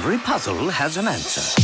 Every puzzle has an answer.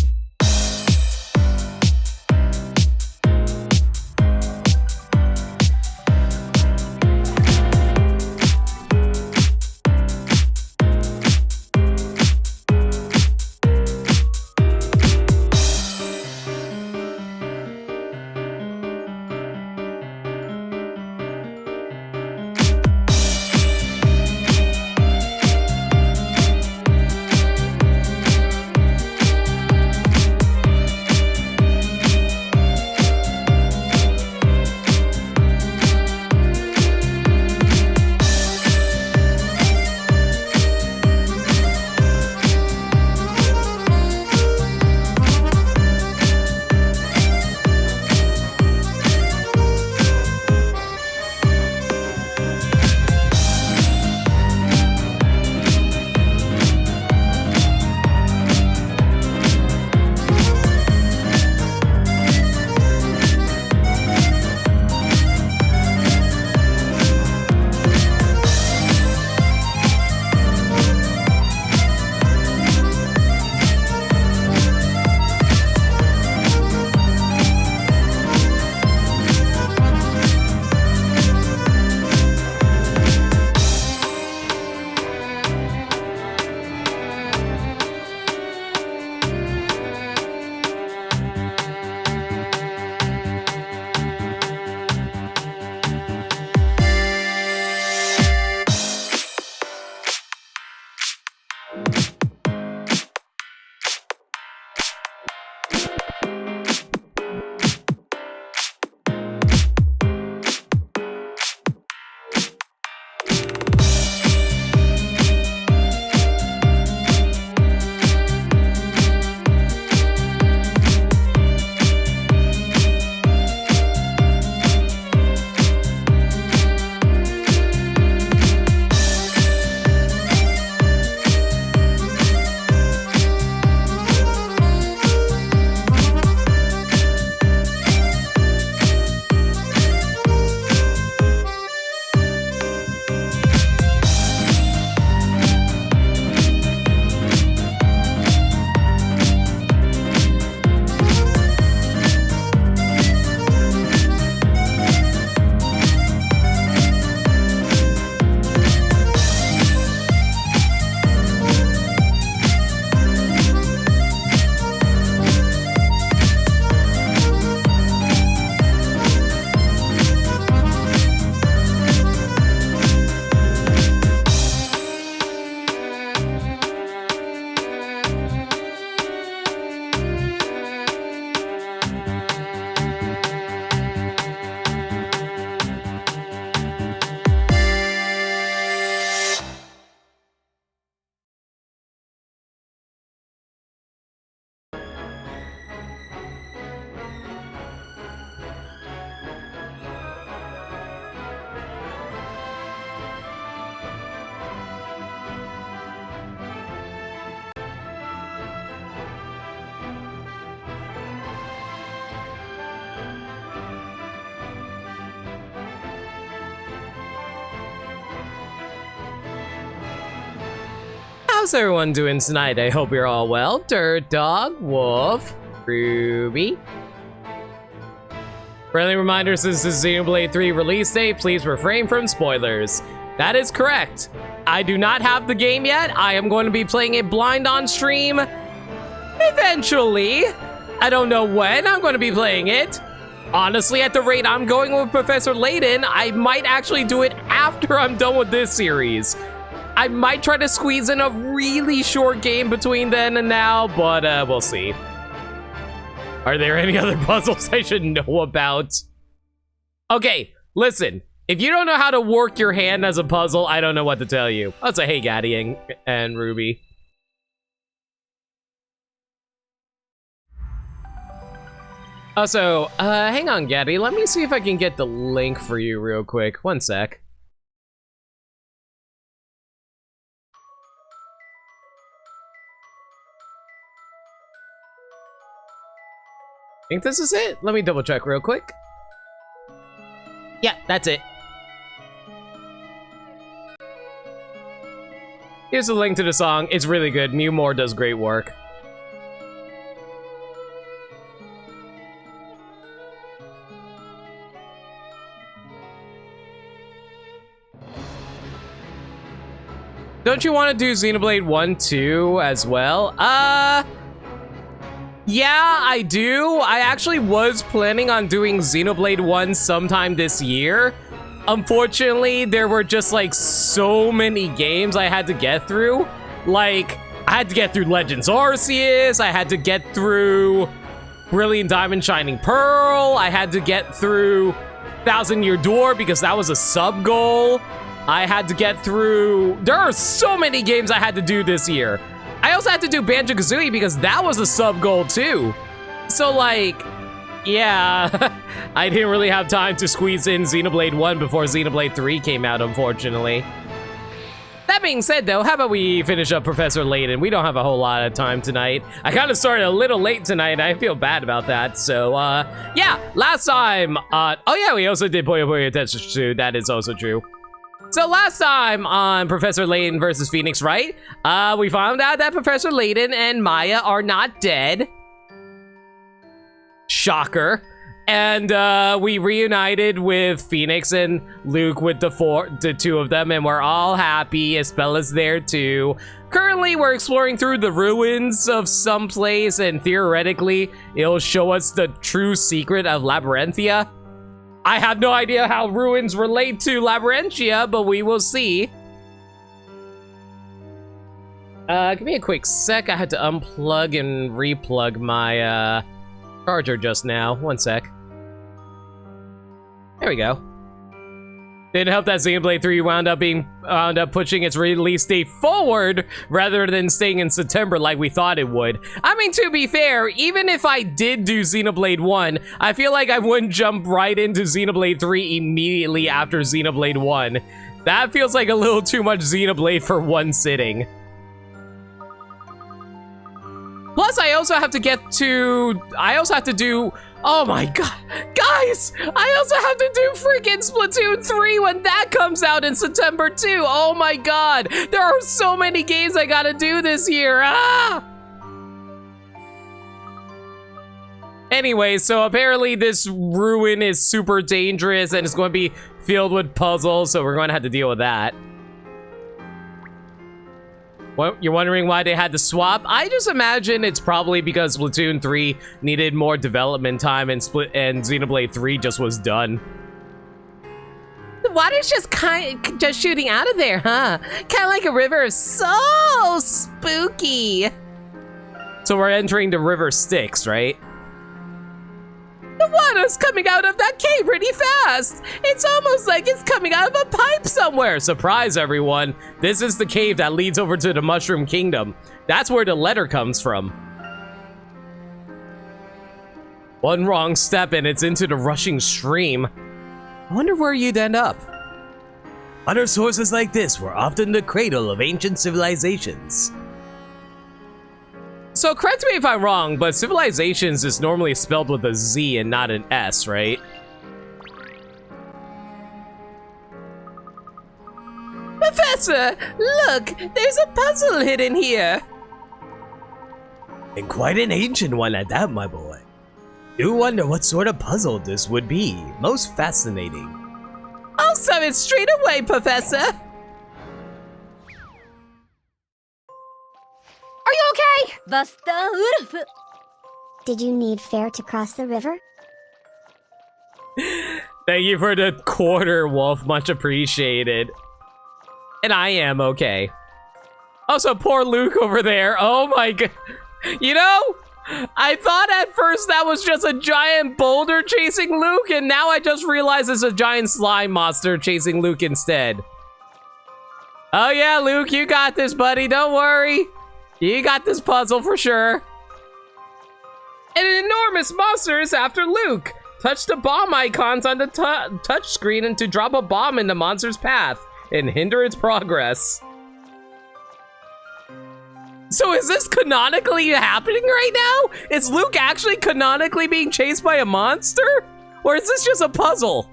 How's everyone doing tonight? I hope you're all well. Dirt Dog, Wolf, Ruby. Friendly reminder, since this is Xenoblade 3 release date, please refrain from spoilers. That is correct. I do not have the game yet. I am going to be playing it blind on stream eventually. I don't know when I'm going to be playing it. Honestly, at the rate I'm going with Professor Layton, I might actually do it after I'm done with this series. I might try to squeeze in a really short game between then and now, but we'll see. Are there any other puzzles I should know about? Okay, listen. If you don't know how to work your hand as a puzzle, I don't know what to tell you. I'll say, hey, Gaddy and Ruby. Also, hang on, Gaddy. Let me see if I can get the link for you real quick. One sec. I think this is it. Let me double check real quick. Yeah, that's it. Here's a link to the song. It's really good. Mew Moore does great work. Don't you want to do Xenoblade 1, 2 as well? Yeah, I do. I actually was planning on doing Xenoblade 1 sometime this year. Unfortunately, there were just like so many games I had to get through. Like, I had to get through Legends Arceus, I had to get through Brilliant Diamond Shining Pearl, I had to get through Thousand Year Door because that was a sub goal. I had to get through, there are so many games I had to do this year. I also had to do Banjo-Kazooie because that was a sub goal too. So like, yeah, I didn't really have time to squeeze in Xenoblade 1 before Xenoblade 3 came out, unfortunately. That being said though, how about we finish up Professor Layton? We don't have a whole lot of time tonight. I kind of started a little late tonight and I feel bad about that. So yeah, last time, oh yeah, we also did Puyo Puyo Tetsu, that is also true. So last time on Professor Layton versus Phoenix Wright, we found out that Professor Layton and Maya are not dead. Shocker. And we reunited with Phoenix and Luke with the two of them, and we're all happy. Espella's there too. Currently, we're exploring through the ruins of some place, and theoretically, it'll show us the true secret of Labyrinthia. I have no idea how ruins relate to Labyrinthia, but we will see. Give me a quick sec. I had to unplug and replug my charger just now. One sec. There we go. Didn't help that Xenoblade 3 wound up pushing its release date forward rather than staying in September like we thought it would. I mean, to be fair, even if I did do Xenoblade 1, I feel like I wouldn't jump right into Xenoblade 3 immediately after Xenoblade 1. That feels like a little too much Xenoblade for one sitting. Plus, I also have to do, oh my god, guys, I also have to do freaking Splatoon 3 when that comes out in September too. Oh my god, there are so many games I gotta do this year. Anyway, so apparently this ruin is super dangerous and it's going to be filled with puzzles, so we're going to have to deal with that. Well, you're wondering why they had to swap? I just imagine it's probably because Splatoon 3 needed more development time and Xenoblade 3 just was done. The water's just shooting out of there, huh? Kind of like a river. So spooky. So we're entering the river Styx, right? The water's coming out of that cave pretty fast. It's almost like it's coming out of a pipe somewhere. Surprise, everyone. This is the cave that leads over to the Mushroom Kingdom. That's where the letter comes from. One wrong step and it's into the rushing stream. I wonder where you'd end up. Water sources like this were often the cradle of ancient civilizations. So correct me if I'm wrong, but civilizations is normally spelled with a Z and not an S, right? Professor, look, there's a puzzle hidden here. And quite an ancient one at that, my boy. Do wonder what sort of puzzle this would be. Most fascinating. I'll solve it straight away, Professor. Are you okay? Basta Urf. Did you need fare to cross the river? Thank you for the quarter, Wolf. Much appreciated. And I am okay. Also, poor Luke over there. Oh my god. You know, I thought at first that was just a giant boulder chasing Luke, and now I just realized it's a giant slime monster chasing Luke instead. Oh yeah, Luke, you got this, buddy. Don't worry. You got this puzzle for sure. An enormous monster is after Luke. Touch the bomb icons on the touch screen and to drop a bomb in the monster's path and hinder its progress. So is this canonically happening right now? Is Luke actually canonically being chased by a monster? Or is this just a puzzle?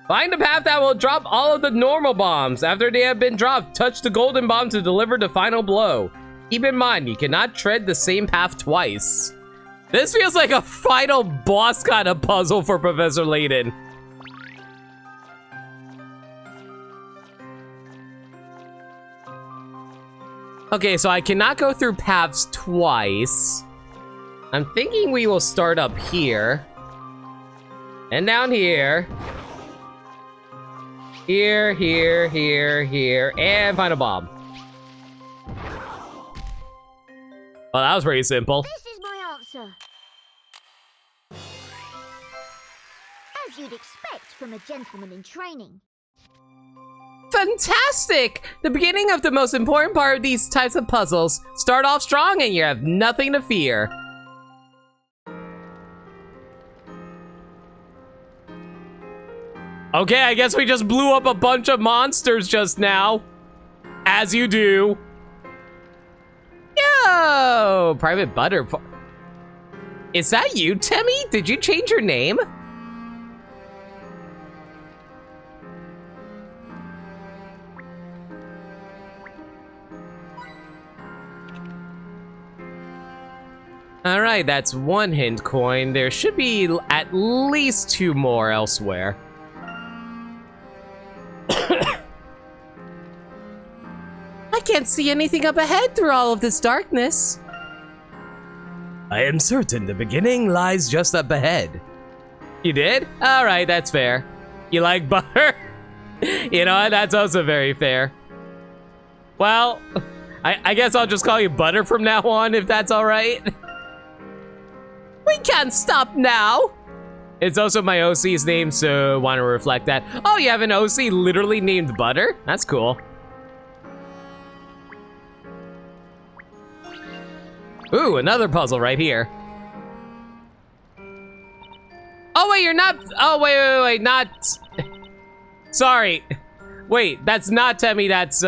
Find a path that will drop all of the normal bombs. After they have been dropped, touch the golden bomb to deliver the final blow. Keep in mind, you cannot tread the same path twice. This feels like a final boss kind of puzzle for Professor Layton. Okay, so I cannot go through paths twice. I'm thinking we will start up here. And down here. Here, here, here, here, and find a bomb. Well, that was pretty simple. This is my answer. As you'd expect from a gentleman in training. Fantastic! The beginning of the most important part of these types of puzzles. Start off strong and you have nothing to fear. Okay, I guess we just blew up a bunch of monsters just now. As you do. Yo! Private Butter. Is that you, Temmie? Did you change your name? All right, that's one hint coin. There should be at least 2 more elsewhere. I can't see anything up ahead through all of this darkness. I am certain the beginning lies just up ahead. You did? All right, that's fair. You like butter? You know what? That's also very fair. Well, I guess I'll just call you Butter from now on, if that's all right. We can't stop now. It's also my OC's name, so want to reflect that. Oh, you have an OC literally named Butter? That's cool. Ooh, another puzzle right here. Oh, wait, you're not. Oh, wait, not. Sorry. Wait, that's not Temmie, that's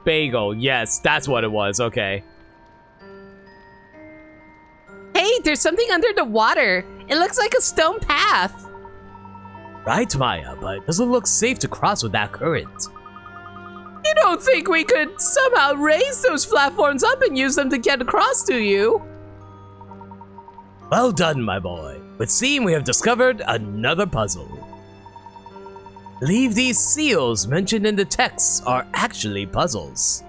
Bagel. Yes, that's what it was. Okay. Hey, there's something under the water. It looks like a stone path. Right, Maya, but it doesn't look safe to cross with that current. You don't think we could somehow raise those platforms up and use them to get across, do you? Well done, my boy. It seems we have discovered another puzzle. I believe these seals mentioned in the texts are actually puzzles.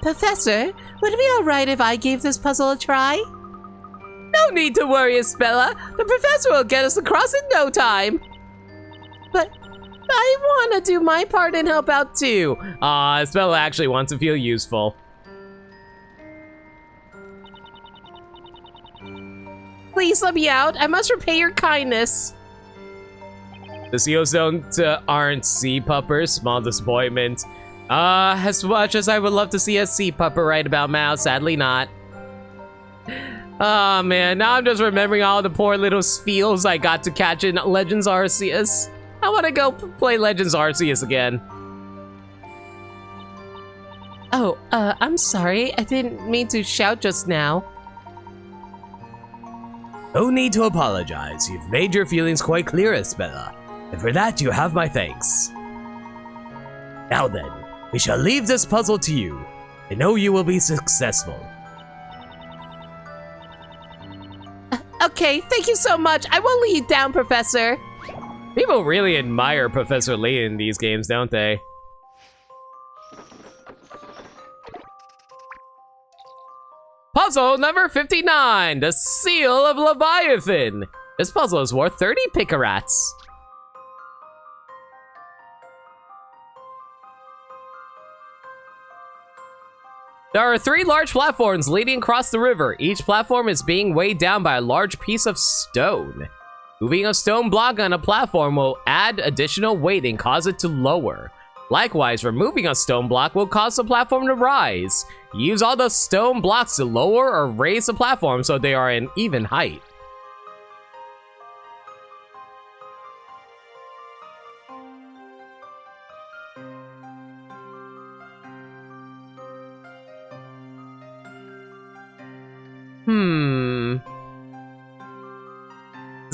Professor, would it be alright if I gave this puzzle a try? No need to worry, Isabella. The professor will get us across in no time. But I want to do my part and help out too. Isabella actually wants to feel useful. Please let me out. I must repay your kindness. The seals aren't sea puppers. Small disappointment. As much as I would love to see a sea pupper right about now, sadly not. Oh man, now I'm just remembering all the poor little seals I got to catch in Legends Arceus. I want to go play Legends Arceus again. Oh, I'm sorry. I didn't mean to shout just now. No need to apologize. You've made your feelings quite clear, Isabella. And for that, you have my thanks. Now then, we shall leave this puzzle to you. I know you will be successful. Okay, thank you so much. I will lead down, Professor. People really admire Professor Layton in these games, don't they? Puzzle number 59, the Seal of Leviathan. This puzzle is worth 30 Picarats. There are 3 large platforms leading across the river. Each platform is being weighed down by a large piece of stone. Moving a stone block on a platform will add additional weight and cause it to lower. Likewise, removing a stone block will cause the platform to rise. Use all the stone blocks to lower or raise the platform so they are an even height.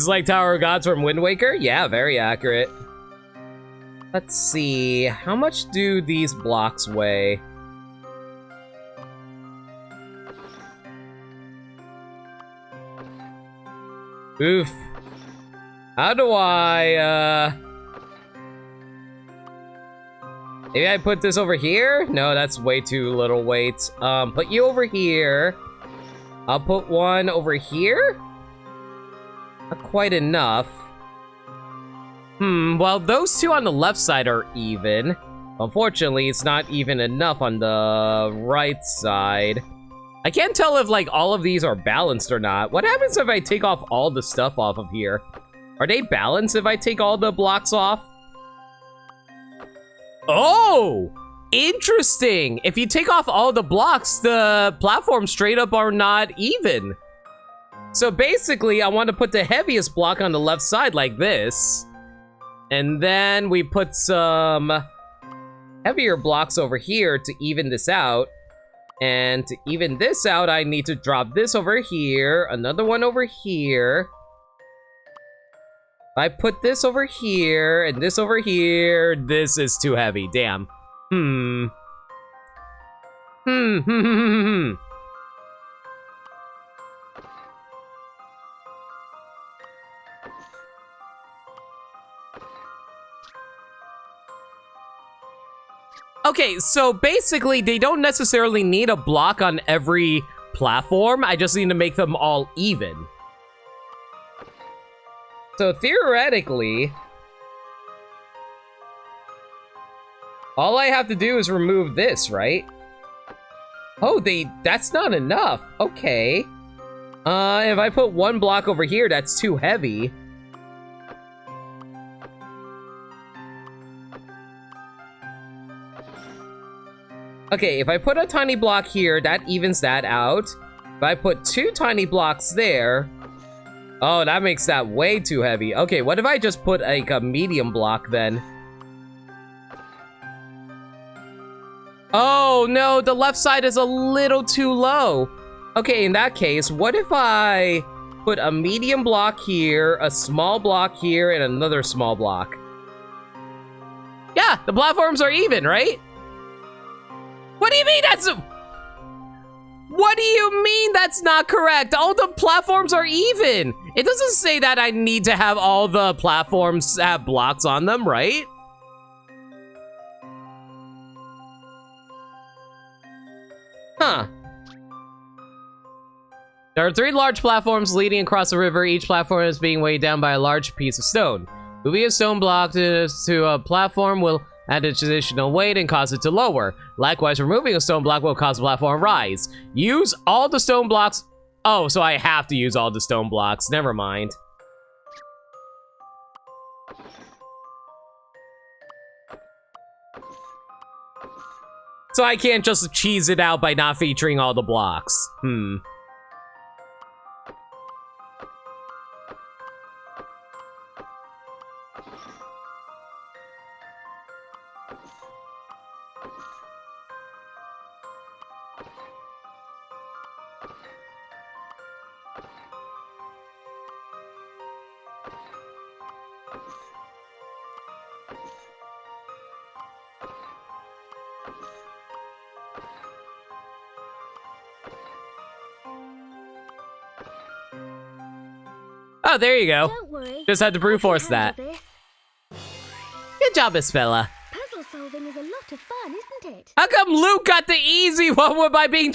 is like Tower of Gods from Wind Waker? Yeah, very accurate. Let's see. How much do these blocks weigh? Oof. How do I, maybe I put this over here? No, that's way too little weight. Put you over here. I'll put one over here? Not quite enough. Well, those two on the left side are even. Unfortunately, it's not even enough on the right side. I can't tell if, like, all of these are balanced or not. What happens if I take off all the stuff off of here? Are they balanced if I take all the blocks off? Oh! Interesting! If you take off all the blocks, the platforms straight up are not even. So basically, I want to put the heaviest block on the left side like this. And then we put some heavier blocks over here to even this out. And to even this out, I need to drop this over here, another one over here. If I put this over here and this over here, this is too heavy, damn. Okay, so basically, they don't necessarily need a block on every platform. I just need to make them all even. So theoretically, all I have to do is remove this, right? Oh, that's not enough. Okay. If I put one block over here, that's too heavy. Okay, if I put a tiny block here, that evens that out. If I put two tiny blocks there... Oh, that makes that way too heavy. Okay, what if I just put, like, a medium block, then? Oh, no, the left side is a little too low. Okay, in that case, what if I put a medium block here, a small block here, and another small block? Yeah, the platforms are even, right? What do you mean that's... What do you mean that's not correct? All the platforms are even. It doesn't say that I need to have all the platforms have blocks on them, right? Huh. There are 3 large platforms leading across the river. Each platform is being weighed down by a large piece of stone. Moving a stone block to a platform will add additional weight and cause it to lower. Likewise, removing a stone block will cause the platform to rise. Use all the stone blocks. Oh, so I have to use all the stone blocks. Never mind. So I can't just cheese it out by not featuring all the blocks. Oh, there you go. Don't worry. Just had to brute force that. This. Good job, Miss Bella. Puzzle solving is a lot of fun, isn't it? How come Luke got the easy one by being...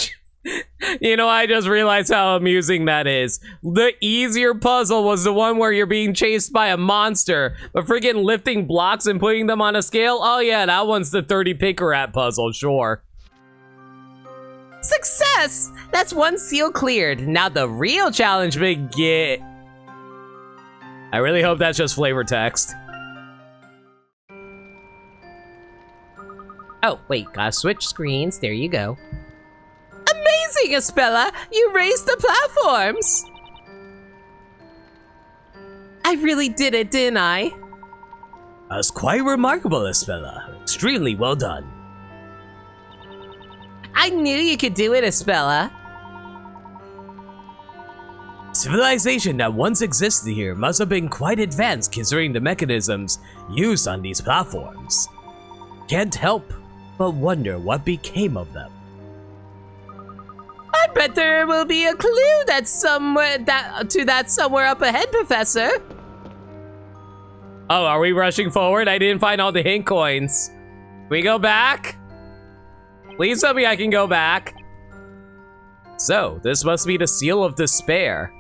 You know, I just realized how amusing that is. The easier puzzle was the one where you're being chased by a monster, but freaking lifting blocks and putting them on a scale? Oh yeah, that one's the 30 Picarat puzzle, sure. Success! That's one seal cleared. Now the real challenge begins. I really hope that's just flavor text. Oh, wait, gotta switch screens. There you go. Amazing, Espella! You raised the platforms! I really did it, didn't I? That's quite remarkable, Espella. Extremely well done. I knew you could do it, Espella. Civilization that once existed here must have been quite advanced considering the mechanisms used on these platforms. Can't help but wonder what became of them. I bet there will be a clue that's somewhere somewhere up ahead, Professor. Oh, are we rushing forward? I didn't find all the hint coins. Can we go back? Please tell me I can go back. So, this must be the Seal of Despair.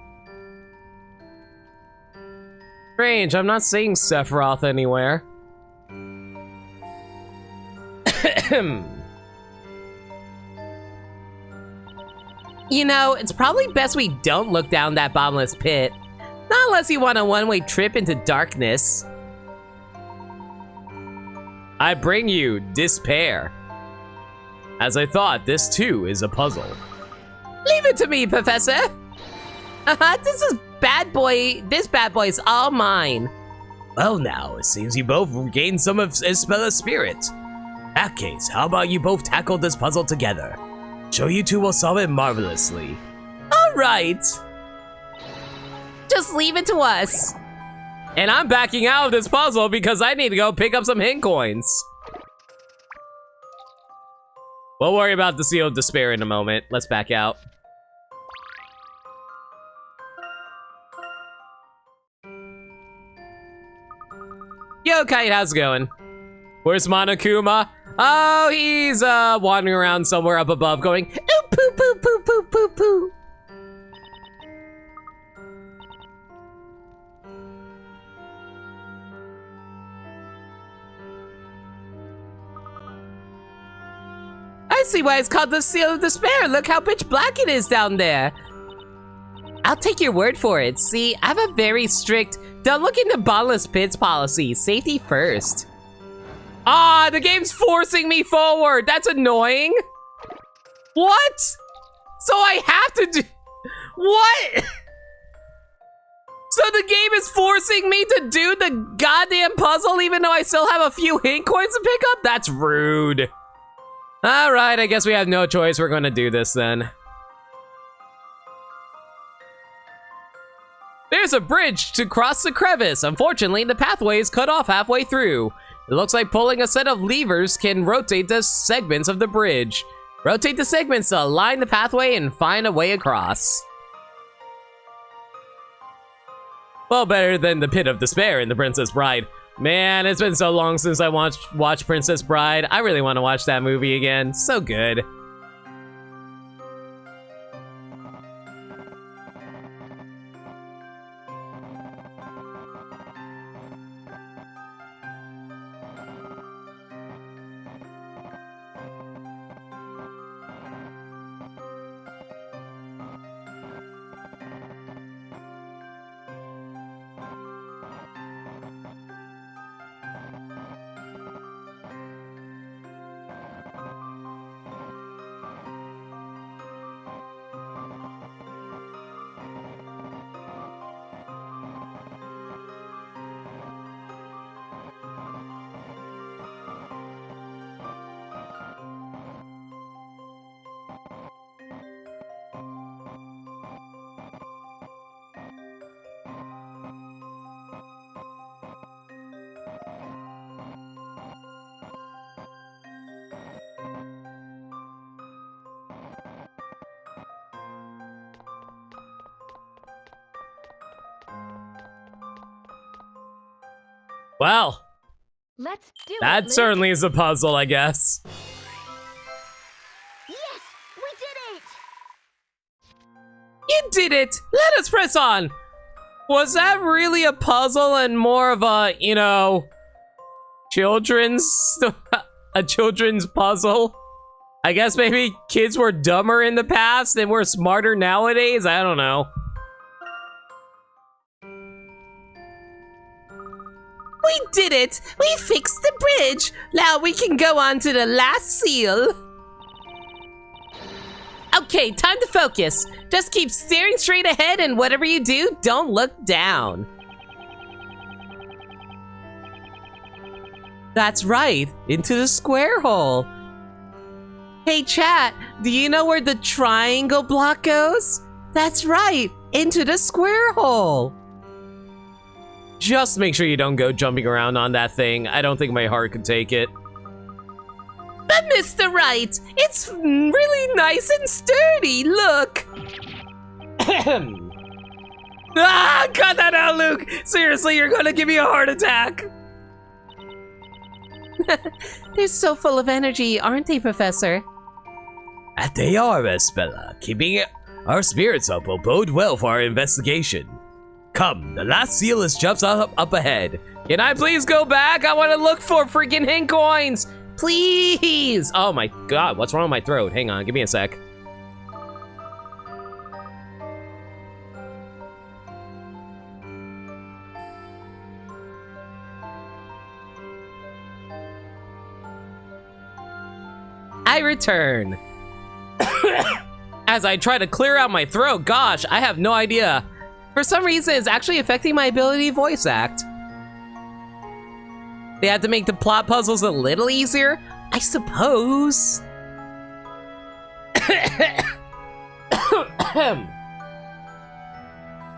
Strange, I'm not seeing Sephiroth anywhere. You know, it's probably best we don't look down that bottomless pit. Not unless you want a one-way trip into darkness. I bring you despair. As I thought, this too is a puzzle. Leave it to me, Professor. This bad boy is all mine. Well now, it seems you both regained some of Isabela's spirit. In that case, how about you both tackle this puzzle together? Sure, you two will solve it marvelously. All right. Just leave it to us. And I'm backing out of this puzzle because I need to go pick up some hint coins. We'll worry about the Seal of Despair in a moment. Let's back out. Yo, Kite, how's it going? Where's Monokuma? Oh, he's wandering around somewhere up above going, ooh, poo, poo, poo, poo, poo, poo. I see why it's called the Seal of Despair. Look how pitch black it is down there. I'll take your word for it. See, I have a very strict don't look into bottomless pits policy. Safety first. Ah, the game's forcing me forward. That's annoying. What? So I have to do... What? So the game is forcing me to do the goddamn puzzle even though I still have a few hint coins to pick up? That's rude. All right, I guess we have no choice. We're gonna do this then. There's a bridge to cross the crevice. Unfortunately, the pathway is cut off halfway through. It looks like pulling a set of levers can rotate the segments of the bridge. Rotate the segments to align the pathway and find a way across. Well, better than the Pit of Despair in The Princess Bride. Man, it's been so long since I watched Princess Bride. I really want to watch that movie again. So good. Well, Let's do that it, certainly is a puzzle, I guess. Yes, we did it! You did it! Let us press on! Was that really a puzzle and more of a, you know, a children's puzzle? I guess maybe kids were dumber in the past and we're smarter nowadays? I don't know. We did it! We fixed the bridge! Now we can go on to the last seal. Okay, time to focus. Just keep staring straight ahead and whatever you do, don't look down. That's right, into the square hole. Hey chat, do you know where the triangle block goes? That's right, into the square hole. Just make sure you don't go jumping around on that thing. I don't think my heart could take it. But Mr. Wright, it's really nice and sturdy, look. Ah, cut that out, Luke. Seriously, you're gonna give me a heart attack. They're so full of energy, aren't they, Professor? That they are, Espella. Keeping our spirits up will bode well for our investigation. Come, the last seal is just up ahead. Can I please go back? I want to look for freaking hint coins. Please. Oh my god, what's wrong with my throat? Hang on, give me a sec. I return. As I try to clear out my throat, gosh, I have no idea. For some reason, it's actually affecting my ability to voice act. They had to make the plot puzzles a little easier, I suppose.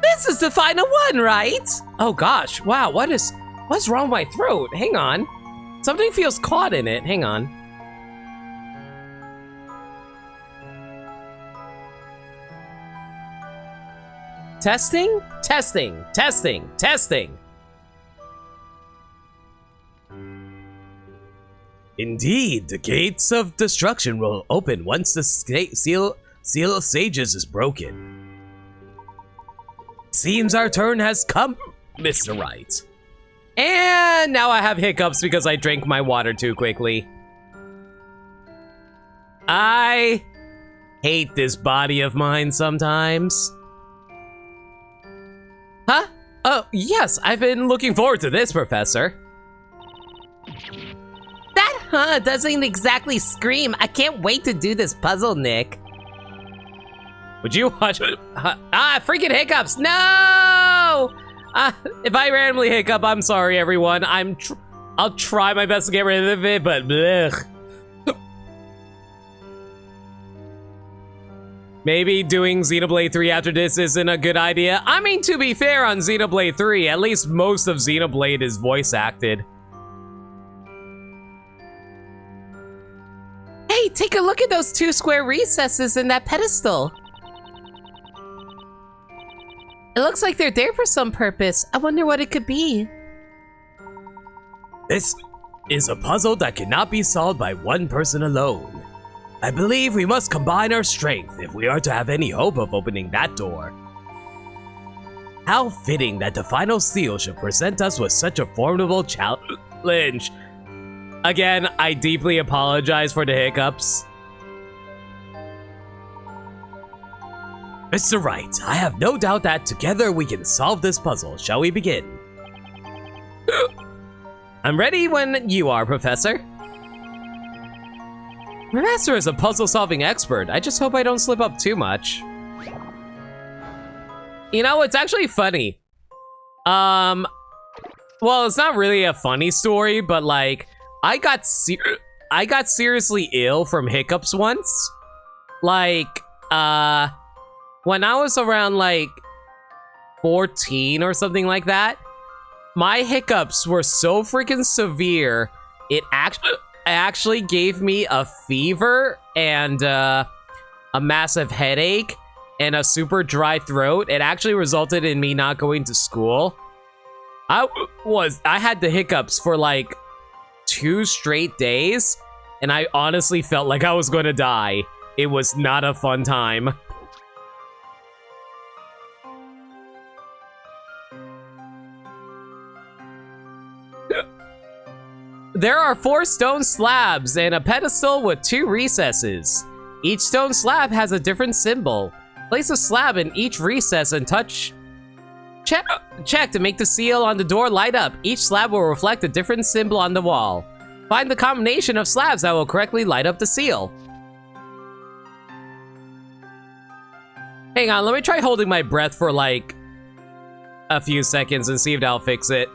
This is the final one, right? Oh gosh, wow, what's wrong with my throat? Hang on. Something feels caught in it, hang on. Testing, testing, testing, testing. Indeed, the gates of destruction will open once the seal of sages is broken. Seems our turn has come, Mr. Wright. And now I have hiccups because I drank my water too quickly. I hate this body of mine sometimes. Huh? Oh, yes, I've been looking forward to this, Professor. That huh doesn't exactly scream. I can't wait to do this puzzle, Nick. Would you watch it? Freaking hiccups, no! If I randomly hiccup, I'm sorry, everyone. I'll try my best to get rid of it, but blech. Maybe doing Xenoblade 3 after this isn't a good idea. I mean, to be fair on Xenoblade 3, at least most of Xenoblade is voice acted. Hey, take a look at those 2 square recesses in that pedestal. It looks like they're there for some purpose. I wonder what it could be. This is a puzzle that cannot be solved by one person alone. I believe we must combine our strength if we are to have any hope of opening that door. How fitting that the final seal should present us with such a formidable challenge. Again, I deeply apologize for the hiccups. Mr. Wright, I have no doubt that together we can solve this puzzle. Shall we begin? I'm ready when you are, Professor. Professor is a puzzle-solving expert. I just hope I don't slip up too much. You know, it's actually funny. Well, it's not really a funny story, but like, I got seriously ill from hiccups once. Like, when I was around like 14 or something like that, my hiccups were so freaking severe, it actually gave me a fever and a massive headache and a super dry throat. It actually resulted in me not going to school. I had the hiccups for like 2 straight days, and I honestly felt like I was gonna die. It was not a fun time. There are 4 stone slabs and a pedestal with 2 recesses. Each stone slab has a different symbol. Place a slab in each recess and check to make the seal on the door light up. Each slab will reflect a different symbol on the wall. Find the combination of slabs that will correctly light up the seal. Hang on, let me try holding my breath for like a few seconds and see if that'll fix it.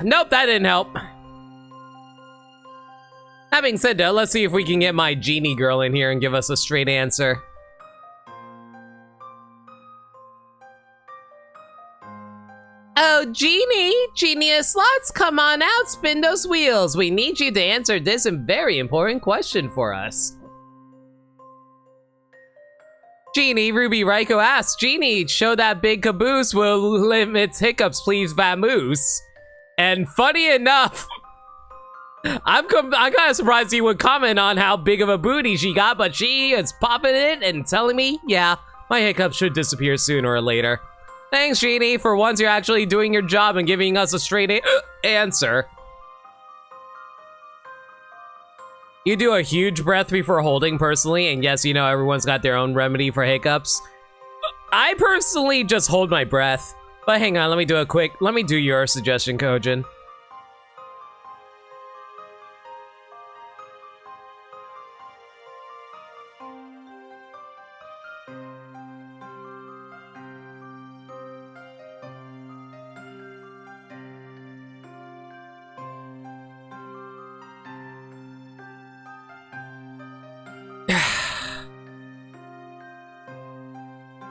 Nope, that didn't help. Having said that, let's see if we can get my genie girl in here and give us a straight answer. Oh, Genie! Genius slots, come on out, spin those wheels. We need you to answer this very important question for us. Genie, Ruby Raiko asks, Genie, show that big caboose will limit hiccups, please, vamoose. And funny enough, I'm kind of surprised he would comment on how big of a booty she got, but she is popping it and telling me, yeah, my hiccups should disappear sooner or later. Thanks, Genie. For once, you're actually doing your job and giving us a straight answer. You do a huge breath before holding, personally, and yes, you know, everyone's got their own remedy for hiccups. I personally just hold my breath. But hang on, let me do your suggestion, Kojin.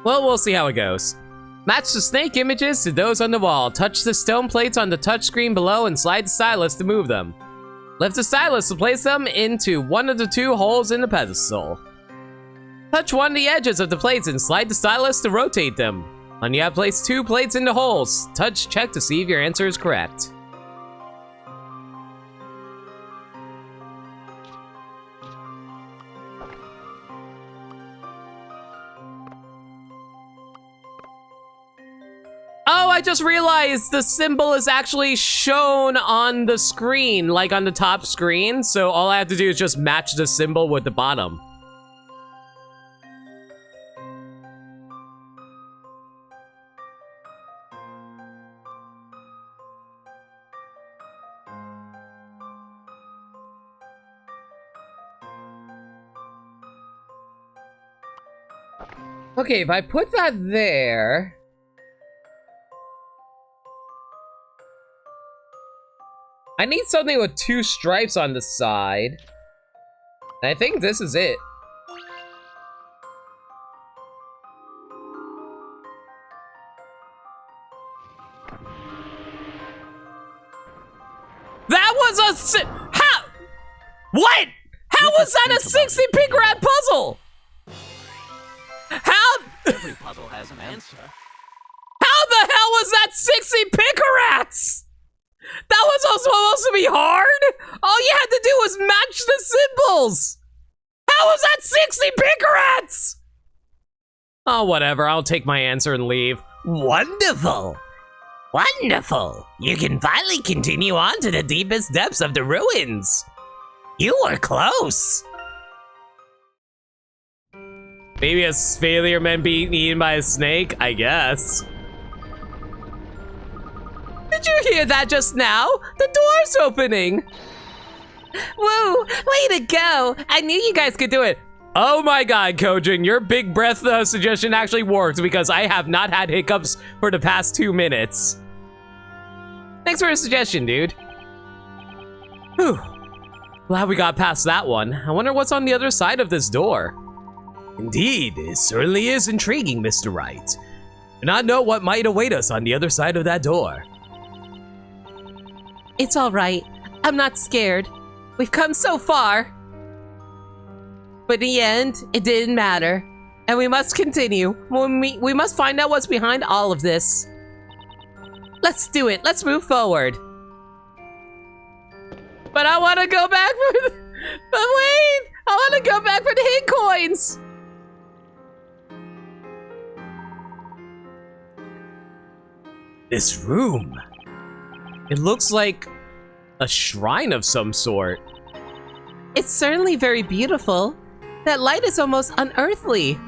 Well, we'll see how it goes. Match the snake images to those on the wall. Touch the stone plates on the touchscreen below and slide the stylus to move them. Lift the stylus to place them into one of the two holes in the pedestal. Touch one of the edges of the plates and slide the stylus to rotate them. When you have placed two plates in the holes, touch check to see if your answer is correct. Oh, I just realized the symbol is actually shown on the screen, like on the top screen. So all I have to do is just match the symbol with the bottom. Okay, if I put that there... I need something with two stripes on the side. And I think this is it. That was a how? What? How was that a 60 pig rat puzzle? How? Every puzzle has an answer. How the hell was that 60 picarats? That was also supposed to be hard? All you had to do was match the symbols. How was that 60 picarats? Oh, whatever. I'll take my answer and leave. Wonderful! Wonderful! You can finally continue on to the deepest depths of the ruins. You were close. Maybe a failure meant being eaten by a snake? I guess. Did you hear that just now? The door's opening! Woo! Way to go! I knew you guys could do it! Oh my god, Kojin, your big breath suggestion actually worked because I have not had hiccups for the past 2 minutes. Thanks for the suggestion, dude. Whew. Glad we got past that one. I wonder what's on the other side of this door. Indeed, it certainly is intriguing, Mr. Wright. Do not know what might await us on the other side of that door. It's all right. I'm not scared. We've come so far. But in the end, it didn't matter. And we must continue. We must find out what's behind all of this. Let's do it. Let's move forward. But I want to go back for the... But wait! I want to go back for the hit coins! This room. It looks like a shrine of some sort. It's certainly very beautiful. That light is almost unearthly.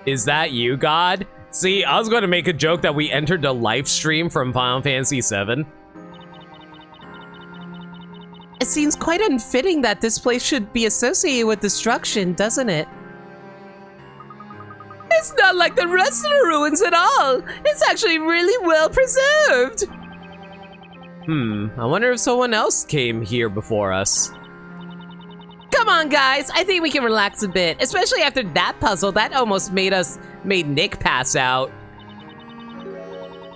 Is that you, God? See, I was going to make a joke that we entered the live stream from Final Fantasy VII. It seems quite unfitting that this place should be associated with destruction, doesn't it? It's not like the rest of the ruins at all. It's actually really well preserved. I wonder if someone else came here before us. Come on, guys. I think we can relax a bit, especially after that puzzle. That almost made Nick pass out.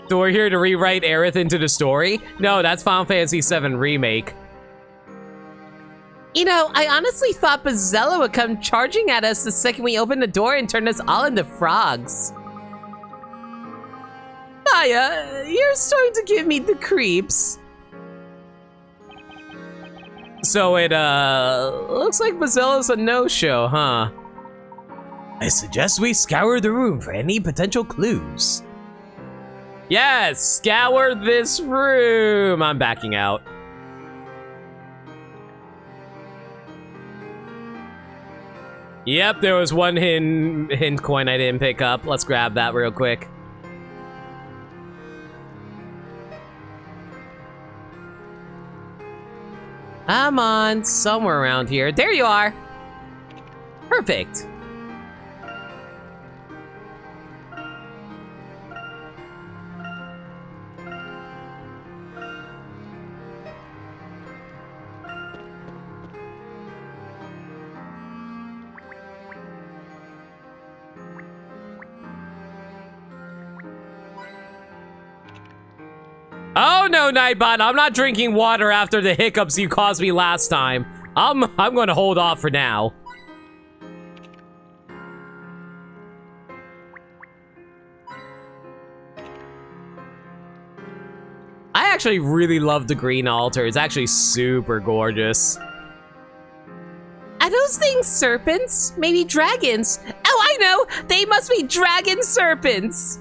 So we're here to rewrite Aerith into the story? No, that's Final Fantasy VII Remake. You know, I honestly thought Bazella would come charging at us the second we opened the door and turn us all into frogs. Maya, you're starting to give me the creeps. So it, looks like Bazella's a no-show, huh? I suggest we scour the room for any potential clues. Yes, scour this room. I'm backing out. Yep, there was one hint coin I didn't pick up. Let's grab that real quick. I'm on somewhere around here. There you are. Perfect. Oh no, Nightbot, I'm not drinking water after the hiccups you caused me last time. I'm gonna hold off for now. I actually really love the green altar. It's actually super gorgeous. Are those things serpents? Maybe dragons? Oh, I know! They must be dragon serpents!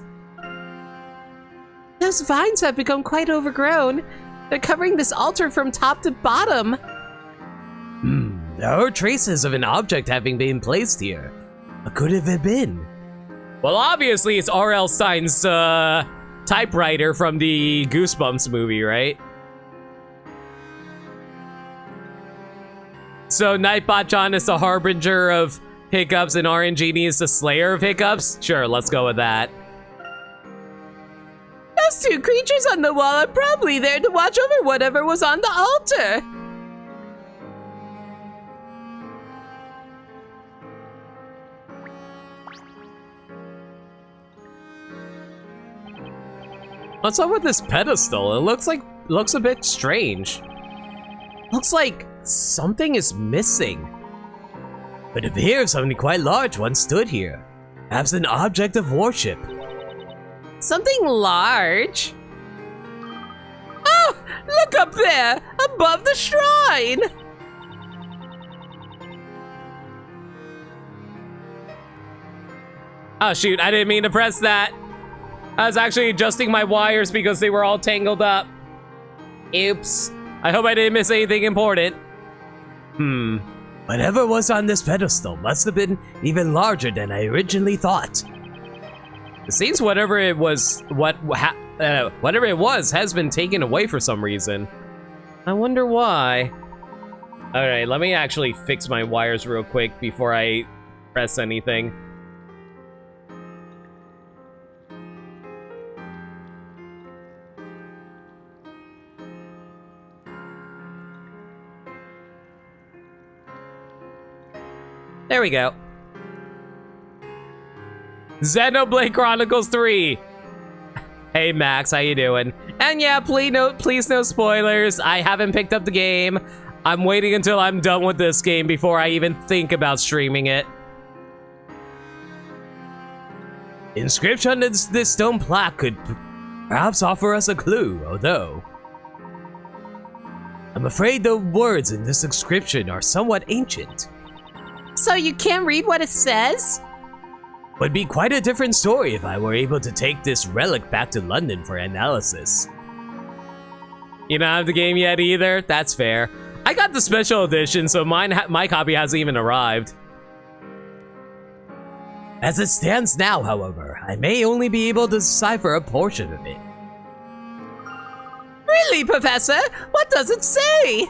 Those vines have become quite overgrown. They're covering this altar from top to bottom. There are traces of an object having been placed here. What could have it been? Well, obviously it's R.L. Stein's typewriter from the Goosebumps movie, right? So Nightbot John is the harbinger of hiccups and RNGD is the slayer of hiccups? Sure, let's go with that. Those two creatures on the wall are probably there to watch over whatever was on the altar. What's up with this pedestal? It looks a bit strange. Looks like something is missing. It appears something quite large once stood here. Perhaps an object of worship. Something large? Oh, look up there, above the shrine! Oh shoot, I didn't mean to press that. I was actually adjusting my wires because they were all tangled up. Oops. I hope I didn't miss anything important. Whatever was on this pedestal must have been even larger than I originally thought. It seems whatever it was has been taken away for some reason. I wonder why. All right, let me actually fix my wires real quick before I press anything. There we go. Xenoblade Chronicles 3. Hey Max, how you doing? And yeah, please no spoilers. I haven't picked up the game. I'm waiting until I'm done with this game before I even think about streaming it. Inscription on this stone plaque could perhaps offer us a clue, although I'm afraid the words in this inscription are somewhat ancient. So you can't read what it says? Would be quite a different story if I were able to take this relic back to London for analysis. You don't have the game yet either? That's fair. I got the special edition, so my copy hasn't even arrived. As it stands now, however, I may only be able to decipher a portion of it. Really, Professor? What does it say?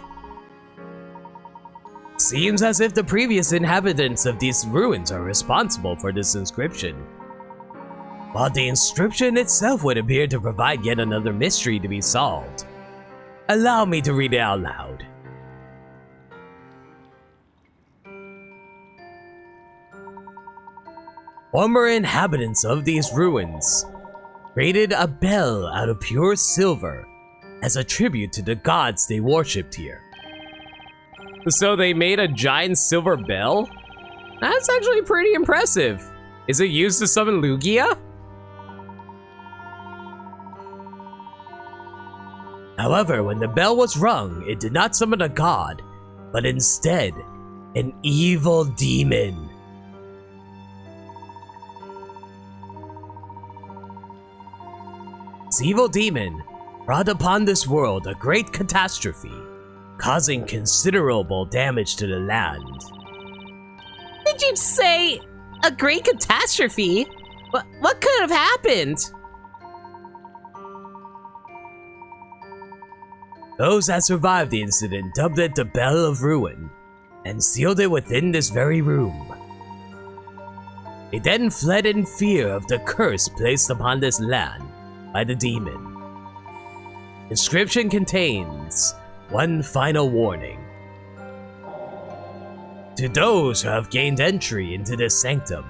Seems as if the previous inhabitants of these ruins are responsible for this inscription. While the inscription itself would appear to provide yet another mystery to be solved. Allow me to read it out loud. Former inhabitants of these ruins created a bell out of pure silver as a tribute to the gods they worshipped here. So they made a giant silver bell? That's actually pretty impressive. Is it used to summon Lugia? However, when the bell was rung, it did not summon a god, but instead, an evil demon. This evil demon brought upon this world a great catastrophe, causing considerable damage to the land. Did you say a great catastrophe? What could have happened? Those that survived the incident dubbed it the Bell of Ruin and sealed it within this very room. They then fled in fear of the curse placed upon this land by the demon. Inscription contains one final warning. To those who have gained entry into this sanctum,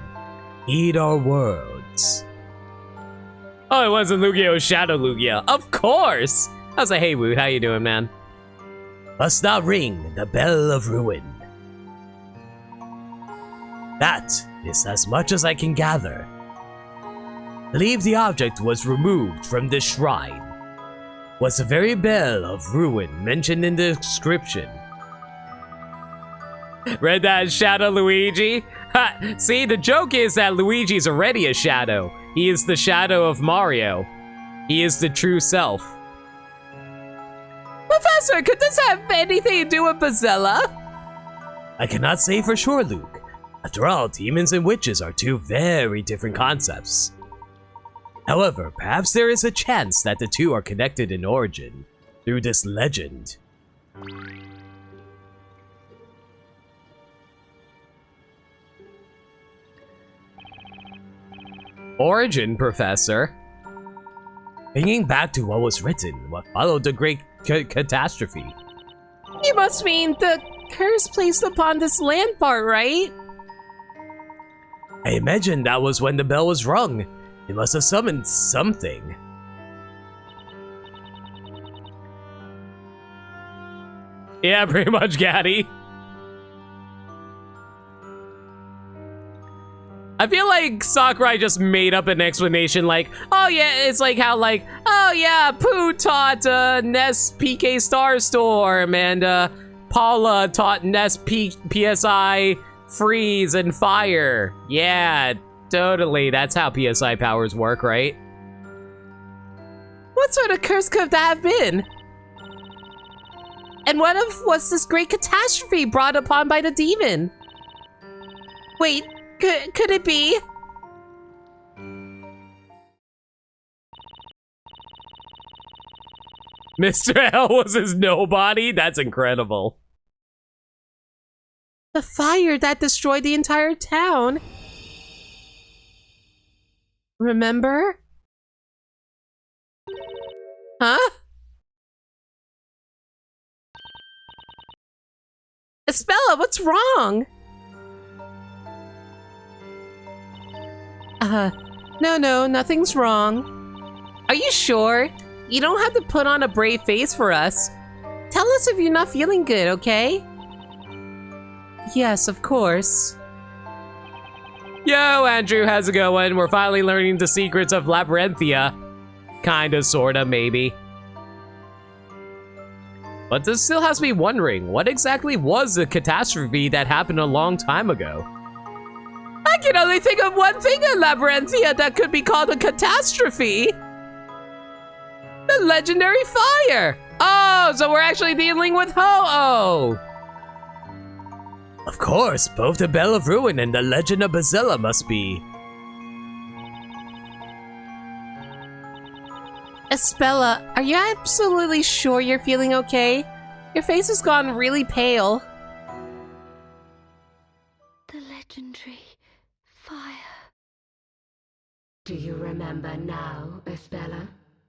heed our words. Oh, it wasn't Lugia, it was Shadow Lugia. Of course! I was like, hey Woot, how you doing, man? Must not ring the Bell of Ruin. That is as much as I can gather. I believe the object was removed from this shrine. Was the very Bell of Ruin mentioned in the inscription. Read that, Shadow Luigi? Ha! See, the joke is that Luigi's already a shadow. He is the shadow of Mario. He is the true self. Professor, could this have anything to do with Bazella? I cannot say for sure, Luke. After all, demons and witches are two very different concepts. However, perhaps there is a chance that the two are connected in origin through this legend. Origin, Professor? Thinking back to what was written, what followed the great catastrophe. You must mean the curse placed upon this land part, right? I imagine that was when the bell was rung. It must have summoned something. Yeah, pretty much, Gaddy. I feel like Sakurai just made up an explanation like, oh yeah, it's like how like, oh yeah, Pooh taught Ness PK Starstorm and Paula taught Ness PSI Freeze and Fire. Yeah, totally, that's how PSI powers work, right? What sort of curse could that have been? And what if was this great catastrophe brought upon by the demon? Wait, could it be? Mr. L was his nobody? That's incredible. The fire that destroyed the entire town. Remember? Huh? Espella, what's wrong? No, nothing's wrong. Are you sure? You don't have to put on a brave face for us. Tell us if you're not feeling good, okay? Yes, of course. Yo, Andrew, how's it going? We're finally learning the secrets of Labyrinthia. Kinda, sorta, maybe. But this still has me wondering, what exactly was the catastrophe that happened a long time ago? I can only think of one thing in Labyrinthia that could be called a catastrophe. The legendary fire! Oh, so we're actually dealing with Ho-Oh! Of course, both the Bell of Ruin and the Legend of Bazilla must be. Espella, are you absolutely sure you're feeling okay? Your face has gone really pale. The legendary fire. Do you remember now, Espella?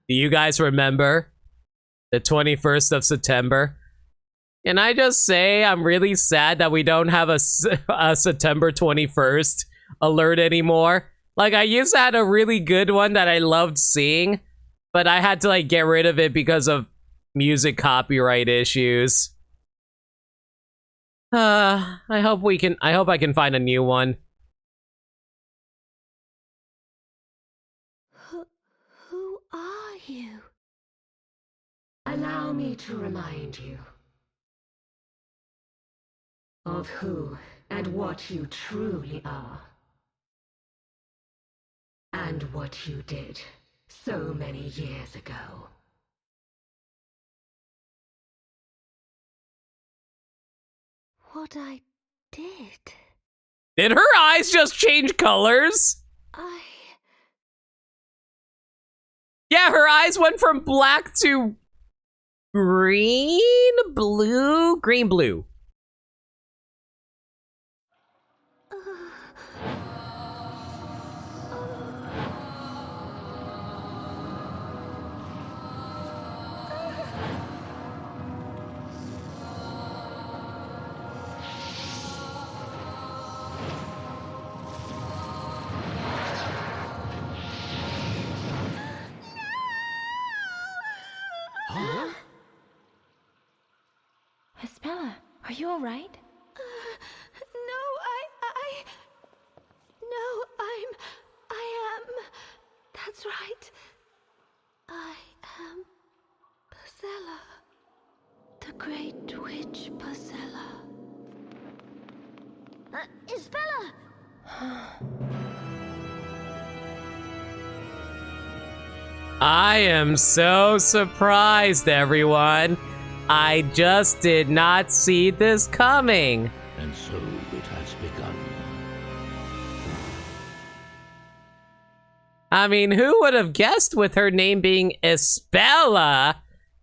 Do you guys remember? The 21st of September. Can I just say I'm really sad that we don't have a September 21st alert anymore? Like, I used to have a really good one that I loved seeing, but I had to, like, get rid of it because of music copyright issues. I hope I can find a new one. Who are you? Allow me to remind you of who and what you truly are. And what you did so many years ago. What I did? Did her eyes just change colors? Yeah, her eyes went from black to green, blue, green, blue. Espella, are you all right? I am. That's right. I am Pasella, the great witch Pasella. Isabella! I am so surprised, everyone. I just did not see this coming. And so it has begun. I mean, who would have guessed with her name being Espella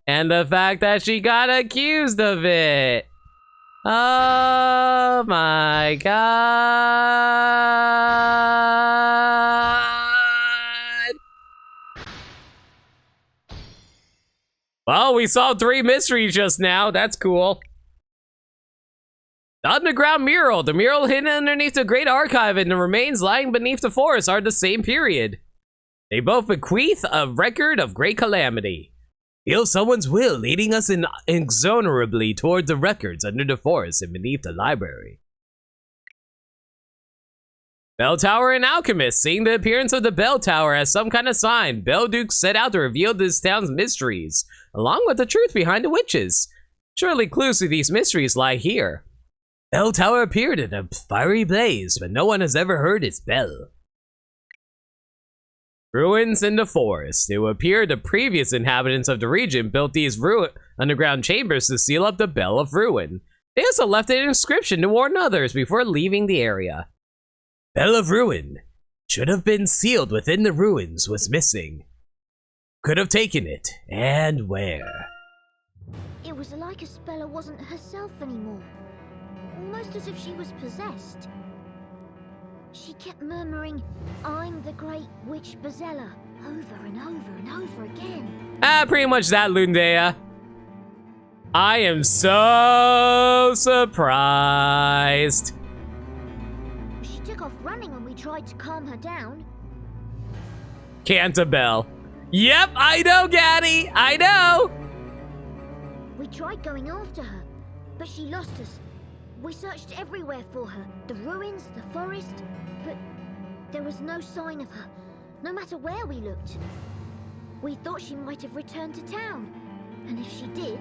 and the fact that she got accused of it? Oh my god. Well, we solved 3 mysteries just now. That's cool. The underground mural. The mural hidden underneath the Great Archive and the remains lying beneath the forest are the same period. They both bequeath a record of great calamity. Feel someone's will leading us inexorably toward the records under the forest and beneath the library. Bell Tower and Alchemist. Seeing the appearance of the Bell Tower as some kind of sign, Bell Duke set out to reveal this town's mysteries, along with the truth behind the witches. Surely clues to these mysteries lie here. Bell Tower appeared in a fiery blaze, but no one has ever heard its bell. Ruins in the forest. It would appear the previous inhabitants of the region built these underground chambers to seal up the Bell of Ruin. They also left an inscription to warn others before leaving the area. Bell of Ruin should have been sealed within the ruins was missing. Could have taken it, and where? It was like Isabella wasn't herself anymore. Almost as if she was possessed. She kept murmuring, "I'm the great witch Bazella," over and over and over again. Pretty much that, Lundea. I am so surprised. She took off running when we tried to calm her down. Cantabelle. Yep, I know, Gaddy. I know. We tried going after her, but she lost us. We searched everywhere for her, the ruins, the forest, but there was no sign of her, no matter where we looked. We thought she might have returned to town, and if she did,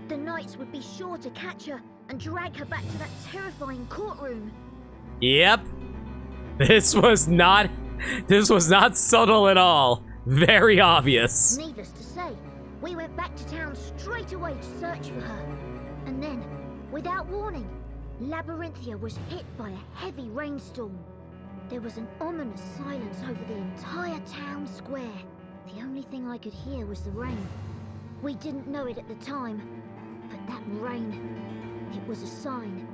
the knights would be sure to catch her and drag her back to that terrifying courtroom. Yep. This was not subtle at all. Very obvious. Needless to say, we went back to town straight away to search for her, and then, without warning, Labyrinthia was hit by a heavy rainstorm. There was an ominous silence over the entire town square. The only thing I could hear was the rain. We didn't know it at the time, but that rain, it was a sign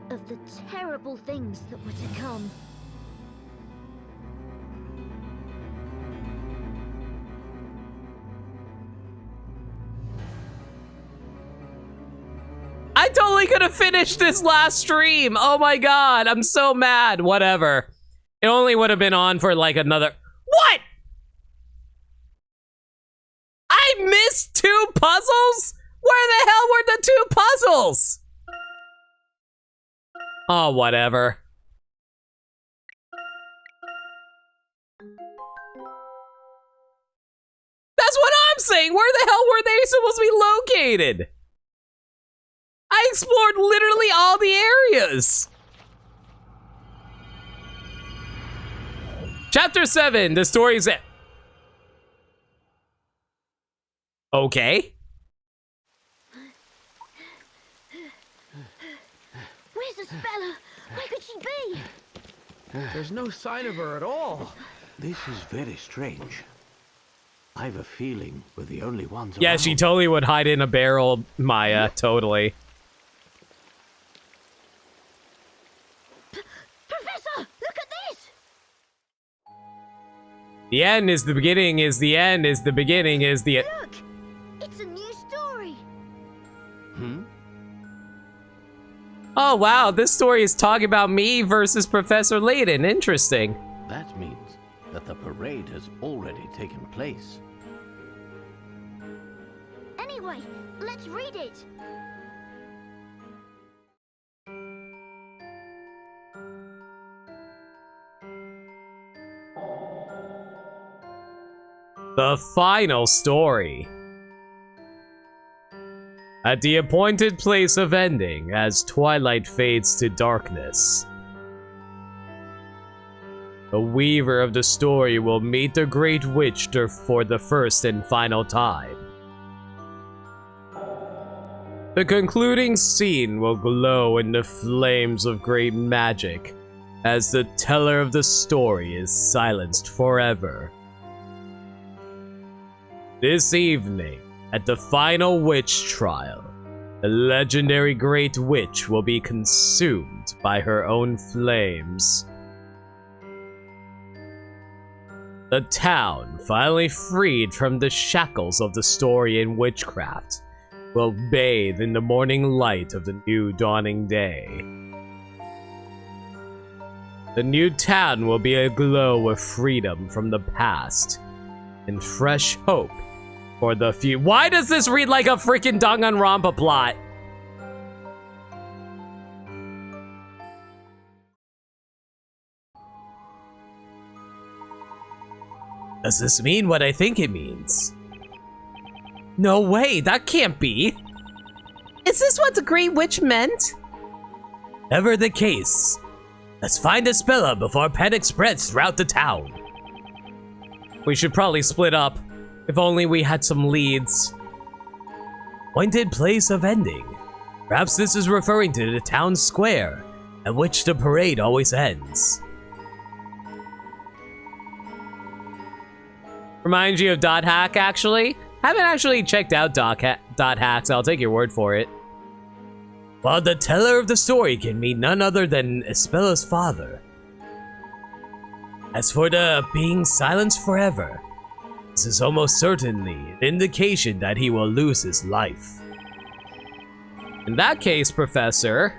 of the terrible things that were to come. literally could have finished this last stream. Oh my god, I'm so mad. Whatever. It only would have been on for like another... What? I missed 2 puzzles? Where the hell were the 2 puzzles? Oh, whatever. That's what I'm saying. Where the hell were they supposed to be located? I explored literally all the areas. Chapter 7, the story's it. Okay. Where's Isabella? Where could she be? There's no sign of her at all. This is very strange. I've a feeling we're the only ones Yeah, around. she totally would hide in a barrel, Maya. Totally. Professor, look at this! The end is the beginning is the end is the beginning is the... Look! It's a new story! Oh, wow. This story is talking about me versus Professor Layton. Interesting. That means that the parade has already taken place. Anyway, let's read it! The final story. At the appointed place of ending, as twilight fades to darkness, the weaver of the story will meet the Great Witch for the first and final time. The concluding scene will glow in the flames of great magic, as the teller of the story is silenced forever. This evening, at the final witch trial, the legendary Great Witch will be consumed by her own flames. The town, finally freed from the shackles of the story and witchcraft, will bathe in the morning light of the new dawning day. The new town will be aglow with freedom from the past and fresh hope for the few. Why does this read like a freaking Danganronpa plot? Does this mean what I think it means? No way, that can't be. Is this what the Great Witch meant? Ever the case. Let's find Isabella before panic spreads throughout the town. We should probably split up. If only we had some leads. Appointed place of ending. Perhaps this is referring to the town square, at which the parade always ends. Reminds you of Dot Hack, actually? Haven't actually checked out Dot Hack, so I'll take your word for it. While the teller of the story can mean none other than Isabella's father. As for the being silenced forever, this is almost certainly an indication that he will lose his life. In that case, Professor,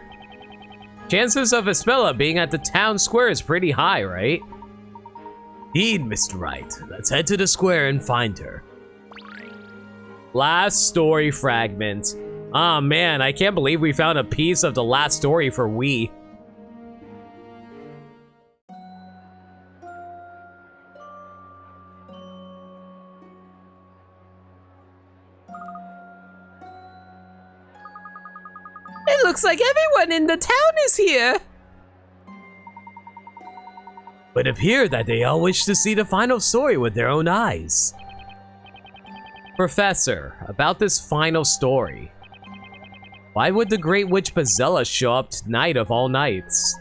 chances of Isabella being at the town square is pretty high, right? Indeed, Mr. Wright. Let's head to the square and find her. Last story fragment. Ah, man, I can't believe we found a piece of the last story for Wii. It looks like everyone in the town is here. It would appear that they all wish to see the final story with their own eyes. Professor, about this final story. Why would the Great Witch Bazella show up tonight of all nights?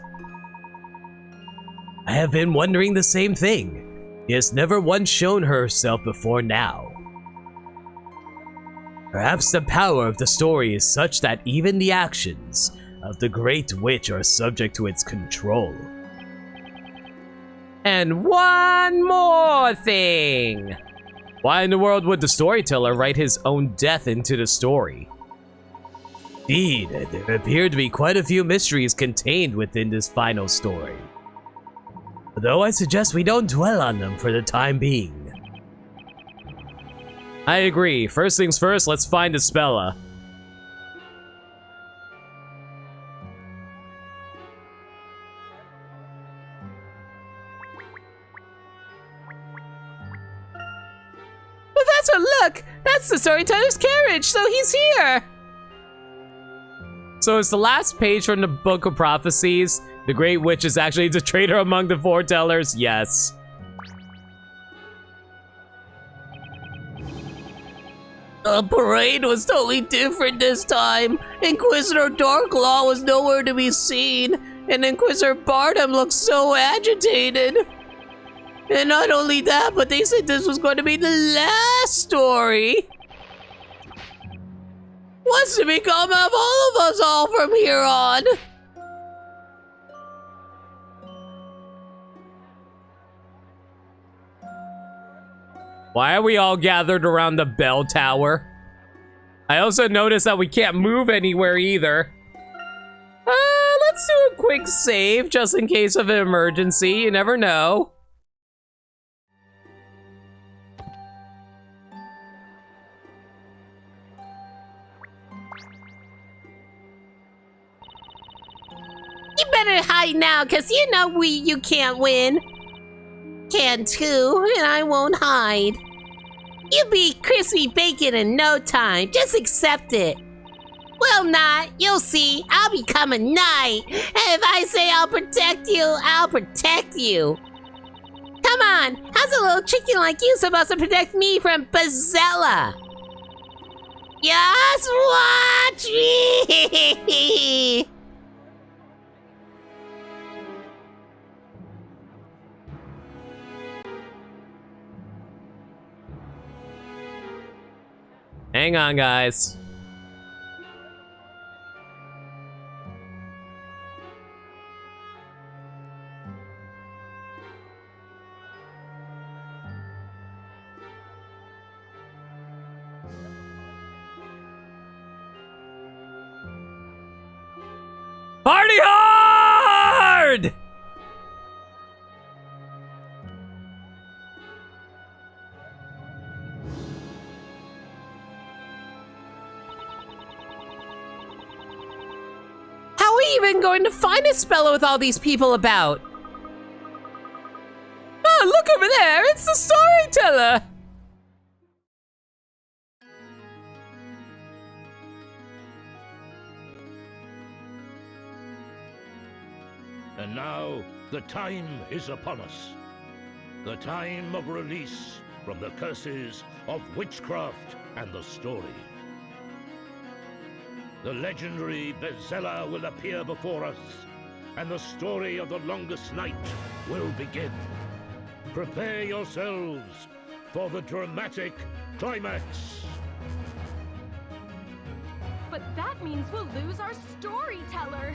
I have been wondering the same thing. She has never once shown herself before now. Perhaps the power of the story is such that even the actions of the Great Witch are subject to its control. And one more thing. Why in the world would the storyteller write his own death into the story? Indeed, there appear to be quite a few mysteries contained within this final story. Though I suggest we don't dwell on them for the time being. I agree. First things first, let's find Espella. Professor, look! That's the storyteller's carriage, so he's here! So it's the last page from the Book of Prophecies. The Great Witch is actually the traitor among the foretellers. Yes. The parade was totally different this time. Inquisitor Darklaw was nowhere to be seen, and Inquisitor Barnum looked so agitated. And not only that, but they said this was going to be the last story. What's to become of all of us all from here on? Why are we all gathered around the bell tower? I also noticed that we can't move anywhere either. Let's do a quick save just in case of an emergency. You never know. You better hide now, cause you know you can't win. Can too, and I won't hide. You'll be crispy bacon in no time. Just accept it. Well, not. You'll see. I'll become a knight. And if I say I'll protect you, I'll protect you. Come on. How's a little chicken like you supposed to protect me from Bazella? Just watch me. Hang on, guys. Party hard! How are we even going to find Espella with all these people about? Oh, look over there! It's the storyteller! And now, the time is upon us. The time of release from the curses of witchcraft and the story. The legendary Bazella will appear before us, and the story of the longest night will begin. Prepare yourselves for the dramatic climax. But that means we'll lose our storyteller.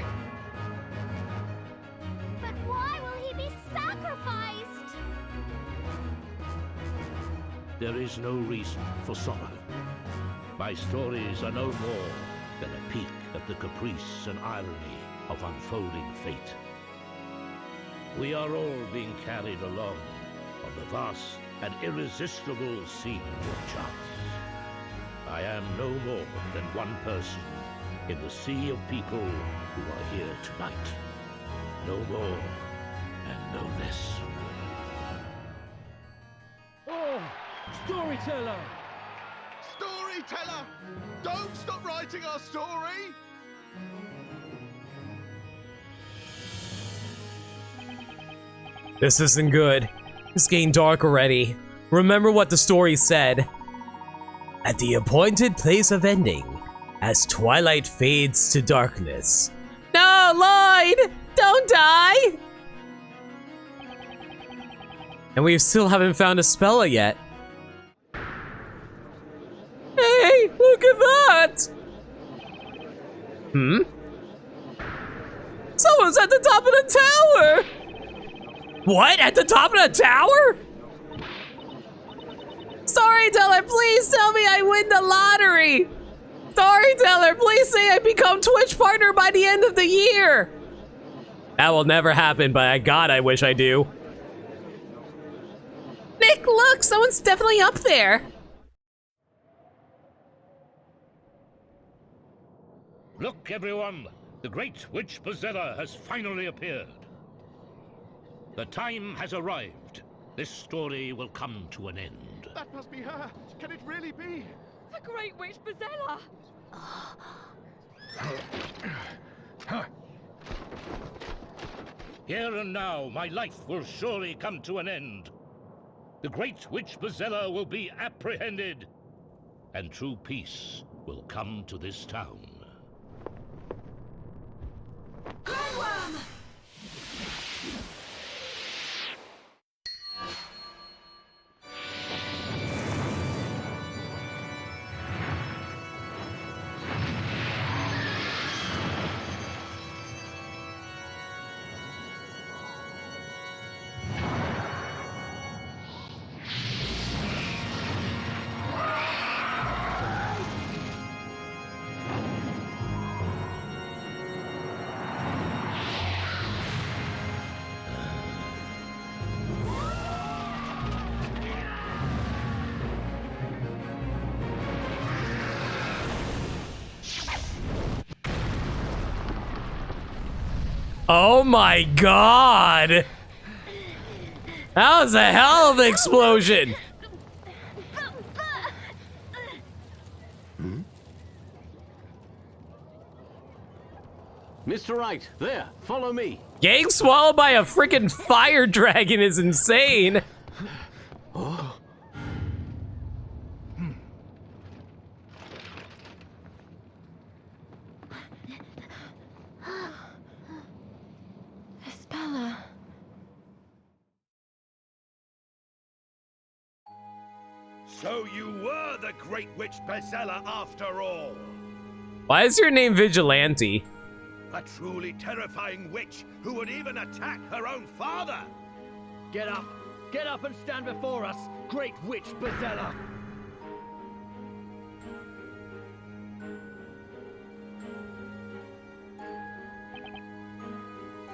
But why will he be sacrificed? There is no reason for sorrow. My stories are no more than a peek at the caprice and irony of unfolding fate. We are all being carried along on the vast and irresistible scene of chance. I am no more than one person in the sea of people who are here tonight. No more and no less. Oh, storyteller! Storyteller! Don't stop writing our story! This isn't good. It's getting dark already. Remember what the story said. At the appointed place of ending, as twilight fades to darkness. No, Lloyd! Don't die! And we still haven't found Espella yet. Hey, look at that! Someone's at the top of the tower! What? At the top of the tower? Storyteller, please tell me I win the lottery! Storyteller, please say I become Twitch partner by the end of the year. That will never happen, but God, I wish I do. Nick, look, someone's definitely up there. Look, everyone! The great witch Bazella has finally appeared. The time has arrived. This story will come to an end. That must be her. Can it really be? The Great Witch Bazella! Here and now, my life will surely come to an end. The great witch Bazella will be apprehended, and true peace will come to this town. Oh my God! That was a hell of an explosion! Mr. Wright, there, follow me. Getting swallowed by a freaking fire dragon is insane! Bella. So you were the Great Witch Bazella after all. Why is your name Vigilante? A truly terrifying witch who would even attack her own father. Get up! Get up and stand before us, Great Witch Bazella!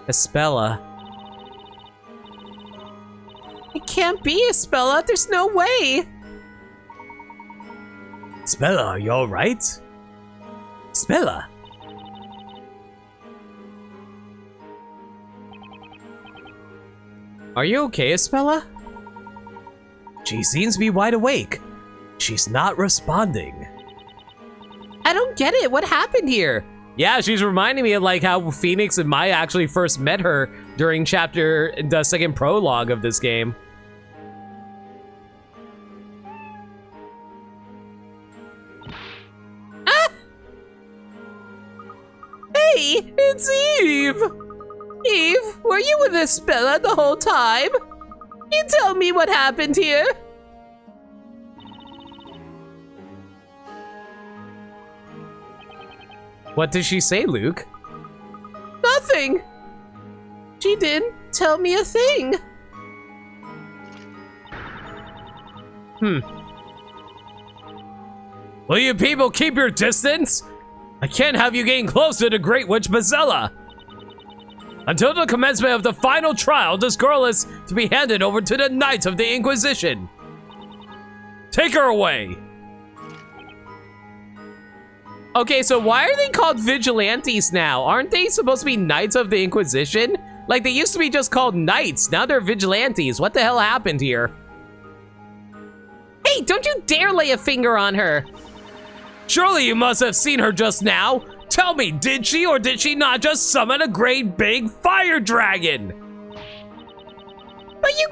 Espella. It can't be Espella, there's no way! Spella, are you alright? Spella! Are you okay, Espella? She seems to be wide awake. She's not responding. I don't get it, what happened here? Yeah, she's reminding me of like how Phoenix and Maya actually first met her during the second prologue of this game. Ah! Hey, it's Eve! Eve, were you with Espella the whole time? You tell me what happened here. What did she say, Luke? Nothing. She didn't tell me a thing. Will you people keep your distance? I can't have you getting closer to Great Witch Bazella. Until the commencement of the final trial, this girl is to be handed over to the Knights of the Inquisition. Take her away. Okay, so why are they called vigilantes now? Aren't they supposed to be Knights of the Inquisition? Like, they used to be just called Knights. Now they're vigilantes. What the hell happened here? Hey, don't you dare lay a finger on her. Surely you must have seen her just now. Tell me, did she or did she not just summon a great big fire dragon? But you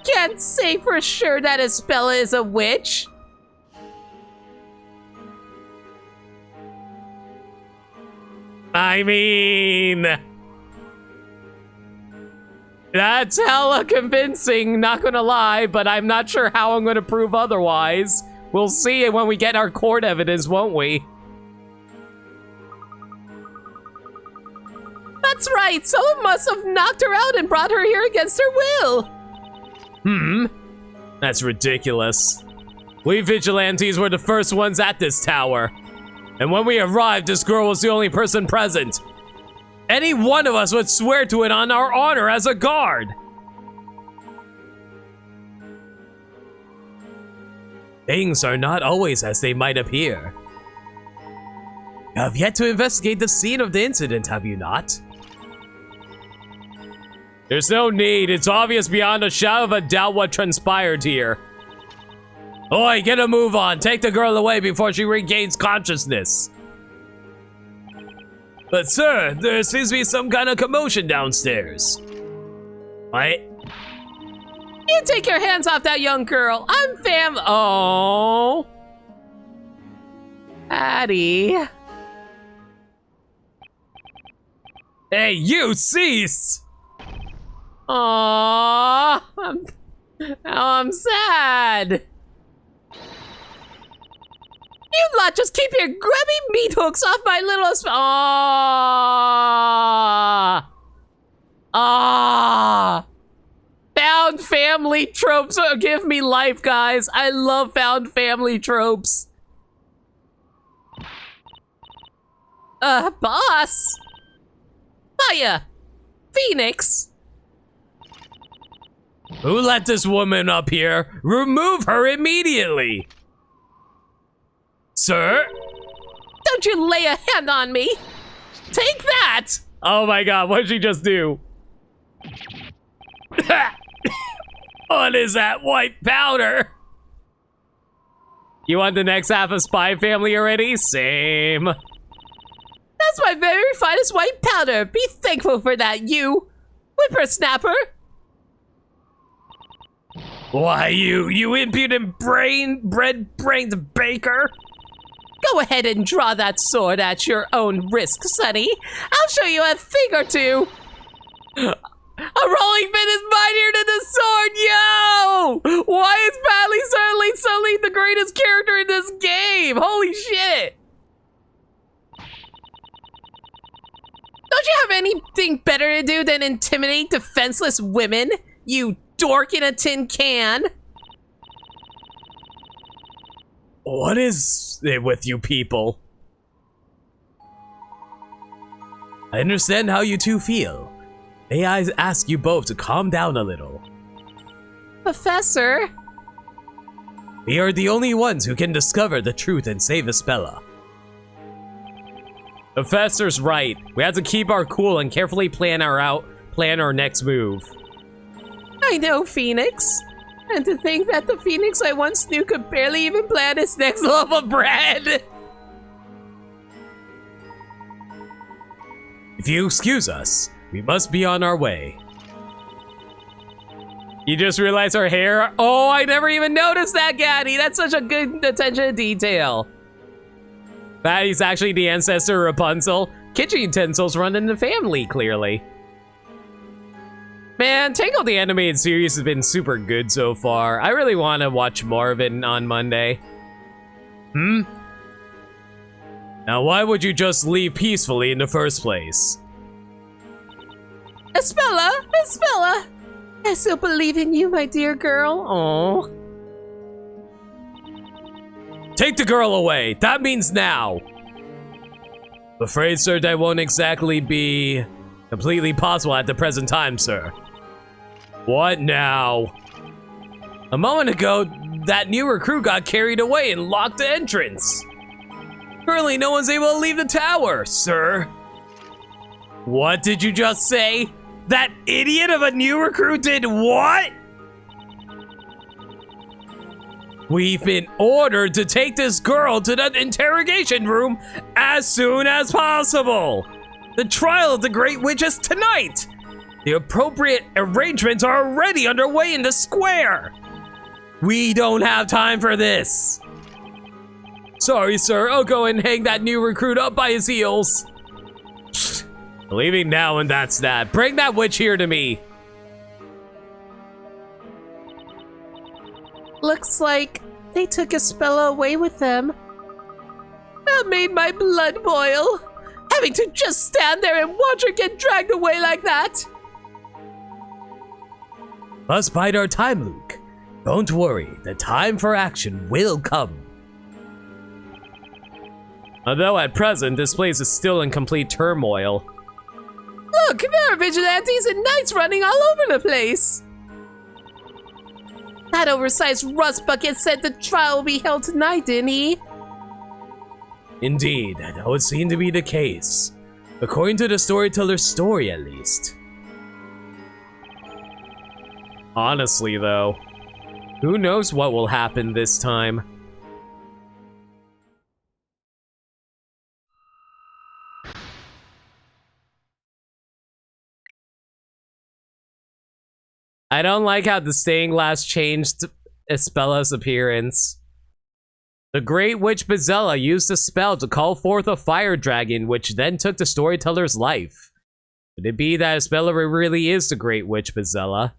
can't say for sure that Espella is a witch. I mean... That's hella convincing, not gonna lie, but I'm not sure how I'm gonna prove otherwise. We'll see it when we get our court evidence, won't we? That's right, someone must have knocked her out and brought her here against her will. That's ridiculous. We vigilantes were the first ones at this tower. And when we arrived, this girl was the only person present. Any one of us would swear to it on our honor as a guard. Things are not always as they might appear. You have yet to investigate the scene of the incident, have you not? There's no need. It's obvious beyond a shadow of a doubt what transpired here. Oi, get a move on. Take the girl away before she regains consciousness. But sir, there seems to be some kind of commotion downstairs. What? You take your hands off that young girl. I'm fam. Oh. Addie. Hey, you cease! Aww. I'm sad. You lot just keep your grubby meat hooks off my little Found family tropes give me life, guys. I love found family tropes. Boss? Hiya, Phoenix. Who let this woman up here? Remove her immediately! Sir? Don't you lay a hand on me! Take that! Oh my god, what did she just do? What is that white powder? You want the next half of Spy Family already? Same. That's my very finest white powder. Be thankful for that, you whippersnapper. Why, you impudent brains baker? Go ahead and draw that sword at your own risk, Sonny. I'll show you a thing or two. A rolling pin is mightier than the sword, yo! Why is Badly suddenly the greatest character in this game? Holy shit! Don't you have anything better to do than intimidate defenseless women, you dork in a tin can? What is it with you people? I understand how you two feel. May I ask you both to calm down a little? Professor? We are the only ones who can discover the truth and save Espella. Professor's right. We have to keep our cool and carefully plan our next move. I know, Phoenix. And to think that the Phoenix I once knew could barely even plan his next loaf of bread. If you excuse us, we must be on our way. You just realized her hair? Oh, I never even noticed that, Gaddy. That's such a good attention to detail. Fatty's actually the ancestor of Rapunzel. Kitchen utensils run in the family, clearly. Man, Tangled the animated series has been super good so far. I really want to watch more of it on Monday. Now why would you just leave peacefully in the first place? Espella! Espella! I still believe in you, my dear girl. Aww. Take the girl away. That means now. I'm afraid, sir, that won't exactly be completely possible at the present time, sir. What now? A moment ago, that new recruit got carried away and locked the entrance. Currently, no one's able to leave the tower, sir. What did you just say? That idiot of a new recruit did what? We've been ordered to take this girl to the interrogation room as soon as possible. The trial of the Great Witch is tonight. The appropriate arrangements are already underway in the square. We don't have time for this. Sorry, sir. I'll go and hang that new recruit up by his heels. Leaving now and that's that. Bring that witch here to me. Looks like they took Espella away with them. That made my blood boil. Having to just stand there and watch her get dragged away like that. Must bide our time, Luke. Don't worry, the time for action will come. Although at present, this place is still in complete turmoil. Look, there are vigilantes and knights running all over the place. That oversized rust bucket said the trial will be held tonight, didn't he? Indeed, that would seem to be the case. According to the storyteller's story, at least. Honestly, though, who knows what will happen this time? I don't like how the stained glass changed Espella's appearance. The Great Witch Bezella used a spell to call forth a fire dragon, which then took the storyteller's life. Could it be that Espella really is the Great Witch Bezella?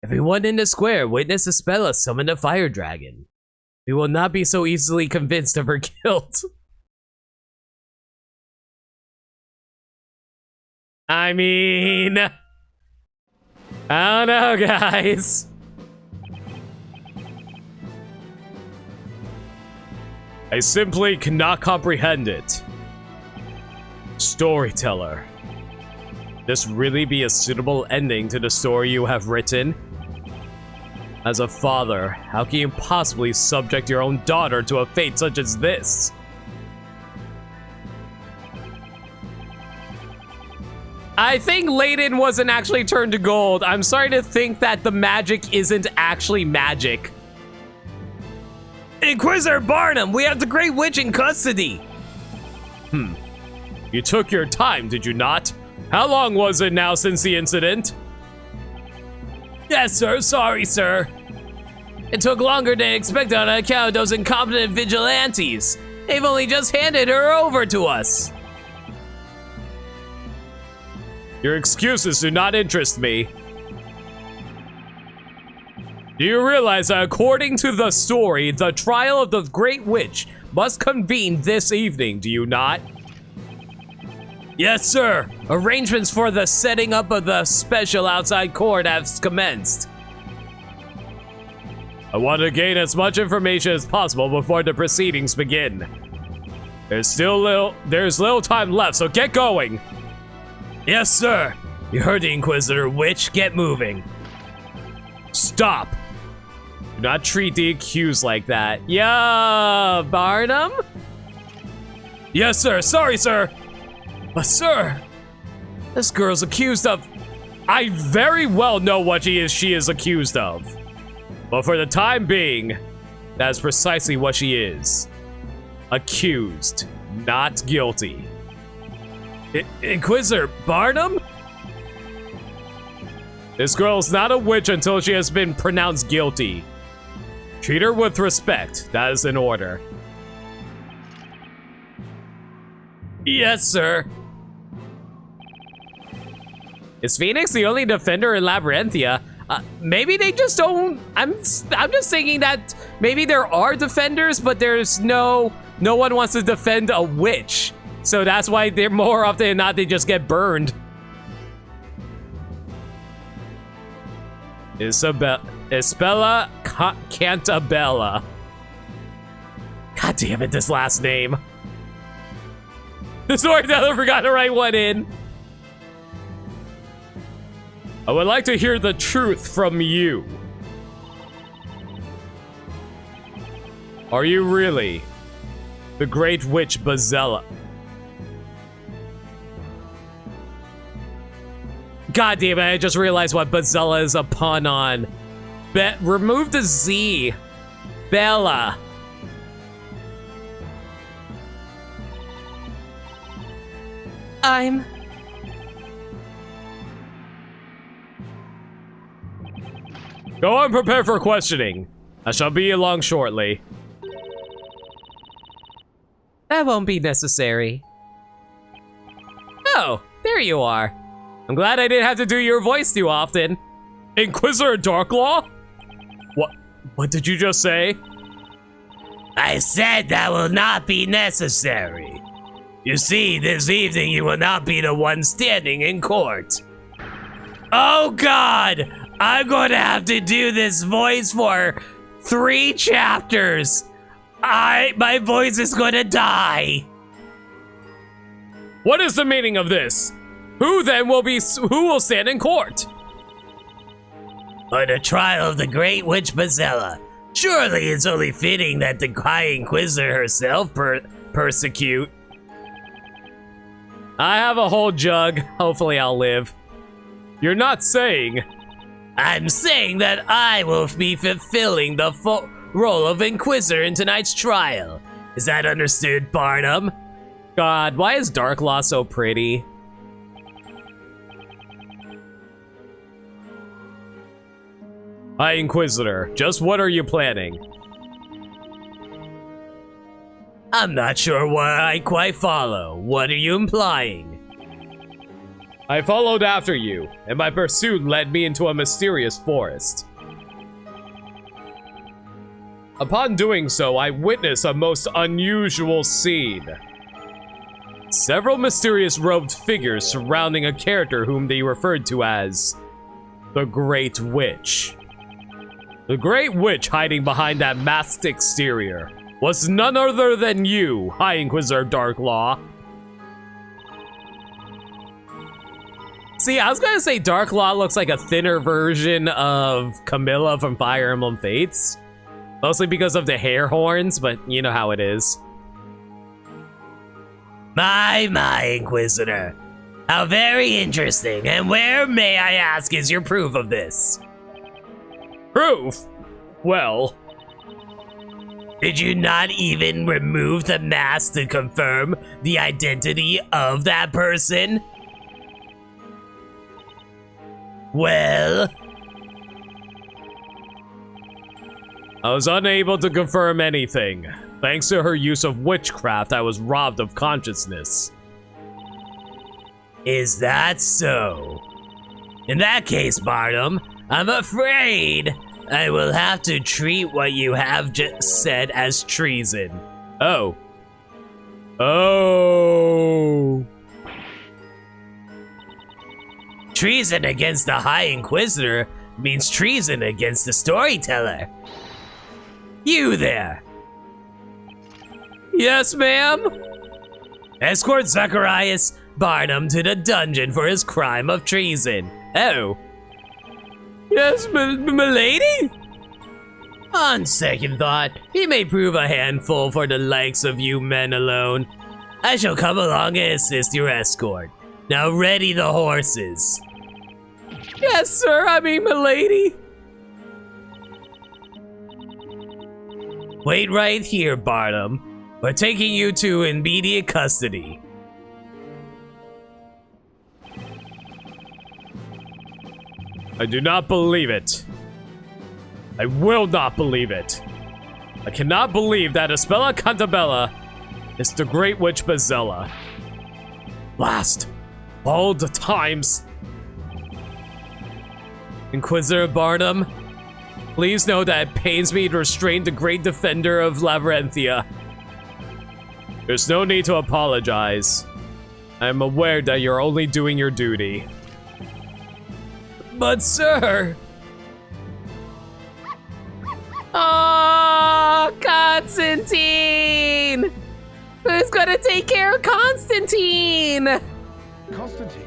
Everyone in the square witnessed Espella summon a fire dragon. We will not be so easily convinced of her guilt. I mean, I don't know, guys. I simply cannot comprehend it. Storyteller. This really be a suitable ending to the story you have written? As a father, how can you possibly subject your own daughter to a fate such as this? I think Layton wasn't actually turned to gold. I'm sorry to think that the magic isn't actually magic. Inquisitor Barnum, we have the Great Witch in custody! You took your time, did you not? How long was it now since the incident? Yes, sir. Sorry, sir. It took longer than expected on account of those incompetent vigilantes. They've only just handed her over to us. Your excuses do not interest me. Do you realize that according to the story, the trial of the Great Witch must convene this evening, do you not? Yes, sir. Arrangements for the setting up of the special outside court have commenced. I want to gain as much information as possible before the proceedings begin. There's little time left, so get going. Yes, sir. You heard the Inquisitor, Witch. Get moving. Stop. Do not treat the accused like that. Yeah, Barnum? Yes, sir. Sorry, sir. But, sir, this girl's accused of... I very well know what she is accused of. But for the time being, that is precisely what she is. Accused, not guilty. Inquisitor Barnum? This girl's not a witch until she has been pronounced guilty. Treat her with respect. That is in order. Yes, sir. Is Phoenix the only defender in Labyrinthia? Maybe they just don't... I'm just thinking that maybe there are defenders, but there's no one wants to defend a witch. So that's why they're more often than not, they just get burned. Espella Cantabella. God damn it, this last name. The storyteller forgot to write one in. I would like to hear the truth from you. Are you really the Great Witch Bezella? God damn it, I just realized what Bezella is a pun on. Remove the Z. Bella. Go on, prepare for questioning. I shall be along shortly. That won't be necessary. Oh, there you are. I'm glad I didn't have to do your voice too often. Inquisitor Darklaw? What did you just say? I said that will not be necessary. You see, this evening you will not be the one standing in court. Oh God! I'm going to have to do this voice for 3 chapters. My voice is gonna die. What is the meaning of this? Who will stand in court? For the trial of the Great Witch Bezella. Surely it's only fitting that the High Inquisitor herself persecute. I have a whole jug. Hopefully I'll live. You're not saying... I'm saying that I will be fulfilling the role of Inquisitor in tonight's trial. Is that understood, Barnum? God, why is Darklaw so pretty? High Inquisitor, just what are you planning? I'm not sure why I quite follow. What are you implying? I followed after you, and my pursuit led me into a mysterious forest. Upon doing so, I witnessed a most unusual scene. Several mysterious robed figures surrounding a character whom they referred to as the Great Witch. The Great Witch hiding behind that masked exterior was none other than you, High Inquisitor Darklaw. See, I was gonna say Darklaw looks like a thinner version of Camilla from Fire Emblem Fates. Mostly because of the hair horns, but you know how it is. My, Inquisitor. How very interesting. And where, may I ask, is your proof of this? Proof? Well... Did you not even remove the mask to confirm the identity of that person? Well... I was unable to confirm anything. Thanks to her use of witchcraft, I was robbed of consciousness. Is that so? In that case, Barnum, I'm afraid I will have to treat what you have just said as treason. Oh. Oh. Treason against the High Inquisitor means treason against the storyteller. You there. Yes, ma'am? Escort Zacharias Barnum to the dungeon for his crime of treason. Oh. Yes, m'lady? On second thought, he may prove a handful for the likes of you men alone. I shall come along and assist your escort. Now ready the horses. Yes, sir, I mean, m'lady. Wait right here, Barnum. We're taking you to immediate custody. I do not believe it. I will not believe it. I cannot believe that Espella Cantabella is the Great Witch Bezella. Last all the times. Inquisitor Barnum, please know that it pains me to restrain the great defender of Labyrinthia. There's no need to apologize. I'm aware that you're only doing your duty. But sir... Oh, Constantine! Who's gonna take care of Constantine? Constantine,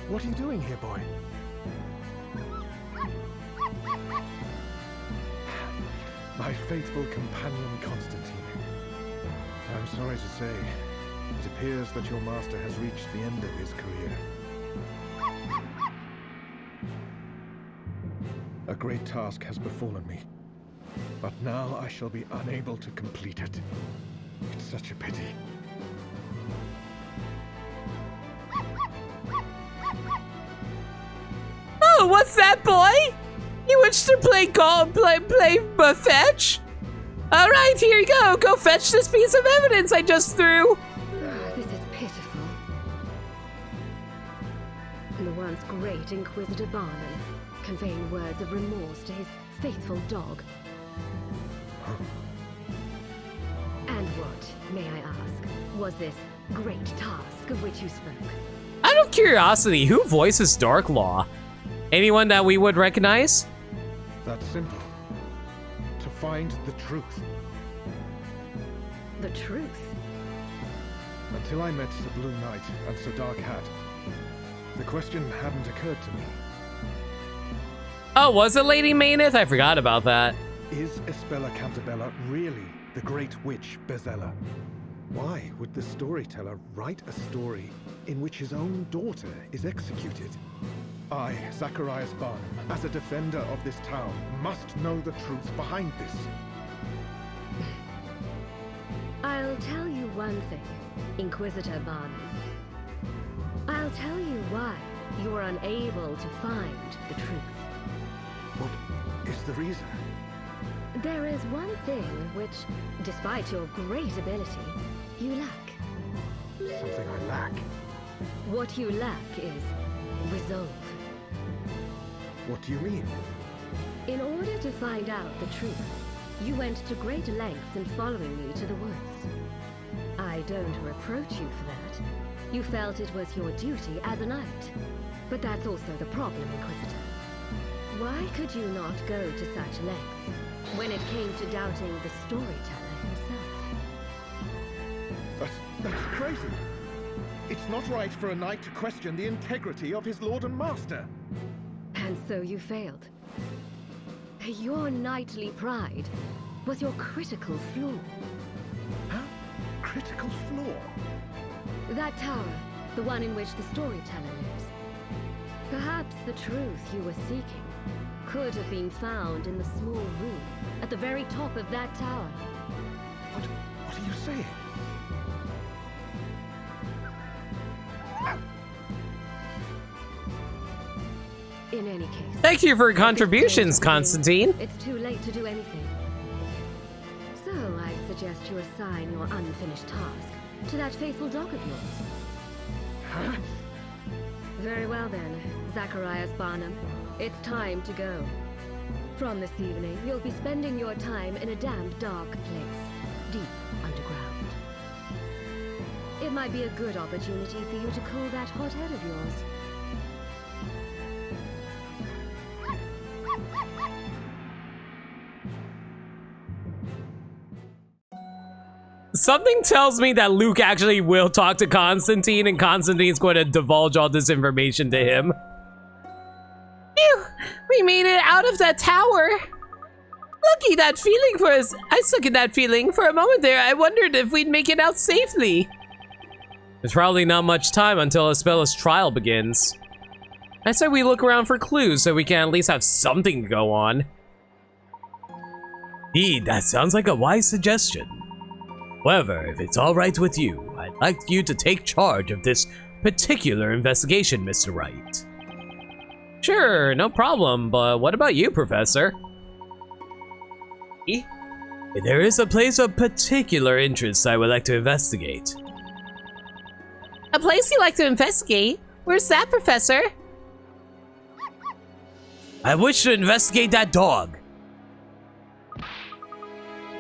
what are you doing here, boy? My faithful companion, Constantine. I'm sorry to say, it appears that your master has reached the end of his career. A great task has befallen me, but now I shall be unable to complete it. It's such a pity. Oh, what's that, boy? You wish to play fetch? All right, here you go. Go fetch this piece of evidence I just threw. This is pitiful. The once great Inquisitor Barnum, conveying words of remorse to his faithful dog. And what, may I ask, was this great task of which you spoke? Out of curiosity, who voices Darklaw? Anyone that we would recognize? That's simple. To find the truth. the truth? Until I met Sir Blue Knight and Sir Dark Hat, the question hadn't occurred to me. Oh, was it Lady Mayneth? I forgot about that. Is Espella Cantabella really the Great Witch Bezella? Why would the storyteller write a story in which his own daughter is executed? I, Zacharias Barnum, as a defender of this town, must know the truth behind this. I'll tell you one thing, Inquisitor Barnum. I'll tell you why you were unable to find the truth. What is the reason? There is one thing which, despite your great ability, you lack. Something I lack? What you lack is resolve. What do you mean? In order to find out the truth, you went to great lengths in following me to the woods. I don't reproach you for that. You felt it was your duty as a knight. But that's also the problem, Inquisitor. Why could you not go to such lengths when it came to doubting the storyteller himself? That's crazy. It's not right for a knight to question the integrity of his lord and master. And so you failed. Your knightly pride was your critical flaw. Huh? Critical flaw? That tower, the one in which the storyteller lives. Perhaps the truth you were seeking could have been found in the small room at the very top of that tower. What are you saying? In any case... Thank you for your contributions, Constantine. It's too late to do anything. So I suggest you assign your unfinished task to that faithful dog of yours. Huh? Very well then, Zacharias Barnum. It's time to go. From this evening, you'll be spending your time in a damp, dark place, deep underground. It might be a good opportunity for you to cool that hot head of yours. Something tells me that Luke actually will talk to Constantine, and Constantine's going to divulge all this information to him. Phew! We made it out of that tower! Lucky that feeling for us. I suck at that feeling. For a moment there, I wondered if we'd make it out safely. There's probably not much time until Espella's trial begins. I said we look around for clues so we can at least have something to go on. Indeed, that sounds like a wise suggestion. However, if it's all right with you, I'd like you to take charge of this particular investigation, Mr. Wright. Sure, no problem, but what about you, Professor? There is a place of particular interest I would like to investigate. A place you like to investigate? Where's that, Professor? I wish to investigate that dog.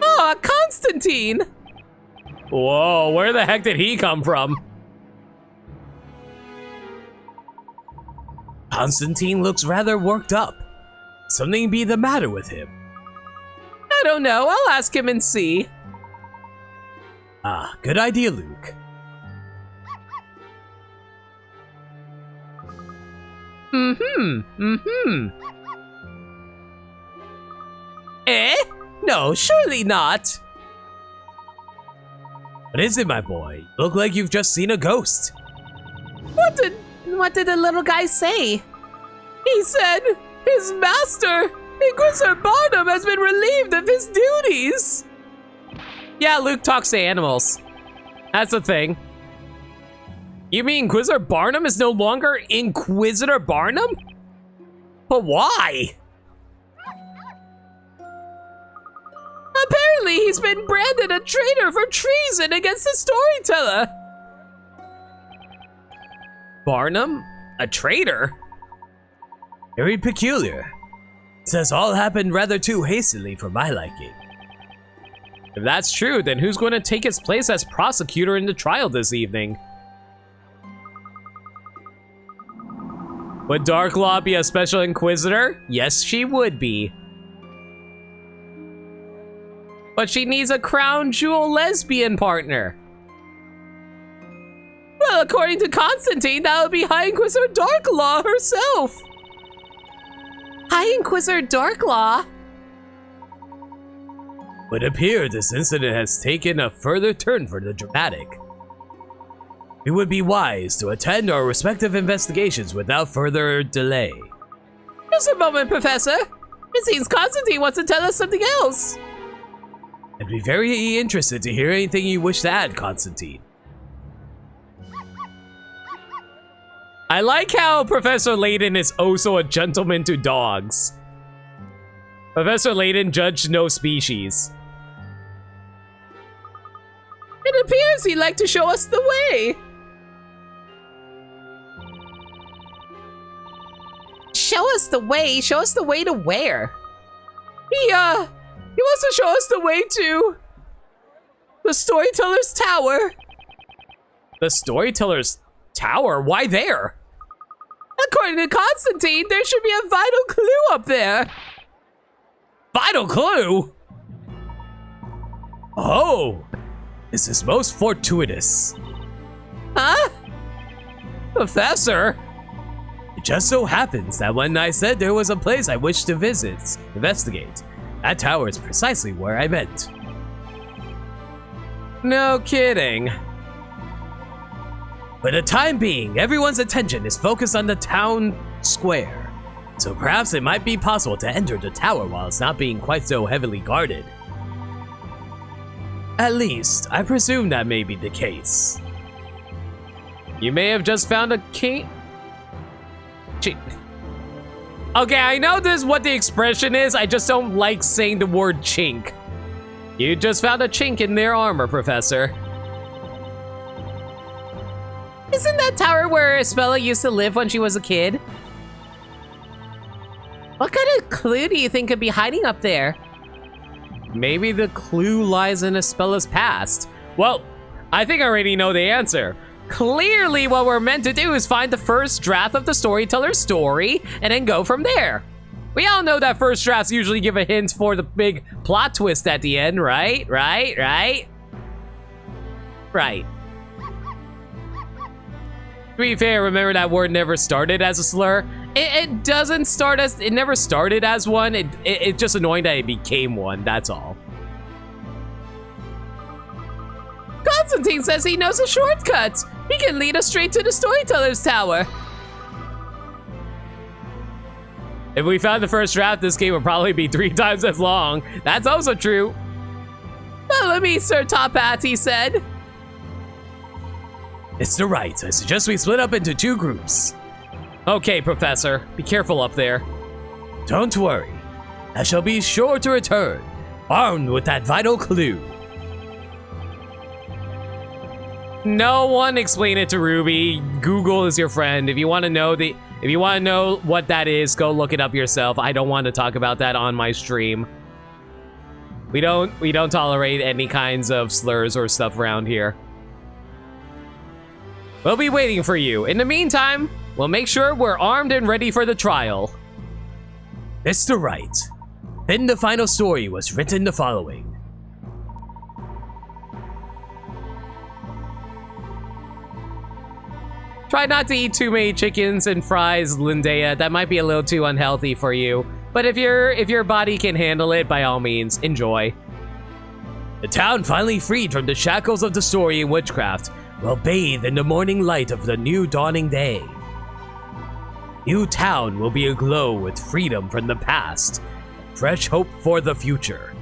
Oh, Constantine! Whoa, where the heck did he come from? Constantine looks rather worked up. Something be the matter with him. I don't know. I'll ask him and see. Ah, good idea, Luke. Eh? No, surely not. What is it, my boy? You look like you've just seen a ghost. What did the little guy say? He said his master, Inquisitor Barnum, has been relieved of his duties. Yeah, Luke talks to animals. That's the thing. You mean Inquisitor Barnum is no longer Inquisitor Barnum? But why? Apparently, he's been branded a traitor for treason against the storyteller. Barnum? A traitor? Very peculiar. Says all happened rather too hastily for my liking. If that's true, then who's going to take his place as prosecutor in the trial this evening? Would Darklaw be a special inquisitor? Yes, she would be. But she needs a crown jewel lesbian partner. Well, according to Constantine, that would be High Inquisitor Darklaw herself. High Inquisitor Darklaw? Would appear this incident has taken a further turn for the dramatic. It would be wise to attend our respective investigations without further delay. Just a moment, Professor. It seems Constantine wants to tell us something else. I'd be very interested to hear anything you wish to add, Constantine. I like how Professor Layton is also a gentleman to dogs. Professor Layton judged no species. It appears he'd like to show us the way. Show us the way? Show us the way to where? He wants to show us the way to the Storyteller's Tower. The Storyteller's Tower? Why there? According to Constantine, there should be a vital clue up there. Vital clue? Oh, this is most fortuitous. Huh? Professor? It just so happens that when I said there was a place I wished to investigate, that tower is precisely where I meant. No kidding. For the time being, everyone's attention is focused on the town square, so perhaps it might be possible to enter the tower while it's not being quite so heavily guarded. At least, I presume that may be the case. You may have just found a key. Okay, I know this is what the expression is, I just don't like saying the word chink. You just found a chink in their armor, Professor. Isn't that tower where Espella used to live when she was a kid? What kind of clue do you think could be hiding up there? Maybe the clue lies in Espella's past. Well, I think I already know the answer. Clearly what we're meant to do is find the first draft of the storyteller's story and then go from there. We all know that first drafts usually give a hint for the big plot twist at the end, right? Right. To be fair, remember that word never started as a slur? It doesn't start as, it never started as one. It's just annoying that it became one, that's all. Constantine says he knows a shortcut. He can lead us straight to the Storyteller's Tower. If we found the first draft, this game would probably be 3 times as long. That's also true. Follow me, Sir Top Hat, he said. Mr. Wright, I suggest we split up into 2 groups. Okay, Professor. Be careful up there. Don't worry. I shall be sure to return, armed with that vital clue. No one explain it to Ruby. Google is your friend. If you want to know what that is, go look it up yourself. I don't want to talk about that on my stream. We don't tolerate any kinds of slurs or stuff around here. We'll be waiting for you. In the meantime, we'll make sure we're armed and ready for the trial. Mr. Wright, then the final story was written the following. Try not to eat too many chickens and fries, Lindea. That might be a little too unhealthy for you. But if your body can handle it, by all means, enjoy. The town finally freed from the shackles of the story and witchcraft will bathe in the morning light of the new dawning day. New town will be aglow with freedom from the past, fresh hope for the future.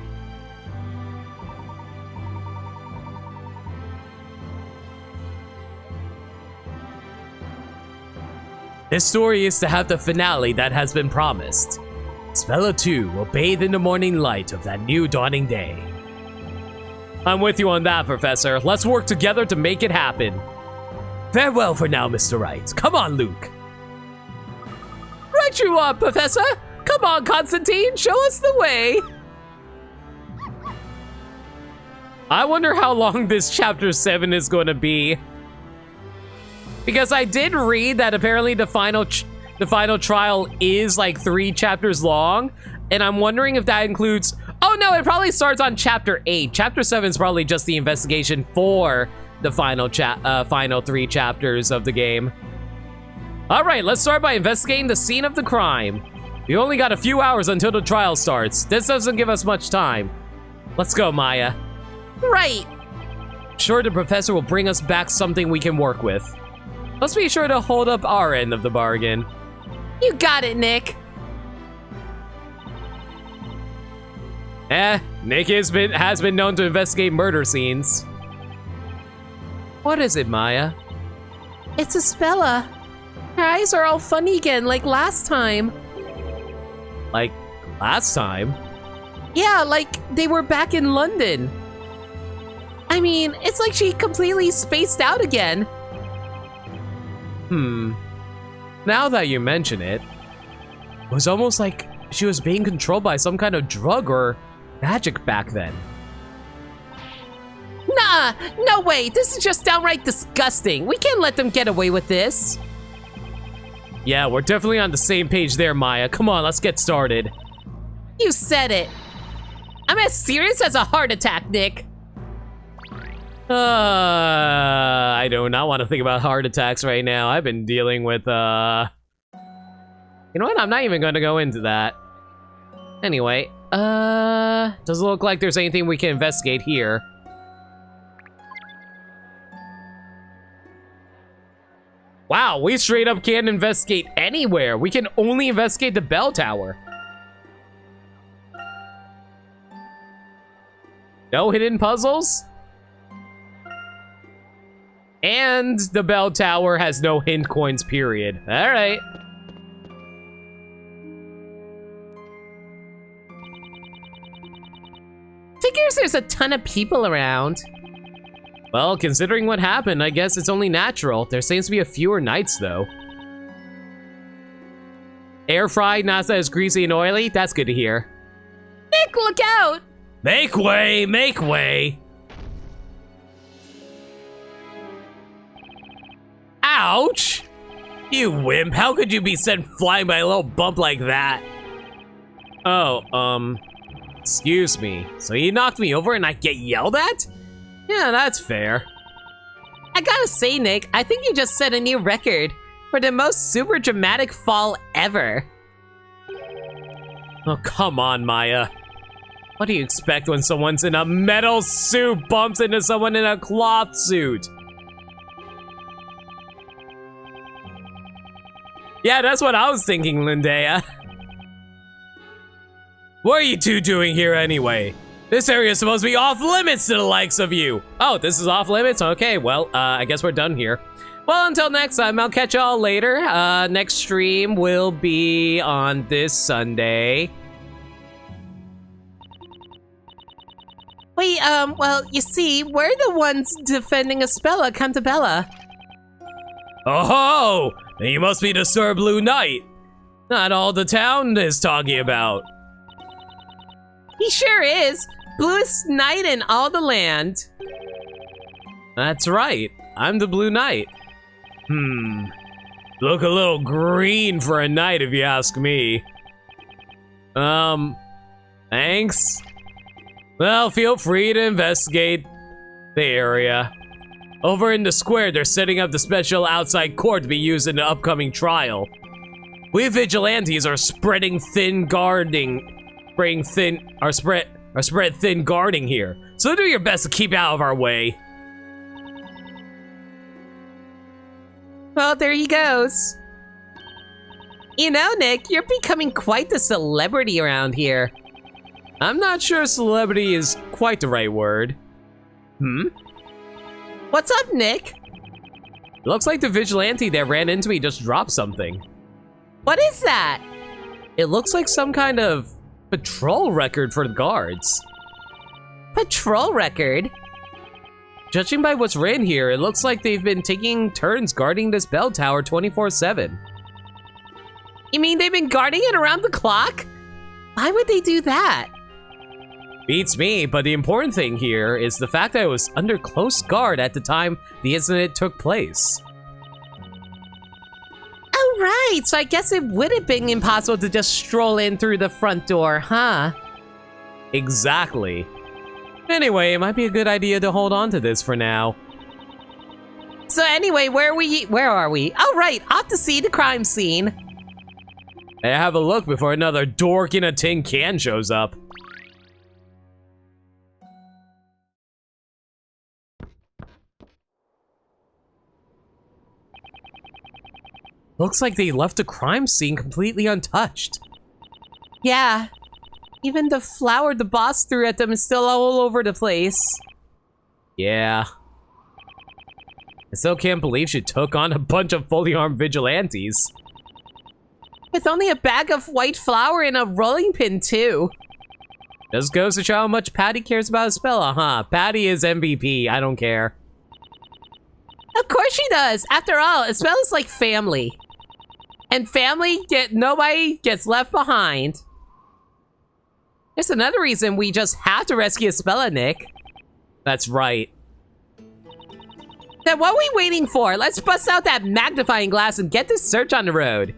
This story is to have the finale that has been promised. Spella 2 will bathe in the morning light of that new dawning day. I'm with you on that, Professor. Let's work together to make it happen. Farewell for now, Mr. Wright. Come on, Luke. Right you are, Professor. Come on, Constantine. Show us the way. I wonder how long this chapter 7 is going to be. Because I did read that apparently the final trial is like 3 chapters long, and I'm wondering if that includes, Oh no, it probably starts on chapter 8. Chapter 7 is probably just the investigation for the final 3 chapters of the game. All right, let's start by investigating the scene of the crime. We only got a few hours until the trial starts. This doesn't give us much time. Let's go, Maya. Right. I'm sure the professor will bring us back something we can work with. Let's be sure to hold up our end of the bargain. You got it, Nick. Nick has been known to investigate murder scenes. What is it, Maya? It's Espella. Her eyes are all funny again, like last time. Like last time? Yeah, like they were back in London. I mean, it's like she completely spaced out again. Now that you mention it, it was almost like she was being controlled by some kind of drug or magic back then. Nah, no way. This is just downright disgusting. We can't let them get away with this. Yeah, we're definitely on the same page there, Maya. Come on, let's get started. You said it. I'm as serious as a heart attack, Nick. I do not want to think about heart attacks right now. I've been dealing with, You know what? I'm not even going to go into that. Anyway, doesn't look like there's anything we can investigate here. Wow, we straight up can't investigate anywhere. We can only investigate the bell tower. No hidden puzzles? And the bell tower has no hint coins, period. All right. Figures there's a ton of people around. Well, considering what happened, I guess it's only natural. There seems to be a fewer nights, though. Air fried, not as greasy and oily? That's good to hear. Nick, look out! Make way, make way. Ouch! You wimp, how could you be sent flying by a little bump like that? Oh, excuse me. So you knocked me over and I get yelled at? Yeah, that's fair. I gotta say, Nick, I think you just set a new record for the most super dramatic fall ever. Oh, come on, Maya. What do you expect when someone's in a metal suit bumps into someone in a cloth suit? Yeah, that's what I was thinking, Lindea. What are you two doing here anyway? This area is supposed to be off limits to the likes of you. Oh, this is off limits? Okay, well, I guess we're done here. Well, until next time, I'll catch y'all later. Next stream will be on this Sunday. Wait, well, you see, we're the ones defending Espella Cantabella. Oh, then you must be the Sir Blue Knight. Not all the town is talking about. He sure is. Bluest knight in all the land. That's right. I'm the Blue Knight. Look a little green for a knight if you ask me. Thanks. Well, feel free to investigate the area. Over in the square, they're setting up the special outside court to be used in the upcoming trial. We vigilantes are spreading thin guarding. Spread thin guarding here. So do your best to keep out of our way. Well, there he goes. You know, Nick, you're becoming quite the celebrity around here. I'm not sure celebrity is quite the right word. What's up, Nick? Looks like the vigilante that ran into me just dropped something. What is that? It looks like some kind of patrol record for the guards. Patrol record? Judging by what's written here, it looks like they've been taking turns guarding this bell tower 24/7. You mean they've been guarding it around the clock? Why would they do that? Beats me, but the important thing here is the fact that it was under close guard at the time the incident took place. Oh, right, so I guess it would have been impossible to just stroll in through the front door, huh? Exactly. Anyway, it might be a good idea to hold on to this for now. So anyway, where are we? Oh, right, off to see the crime scene. Hey, have a look before another dork in a tin can shows up. Looks like they left the crime scene completely untouched. Yeah, even the flower the boss threw at them is still all over the place. Yeah. I still can't believe she took on a bunch of fully armed vigilantes. With only a bag of white flour and a rolling pin, too. Just goes to show how much Patty cares about Spella, huh? Patty is MVP, I don't care. Of course she does. After all, Spella's like family. And nobody gets left behind. There's another reason we just have to rescue Spella, Nick. That's right. Then what are we waiting for? Let's bust out that magnifying glass and get this search on the road.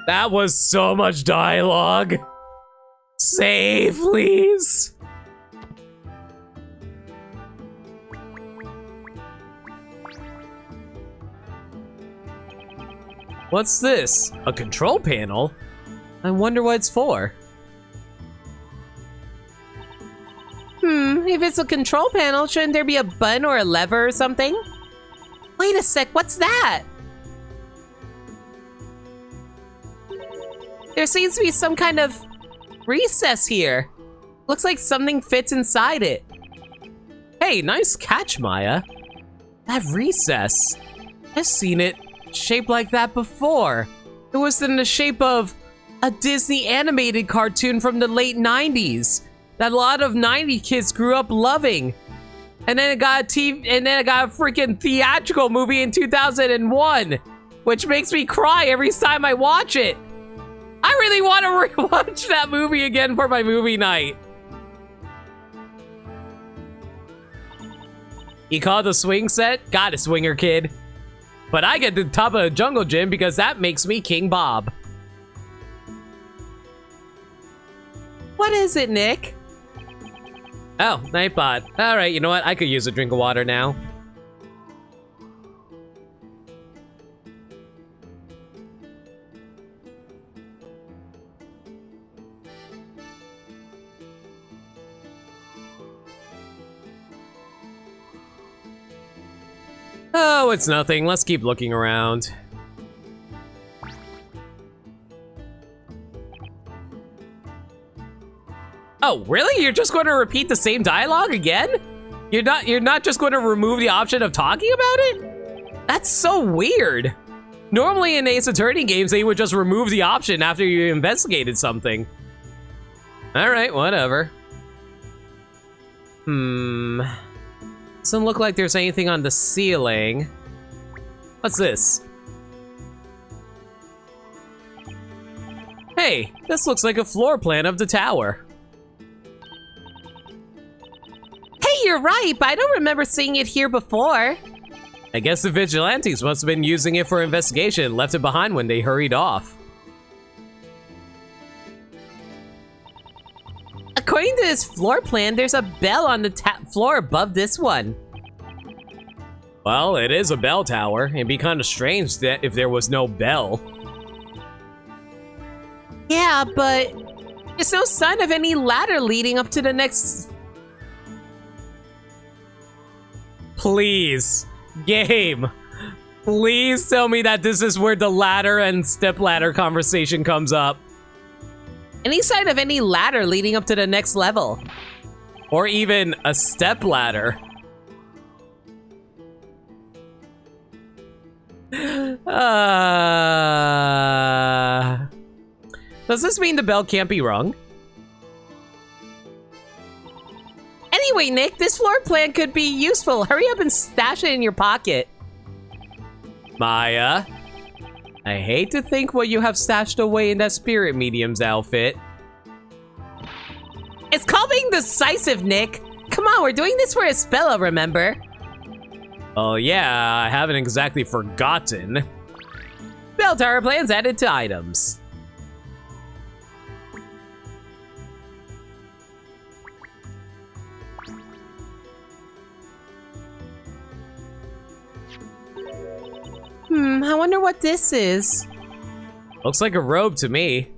That was so much dialogue. Save, please. What's this? A control panel? I wonder what it's for. If it's a control panel, shouldn't there be a button or a lever or something? Wait a sec, what's that? There seems to be some kind of recess here. Looks like something fits inside it. Hey, nice catch, Maya. That recess. I've seen it shaped like that before. It was in the shape of a Disney animated cartoon from the late 90s that a lot of 90s kids grew up loving. And then it got a freaking theatrical movie in 2001, which makes me cry every time I watch it. I really want to rewatch that movie again for my movie night. You call it a swing set? Got a swinger, kid. But I get to the top of the jungle gym because that makes me King Bob. What is it, Nick? Oh, Nightbot. Alright, you know what? I could use a drink of water now. Oh, it's nothing. Let's keep looking around. Oh, really? You're just going to repeat the same dialogue again? You're not just going to remove the option of talking about it? That's so weird. Normally in Ace Attorney games, they would just remove the option after you investigated something. All right, whatever. Doesn't look like there's anything on the ceiling. What's this? Hey, this looks like a floor plan of the tower. Hey, you're right, but I don't remember seeing it here before. I guess the vigilantes must have been using it for investigation and left it behind when they hurried off. According to this floor plan, there's a bell on the floor above this one. Well, it is a bell tower. It'd be kind of strange that if there was no bell. Yeah, but there's no sign of any ladder leading up to the next... Please, game. Please tell me that this is where the ladder and stepladder conversation comes up. Any sign of any ladder leading up to the next level? Or even a stepladder. Does this mean the bell can't be rung? Anyway, Nick, this floor plan could be useful. Hurry up and stash it in your pocket. Maya, I hate to think what you have stashed away in that spirit medium's outfit. It's called being decisive, Nick. Come on, we're doing this for Spella, remember? Oh yeah, I haven't exactly forgotten. bell tower plans added to items. I wonder what this is. Looks like a robe to me.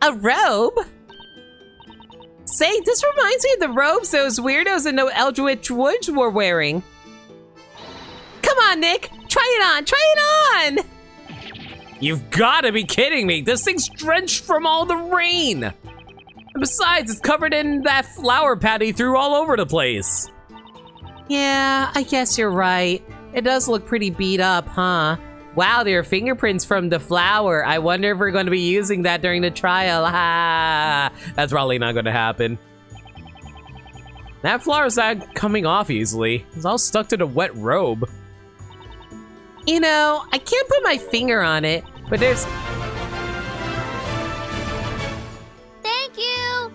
A robe? Say, this reminds me of the robes those weirdos in the Eldritch Woods were wearing. Come on, Nick. Try it on. Try it on. You've gotta be kidding me. This thing's drenched from all the rain. And besides, it's covered in that flower patty threw all over the place. Yeah, I guess you're right. It does look pretty beat up, huh? Wow, there are fingerprints from the flower. I wonder if we're going to be using that during the trial. Ha! That's probably not going to happen. That flower's not coming off easily. It's all stuck to the wet robe. You know, I can't put my finger on it, but there's... Thank you!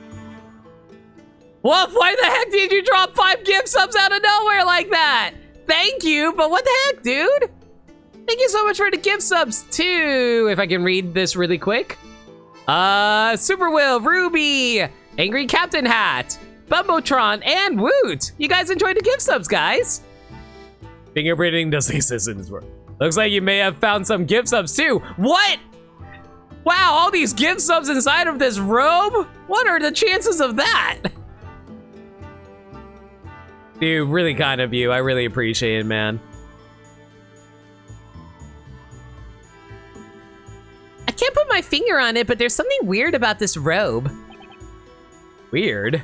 What? Why the heck did you drop 5 gift subs out of nowhere like that? Thank you, but what the heck, dude? Thank you so much for the gift subs, too. If I can read this really quick. Super Will, Ruby, Angry Captain Hat, Bumbotron, and Woot. You guys enjoyed the gift subs, guys. Fingerprinting doesn't exist in this world. Looks like you may have found some gift subs, too. What? Wow, all these gift subs inside of this robe? What are the chances of that? Dude, really kind of you. I really appreciate it, man. I can't put my finger on it, but there's something weird about this robe. Weird?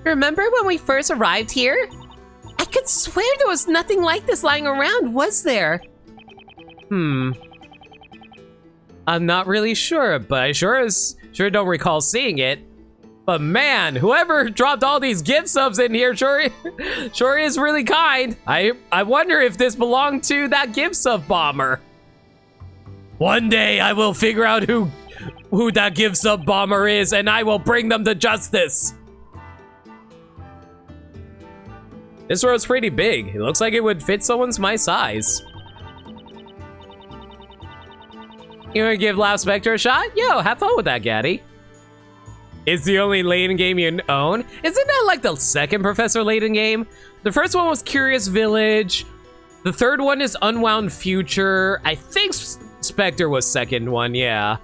Remember when we first arrived here? I could swear there was nothing like this lying around, was there? I'm not really sure, but I sure don't recall seeing it. But man, whoever dropped all these gift subs in here sure is really kind. I wonder if this belonged to that gift sub bomber. One day I will figure out who that gift sub bomber is, and I will bring them to justice. This road's pretty big. It looks like it would fit someone's my size. You wanna give Last Spectre a shot? Yo, have fun with that, Gaddy. It's the only Layton game you own? Isn't that like the second Professor Layton game? The first one was Curious Village. The third one is Unwound Future. I think Spectre was second one, yeah.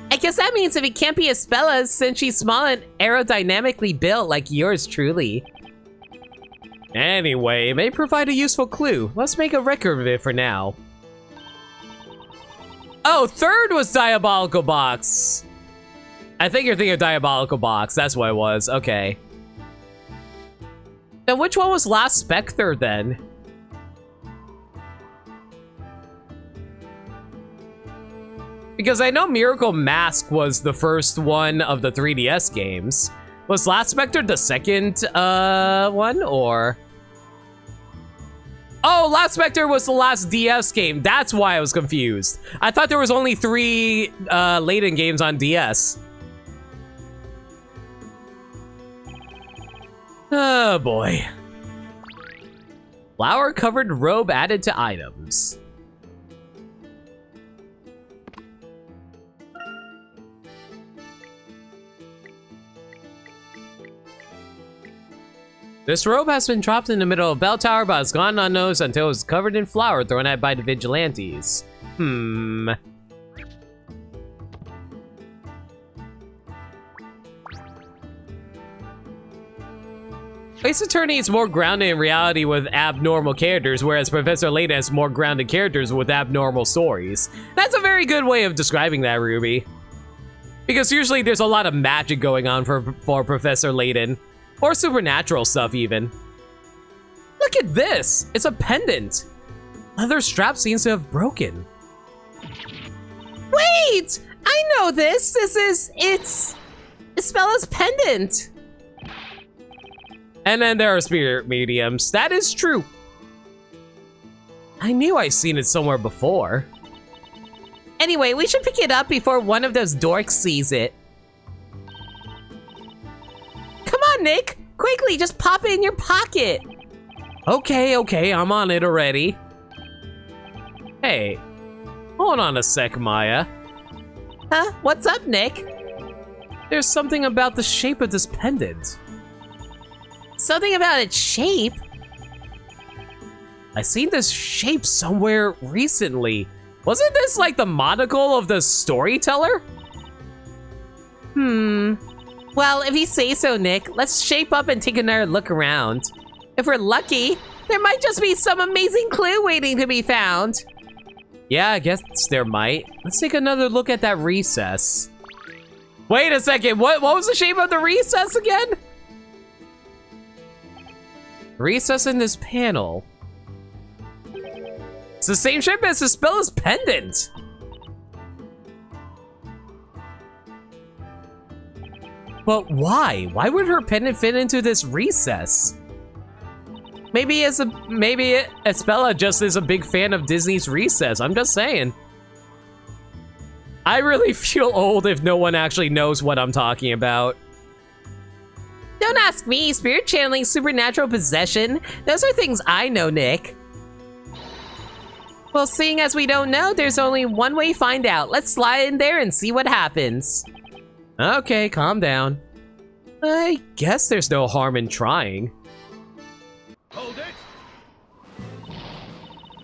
I guess that means if it can't be Espella's since she's small and aerodynamically built like yours truly. Anyway, it may provide a useful clue. Let's make a record of it for now. Oh, third was Diabolical Box. I think you're thinking of Diabolical Box. That's what it was. Okay. Then which one was Last Spectre then? Because I know Miracle Mask was the first one of the 3DS games. Was Last Spectre the second one, or? Oh, Last Spectre was the last DS game. That's why I was confused. I thought there was only 3 Layton games on DS. Oh boy. Flower-covered robe added to items. This robe has been dropped in the middle of Bell Tower, but has gone unnoticed until it was covered in flour thrown at by the vigilantes. Ace Attorney is more grounded in reality with abnormal characters, whereas Professor Layton has more grounded characters with abnormal stories. That's a very good way of describing that, Ruby. Because usually there's a lot of magic going on for Professor Layton. Or supernatural stuff, even. Look at this! It's a pendant! Leather strap seems to have broken. Wait! I know this! It's Espella's pendant! And then there are spirit mediums. That is true. I knew I'd seen it somewhere before. Anyway, we should pick it up before one of those dorks sees it. Come on, Nick! Quickly, just pop it in your pocket! Okay, I'm on it already. Hey, hold on a sec, Maya. Huh? What's up, Nick? There's something about the shape of this pendant. Something about its shape? I seen this shape somewhere recently. Wasn't this like the monocle of the storyteller? Well, if you say so, Nick, let's shape up and take another look around. If we're lucky, there might just be some amazing clue waiting to be found. Yeah, I guess there might. Let's take another look at that recess. Wait a second, what was the shape of the recess again? Recess in this panel. It's the same shape as Isabela's pendant. But why? Why would her pendant fit into this recess? Maybe Isabela just is a big fan of Disney's Recess. I'm just saying. I really feel old if no one actually knows what I'm talking about. Don't ask me. Spirit channeling, supernatural possession. Those are things I know, Nick. Well, seeing as we don't know, there's only one way to find out. Let's slide in there and see what happens. Okay, calm down. I guess there's no harm in trying. Hold it!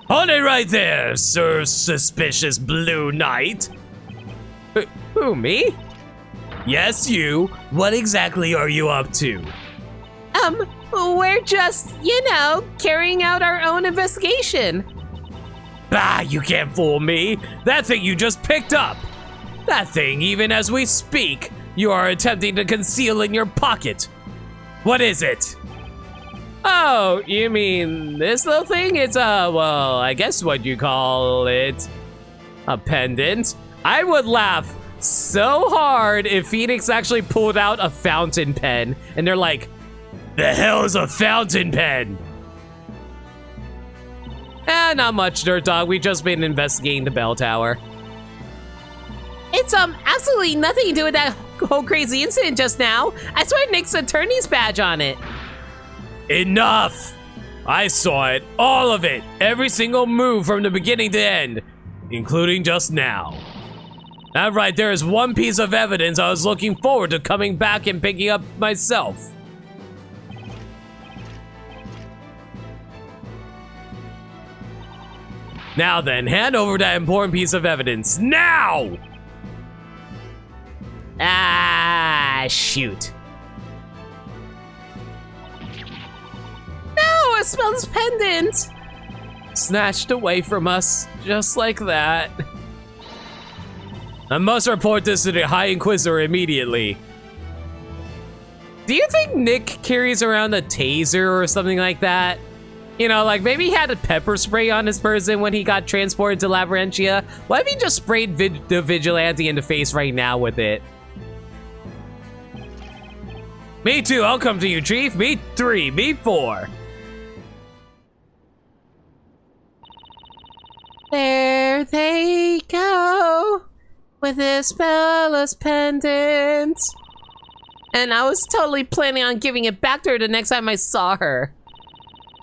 Hold it right there, Sir Suspicious Blue Knight. Who, me? Yes, you. What exactly are you up to? We're just, carrying out our own investigation. Bah, you can't fool me. That thing you just picked up. That thing, even as we speak, you are attempting to conceal in your pocket. What is it? Oh, you mean this little thing? It's well, I guess what you call it, a pendant. I would laugh so hard if Phoenix actually pulled out a fountain pen and they're like, the hell is a fountain pen? Not much, Dirt Dog. We've just been investigating the bell tower. It's absolutely nothing to do with that whole crazy incident just now. I swear Nick's attorney's badge on it. Enough! I saw it, all of it, every single move from the beginning to end, including just now. That right there is one piece of evidence I was looking forward to coming back and picking up myself. Now then, hand over that important piece of evidence, now! Ah, shoot. No, Isabela's pendant! Snatched away from us, just like that. I must report this to the High Inquisitor immediately. Do you think Nick carries around a taser or something like that? Like maybe he had a pepper spray on his person when he got transported to Labyrinthia. What if he just sprayed the vigilante in the face right now with it? Me too, I'll come to you, Chief. Me 3, me 4. There they go with Isabela's pendant. And I was totally planning on giving it back to her the next time I saw her.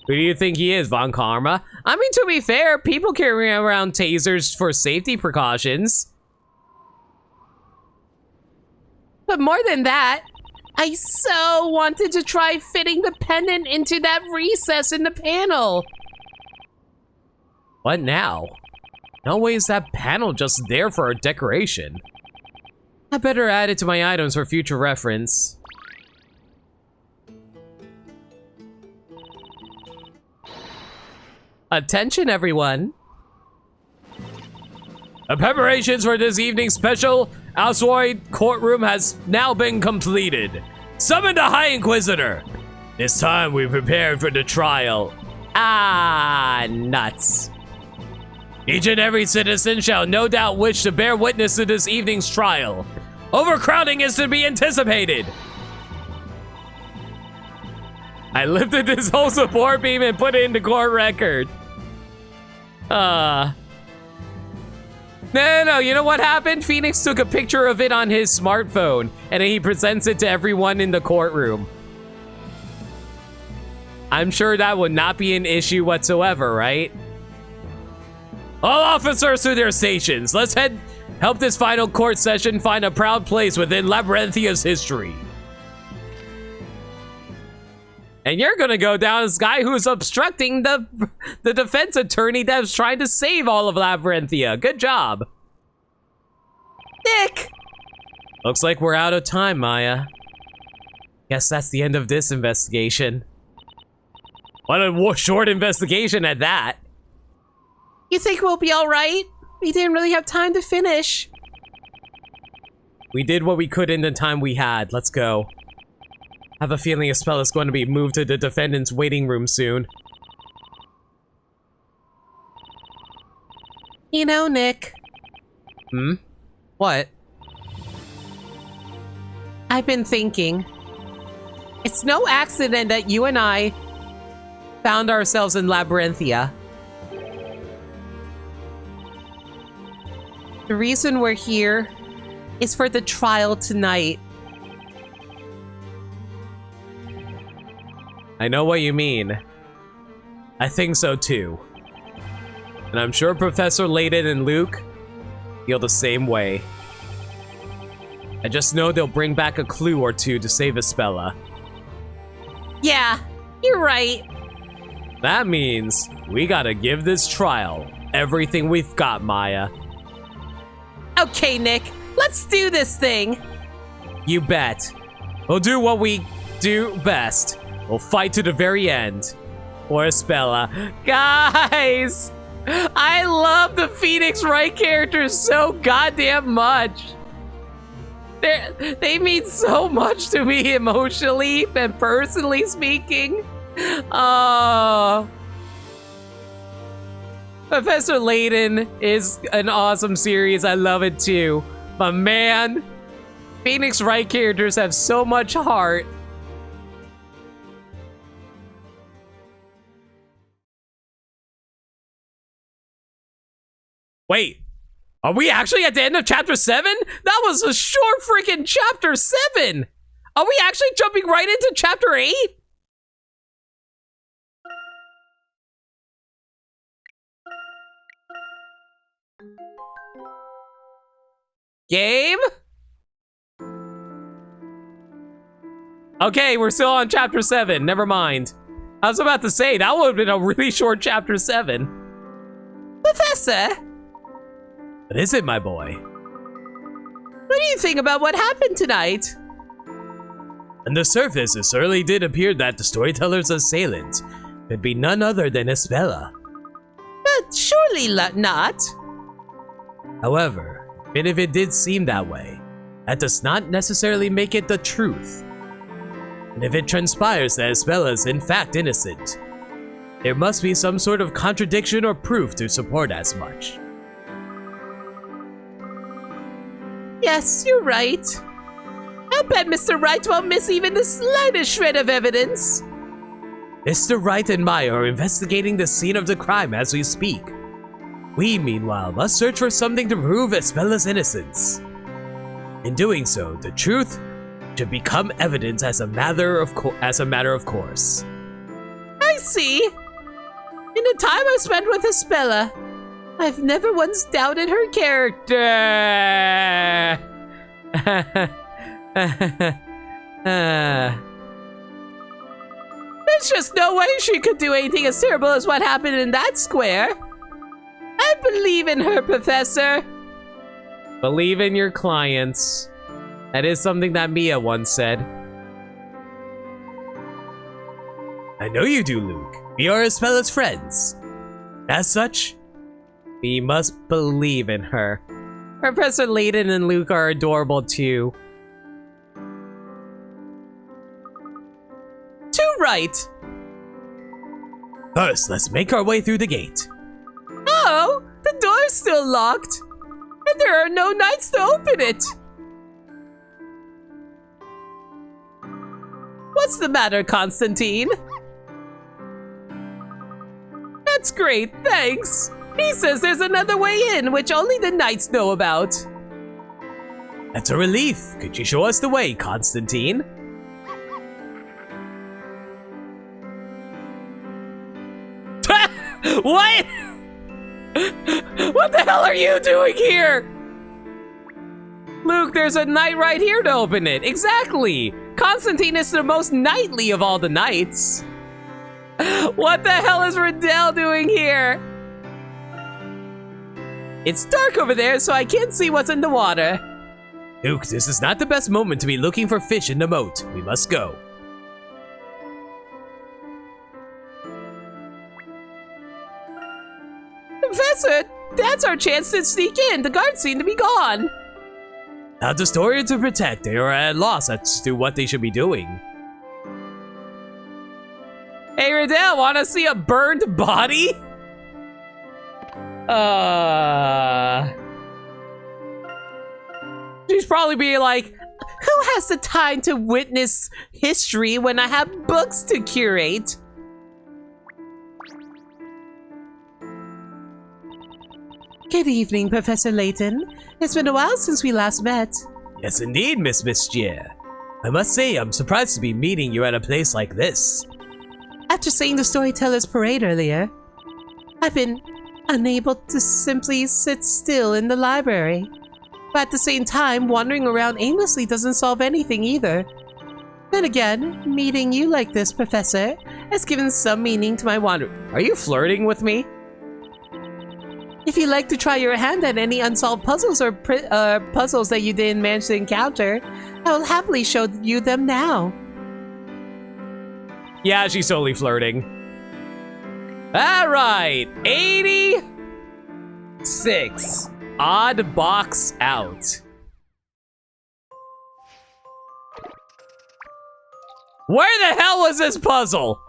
Who do you think he is, Von Karma? I mean, to be fair, people carry around tasers for safety precautions. But more than that, I so wanted to try fitting the pendant into that recess in the panel. What now? No way is that panel just there for a decoration. I better add it to my items for future reference. Attention, everyone. The preparations for this evening's special Asteroid courtroom has now been completed. Summon the High Inquisitor. This time we prepared for the trial. Ah, nuts. Each and every citizen shall no doubt wish to bear witness to this evening's trial. Overcrowding is to be anticipated. I lifted this whole support beam and put it in the court record. No, you know what happened? Phoenix took a picture of it on his smartphone, and then he presents it to everyone in the courtroom. I'm sure that would not be an issue whatsoever, right? All officers to their stations. Let's help this final court session find a proud place within Labyrinthia's history. And you're gonna go down as guy who's obstructing the defense attorney that's trying to save all of Labyrinthia. Good job. Nick! Looks like we're out of time, Maya. Guess that's the end of this investigation. What a short investigation at that. You think we'll be alright? We didn't really have time to finish. We did what we could in the time we had. Let's go. I have a feeling Ispella's going to be moved to the defendant's waiting room soon. You know, Nick. Hmm? What? I've been thinking. It's no accident that you and I found ourselves in Labyrinthia. The reason we're here is for the trial tonight. I know what you mean. I think so too. And I'm sure Professor Layton and Luke feel the same way. I just know they'll bring back a clue or two to save Ispella. Yeah, you're right. That means we gotta give this trial everything we've got, Maya. Okay, Nick, let's do this thing. You bet. We'll do what we do best. We'll fight to the very end. For Ispella. Guys! I love the Phoenix Wright characters so goddamn much. They mean so much to me emotionally and personally speaking. Oh. Professor Layton is an awesome series. I love it too. But man, Phoenix Wright characters have so much heart. Wait, are we actually at the end of chapter 7? That was a short freaking chapter 7. Are we actually jumping right into chapter 8? Game? Okay, we're still on chapter 7. Never mind. I was about to say, that would have been a really short chapter 7. Professor? What is it, my boy? What do you think about what happened tonight? On the surface, it certainly did appear that the storyteller's assailant could be none other than Ispella. But surely not. However, even if it did seem that way, that does not necessarily make it the truth. And if it transpires that Ispella is in fact innocent, there must be some sort of contradiction or proof to support as much. Yes, you're right. I'll bet Mr. Wright won't miss even the slightest shred of evidence. Mr. Wright and Maya are investigating the scene of the crime as we speak. We, meanwhile, must search for something to prove Ispella's innocence. In doing so, the truth should become evident as a matter of course. I see. In the time I spent with Ispella, I've never once doubted her character. There's just no way she could do anything as terrible as what happened in that square. I believe in her, Professor. Believe in your clients. That is something that Mia once said. I know you do, Luke. We are Ispella's friends. As such, we must believe in her. Professor Layton and Luke are adorable too. Too right. First, let's make our way through the gate. Oh, the door's still locked. And there are no knights to open it. What's the matter, Constantine? That's great, thanks. He says there's another way in, which only the knights know about. That's a relief. Could you show us the way, Constantine? What? What the hell are you doing here? Luke, there's a knight right here to open it. Exactly. Constantine is the most knightly of all the knights. What the hell is Riddell doing here? It's dark over there, so I can't see what's in the water. Luke, this is not the best moment to be looking for fish in the moat. We must go. Professor, that's our chance to sneak in. The guards seem to be gone. Without the story to protect, they are at a loss as to what they should be doing. Hey, Riddell, wanna see a burned body? She's probably being like, who has the time to witness history when I have books to curate? Good evening, Professor Layton. It's been a while since we last met. Yes, indeed, Miss Mischief. I must say, I'm surprised to be meeting you at a place like this. After seeing the Storyteller's Parade earlier, I've been unable to simply sit still in the library. But at the same time, wandering around aimlessly doesn't solve anything either. Then again, meeting you like this, Professor, has given some meaning to my wander. Are you flirting with me? If you'd like to try your hand at any unsolved puzzles or puzzles that you didn't manage to encounter, I will happily show you them now. Yeah, she's totally flirting. All right, 86. Odd box out. Where the hell was this puzzle?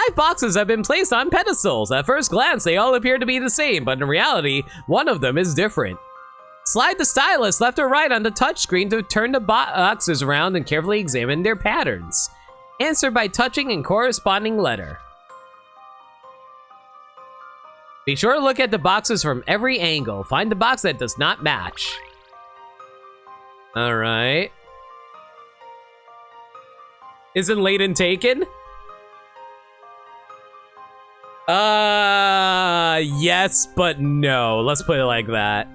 5 boxes have been placed on pedestals. At first glance, they all appear to be the same, but in reality, one of them is different. Slide the stylus left or right on the touchscreen to turn the boxes around and carefully examine their patterns. Answer by touching a corresponding letter. Be sure to look at the boxes from every angle. Find the box that does not match. All right. Isn't Layton taken? Yes, but no. Let's put it like that.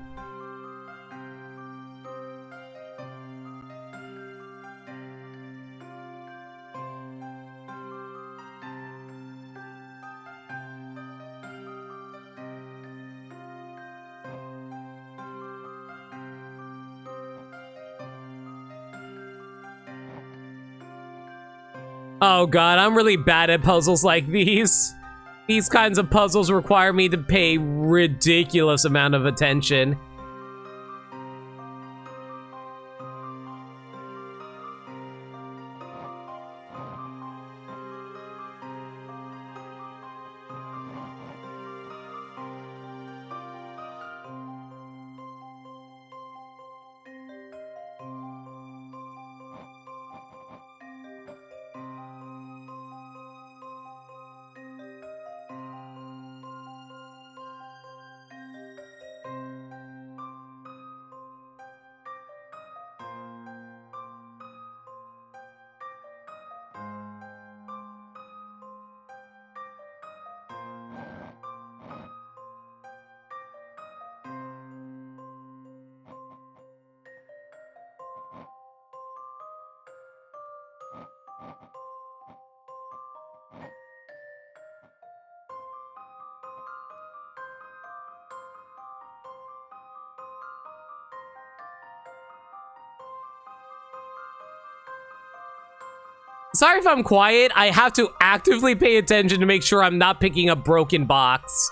Oh god, I'm really bad at puzzles like these. These kinds of puzzles require me to pay ridiculous amount of attention. Sorry if I'm quiet. I have to actively pay attention to make sure I'm not picking a broken box.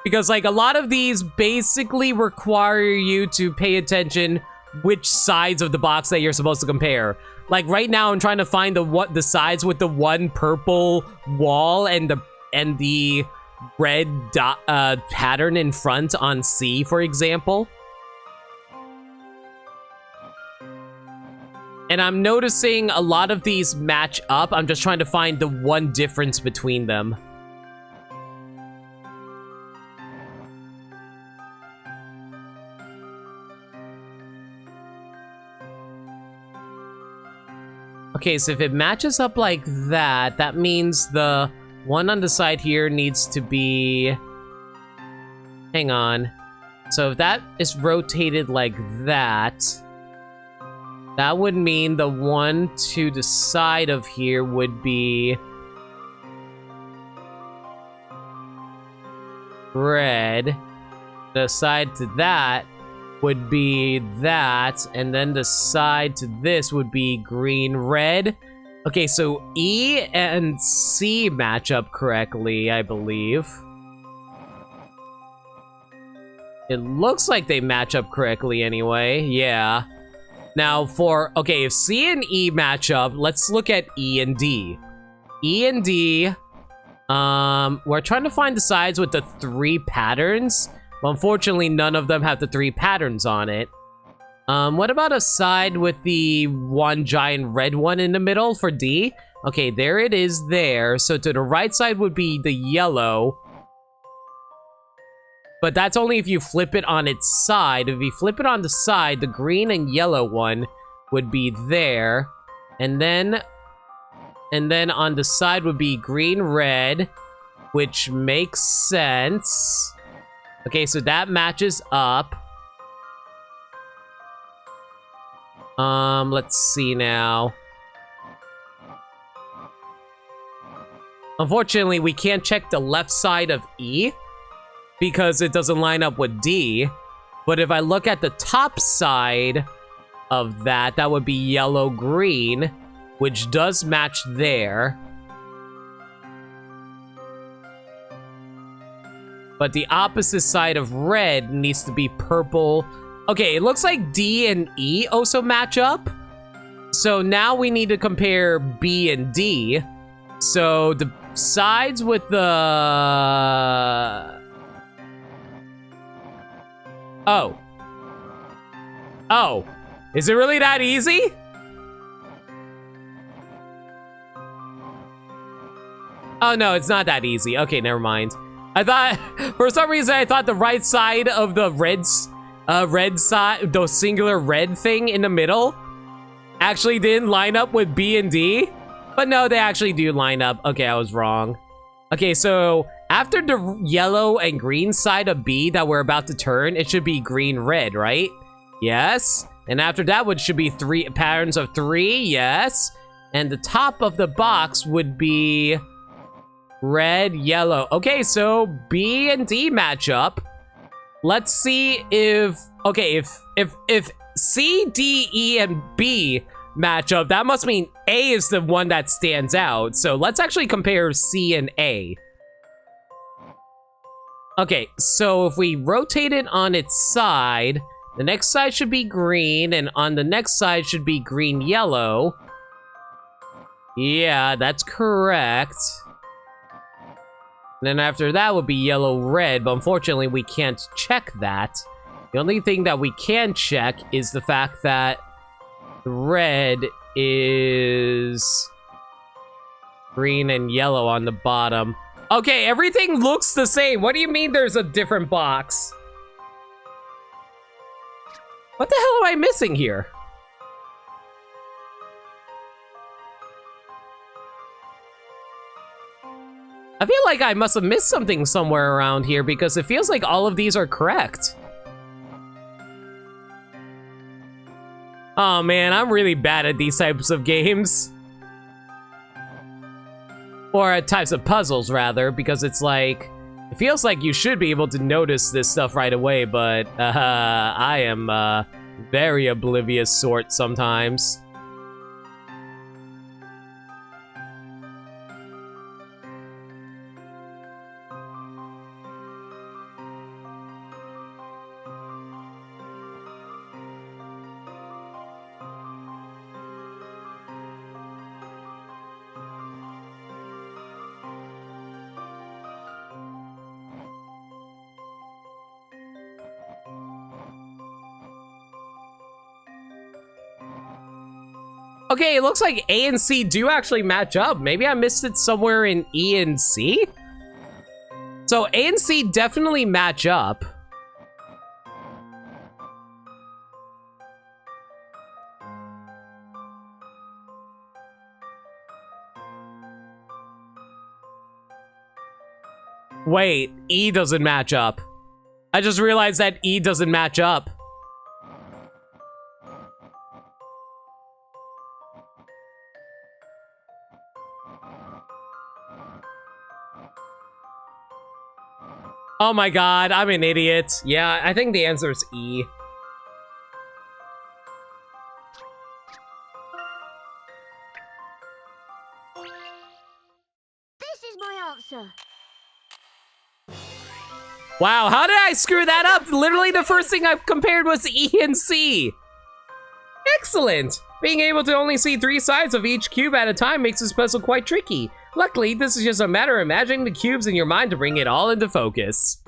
Because, like, a lot of these basically require you to pay attention which sides of the box that you're supposed to compare. Like, right now, I'm trying to find the sides with the one purple wall and the red dot, pattern in front on C, for example. And I'm noticing a lot of these match up. I'm just trying to find the one difference between them. Okay, so if it matches up like that, that means the one on the side here needs to be... Hang on. So if that is rotated like that, that would mean the one to the side of here would be red. The side to that would be that, and then the side to this would be green, red. Okay, so E and C match up correctly, I believe. It looks like they match up correctly anyway, yeah. Now for, okay, if C and E match up, let's look at E and D. E and D, we're trying to find the sides with the 3 patterns. But unfortunately, none of them have the 3 patterns on it. What about a side with the one giant red one in the middle for D? Okay, there it is there. So to the right side would be the yellow. But that's only if you flip it on its side. If you flip it on the side, the green and yellow one would be there. And then on the side would be green, red, which makes sense. Okay, so that matches up. Let's see now. Unfortunately, we can't check the left side of E because it doesn't line up with D. But if I look at the top side of that, that would be yellow-green, which does match there. But the opposite side of red needs to be purple. Okay, it looks like D and E also match up. So now we need to compare B and D. So the sides with the... Oh. Oh. Is it really that easy? Oh, no, it's not that easy. Okay, never mind. I thought, for some reason, I thought the right side of the red side, the singular red thing in the middle, actually didn't line up with B and D. But no, they actually do line up. Okay, I was wrong. Okay, so after the yellow and green side of B that we're about to turn, it should be green, red, right? Yes. And after that, which should be 3 patterns of 3, yes. And the top of the box would be red, yellow. Okay, so B and D match up. Let's see if... Okay, if C, D, E, and B match up, that must mean A is the one that stands out. So let's actually compare C and A. Okay, so if we rotate it on its side, the next side should be green, and on the next side should be green, yellow. Yeah, that's correct. And then after that would be yellow, red, but unfortunately we can't check that. The only thing that we can check is the fact that red is green and yellow on the bottom. Okay, everything looks the same. What do you mean there's a different box? What the hell am I missing here? I feel like I must have missed something somewhere around here because it feels like all of these are correct. Oh man, I'm really bad at these types of games. Or at types of puzzles, rather, because it's like... It feels like you should be able to notice this stuff right away, but I am very oblivious sort sometimes. Okay, it looks like A and C do actually match up. Maybe I missed it somewhere in E and C? So A and C definitely match up. Wait, E doesn't match up. I just realized that E doesn't match up. Oh my god, I'm an idiot. Yeah, I think the answer is E. This is my answer. Wow, how did I screw that up? Literally the first thing I compared was E and C. Excellent! Being able to only see 3 sides of each cube at a time makes this puzzle quite tricky. Luckily, this is just a matter of imagining the cubes in your mind to bring it all into focus.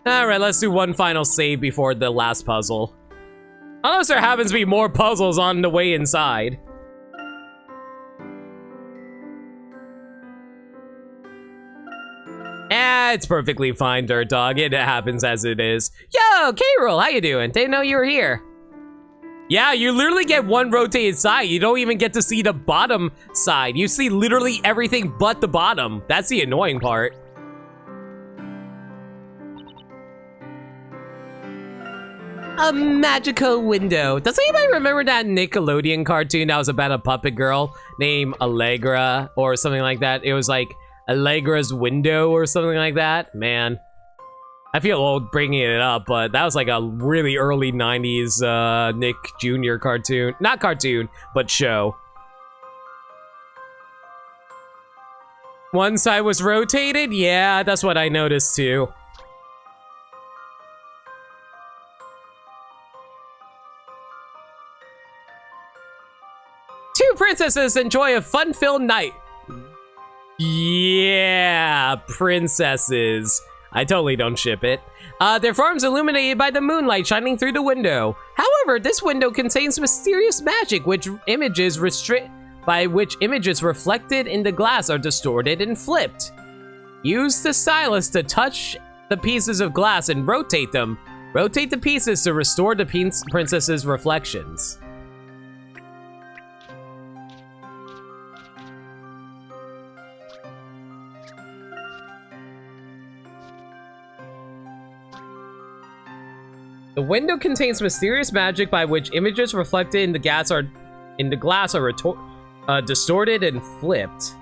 Alright, let's do one final save before the last puzzle. Unless there happens to be more puzzles on the way inside. It's perfectly fine, Dirt Dog. It happens as it is. Yo, K-Roll, how you doing? Didn't know you were here. Yeah, you literally get one rotated side. You don't even get to see the bottom side. You see literally everything but the bottom. That's the annoying part. A magical window. Does anybody remember that Nickelodeon cartoon that was about a puppet girl named Allegra or something like that? It was like Allegra's Window or something like that. Man, I feel old bringing it up, but that was like a really early 90s Nick Jr. cartoon. Not cartoon, but show. One side was rotated? Yeah, that's what I noticed too. Two princesses enjoy a fun-filled night. Yeah, princesses. I totally don't ship it. Their forms illuminated by the moonlight shining through the window. However, this window contains mysterious magic by which images reflected in the glass are distorted and flipped. Use the stylus to touch the pieces of glass and rotate them. Rotate the pieces to restore the princess's reflections. The window contains mysterious magic by which images reflected in the glass are distorted and flipped.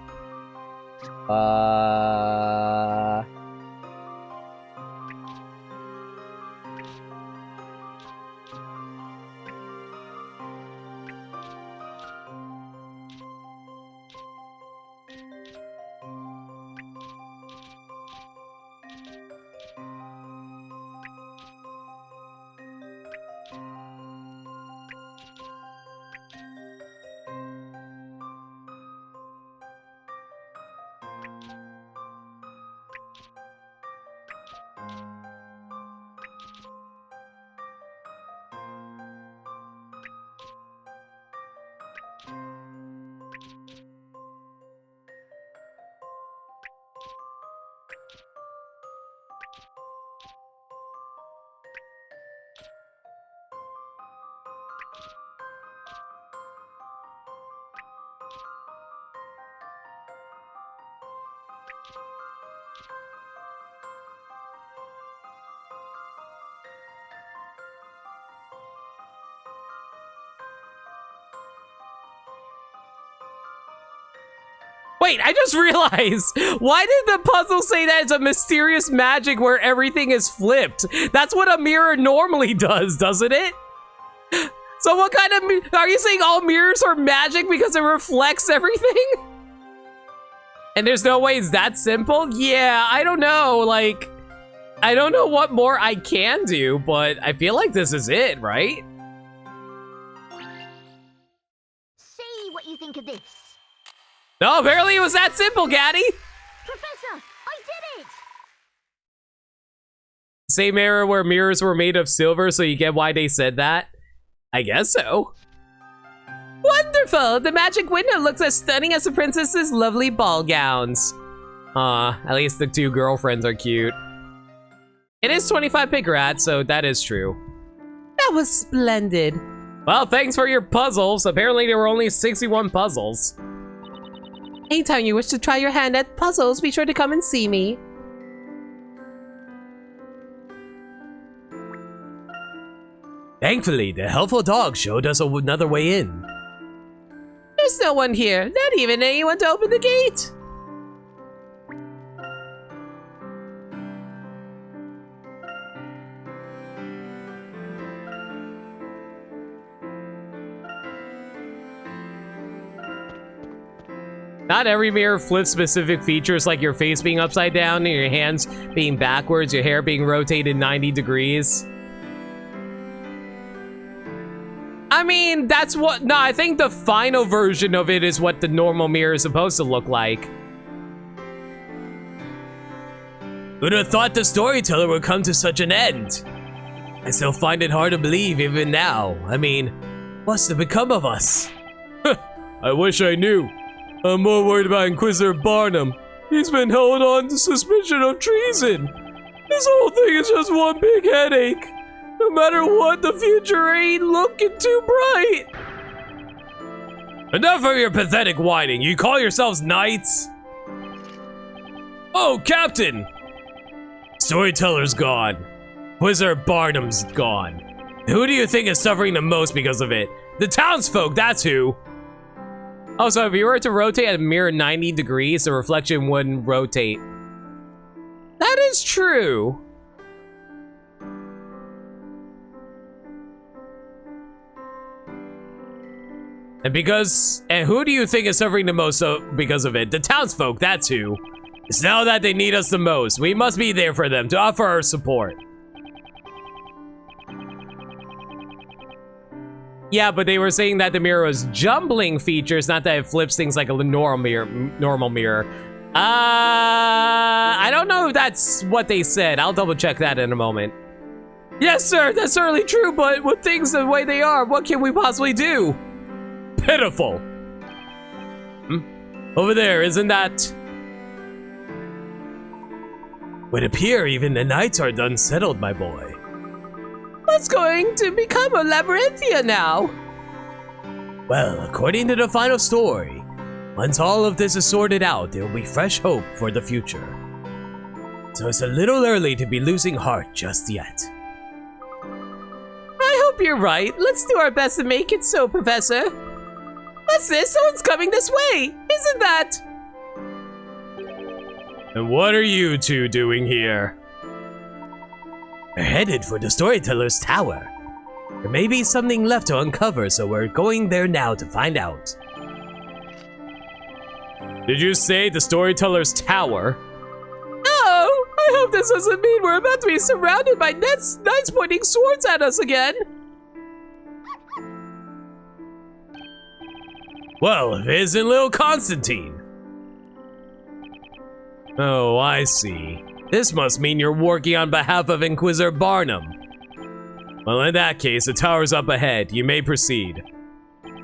Wait, I just realized, why did the puzzle say that it's a mysterious magic where everything is flipped? That's what a mirror normally does, doesn't it? So what kind of, are you saying all mirrors are magic because it reflects everything? And there's no way it's that simple? Yeah, I don't know, like, I don't know what more I can do, but I feel like this is it, right? See what you think of this. No, apparently it was that simple, Gaddy. Professor, I did it! Same era where mirrors were made of silver, so you get why they said that? I guess so. Wonderful! The magic window looks as stunning as the princess's lovely ball gowns. At least the two girlfriends are cute. It is 25 Pickerats, so that is true. That was splendid. Well, thanks for your puzzles. Apparently there were only 61 puzzles. Anytime you wish to try your hand at puzzles, be sure to come and see me. Thankfully, the helpful dog showed us another way in. There's no one here, not even anyone to open the gate. Not every mirror flips specific features like your face being upside down and your hands being backwards, your hair being rotated 90 degrees. I mean, that's what... No, I think the final version of it is what the normal mirror is supposed to look like. Who'd have thought the storyteller would come to such an end? I still find it hard to believe even now. I mean, what's to become of us? I wish I knew. I'm more worried about Inquisitor Barnum. He's been held on to suspicion of treason. This whole thing is just one big headache. No matter what, the future ain't looking too bright. Enough of your pathetic whining. You call yourselves knights? Oh, Captain! Storyteller's gone. Inquisitor Barnum's gone. Who do you think is suffering the most because of it? The townsfolk, that's who. Also, if you were to rotate a mirror 90 degrees, the reflection wouldn't rotate. That is true. And who do you think is suffering the most because of it? The townsfolk, that's who. It's now that they need us the most. We must be there for them to offer our support. Yeah, but they were saying that the mirror was jumbling features, not that it flips things like a normal mirror. I don't know if that's what they said. I'll double check that in a moment. Yes, sir, that's certainly true, but with things the way they are, what can we possibly do? Pitiful. Over there, isn't that? Would appear even the knights are unsettled, my boy. What's going to become of Labyrinthia now? Well, according to the final story, once all of this is sorted out, there will be fresh hope for the future. So it's a little early to be losing heart just yet. I hope you're right. Let's do our best to make it so, Professor. What's this? Someone's coming this way! Isn't that? And what are you two doing here? We're headed for the Storyteller's Tower. There may be something left to uncover, so we're going there now to find out. Did you say the Storyteller's Tower? Oh, I hope this doesn't mean we're about to be surrounded by knights pointing swords at us again. Well, if it isn't little Constantine. Oh, I see. This must mean you're working on behalf of Inquisitor Barnum. Well, in that case, the tower's up ahead. You may proceed.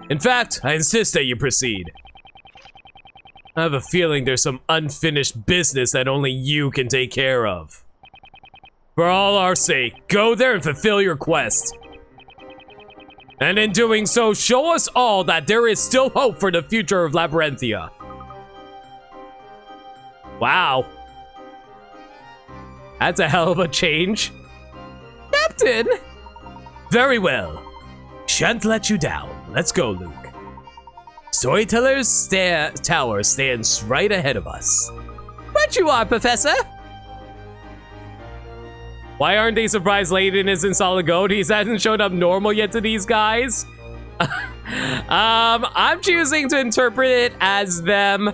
In fact, I insist that you proceed. I have a feeling there's some unfinished business that only you can take care of. For all our sake, go there and fulfill your quest. And in doing so, show us all that there is still hope for the future of Labyrinthia. Wow. That's a hell of a change. Captain! Very well. Shan't let you down. Let's go, Luke. Storyteller's Tower stands right ahead of us. Right you are, Professor. Why aren't they surprised Layton isn't solid gold? He hasn't showed up normal yet to these guys. I'm choosing to interpret it as them.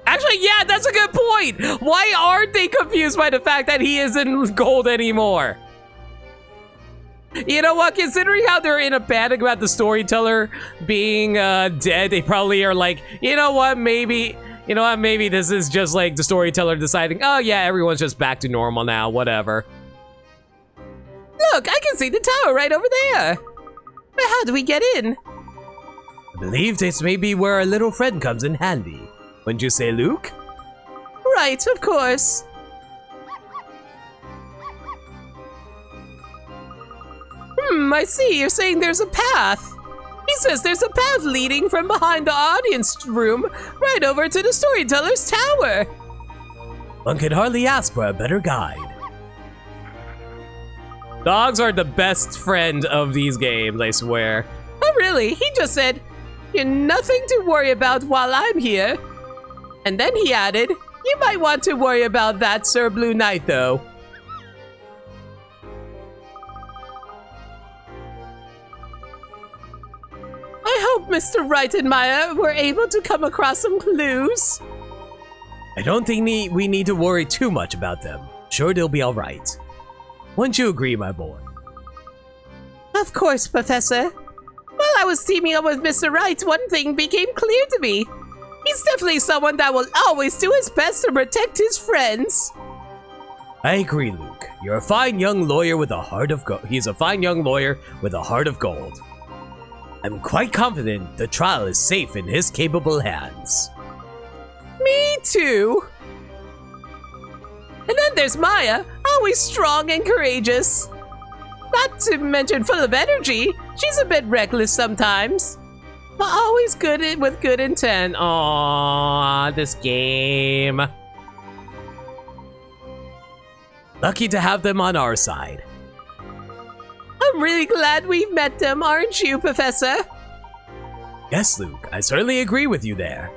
Actually, yeah, that's a good point. Why aren't they confused by the fact that he isn't gold anymore? You know what? Considering how they're in a panic about the storyteller being dead, they probably are like, you know what? Maybe this is just like the storyteller deciding, oh yeah, everyone's just back to normal now, whatever. Look, I can see the tower right over there. But how do we get in? I believe this may be where our little friend comes in handy. Wouldn't you say, Luke? Right, of course. I see. You're saying there's a path. He says there's a path leading from behind the audience room right over to the storyteller's tower. One can hardly ask for a better guide. Dogs are the best friend of these games, I swear. Oh, really? He just said, "You're nothing to worry about while I'm here." And then he added, "You might want to worry about that, Sir Blue Knight, though." I hope Mr. Wright and Maya were able to come across some clues. I don't think we need to worry too much about them. Sure, they'll be alright. Wouldn't you agree, my boy? Of course, Professor. While I was teaming up with Mr. Wright, one thing became clear to me. He's definitely someone that will always do his best to protect his friends. I agree, Luke. You're a fine young lawyer with a heart of gold. He's a fine young lawyer with a heart of gold. I'm quite confident the trial is safe in his capable hands. Me too. And then there's Maya, always strong and courageous. Not to mention full of energy. She's a bit reckless sometimes, but always with good intent. Aww, this game. Lucky to have them on our side. I'm really glad we've met them, aren't you, Professor? Yes, Luke, I certainly agree with you there.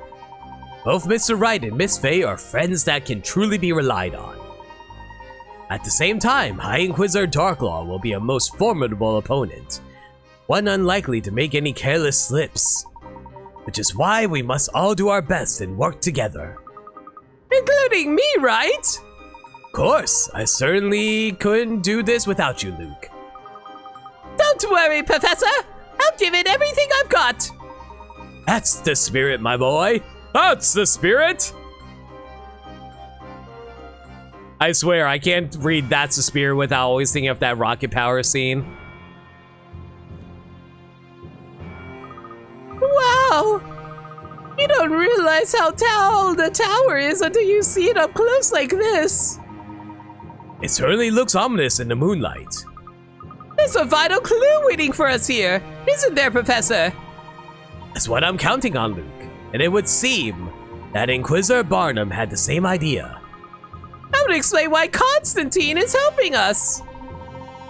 Both Mr. Wright and Miss Fey are friends that can truly be relied on. At the same time, High Inquisitor Darklaw will be a most formidable opponent, one unlikely to make any careless slips, which is why we must all do our best and work together. Including me, right? Of course, I certainly couldn't do this without you, Luke. Don't worry, Professor. I'll give it everything I've got. That's the spirit, my boy. That's the spirit! I swear, I can't read That's the Spirit without always thinking of that rocket power scene. Wow! You don't realize how tall the tower is until you see it up close like this. It certainly looks ominous in the moonlight. There's a vital clue waiting for us here, isn't there, Professor? That's what I'm counting on, Luke. And it would seem that Inquisitor Barnum had the same idea. That would explain why Constantine is helping us.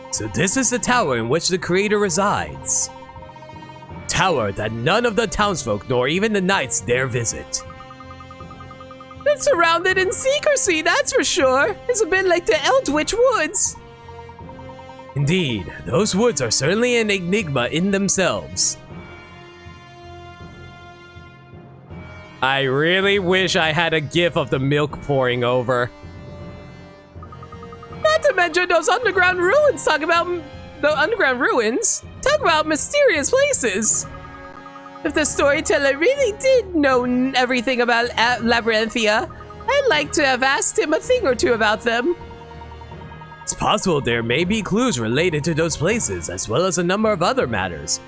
So this is the tower in which the creator resides. Tower that none of the townsfolk nor even the knights dare visit. It's surrounded in secrecy, that's for sure. It's a bit like the Eldritch Woods. Indeed, those woods are certainly an enigma in themselves. I really wish I had a gif of the milk pouring over. Not to mention those underground ruins. Talk about mysterious places. If the storyteller really did know everything about Labyrinthia, I'd like to have asked him a thing or two about them. It's possible there may be clues related to those places, as well as a number of other matters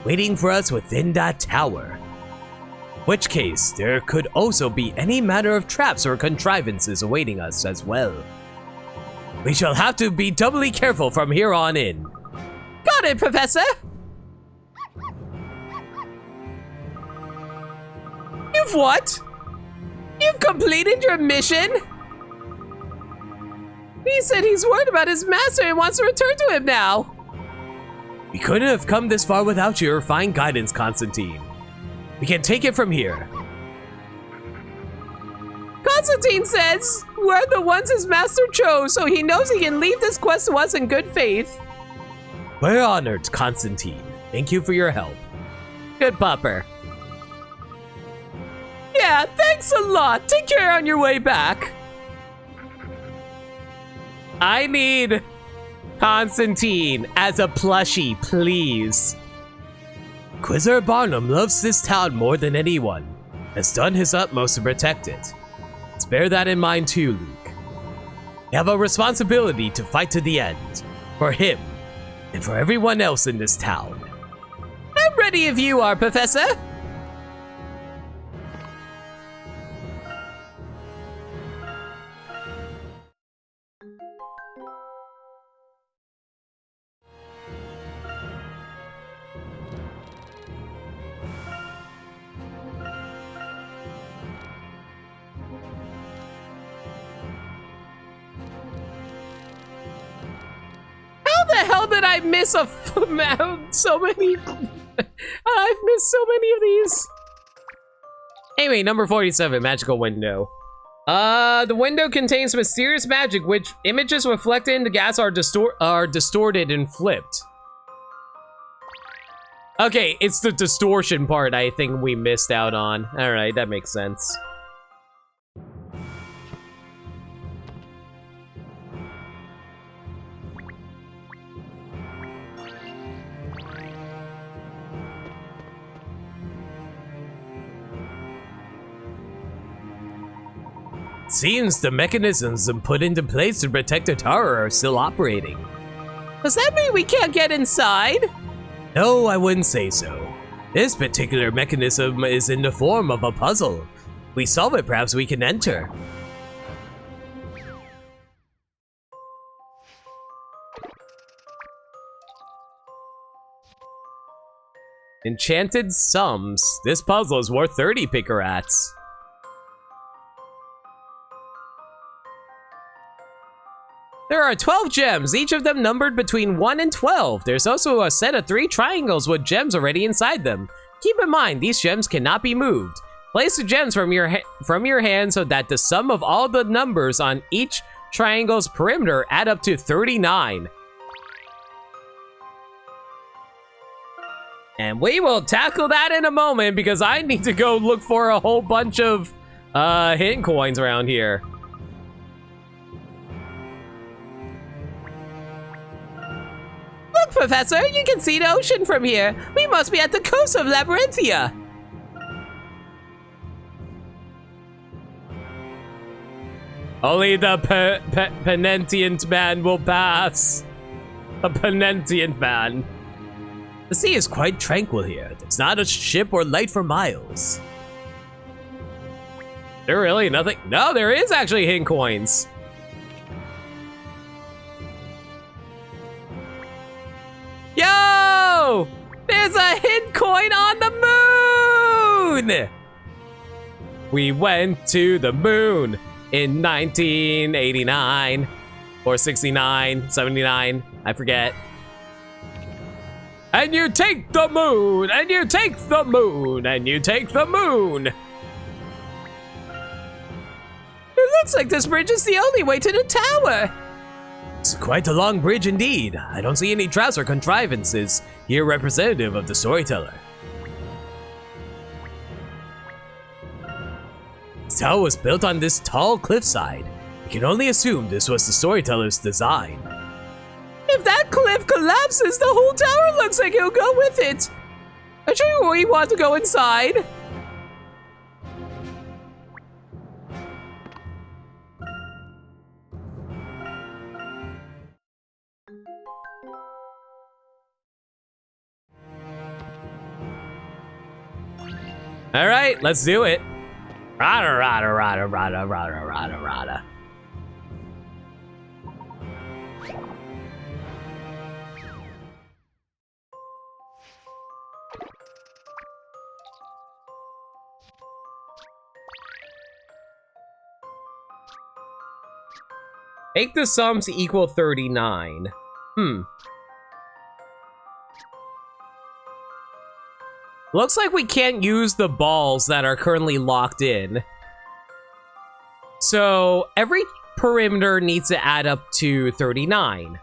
waiting for us within that tower. In which case, there could also be any matter of traps or contrivances awaiting us as well. We shall have to be doubly careful from here on in. Got it, Professor! You've what? You've completed your mission? He said he's worried about his master and wants to return to him now. We couldn't have come this far without your fine guidance, Constantine. We can take it from here. Constantine says we're the ones his master chose, so he knows he can leave this quest to us in good faith. We're honored, Constantine. Thank you for your help. Good pupper. Yeah, thanks a lot. Take care on your way back. I need Constantine as a plushie, please. Inquisitor Barnum loves this town more than anyone, has done his utmost to protect it. Let's bear that in mind too, Luke. We have a responsibility to fight to the end, for him, and for everyone else in this town. I'm ready if you are, Professor. hell did I miss so many? I've missed so many of these. Anyway, number 47, magical window. The window contains mysterious magic, which images reflected in the gas are distorted and flipped. Okay, it's the distortion part I think we missed out on. All right, that makes sense. Seems the mechanisms put into place to protect the tower are still operating. Does that mean we can't get inside? No, I wouldn't say so. This particular mechanism is in the form of a puzzle. We solve it, perhaps we can enter. Enchanted sums. This puzzle is worth 30 pickerats. There are 12 gems, each of them numbered between 1 and 12. There's also a set of 3 triangles with gems already inside them. Keep in mind, these gems cannot be moved. Place the gems from your hand so that the sum of all the numbers on each triangle's perimeter add up to 39. And we will tackle that in a moment because I need to go look for a whole bunch of hidden coins around here. Look, Professor, you can see the ocean from here. We must be at the coast of Labyrinthia. Only the penitent man will pass. A penitent man. The sea is quite tranquil here. There's not a ship or light for miles. There really nothing? No, there is actually hidden coins. Yo! There's a hidden coin on the moon! We went to the moon in 1989 or 69, 79, I forget. And you take the moon, and you take the moon, and you take the moon. It looks like this bridge is the only way to the tower. It's quite a long bridge indeed. I don't see any traps or contrivances here representative of the storyteller. The tower was built on this tall cliffside. We can only assume this was the storyteller's design. If that cliff collapses, the whole tower looks like it'll go with it. Are you sure we want to go inside? All right, let's do it. Rada, rada, rada, rada, rada, rada, rada. Make the sums equal 39. Looks like we can't use the balls that are currently locked in. So every perimeter needs to add up to 39.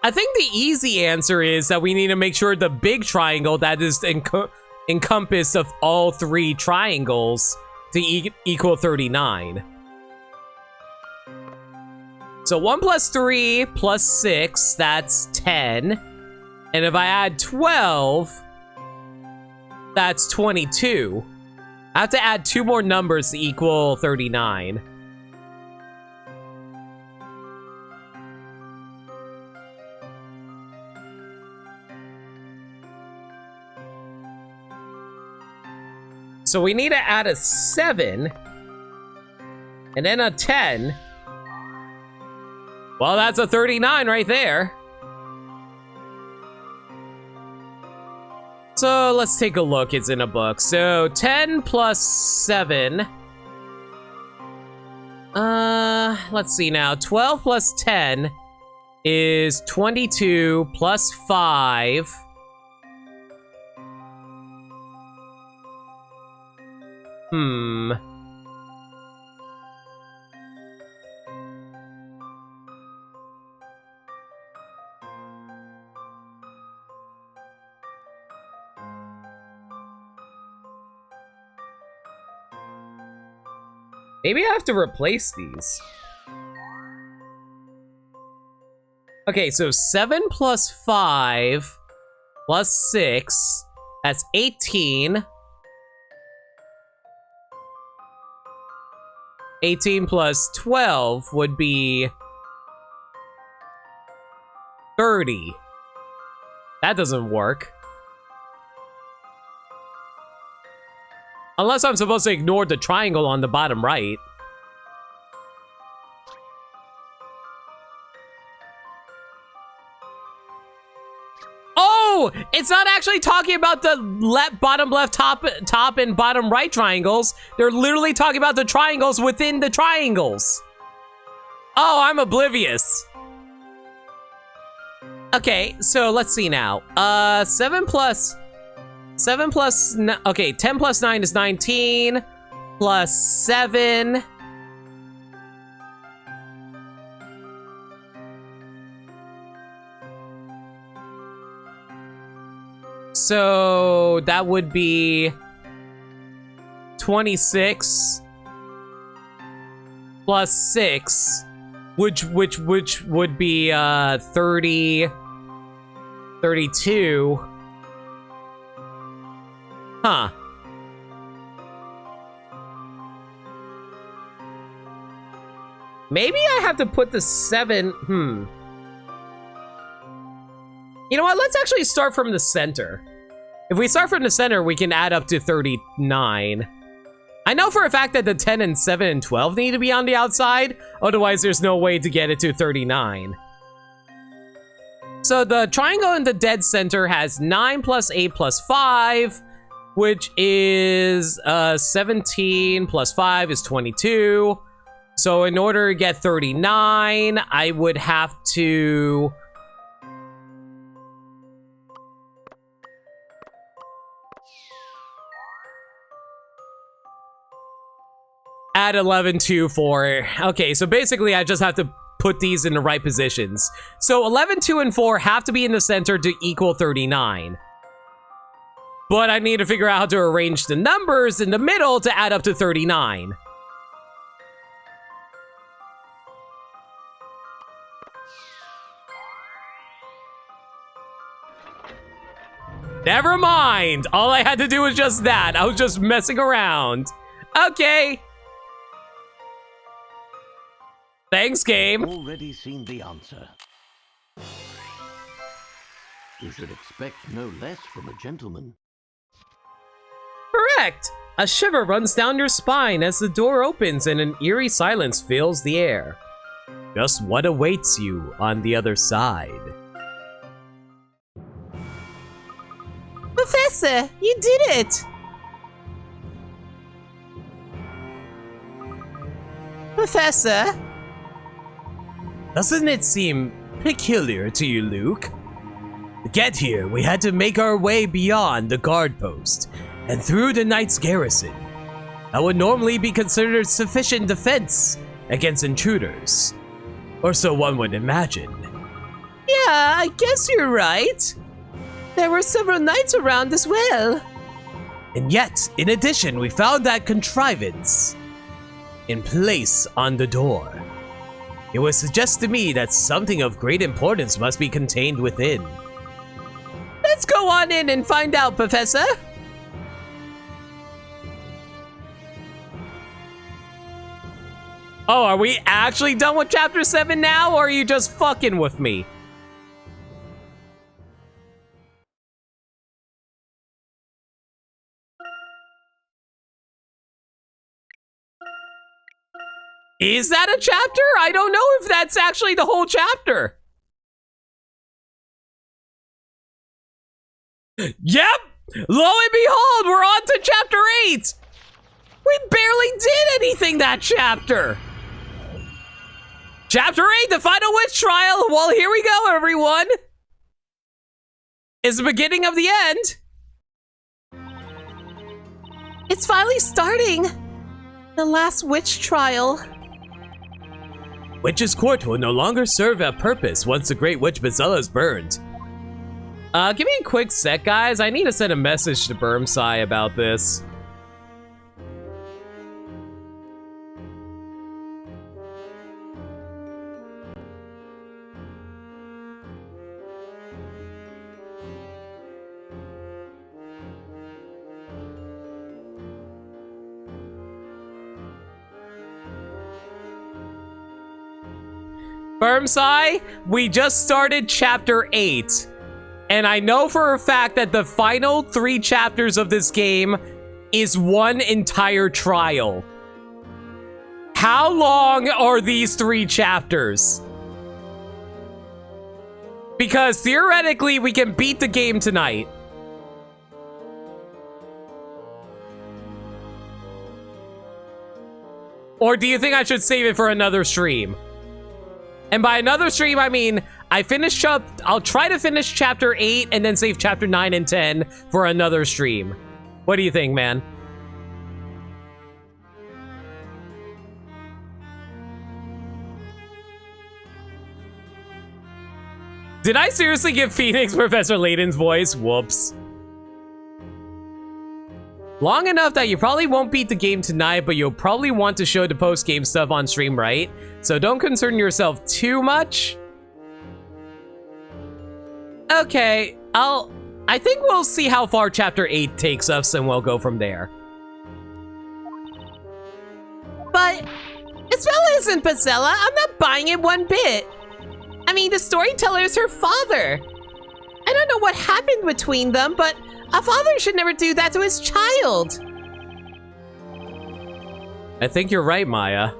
I think the easy answer is that we need to make sure the big triangle that is encompassed of all 3 triangles to equal 39. So 1 plus 3 plus 6, that's 10. And if I add 12, that's 22. I have to add 2 more numbers to equal 39. So we need to add a 7, and then a 10. Well, that's a 39 right there. So let's take a look. It's in a book. So 10 plus 7 let's see now. 12 plus 10 is 22 plus 5. Maybe I have to replace these. Okay, so 7 plus 5 plus 6, that's 18. 18 plus 12 would be 30. That doesn't work. Unless I'm supposed to ignore the triangle on the bottom right. Oh, it's not actually talking about the bottom left, top, and bottom right triangles. They're literally talking about the triangles within the triangles. Oh, I'm oblivious. Okay, so let's see now. 10 plus 9 is 19, plus 7. So that would be 26 plus 6, which would be 30, 32. Huh. Maybe I have to put the 7. You know what? Let's actually start from the center. If we start from the center, we can add up to 39. I know for a fact that the 10 and 7 and 12 need to be on the outside. Otherwise, there's no way to get it to 39. So the triangle in the dead center has 9 plus 8 plus 5, which is 17 plus 5 is 22. So in order to get 39, I would have to add 11 to 4. Okay, so basically I just have to put these in the right positions. So 11, 2, and 4 have to be in the center to equal 39. But I need to figure out how to arrange the numbers in the middle to add up to 39. Never mind. All I had to do was just that. I was just messing around. Okay. Thanks, game. Already seen the answer. You should expect no less from a gentleman. Correct. A shiver runs down your spine as the door opens and an eerie silence fills the air. Just what awaits you on the other side? Professor, you did it! Professor? Doesn't it seem peculiar to you, Luke? To get here, we had to make our way beyond the guard post and through the knight's garrison. That would normally be considered sufficient defense against intruders. Or so one would imagine. Yeah, I guess you're right. There were several knights around as well. And yet, in addition, we found that contrivance in place on the door. It would suggest to me that something of great importance must be contained within. Let's go on in and find out, Professor. Oh, are we actually done with Chapter 7 now, or are you just fucking with me? Is that a chapter? I don't know if that's actually the whole chapter. Yep! Lo and behold, we're on to Chapter 8! We barely did anything that chapter! Chapter 8, the final witch trial. Well, here we go, everyone. It's the beginning of the end. It's finally starting. The last witch trial. Witch's Court will no longer serve a purpose once the Great Witch Bezella is burned. Give me a quick sec, guys. I need to send a message to Burmsai about this. Burmsai, we just started chapter 8. And I know for a fact that the final 3 chapters of this game is one entire trial. How long are these 3 chapters? Because theoretically, we can beat the game tonight. Or do you think I should save it for another stream? And by another stream, I mean, I'll try to finish chapter 8 and then save chapter 9 and 10 for another stream. What do you think, man? Did I seriously give Phoenix Professor Layton's voice? Whoops. Long enough that you probably won't beat the game tonight, but you'll probably want to show the post-game stuff on stream, right? So don't concern yourself too much. Okay, I think we'll see how far chapter 8 takes us and we'll go from there. But Isabella isn't Bezella. I'm not buying it one bit. I mean, the storyteller is her father. I don't know what happened between them, but a father should never do that to his child. I think you're right, Maya.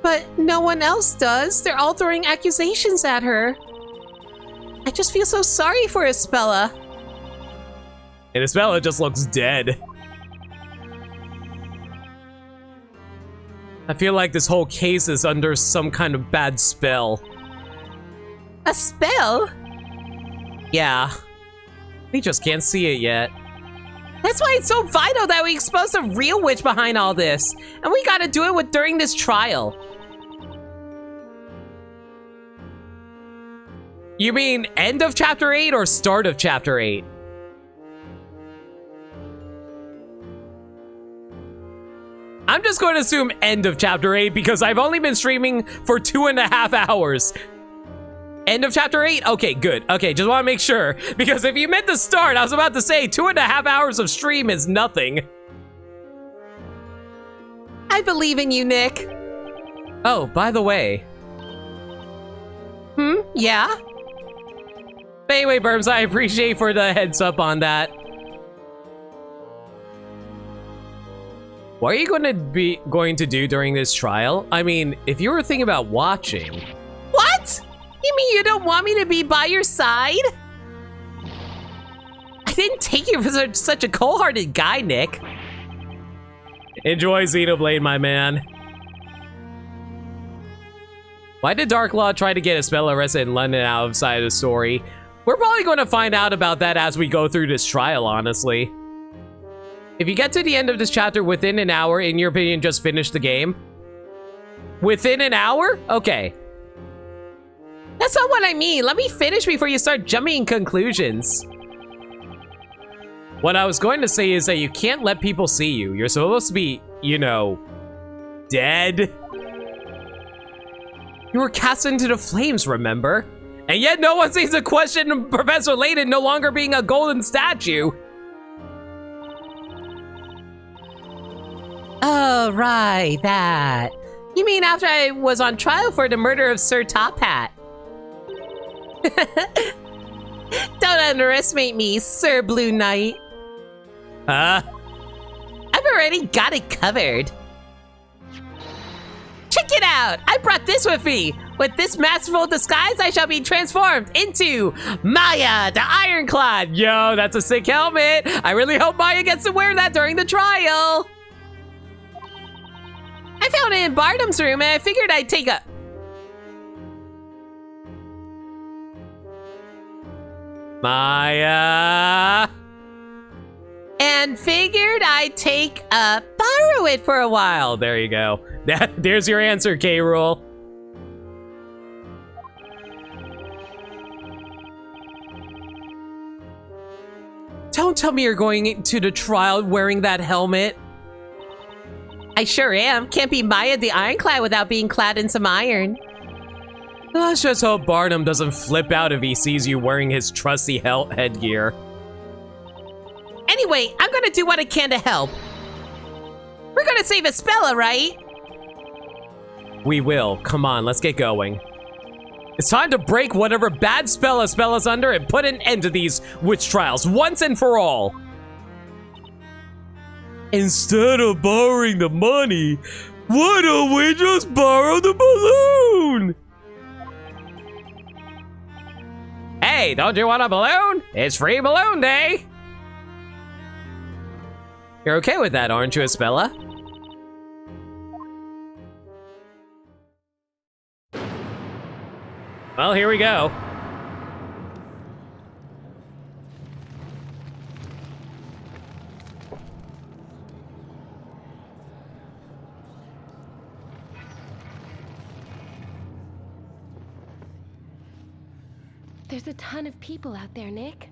But no one else does. They're all throwing accusations at her. I just feel so sorry for Isabella. And Isabella just looks dead. I feel like this whole case is under some kind of bad spell. A spell? Yeah. We just can't see it yet. That's why it's so vital that we expose the real witch behind all this. And we gotta do it during this trial. You mean end of chapter 8 or start of chapter 8? I'm just going to assume end of chapter 8 because I've only been streaming for 2.5 hours. End of chapter 8? Okay, good. Okay, just want to make sure. Because if you meant the start, I was about to say 2.5 hours of stream is nothing. I believe in you, Nick. Oh, by the way. Yeah? But anyway, Burbs, I appreciate for the heads up on that. What are you going to do during this trial? I mean, if you were thinking about watching. What? You mean you don't want me to be by your side? I didn't take you for such a cold-hearted guy, Nick. Enjoy Xenoblade, my man. Why did Darklaw try to get Isabella arrested in London outside of the story? We're probably going to find out about that as we go through this trial, honestly. If you get to the end of this chapter within an hour, in your opinion, just finish the game? Within an hour? Okay. That's not what I mean. Let me finish before you start jumping in conclusions. What I was going to say is that you can't let people see you. You're supposed to be, you know, dead. You were cast into the flames, remember? And yet no one seems to question Professor Layton no longer being a golden statue. Oh, right, that. You mean after I was on trial for the murder of Sir Top Hat? Don't underestimate me, Sir Blue Knight. I've already got it covered. Check it out! I brought this with me! With this masterful disguise, I shall be transformed into Maya, the Ironclad! Yo, that's a sick helmet! I really hope Maya gets to wear that during the trial! found it in Barnum's room and I figured I'd take a... Maya! And figured I'd borrow it for a while. There you go. There's your answer, K-Rool. Don't tell me you're going to the trial wearing that helmet. I sure am. Can't be Maya the Ironclad without being clad in some iron. Let's just hope Barnum doesn't flip out if he sees you wearing his trusty headgear. Anyway, I'm gonna do what I can to help. We're gonna save Espella, right? We will. Come on, let's get going. It's time to break whatever bad spell Espella's under and put an end to these witch trials once and for all. Instead of borrowing the money, why don't we just borrow the balloon? Hey, don't you want a balloon? It's free balloon day. You're okay with that, aren't you, Espella? Well, here we go. There's a ton of people out there, Nick.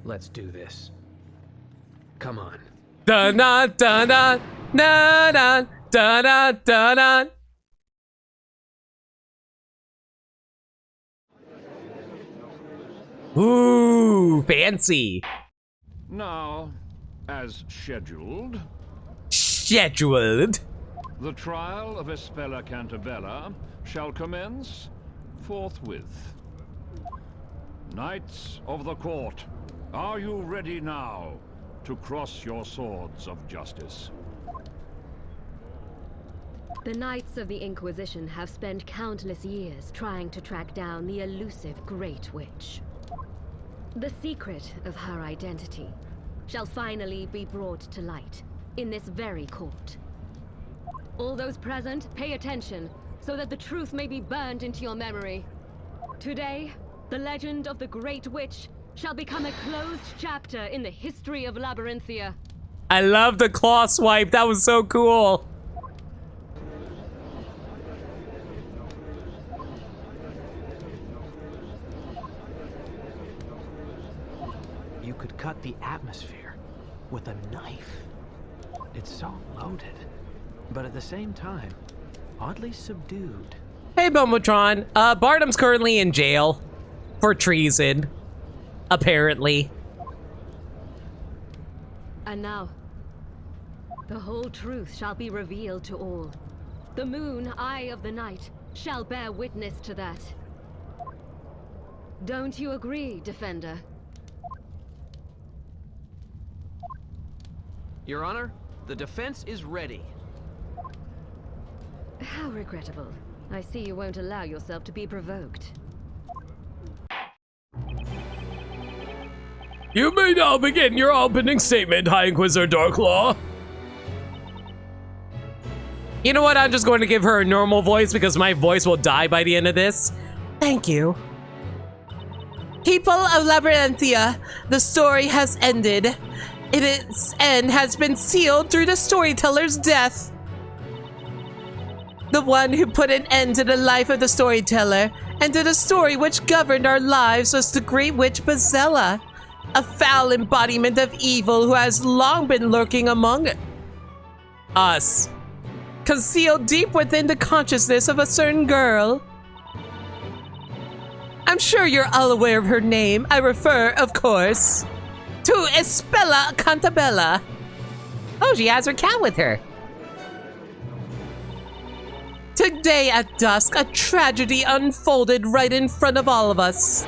Let's do this. Come on. Dun dun dun dun dun dun dun dun dun dun. Ooh, fancy. Now, as scheduled, the trial of Espella Cantabella shall commence forthwith. Knights of the court, are you ready now to cross your swords of justice? The Knights of the Inquisition have spent countless years trying to track down the elusive Great Witch. The secret of her identity shall finally be brought to light in this very court. All those present, pay attention so that the truth may be burned into your memory. Today, the legend of the Great Witch shall become a closed chapter in the history of Labyrinthia. I love the claw swipe. That was so cool. You could cut the atmosphere with a knife. It's so loaded, but at the same time, oddly subdued. Hey, Bomotron. Barnum's currently in jail for treason, apparently. And now, the whole truth shall be revealed to all. The moon, eye of the night, shall bear witness to that. Don't you agree, Defender? Your Honor, the defense is ready. How regrettable. I see you won't allow yourself to be provoked. You may now begin your opening statement, High Inquisitor Darklaw. You know what? I'm just going to give her a normal voice because my voice will die by the end of this. Thank you. People of Labyrinthia, the story has ended. Its end has been sealed through the storyteller's death. The one who put an end to the life of the storyteller and to the story which governed our lives was the Great Witch Bezella, a foul embodiment of evil who has long been lurking among us, concealed deep within the consciousness of a certain girl. I'm sure you're all aware of her name. I refer, of course, to Espella Cantabella. Oh, she has her cat with her. Today at dusk, a tragedy unfolded right in front of all of us.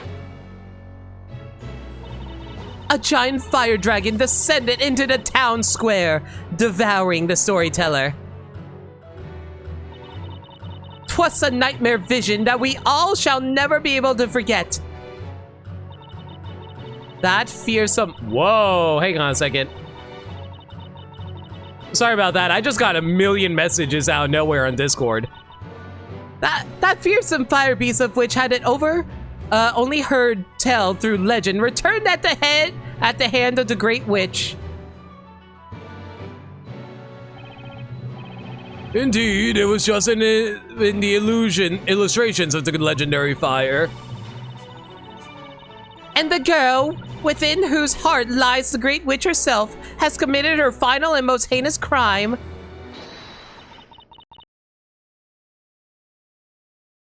A giant fire dragon descended into the town square, devouring the storyteller. 'Twas a nightmare vision that we all shall never be able to forget. That fearsome... Whoa, hang on a second. Sorry about that. I just got a million messages out of nowhere on Discord. That fearsome fire beast of which had it only heard tell through legend, returned at the hand of the Great Witch. Indeed, it was just in the illustrations of the legendary fire. And the girl, within whose heart lies the Great Witch herself, has committed her final and most heinous crime.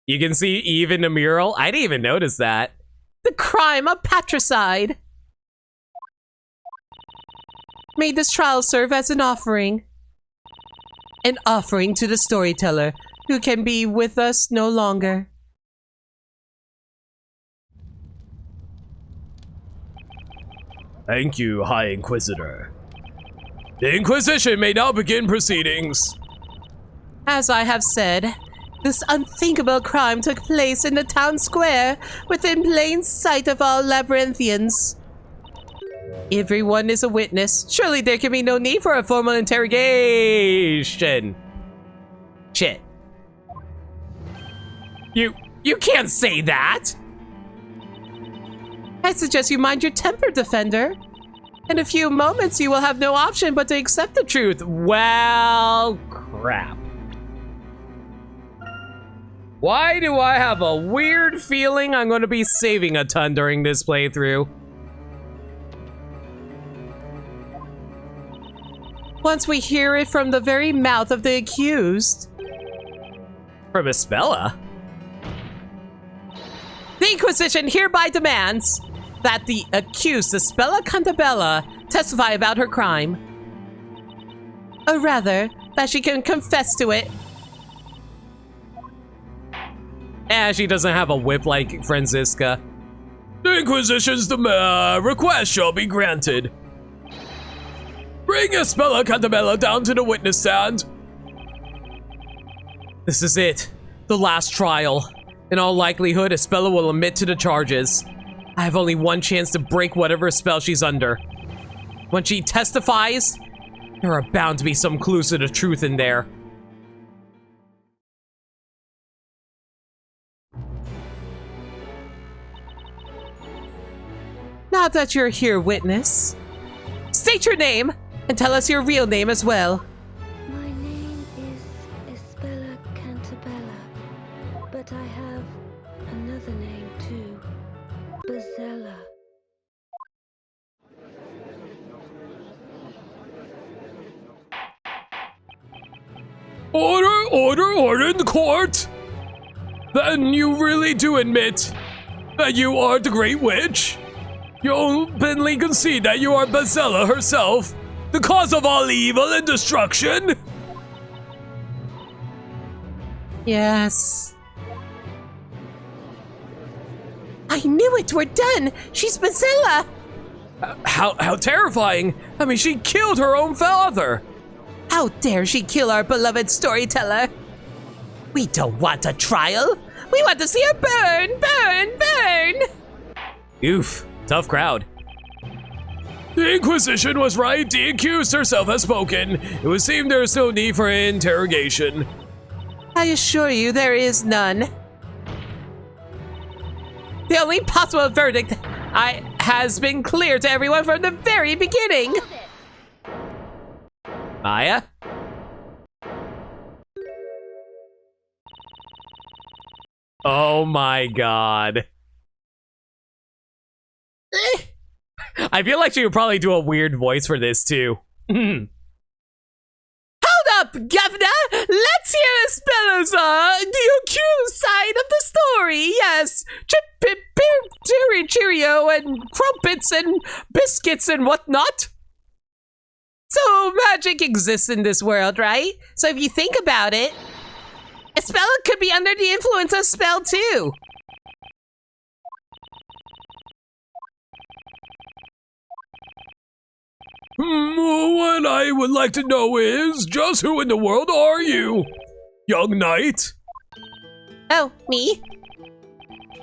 You can see Eve in the mural? I didn't even notice that. The crime of patricide. May this trial serve as an offering. An offering to the storyteller, who can be with us no longer. Thank you, High Inquisitor. The Inquisition may now begin proceedings. As I have said, this unthinkable crime took place in the town square, within plain sight of all Labyrinthians. Everyone is a witness. Surely there can be no need for a formal interrogation. Shit. You can't say that! I suggest you mind your temper, Defender. In a few moments, you will have no option but to accept the truth. Well, crap. Why do I have a weird feeling I'm going to be saving a ton during this playthrough? Once we hear it from the very mouth of the accused. From Espella? The Inquisition hereby demands that the accused, Espella Cantabella, testify about her crime. Or rather, that she can confess to it. She doesn't have a whip like Franziska. The Inquisition's request shall be granted. Bring Espella Cantabella down to the witness stand. This is it. The last trial. In all likelihood, Espella will admit to the charges. I have only one chance to break whatever spell she's under. When she testifies, there are bound to be some clues to the truth in there. Now that you're here, witness, state your name and tell us your real name as well. My name is Espella Cantabella, but I have another name too. Bezella. Order in the court! Then you really do admit that you are the Great Witch? You openly concede that you are Bezella herself, the cause of all evil and destruction? Yes. I knew it! We're done! She's Bezella! How terrifying! I mean, she killed her own father! How dare she kill our beloved storyteller? We don't want a trial! We want to see her burn, burn, burn! Oof, tough crowd. The Inquisition was right. The accused herself has spoken. It would seem there is no need for interrogation. I assure you there is none. The only possible verdict has been clear to everyone from the very beginning. Maya? Oh my god. I feel like she would probably do a weird voice for this too. Hold up, Governor! Let's hear Espella's, the accused side of the story, yes! Cheerio and crumpets and biscuits and whatnot. So magic exists in this world, right? So if you think about it, Espella could be under the influence of spell too. What I would like to know is, just who in the world are you, young knight? Oh, me?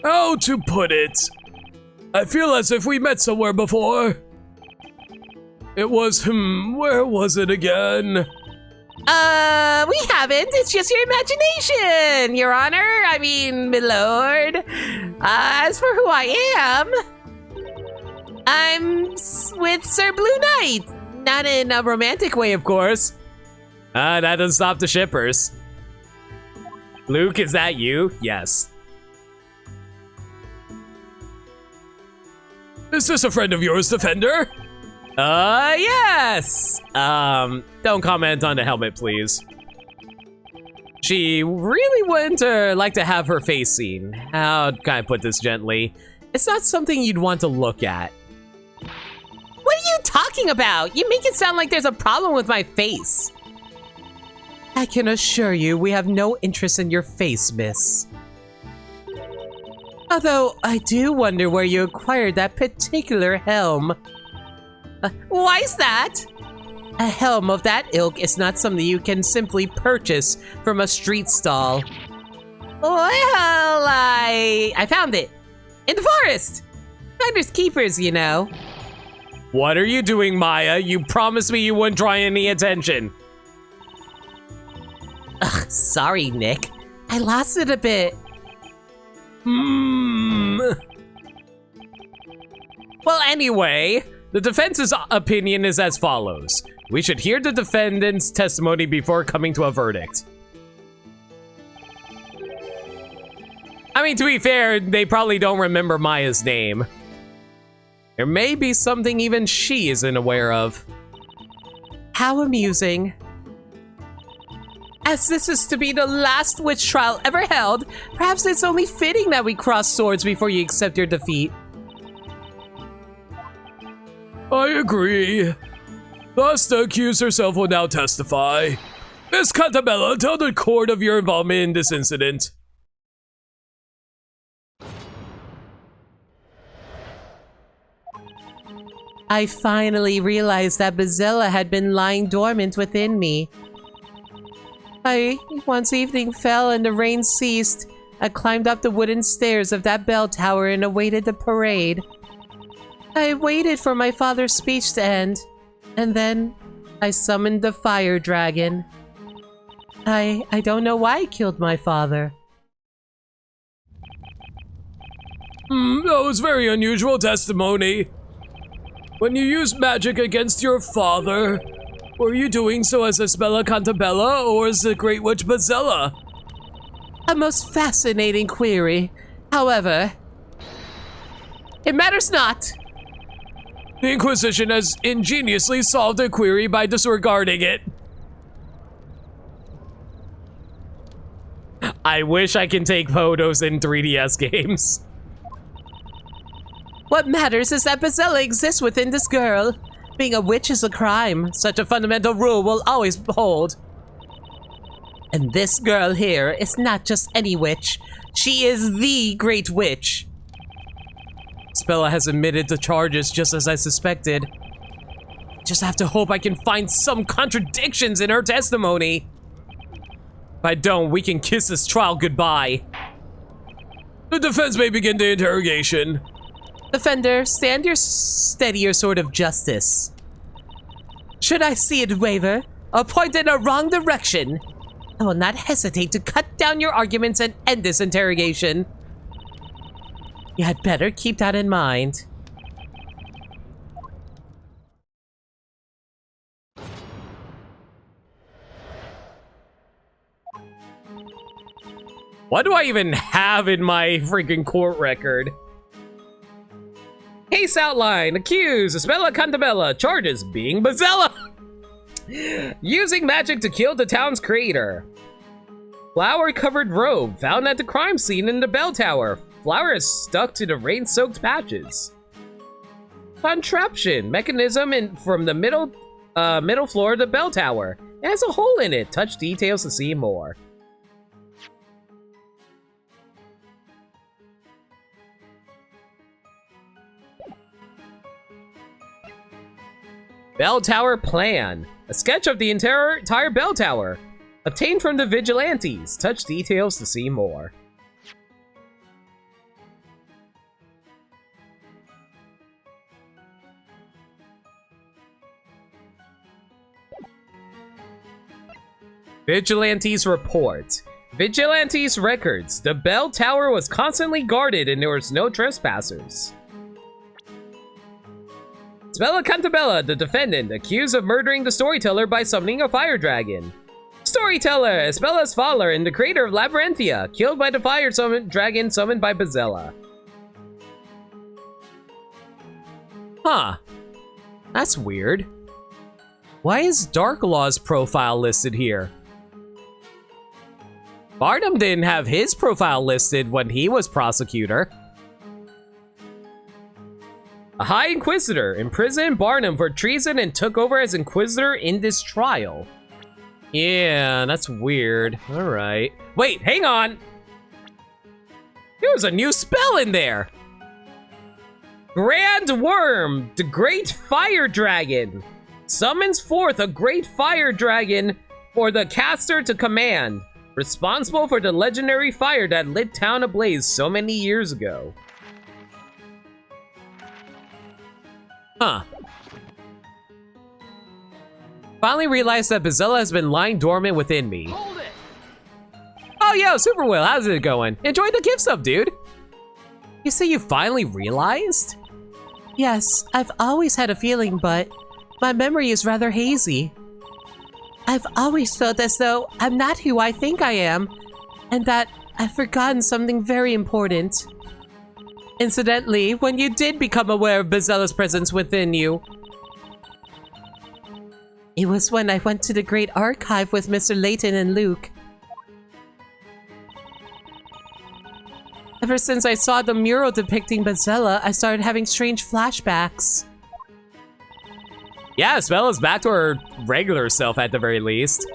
How to put it? I feel as if we met somewhere before. It was, where was it again? We haven't. It's just your imagination, Your Honor. I mean, my lord. As for who I am, I'm with Sir Blue Knight. Not in a romantic way, of course. That doesn't stop the shippers. Luke, is that you? Yes. Is this a friend of yours, Defender? Yes! Don't comment on the helmet, please. She really wouldn't like to have her face seen. How can I put this gently? It's not something you'd want to look at. What are you talking about? You make it sound like there's a problem with my face. I can assure you we have no interest in your face, miss. Although, I do wonder where you acquired that particular helm. Why's that? A helm of that ilk is not something you can simply purchase from a street stall. Well, I found it. In the forest. Finders keepers, you know. What are you doing, Maya? You promised me you wouldn't draw any attention. Ugh, sorry, Nick. I lost it a bit. Well, anyway, the defense's opinion is as follows. We should hear the defendant's testimony before coming to a verdict. I mean, to be fair, they probably don't remember Maya's name. There may be something even she isn't aware of. How amusing. As this is to be the last witch trial ever held, perhaps it's only fitting that we cross swords before you accept your defeat. I agree. Thus, the accused herself will now testify. Miss Cantabella, tell the court of your involvement in this incident. I finally realized that Bazilla had been lying dormant within me. Once evening fell and the rain ceased, I climbed up the wooden stairs of that bell tower and awaited the parade. I waited for my father's speech to end, and then I summoned the fire dragon. I don't know why I killed my father. That was very unusual testimony. When you used magic against your father, were you doing so as Isabella Cantabella or as the Great Witch Bazilla? A most fascinating query. However, it matters not. The Inquisition has ingeniously solved the query by disregarding it. I wish I can take photos in 3DS games. What matters is that Bazilla exists within this girl. Being a witch is a crime. Such a fundamental rule will always hold. And this girl here is not just any witch. She is the Great Witch. Spella has admitted the charges just as I suspected. Just have to hope I can find some contradictions in her testimony. If I don't, we can kiss this trial goodbye. The defense may begin the interrogation. Defender, stand your steadier sword of justice. Should I see it waver or point in a wrong direction, I will not hesitate to cut down your arguments and end this interrogation. You had better keep that in mind. What do I even have in my freaking court record? Case outline. Accused Isabella Cantabella. Charges being Bazilla. Using magic to kill the town's creator. Flower-covered robe found at the crime scene in the bell tower. Flower is stuck to the rain-soaked patches. Contraption mechanism from the middle floor of the bell tower. It has a hole in it. Touch details to see more. Bell Tower Plan. A sketch of the entire bell tower. Obtained from the vigilantes. Touch details to see more. Vigilantes report. Vigilantes records. The bell tower was constantly guarded and there was no trespassers. Isabella Cantabella, the defendant, accused of murdering the storyteller by summoning a fire dragon. Storyteller, Isabella's father and the creator of Labyrinthia, killed by the fire dragon summoned by Bezella. Huh. That's weird. Why is Darklaw's profile listed here? Barnum didn't have his profile listed when he was prosecutor. A High Inquisitor imprisoned Barnum for treason and took over as Inquisitor in this trial. Yeah, that's weird. Alright. Wait, hang on! There was a new spell in there! Grand Worm, the Great Fire Dragon, summons forth a Great Fire Dragon for the caster to command, responsible for the legendary fire that lit town ablaze so many years ago. Huh. Finally realized that Bezella has been lying dormant within me. Hold it! Oh, yo, Super Will, how's it going? Enjoy the gift sub, dude. You say you finally realized? Yes, I've always had a feeling, but my memory is rather hazy. I've always felt as though I'm not who I think I am, and that I've forgotten something very important. Incidentally, when you did become aware of Bezella's presence within you, it was when I went to the Great Archive with Mr. Layton and Luke. Ever since I saw the mural depicting Bezella, I started having strange flashbacks. Yeah, Bezella's back to her regular self at the very least.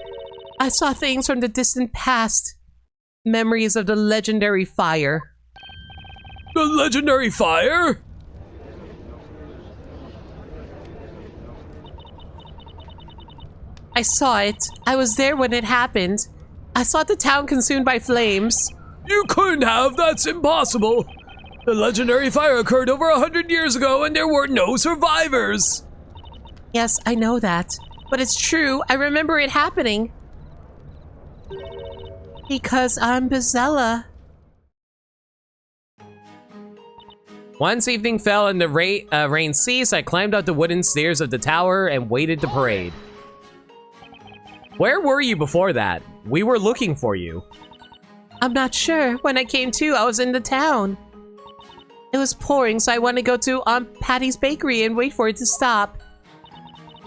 I saw things from the distant past. Memories of the legendary fire. The legendary fire? I saw it. I was there when it happened. I saw the town consumed by flames. You couldn't have, that's impossible. The legendary fire occurred over 100 years ago and there were no survivors. Yes, I know that. But it's true, I remember it happening. Because I'm Bezella. Once evening fell and the rain ceased, I climbed up the wooden stairs of the tower and waited the parade. Where were you before that? We were looking for you. I'm not sure. When I came to, I was in the town. It was pouring, so I wanted to go to Aunt Patty's bakery and wait for it to stop.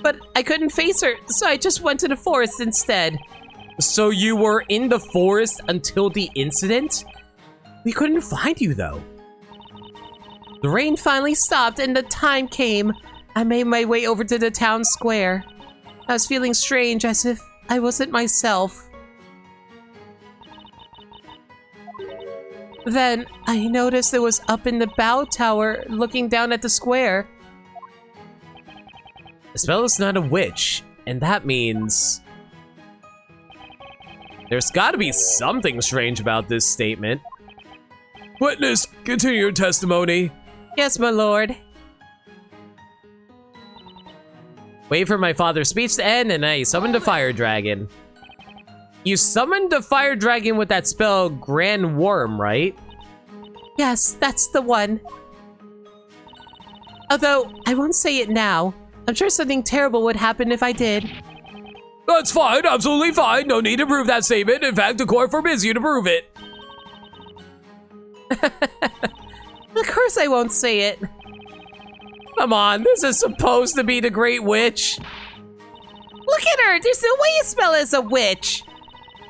But I couldn't face her, so I just went to the forest instead. So you were in the forest until the incident? We couldn't find you, though. The rain finally stopped and the time came. I made my way over to the town square. I was feeling strange, as if I wasn't myself. Then I noticed it was up in the bow tower, looking down at the square. Isabel's not a witch, and that means there's gotta be something strange about this statement. Witness, continue your testimony. Yes, my lord. Wait for my father's speech to end, and I summoned a fire dragon. You summoned the fire dragon with that spell Grand Worm, right? Yes, that's the one. Although, I won't say it now. I'm sure something terrible would happen if I did. That's fine, absolutely fine. No need to prove that statement. In fact, the court forbids you to prove it. Of course I won't say it. Come on, this is supposed to be the Great Witch. Look at her! There's no way Isabella's a witch!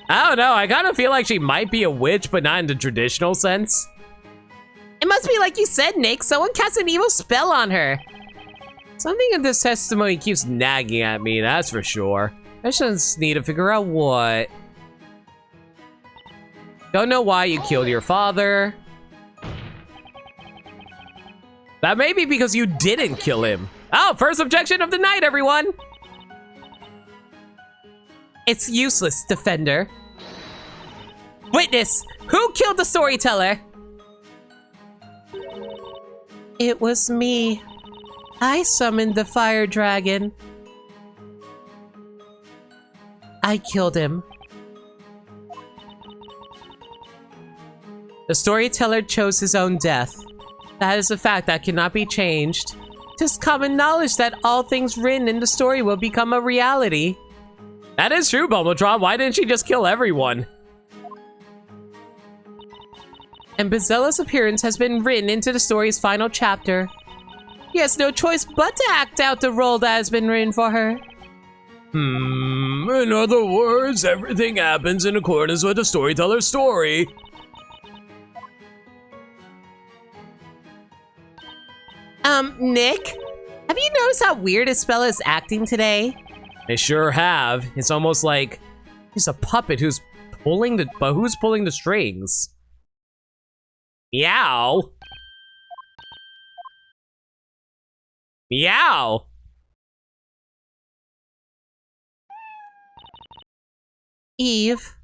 I don't know, I kind of feel like she might be a witch, but not in the traditional sense. It must be like you said, Nick. Someone cast an evil spell on her. Something in this testimony keeps nagging at me, that's for sure. I just need to figure out what. Don't know why you killed your father. That may be because you didn't kill him. Oh, first objection of the night, everyone! It's useless, defender. Witness, who killed the storyteller? It was me. I summoned the fire dragon. I killed him. The storyteller chose his own death. That is a fact that cannot be changed. 'Tis common knowledge that all things written in the story will become a reality. That is true, Bumbletron. Why didn't she just kill everyone? And Bezella's appearance has been written into the story's final chapter. He has no choice but to act out the role that has been written for her. In other words, everything happens in accordance with the storyteller's story. Nick? Have you noticed how weird Isabella is acting today? I sure have. It's almost like he's a puppet who's pulling the strings? Meow. Meow. Eve.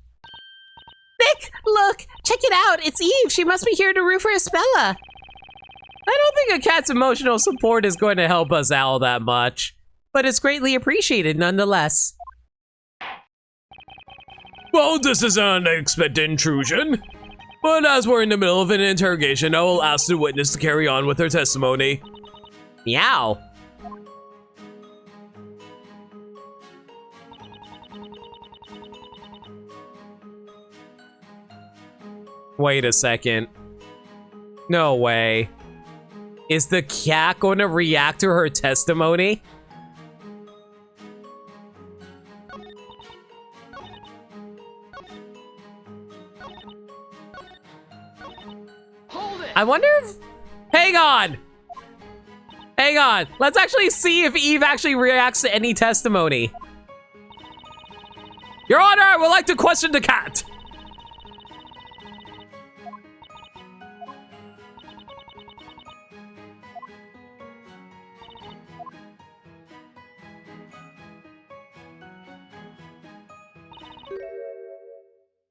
Nick, look! Check it out! It's Eve! She must be here to root for Isabella! I don't think a cat's emotional support is going to help us out that much. But it's greatly appreciated nonetheless. Well, this is an unexpected intrusion. But as we're in the middle of an interrogation, I will ask the witness to carry on with her testimony. Meow. Wait a second. No way. Is the cat going to react to her testimony? Hold it! I wonder if... Hang on! Hang on. Let's actually see if Eve actually reacts to any testimony. Your Honor, I would like to question the cat.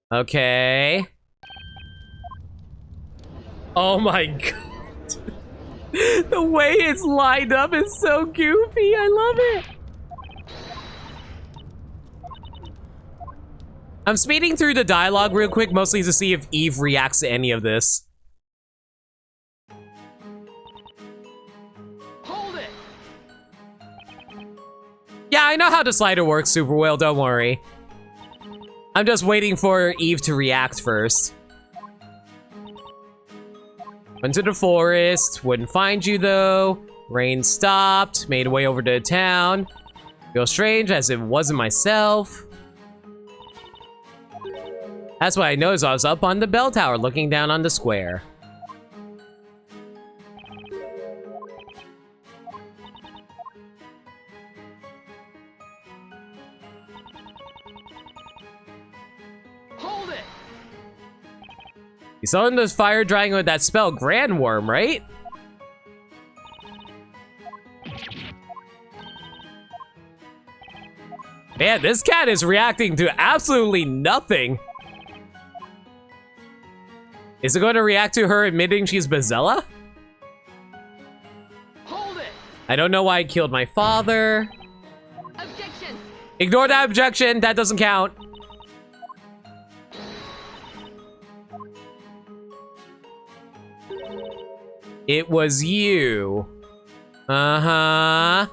Okay. Oh my god. The way it's lined up is so goofy. I love it. I'm speeding through the dialogue real quick, mostly to see if Eve reacts to any of this. Hold it! Yeah, I know how the slider works super well, don't worry. I'm just waiting for Eve to react first. Went to the forest, wouldn't find you though. Rain stopped, made way over to the town. Feel strange as it wasn't myself. That's what I noticed. I was up on the bell tower looking down on the square. Hold it! You saw in the fire dragon with that spell, Grand Worm, right? Man, this cat is reacting to absolutely nothing. Is it going to react to her admitting she's Bezella? Hold it! I don't know why I killed my father. Objection! Ignore that objection, that doesn't count. It was you. Uh-huh.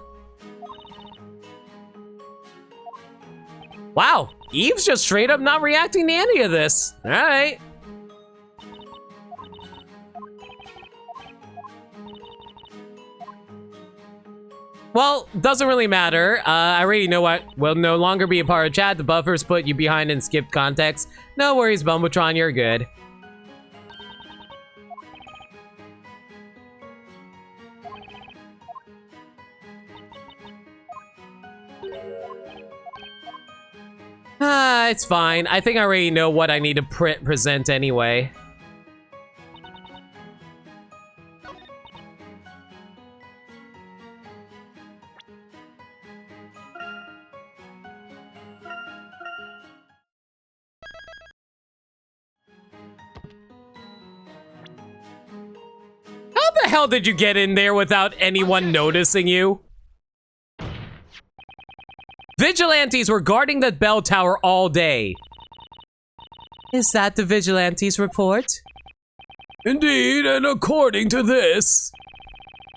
Wow, Eve's just straight up not reacting to any of this. All right. Well, doesn't really matter. I already know what will no longer be a part of chat. The buffers put you behind and skip context. No worries, Bumbletron, you're good. It's fine. I think I already know what I need to present anyway. How the hell did you get in there without anyone noticing you? Vigilantes were guarding the bell tower all day. Is that the Vigilantes report? Indeed, and according to this,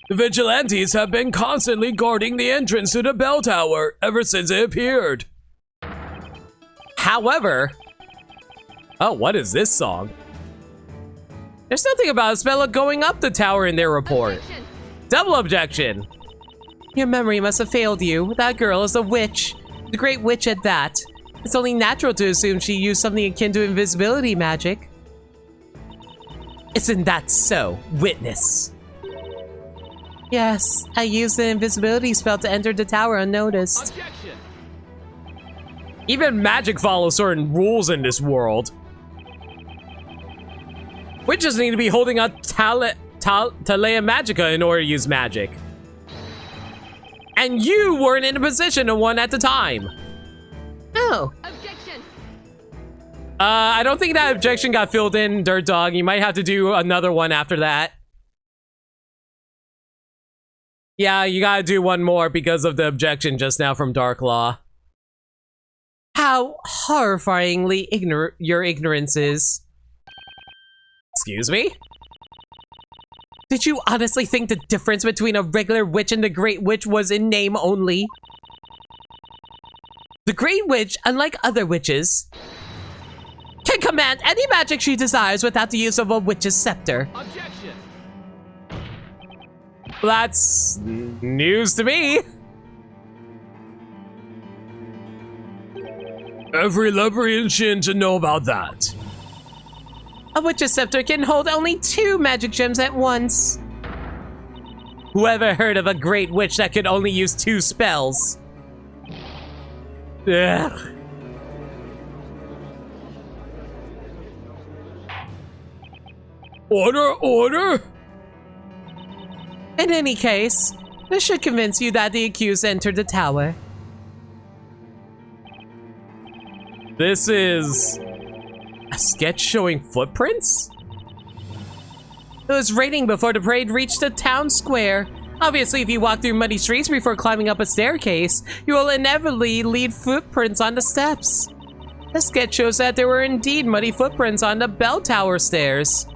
the vigilantes have been constantly guarding the entrance to the bell tower ever since it appeared. However... Oh, what is this song? There's nothing about Isabella going up the tower in their report. Objection. Double objection. Your memory must have failed you. That girl is a witch. The Great Witch at that. It's only natural to assume she used something akin to invisibility magic. Isn't that so? Witness. Yes, I used the invisibility spell to enter the tower unnoticed. Objection. Even magic follows certain rules in this world. Witches need to be holding a Talea Magica in order to use magic. And you weren't in a position to one at the time. Oh. Objection. I don't think that objection got filled in, Dirt Dog. You might have to do another one after that. Yeah, you gotta do one more because of the objection just now from Darklaw. How horrifyingly ignorant your ignorance is. Excuse me? Did you honestly think the difference between a regular witch and the Great Witch was in name only? The Great Witch, unlike other witches, can command any magic she desires without the use of a witch's scepter. Objection. That's news to me. Every Lebrian Shin should know about that. A witch's scepter can hold only 2 magic gems at once. Whoever heard of a great witch that could only use 2 spells? Ugh. Order, order! In any case, this should convince you that the accused entered the tower. This is a sketch showing footprints? It was raining before the parade reached the town square. Obviously, if you walk through muddy streets before climbing up a staircase, you will inevitably leave footprints on the steps. The sketch shows that there were indeed muddy footprints on the bell tower stairs.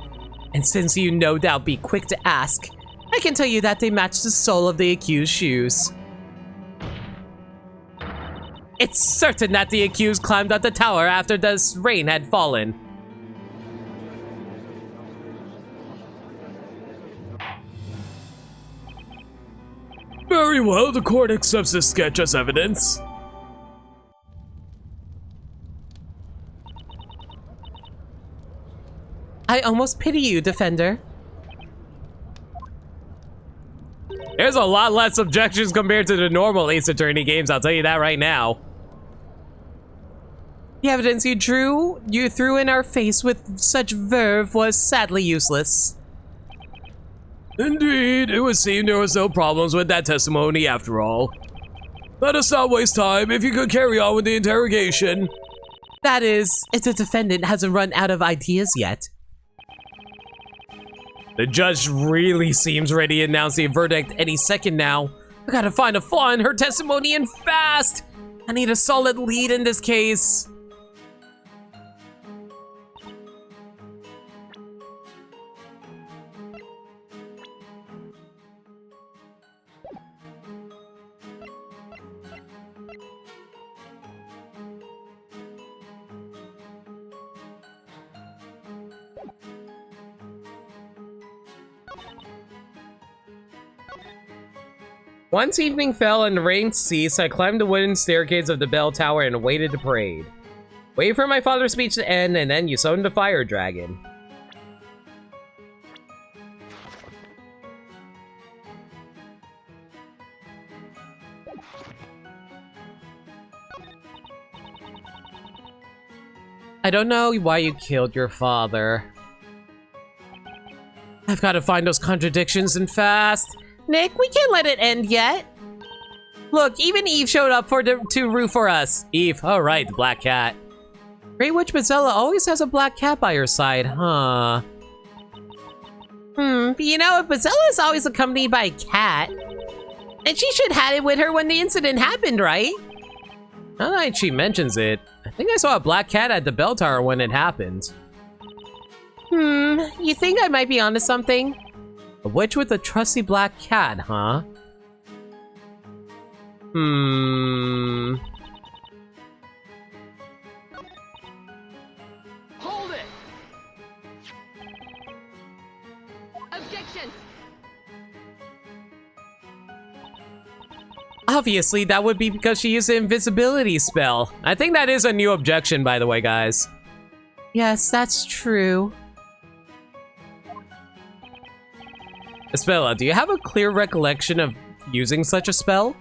And since you no doubt be quick to ask, I can tell you that they match the sole of the accused's shoes. It's certain that the accused climbed up the tower after the rain had fallen. Very well, the court accepts this sketch as evidence. I almost pity you, Defender. There's a lot less objections compared to the normal Ace Attorney games, I'll tell you that right now. The evidence you threw in our face with such verve was sadly useless. Indeed, it would seem there was no problems with that testimony after all. Let us not waste time if you could carry on with the interrogation. That is, if the defendant hasn't run out of ideas yet. The judge really seems ready to announce the verdict any second now. I gotta find a flaw in her testimony and fast! I need a solid lead in this case. Once evening fell and the rain ceased, I climbed the wooden staircase of the bell tower and awaited the parade. Waited for my father's speech to end, and then you summoned the fire dragon. I don't know why you killed your father. I've got to find those contradictions and fast. Nick, we can't let it end yet. Look, even Eve showed up to root for us. Eve, alright, the black cat. Great Witch Bezella always has a black cat by her side, huh? But you know, if Bezella is always accompanied by a cat, and she should have had it with her when the incident happened, right? Now that she mentions it, I think I saw a black cat at the bell tower when it happened. You think I might be onto something? A witch with a trusty black cat, huh? Hold it! Objection! Obviously, that would be because she used an invisibility spell. I think that is a new objection, by the way, guys. Yes, that's true. Espella, do you have a clear recollection of using such a spell?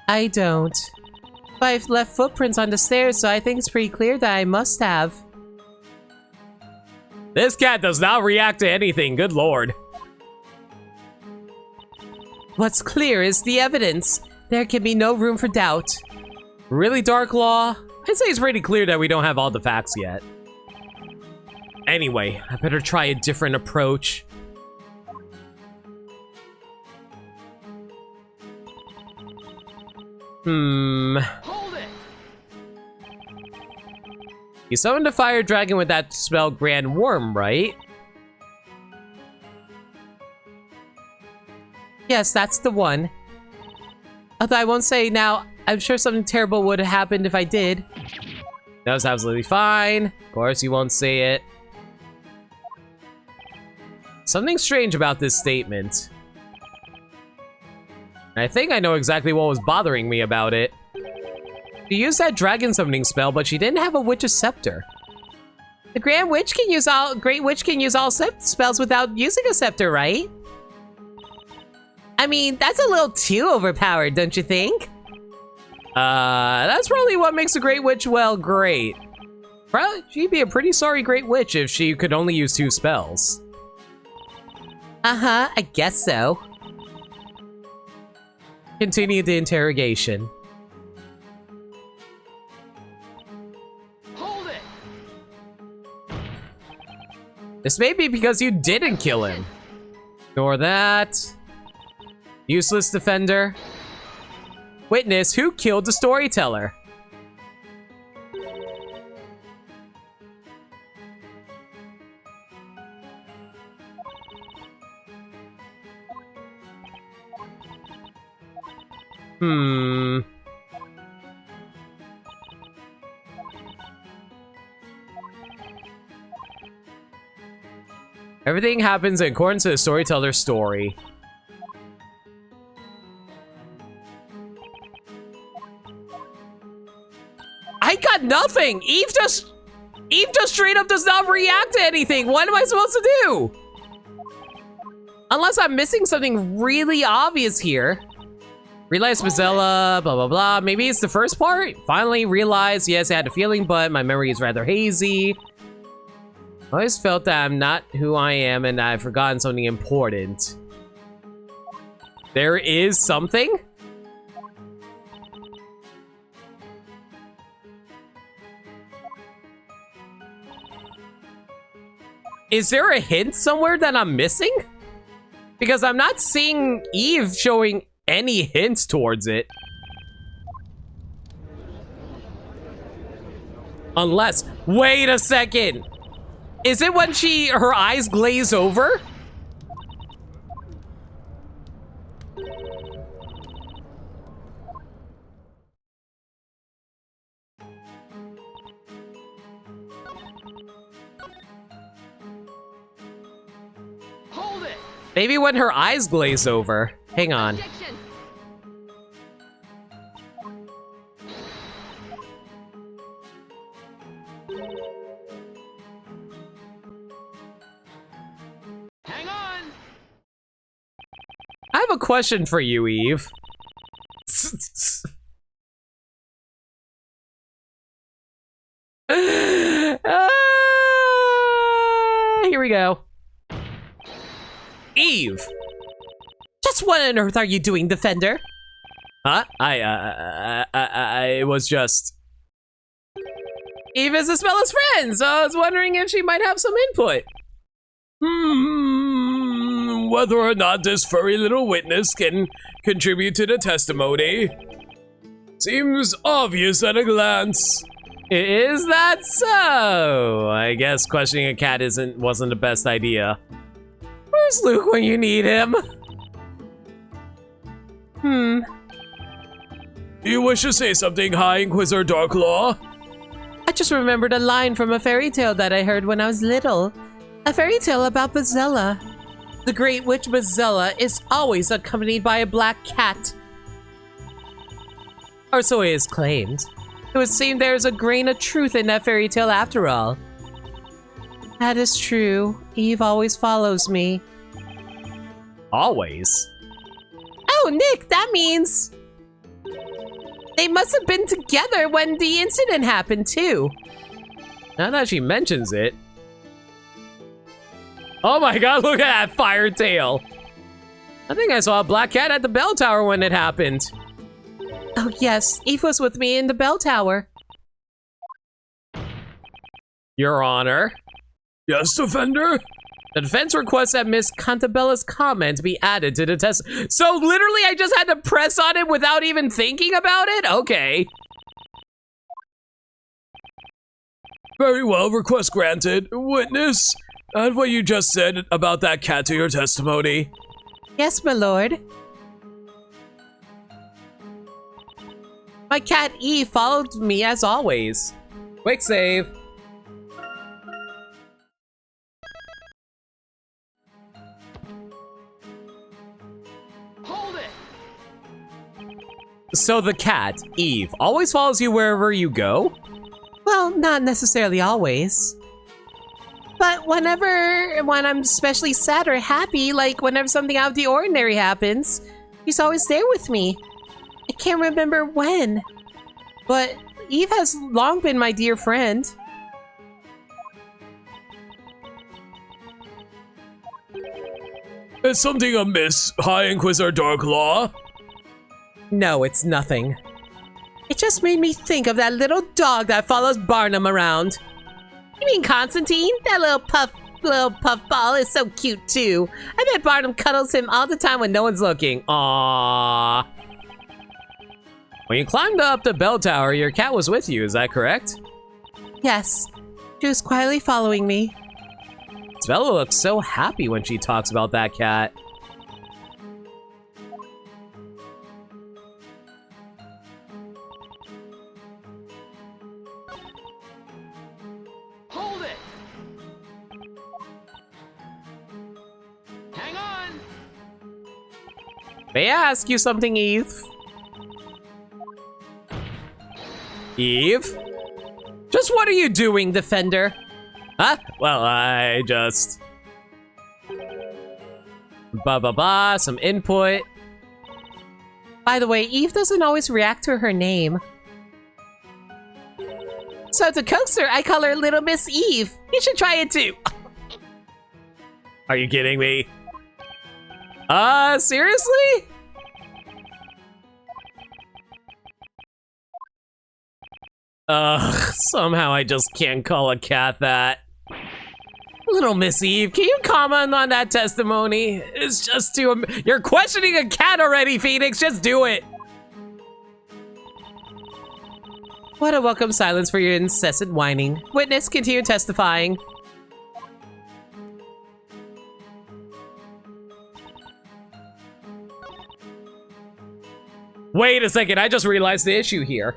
I don't. But I've left footprints on the stairs, so I think it's pretty clear that I must have. This cat does not react to anything, good lord. What's clear is the evidence. There can be no room for doubt. Really, Dark Law? I'd say it's pretty clear that we don't have all the facts yet. Anyway, I better try a different approach. Hold it! You summoned a fire dragon with that spell Grand Worm, right? Yes, that's the one. Although I won't say now, I'm sure something terrible would have happened if I did. That was absolutely fine. Of course, you won't say it. Something strange about this statement. I think I know exactly what was bothering me about it. She used that dragon summoning spell, but she didn't have a witch's scepter. The Great Witch can use all spells without using a scepter, right? I mean, that's a little too overpowered, don't you think? That's probably what makes a Great Witch, well, great. Probably, she'd be a pretty sorry Great Witch if she could only use 2 spells. Uh-huh, I guess so. Continue the interrogation. Hold it! This may be because you didn't kill him. Ignore that. Useless defender. Witness, who killed the storyteller? Everything happens in accordance to the storyteller's story. I got nothing! Eve just straight up does not react to anything! What am I supposed to do? Unless I'm missing something really obvious here. Realized Bezella, blah, blah, blah. Maybe it's the first part? Finally realized, yes, I had a feeling, but my memory is rather hazy. I always felt that I'm not who I am and I've forgotten something important. There is something? Is there a hint somewhere that I'm missing? Because I'm not seeing Eve showing any hints towards it. Unless, wait a second. Is it when her eyes glaze over? Hold it! Maybe when her eyes glaze over. Hang on. Objection! Hang on! I have a question for you, Eve. Here we go. Eve! Just what on earth are you doing, Defender? Huh? I was just... Eve is Isabela's friend, so I was wondering if she might have some input. Whether or not this furry little witness can contribute to the testimony seems obvious at a glance. Is that so? I guess questioning a cat wasn't the best idea. Where's Luke when you need him? Do you wish to say something, High Inquisitor Darklaw? I just remembered a line from a fairy tale that I heard when I was little. A fairy tale about Bezella. The great witch Bezella is always accompanied by a black cat. Or so it is claimed. It would seem there is a grain of truth in that fairy tale after all. That is true. Eve always follows me. Always? Oh, Nick, that means... they must have been together when the incident happened, too. Now that she mentions it. Oh my god, look at that fire tail. I think I saw a black cat at the bell tower when it happened. Oh yes, Eve was with me in the bell tower. Your Honor. Yes, Defender? The defense requests that Miss Cantabella's comment be added to the test. So literally I just had to press on it without even thinking about it? Okay. Very well, request granted. Witness, add what you just said about that cat to your testimony. Yes, my lord. My cat Eve followed me as always. Quick save. Hold it! So the cat, Eve, always follows you wherever you go? Well, not necessarily always. But when I'm especially sad or happy, like whenever something out of the ordinary happens, she's always there with me. I can't remember when, but Eve has long been my dear friend. Is something amiss, High Inquisitor Darklaw? No, it's nothing. It just made me think of that little dog that follows Barnum around. You mean Constantine? That little puffball is so cute too. I bet Barnum cuddles him all the time when no one's looking. Aww. When you climbed up the bell tower, your cat was with you, is that correct? Yes, she was quietly following me. Bella looks so happy when she talks about that cat. Hold it! Hang on! May I ask you something, Eve? Eve? Just what are you doing, Defender? Huh? Well, I just... some input. By the way, Eve doesn't always react to her name. So to coax her, I call her Little Miss Eve. You should try it too. Are you kidding me? Seriously? Somehow I just can't call a cat that. Little Miss Eve, can you comment on that testimony? It's just too... You're questioning a cat already, Phoenix. Just do it. What a welcome silence for your incessant whining. Witness, continue testifying. Wait a second, I just realized the issue here.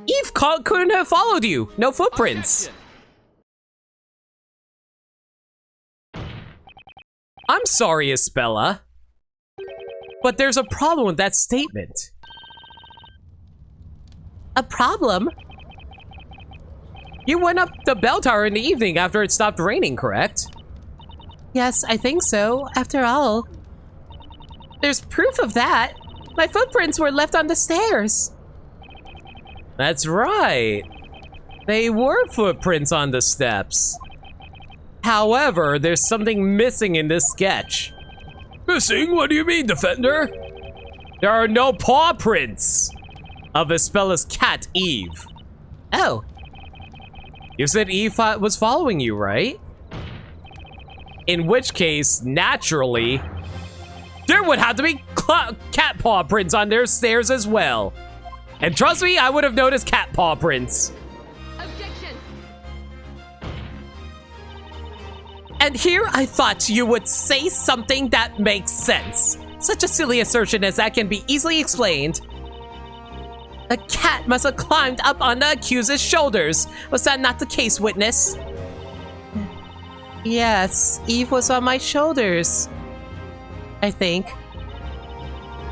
Eve couldn't have followed you. No footprints. I'm sorry, Isabella, but there's a problem with that statement. A problem? You went up the bell tower in the evening after it stopped raining, correct? Yes, I think so. After all, there's proof of that. My footprints were left on the stairs. That's right. They were footprints on the steps. However, there's something missing in this sketch. Missing? What do you mean, Defender? There are no paw prints of Isabela's cat, Eve. Oh. You said Eve was following you, right? In which case, naturally, there would have to be cat paw prints on their stairs as well. And trust me, I would have noticed cat paw prints. Objection! And here I thought you would say something that makes sense. Such a silly assertion as that can be easily explained. A cat must have climbed up on the accused's shoulders. Was that not the case, witness? Yes, Eve was on my shoulders. I think.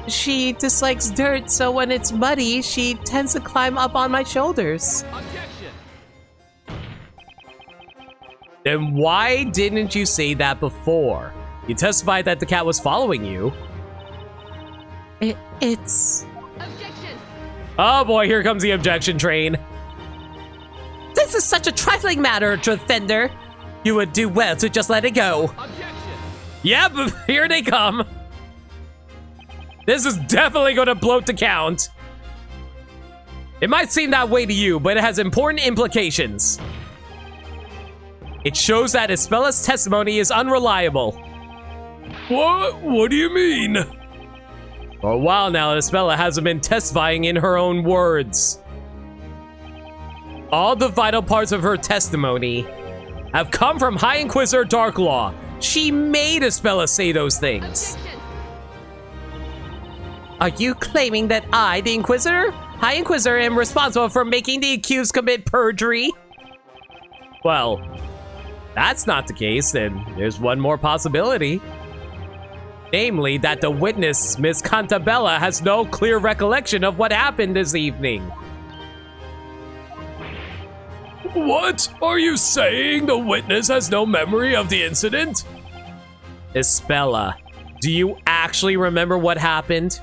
She dislikes dirt, so when it's muddy, she tends to climb up on my shoulders. Objection! Then why didn't you say that before? You testified that the cat was following you. It's... Objection! Oh boy, here comes the objection train. This is such a trifling matter, defender. You would do well to just let it go. Objection! Yep, here they come. This is definitely going to bloat the count. It might seem that way to you, but it has important implications. It shows that Ispella's testimony is unreliable. What? What do you mean? For a while now, Ispella hasn't been testifying in her own words. All the vital parts of her testimony have come from High Inquisitor Darklaw. She made Ispella say those things. Objection! Are you claiming that I, the Inquisitor, High Inquisitor, am responsible for making the accused commit perjury? Well, that's not the case, then there's one more possibility. Namely, that the witness, Miss Cantabella, has no clear recollection of what happened this evening. What? Are you saying the witness has no memory of the incident? Ispella, do you actually remember what happened?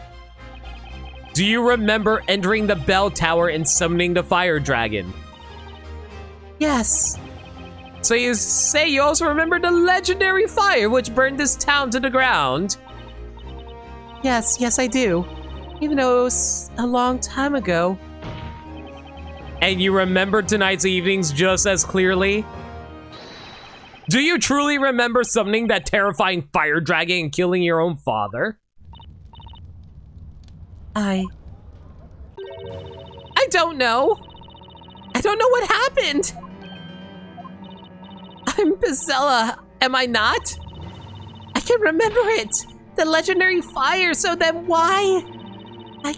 Do you remember entering the bell tower and summoning the fire dragon? Yes. So you say you also remember the legendary fire which burned this town to the ground? Yes, I do. Even though it was a long time ago. And you remember tonight's evenings just as clearly? Do you truly remember summoning that terrifying fire dragon and killing your own father? I don't know. I don't know what happened. I'm Bezella, am I not? I can remember it. The legendary fire, so then why?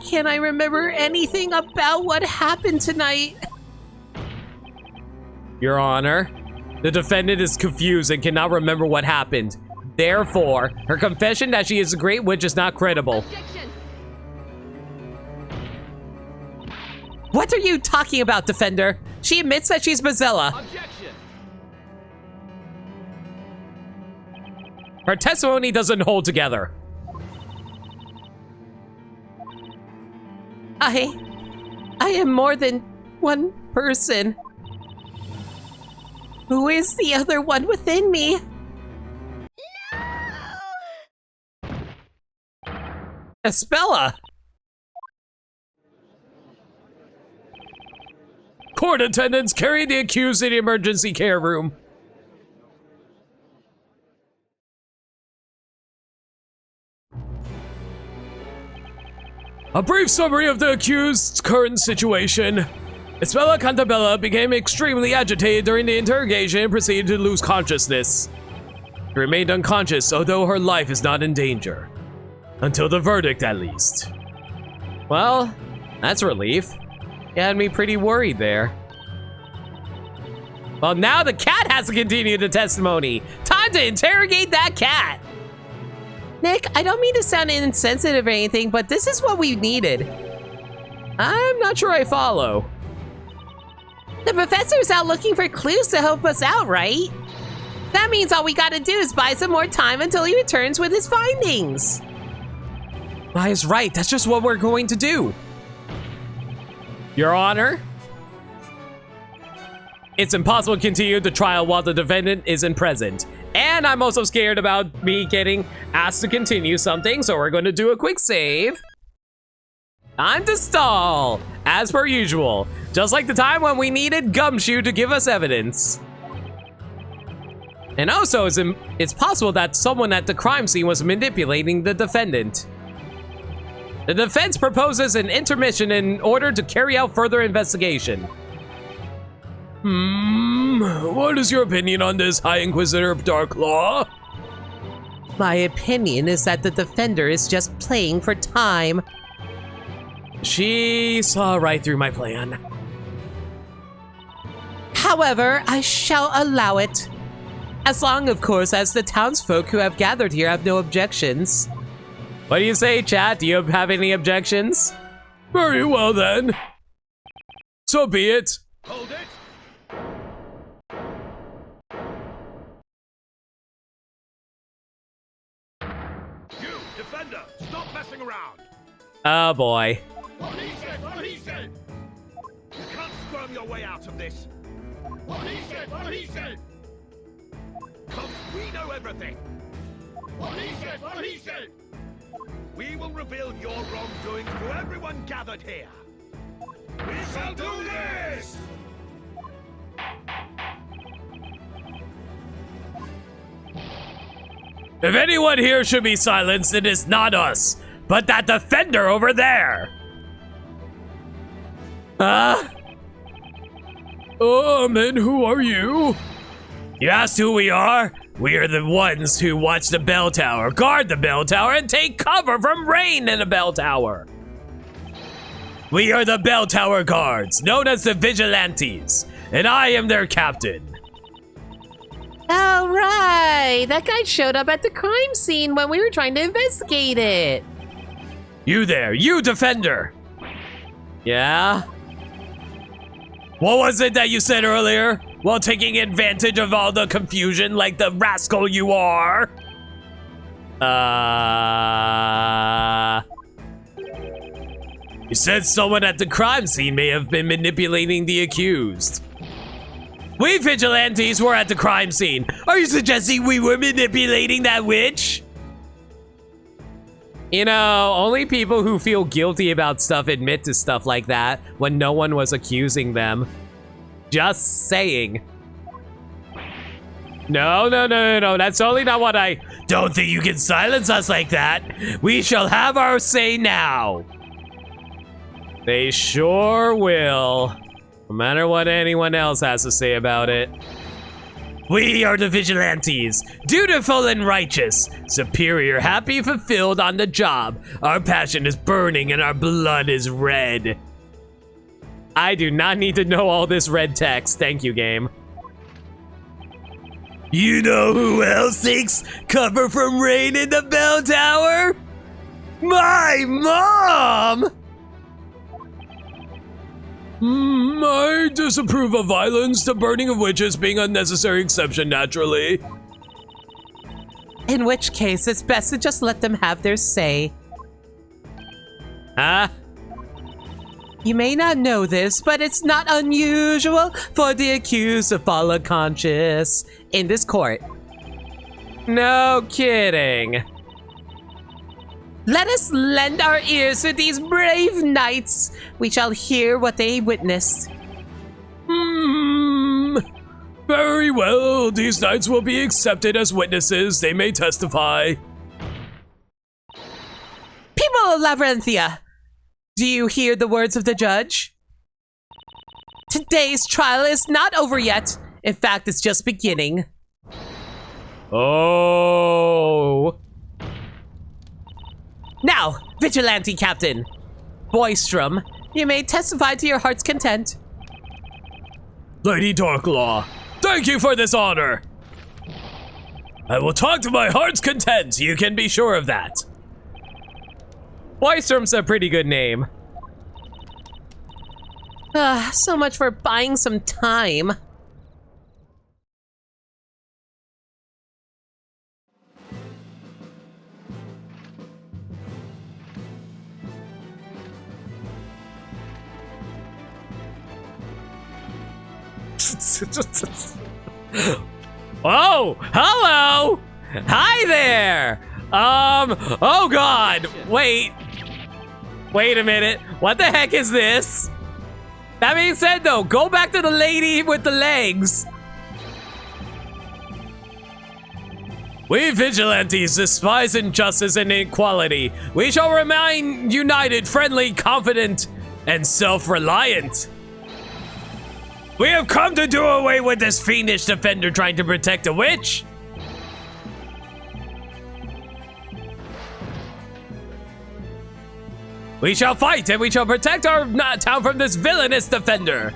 Can't I remember anything about what happened tonight? Your Honor, the defendant is confused and cannot remember what happened. Therefore, her confession that she is a great witch is not credible. Objection! What are you talking about, defender? She admits that she's Bezella. Objection! Her testimony doesn't hold together. I am more than one person. Who is the other one within me? Ispella! Court attendants, carry the accused to the emergency care room. A brief summary of the accused's current situation. Ispella Cantabella became extremely agitated during the interrogation and proceeded to lose consciousness. She remained unconscious, although her life is not in danger. Until the verdict, at least. Well, that's a relief. You had me pretty worried there. Well, now the cat has to continue the testimony. Time to interrogate that cat. Nick, I don't mean to sound insensitive or anything, but this is what we needed. I'm not sure I follow. The professor's out looking for clues to help us out, right? That means all we gotta do is buy some more time until he returns with his findings. Maya's right, that's just what we're going to do. Your Honor, it's impossible to continue the trial while the defendant isn't present. And I'm also scared about me getting asked to continue something, so we're going to do a quick save. Time to stall, as per usual. Just like the time when we needed Gumshoe to give us evidence. And also, it's possible that someone at the crime scene was manipulating the defendant. The defense proposes an intermission in order to carry out further investigation. What is your opinion on this, High Inquisitor of Dark Law? My opinion is that the defender is just playing for time. She saw right through my plan. However, I shall allow it. As long, of course, as the townsfolk who have gathered here have no objections. What do you say, chat? Do you have any objections? Very well, then. So be it. Hold it! You, defender, stop messing around! Oh boy. What he said! What he said! You can't squirm your way out of this! What he said! What he said! Cause we know everything! What he said! What he said! We will reveal your wrongdoing to everyone gathered here! We shall do this! If anyone here should be silenced, it is not us, but that defender over there! And who are you? You asked who we are? We are the ones who watch the bell tower, guard the bell tower, and take cover from rain in the bell tower. We are the bell tower guards, known as the Vigilantes, and I am their captain. All right, that guy showed up at the crime scene when we were trying to investigate it. You there, you defender. Yeah? What was it that you said earlier? While taking advantage of all the confusion like the rascal you are? You said someone at the crime scene may have been manipulating the accused. We vigilantes were at the crime scene. Are you suggesting we were manipulating that witch? You know, only people who feel guilty about stuff admit to stuff like that when no one was accusing them. Just saying. No, that's totally not what I... Don't think you can silence us like that. We shall have our say now. They sure will. No matter what anyone else has to say about it. We are the Vigilantes, dutiful and righteous, superior, happy, fulfilled on the job. Our passion is burning and our blood is red. I do not need to know all this red text. Thank you, game. You know who else takes cover from rain in the bell tower? My mom! I disapprove of violence, the burning of witches being a necessary exception naturally. In which case, it's best to just let them have their say. Huh? You may not know this, but it's not unusual for the accused to fall unconscious in this court. No kidding. Let us lend our ears to these brave knights. We shall hear what they witnessed. Very well. These knights will be accepted as witnesses. They may testify. People of Labyrinthia, do you hear the words of the judge? Today's trial is not over yet. In fact, it's just beginning. Oh. Now, Vigilante Captain Boystrom, you may testify to your heart's content. Lady Darklaw, thank you for this honor. I will talk to my heart's content, you can be sure of that. Boystrom's a pretty good name. So much for buying some time. Oh, hello. Hi there. Oh God, wait a minute. What the heck is this? That being said though, go back to the lady with the legs. We vigilantes despise injustice and inequality. We shall remain united, friendly, confident, and self-reliant. We have come to do away with this fiendish defender trying to protect a witch. We shall fight and we shall protect our town from this villainous defender.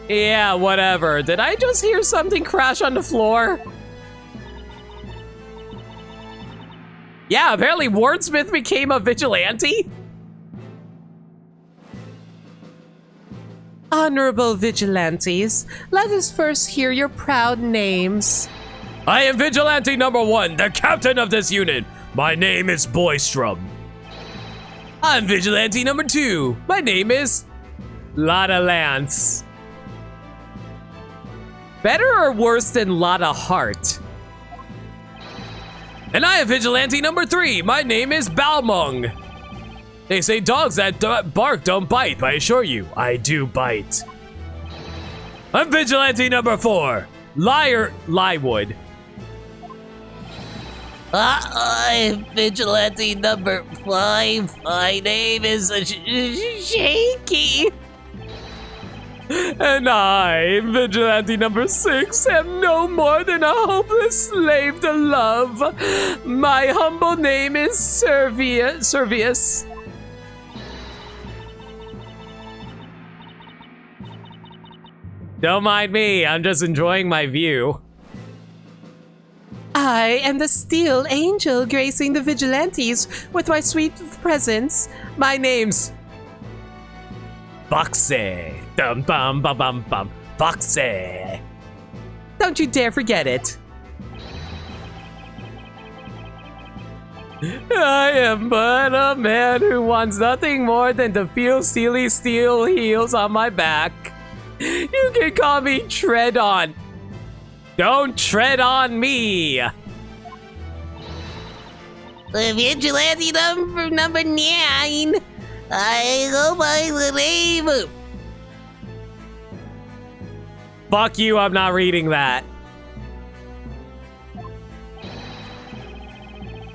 Yeah, whatever. Did I just hear something crash on the floor? Yeah, apparently Wordsmith became a vigilante. Honorable vigilantes, let us first hear your proud names. I am Vigilante number 1, the captain of this unit. My name is Boystrom. I'm Vigilante number 2. My name is Lotta Lance. Better or worse than Lotta Hart? And I am Vigilante number 3. My name is Balmung. They say dogs that bark don't bite, but I assure you, I do bite. I'm Vigilante number 4. Lywood. I'm Vigilante number 5. My name is Shaky. And I, Vigilante number 6, am no more than a hopeless slave to love. My humble name is Servius. Don't mind me, I'm just enjoying my view. I am the steel angel gracing the vigilantes with my sweet presence. My name's Foxy. Dum bum bum bum bum. Foxy. Don't you dare forget it. I am but a man who wants nothing more than to feel steely steel heels on my back. You can call me Tread On. Don't tread on me. The vigilante number 9. I go by the name of... Fuck you, I'm not reading that.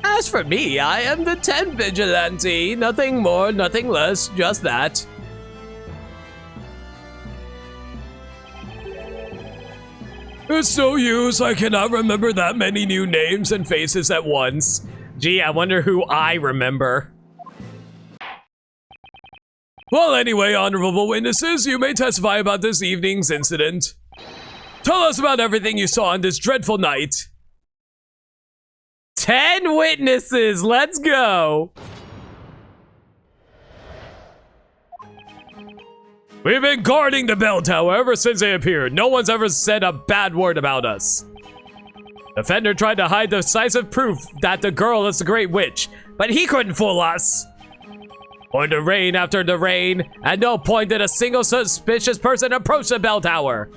As for me, I am the 10th Vigilante. Nothing more, nothing less, just that. It's no use, I cannot remember that many new names and faces at once. Gee, I wonder who I remember. Well, anyway, honorable witnesses, you may testify about this evening's incident. Tell us about everything you saw on this dreadful night. 10 witnesses, let's go. We've been guarding the bell tower ever since they appeared. No one's ever said a bad word about us. The Defender tried to hide decisive proof that the girl is the Great Witch, but he couldn't fool us. Point of rain after the rain, at no point did a single suspicious person approach the bell tower.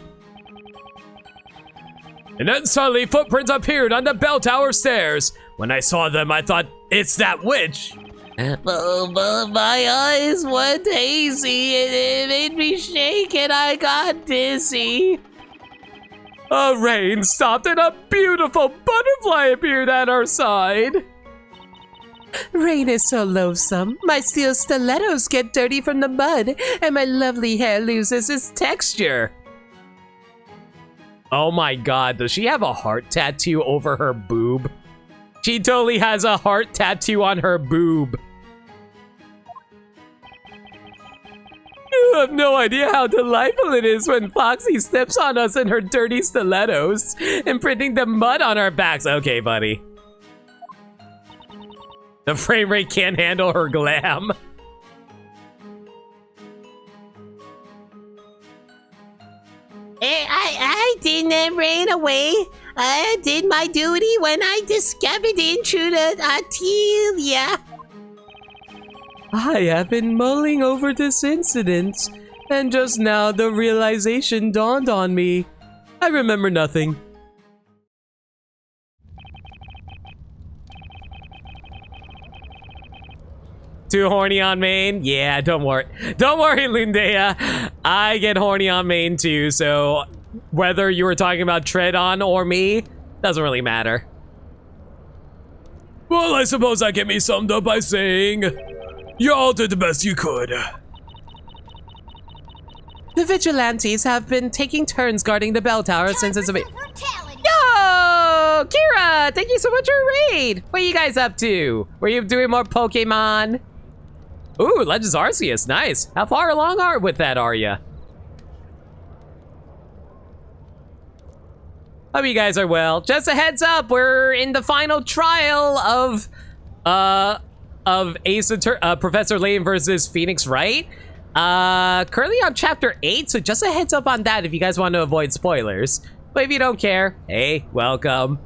And then suddenly footprints appeared on the bell tower stairs. When I saw them, I thought, it's that witch. But my eyes went hazy and it made me shake and I got dizzy. A rain stopped and a beautiful butterfly appeared at our side. Rain is so loathsome. My steel stilettos get dirty from the mud and my lovely hair loses its texture. Oh my god, does she have a heart tattoo over her boob? She totally has a heart tattoo on her boob. You have no idea how delightful it is when Foxy steps on us in her dirty stilettos, imprinting the mud on our backs. Okay, buddy. The frame rate can't handle her glam. I didn't run away. I did my duty when I discovered the intruder, Attilia. I have been mulling over this incident, and just now the realization dawned on me. I remember nothing. Too horny on main? Yeah, don't worry. Don't worry, Lindea. I get horny on main too, so whether you were talking about Tread On or me, doesn't really matter. Well, I suppose that can be summed up by saying, you all did the best you could. The vigilantes have been taking turns guarding the bell tower since it's a bit. Yo! Kira! Thank you so much for your raid! What are you guys up to? Were you doing more Pokemon? Ooh, Legends Arceus, nice. How far along with that are ya? Hope you guys are well. Just a heads up, we're in the final trial of Professor Layton versus Phoenix Wright. Currently on chapter 8, so just a heads up on that if you guys want to avoid spoilers. But if you don't care, hey, welcome.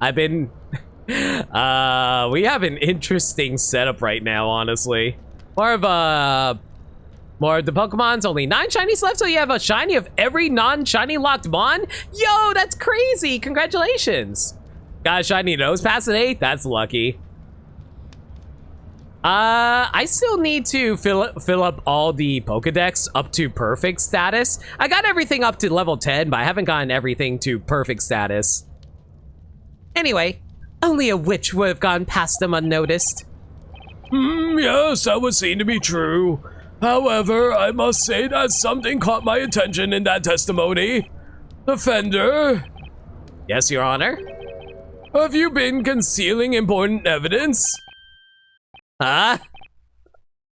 I've been... we have an interesting setup right now, honestly. More of the Pokemon's only 9 shinies left, so you have a shiny of every non-shiny locked mon? Yo, that's crazy! Congratulations! Got a shiny nose pass today? That's lucky. I still need to fill up all the Pokedex up to perfect status. I got everything up to level 10, but I haven't gotten everything to perfect status. Anyway, only a witch would have gone past them unnoticed. Yes, that would seem to be true. However, I must say that something caught my attention in that testimony. Defender? Yes, Your Honor? Have you been concealing important evidence? Huh?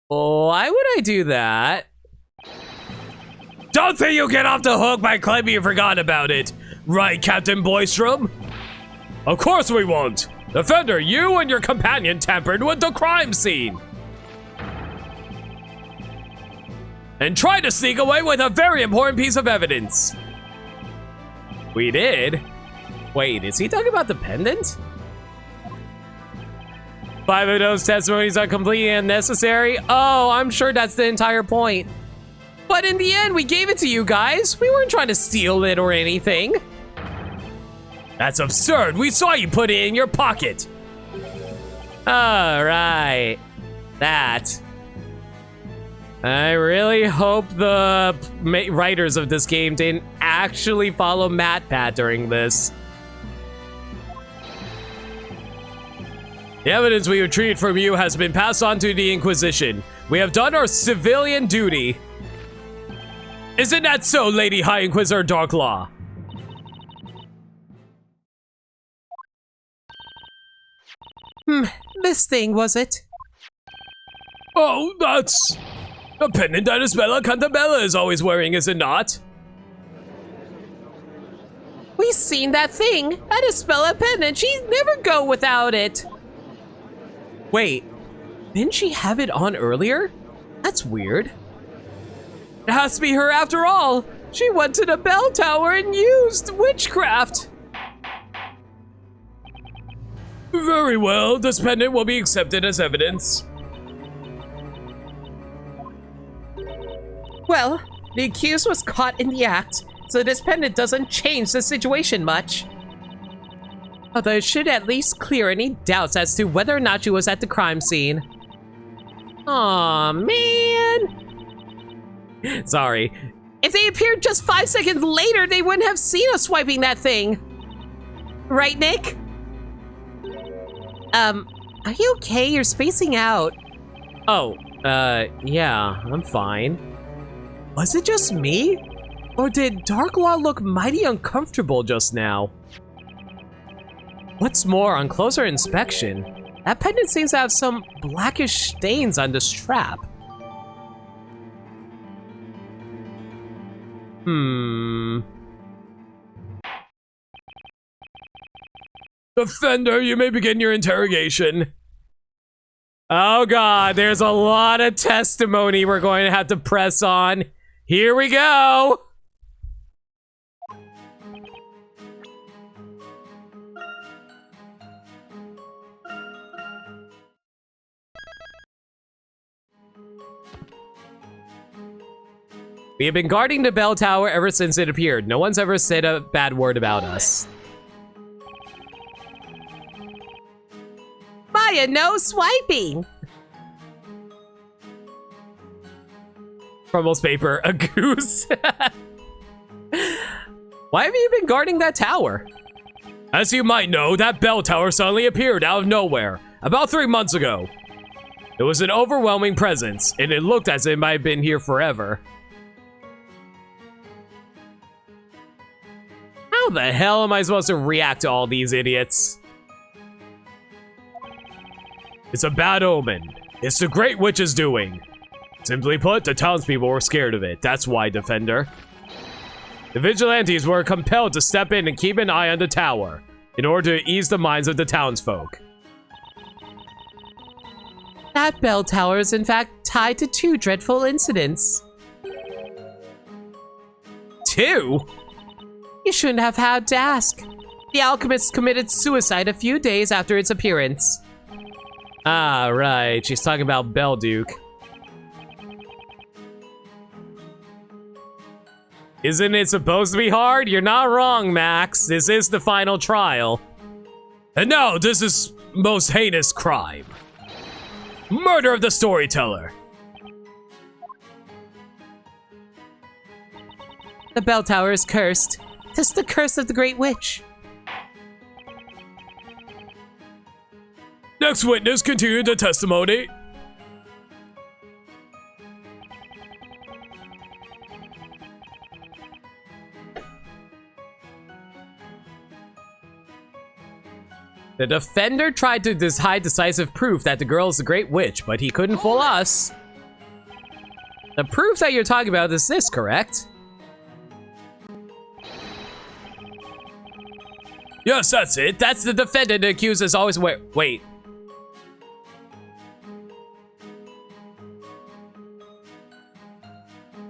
Why would I do that? Don't think you'll get off the hook by claiming you forgot about it. Right, Captain Boystrom? Of course we won't. Defender, you and your companion tampered with the crime scene. And tried to sneak away with a very important piece of evidence. We did? Wait, is he talking about the pendant? 5 of those testimonies are completely unnecessary. Oh, I'm sure that's the entire point. But in the end, we gave it to you guys. We weren't trying to steal it or anything. That's absurd. We saw you put it in your pocket. All right. That. I really hope the writers of this game didn't actually follow MatPat during this. The evidence we retrieved from you has been passed on to the Inquisition. We have done our civilian duty. Isn't that so, Lady High Inquisitor Darklaw? This thing, was it? Oh, that's the pendant that Isabella Cantabella is always wearing, is it not? We seen that thing. That Isabella pendant. She'd never go without it. Wait, didn't she have it on earlier? That's weird. It has to be her after all. She went to the bell tower and used witchcraft. Very well, this pendant will be accepted as evidence. Well, the accused was caught in the act, so this pendant doesn't change the situation much. Although it should at least clear any doubts as to whether or not she was at the crime scene. Aw, man. Sorry. If they appeared just 5 seconds later, they wouldn't have seen us swiping that thing. Right, Nick? Are you okay? You're spacing out. Oh, yeah, I'm fine. Was it just me? Or did Darklaw look mighty uncomfortable just now? What's more, on closer inspection, that pendant seems to have some blackish stains on the strap. Defender, you may begin your interrogation. Oh god, there's a lot of testimony we're going to have to press on. Here we go! We have been guarding the bell tower ever since it appeared. No one's ever said a bad word about us. Maya, no swiping! Crumbles paper, a goose. Why have you been guarding that tower? As you might know, that bell tower suddenly appeared out of nowhere, about 3 months ago. It was an overwhelming presence, and it looked as if it might have been here forever. How the hell am I supposed to react to all these idiots? It's a bad omen. It's the Great Witch's doing. Simply put, the townspeople were scared of it. That's why, Defender. The vigilantes were compelled to step in and keep an eye on the tower in order to ease the minds of the townsfolk. That bell tower is in fact tied to 2 dreadful incidents. 2? You shouldn't have had to ask. The alchemist committed suicide a few days after its appearance. Ah, right. She's talking about Belduke. Isn't it supposed to be hard? You're not wrong, Max. This is the final trial. And now, this is most heinous crime. Murder of the storyteller. The bell tower is cursed. Tis the curse of the Great Witch. Next witness, continue the testimony. The defender tried to hide decisive proof that the girl is the Great Witch, but he couldn't fool us. The proof that you're talking about is this, correct? Yes, that's it. That's the defendant accused as always. Wait.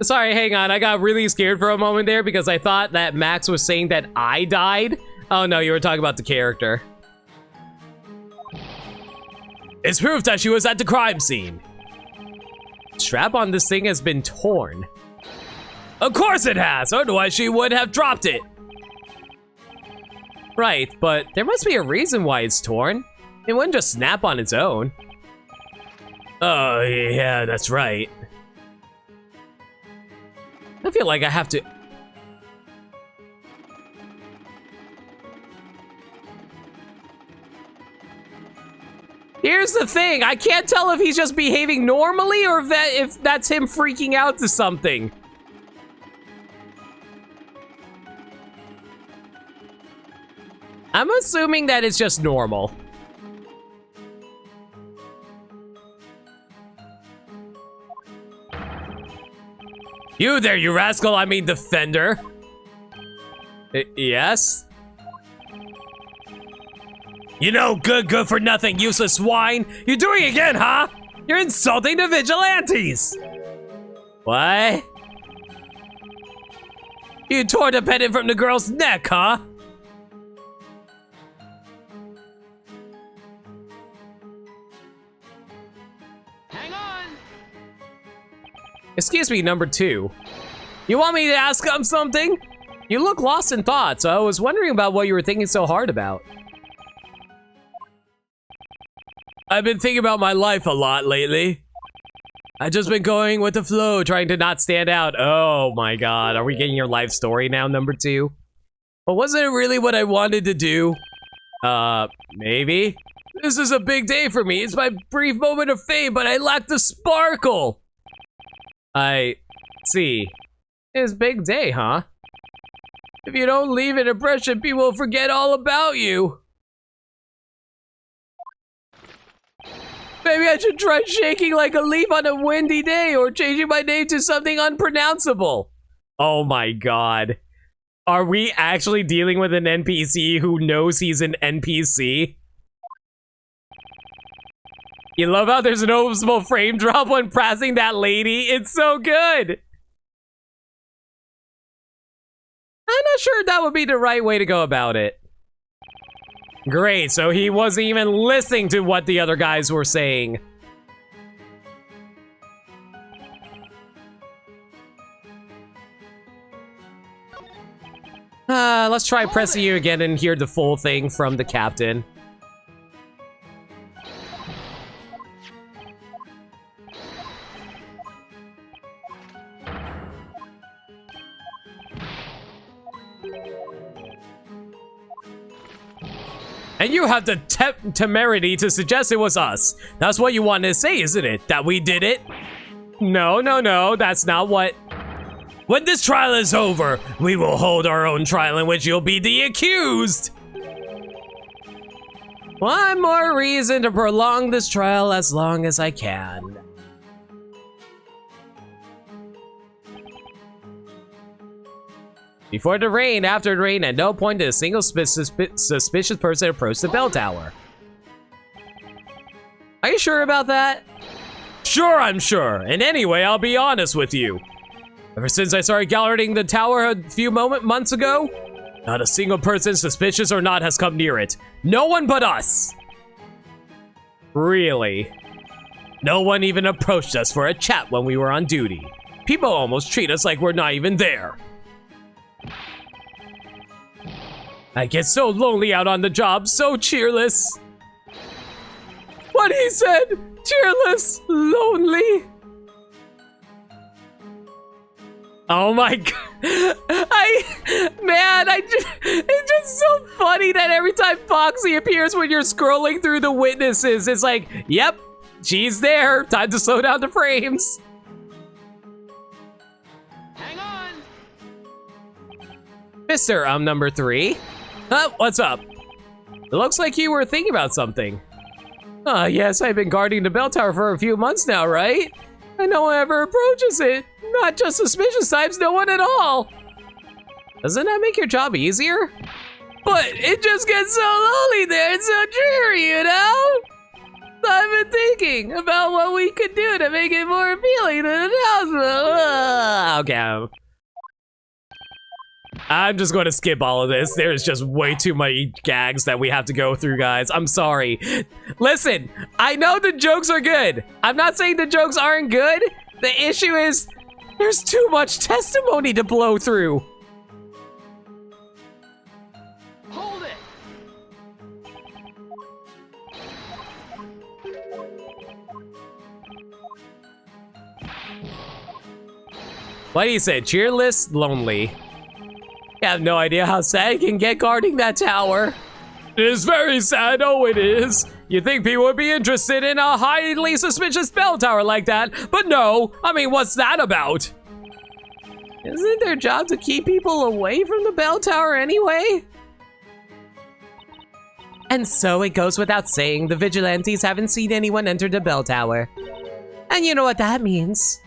Sorry, hang on. I got really scared for a moment there because I thought that Max was saying that I died. Oh no, you were talking about the character. It's proof that she was at the crime scene. Strap on this thing has been torn. Of course it has, otherwise she would have dropped it. Right, but there must be a reason why it's torn. It wouldn't just snap on its own. Oh, yeah, that's right. I feel like I have to... Here's the thing, I can't tell if he's just behaving normally or if that's him freaking out to something. I'm assuming that it's just normal. You there, you rascal, I mean defender. Yes? You know, good for nothing, useless swine. You're doing it again, huh? You're insulting the vigilantes. What? You tore the pendant from the girl's neck, huh? Hang on. Excuse me, number 2. You want me to ask him something? You look lost in thought, so I was wondering about what you were thinking so hard about. I've been thinking about my life a lot lately. I've just been going with the flow, trying to not stand out. Oh my god, are we getting your life story now, number 2? But wasn't it really what I wanted to do? Maybe? This is a big day for me. It's my brief moment of fame, but I lack the sparkle. I see. It's a big day, huh? If you don't leave an impression, people will forget all about you. Maybe I should try shaking like a leaf on a windy day or changing my name to something unpronounceable. Oh my god. Are we actually dealing with an NPC who knows he's an NPC? You love how there's a noticeable frame drop when pressing that lady? It's so good! I'm not sure that would be the right way to go about it. Great, so he wasn't even listening to what the other guys were saying. Let's try pressing you again and hear the full thing from the captain. And you have the temerity to suggest it was us. That's what you wanted to say, isn't it? That we did it? No, that's not what... When this trial is over, we will hold our own trial in which you'll be the accused. One more reason to prolong this trial as long as I can. Before the rain, after the rain, at no point did a single suspicious person approach the bell tower. Are you sure about that? Sure, I'm sure. And anyway, I'll be honest with you. Ever since I started gallerying the tower a few months ago, not a single person, suspicious or not, has come near it. No one but us. Really? No one even approached us for a chat when we were on duty. People almost treat us like we're not even there. I get so lonely out on the job, so cheerless. What he said, cheerless, lonely. Oh my god, it's just so funny that every time Foxy appears when you're scrolling through the witnesses, it's like, yep, she's there, time to slow down the frames. Hang on. Mr. Number 3. What's up? It looks like you were thinking about something. Yes, I've been guarding the bell tower for a few months now, right? And no one ever approaches it. Not just suspicious types, no one at all. Doesn't that make your job easier? But it just gets so lonely there and so dreary, you know? So I've been thinking about what we could do to make it more appealing to the townspeople. Okay. I'm just going to skip all of this. There's just way too many gags that we have to go through, guys. I'm sorry. Listen, I know the jokes are good. I'm not saying the jokes aren't good. The issue is there's too much testimony to blow through. Hold it. What do you say? Cheerless, lonely. I have no idea how sad it can get guarding that tower. It is very sad, oh it is. You'd think people would be interested in a highly suspicious bell tower like that, but no. I mean, what's that about? Isn't their job to keep people away from the bell tower anyway? And so it goes without saying, the vigilantes haven't seen anyone enter the bell tower. And you know what that means.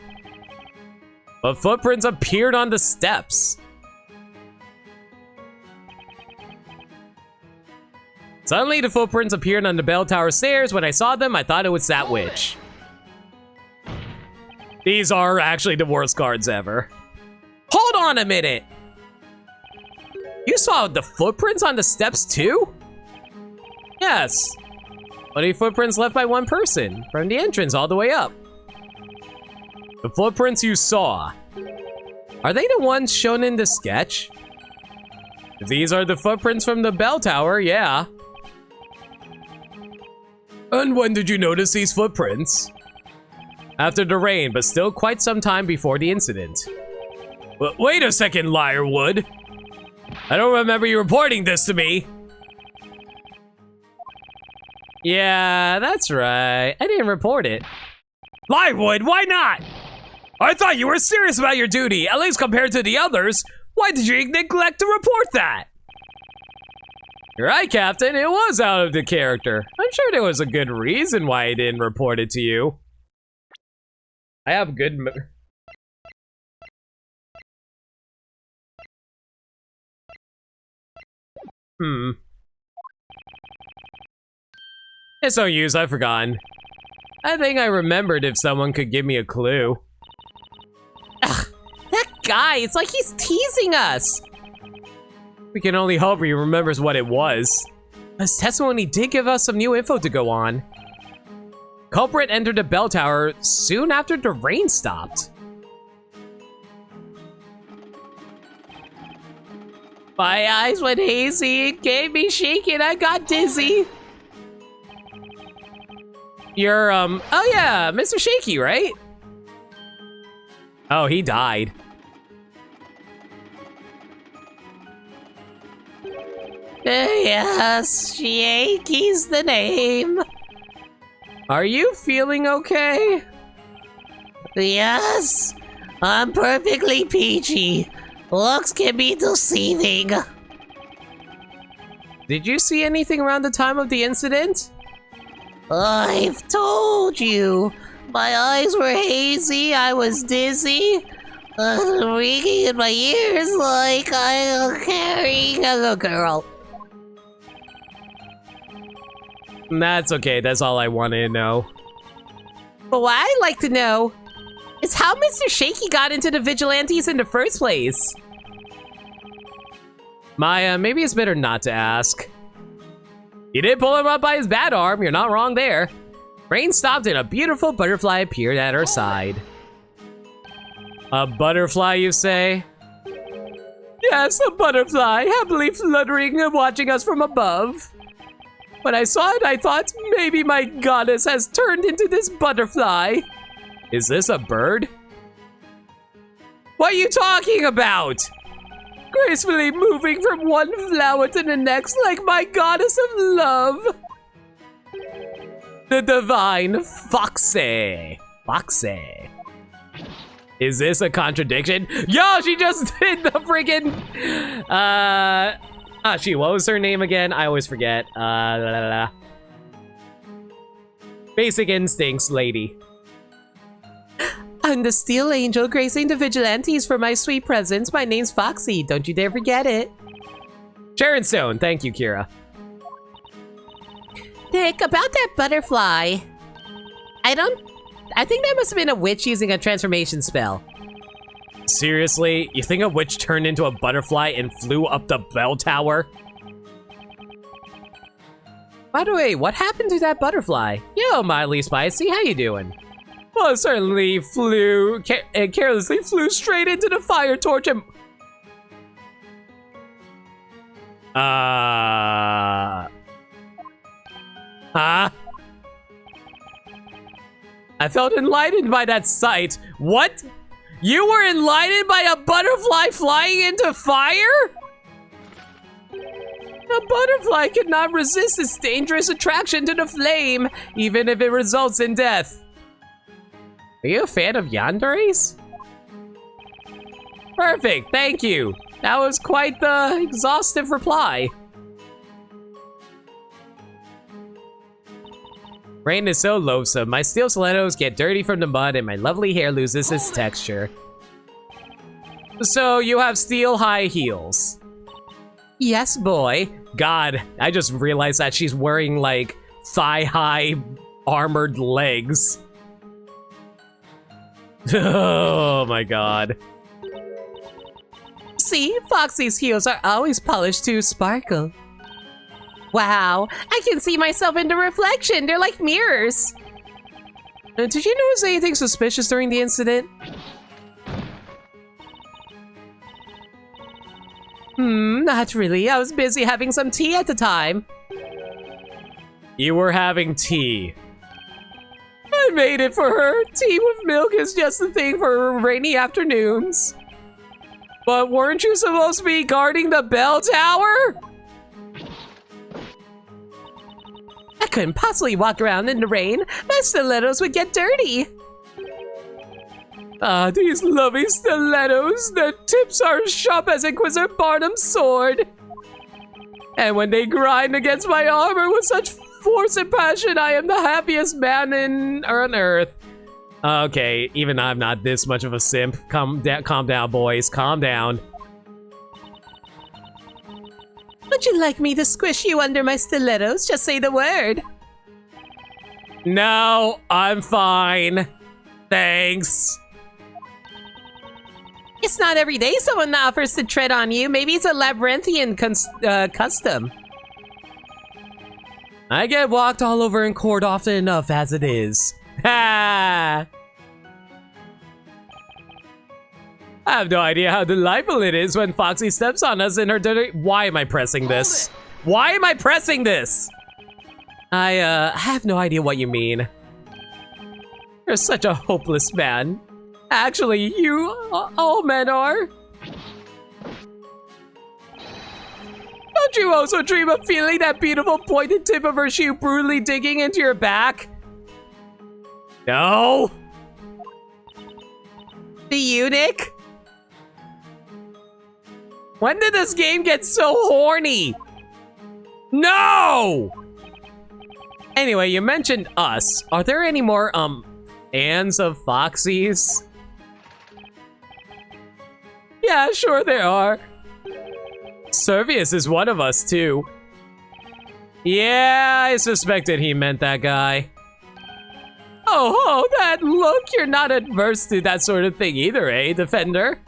But footprints appeared on the steps. Suddenly, the footprints appeared on the bell tower stairs. When I saw them, I thought it was that witch. These are actually the worst cards ever. Hold on a minute! You saw the footprints on the steps too? Yes. Only footprints left by one person, from the entrance all the way up. The footprints you saw. Are they the ones shown in the sketch? If these are the footprints from the bell tower, yeah. And when did you notice these footprints? After the rain, but still quite some time before the incident. But wait a second, Liarwood. I don't remember you reporting this to me. Yeah, that's right. I didn't report it. Liarwood, why not? I thought you were serious about your duty, at least compared to the others. Why did you neglect to report that? You're right, Captain. It was out of the character. I'm sure there was a good reason why I didn't report it to you. I have good... It's no use, I've forgotten. I think I remembered if someone could give me a clue. Ugh, that guy, it's like he's teasing us. We can only hope he remembers what it was. His testimony did give us some new info to go on. Culprit entered the bell tower soon after the rain stopped. My eyes went hazy, it gave me shaky, and I got dizzy. You're, oh yeah, Mr. Shaky, right? Oh, he died. Yes, Shaky's the name. Are you feeling okay? Yes, I'm perfectly peachy. Looks can be deceiving. Did you see anything around the time of the incident? I've told you. My eyes were hazy, I was dizzy. Ringing in my ears like I'm carrying a girl. That's okay, that's all I wanted to know. But what I'd like to know is how Mr. Shaky got into the vigilantes in the first place. Maya, maybe it's better not to ask. You did pull him up by his bad arm, you're not wrong there. Rain stopped and a beautiful butterfly appeared at her side. A butterfly, you say? Yes, a butterfly, happily fluttering and watching us from above. When I saw it, I thought maybe my goddess has turned into this butterfly. Is this a bird? What are you talking about? Gracefully moving from one flower to the next like my goddess of love. The divine Foxy. Foxy. Is this a contradiction? Yo, she just did the freaking... what was her name again? I always forget. Basic Instincts lady. I'm the Steel Angel gracing the vigilantes for my sweet presence. My name's Foxy. Don't you dare forget it. Sharon Stone. Thank you, Kira. Nick, about that butterfly. I think that must have been a witch using a transformation spell. Seriously? You think a witch turned into a butterfly and flew up the bell tower? By the way, what happened to that butterfly? Yo, Miley Spicy, how you doing? Well, certainly flew and carelessly flew straight into the fire torch and... Huh? I felt enlightened by that sight. What? You were enlightened by a butterfly flying into fire? A butterfly could not resist its dangerous attraction to the flame, even if it results in death. Are you a fan of yanderes? Perfect, thank you. That was quite the exhaustive reply. Rain is so loathsome. My steel stilettos get dirty from the mud and my lovely hair loses its texture. So you have steel high heels? Yes, boy. God, I just realized that she's wearing like thigh-high armored legs. Oh my god. See, Foxy's heels are always polished to sparkle. Wow, I can see myself in the reflection. They're like mirrors. Did you notice anything suspicious during the incident? Not really. I was busy having some tea at the time. You were having tea. I made it for her. Tea with milk is just the thing for rainy afternoons. But weren't you supposed to be guarding the bell tower? I couldn't possibly walk around in the rain. My stilettos would get dirty. Ah, these lovely stilettos. Their tips are as sharp as Inquisitor Barnum's sword. And when they grind against my armor with such force and passion, I am the happiest man on earth. Okay, even I'm not this much of a simp. Calm down, boys. Calm down. Would you like me to squish you under my stilettos? Just say the word. No, I'm fine. Thanks. It's not every day someone offers to tread on you. Maybe it's a labyrinthian custom. I get walked all over in court often enough as it is. Ha! I have no idea how delightful it is when Foxy steps on us in her dirty... Why am I pressing this? Why am I pressing this? I have no idea what you mean. You're such a hopeless man. Actually, you... all men are. Don't you also dream of feeling that beautiful pointed tip of her shoe brutally digging into your back? No. The eunuch? When did this game get so horny? No! Anyway, you mentioned us. Are there any more, Anns of Foxies? Yeah, sure there are. Servius is one of us, too. Yeah, I suspected he meant that guy. Oh, that look. You're not adverse to that sort of thing either, eh, Defender?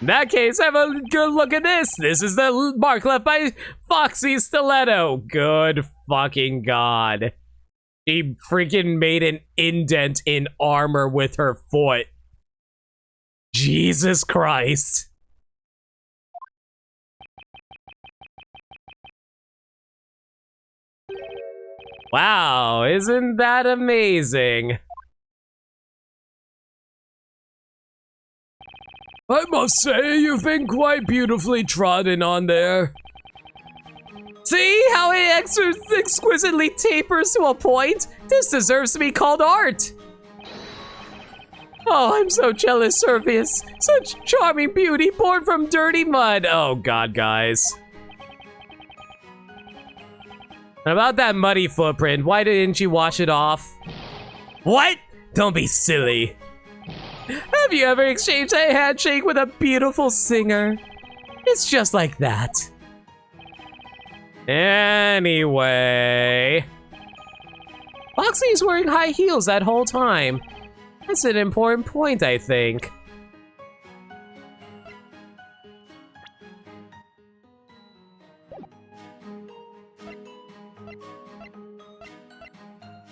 In that case, have a good look at this. This is the mark left by Foxy's stiletto. Good fucking god. She freaking made an indent in armor with her foot. Jesus Christ. Wow, isn't that amazing? I must say, you've been quite beautifully trodden on there. See how it exquisitely tapers to a point? This deserves to be called art. Oh, I'm so jealous, Servius. Such charming beauty born from dirty mud. Oh god, guys. And about that muddy footprint, why didn't you wash it off? What? Don't be silly. Have you ever exchanged a handshake with a beautiful singer? It's just like that. Anyway. Foxy's wearing high heels that whole time. That's an important point, I think.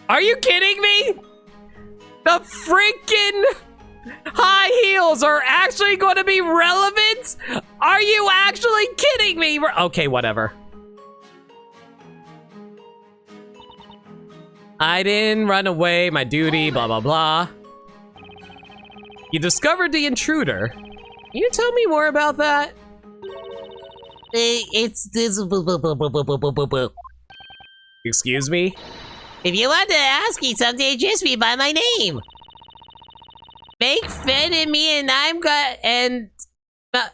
Are you kidding me? The freaking high heels are actually going to be relevant? Are you actually kidding me? Okay, whatever. I didn't run away, my duty, blah, blah, blah. You discovered the intruder. Can you tell me more about that? It's this. Excuse me? If you want to ask me something, address me by my name. Make fun of me and I'm fun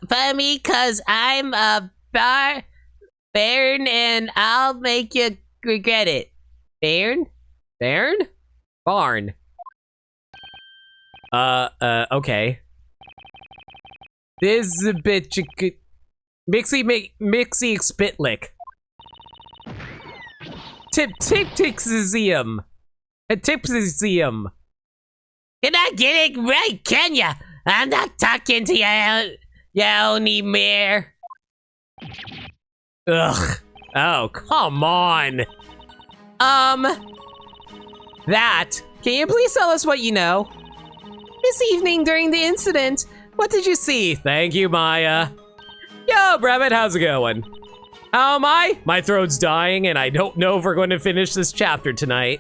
of me cause I'm a baron and I'll make you regret it. Baron? Baron? Barn. Okay. This is a bit Mixie Spitlick. Tipsizium. A tipsizium. You're not getting it right, can ya? I'm not talking to you only mare. Ugh. Oh, come on. That. Can you please tell us what you know? This evening during the incident, what did you see? Thank you, Maya. Yo, Rabbit, how's it going? How am I? My throat's dying and I don't know if we're going to finish this chapter tonight.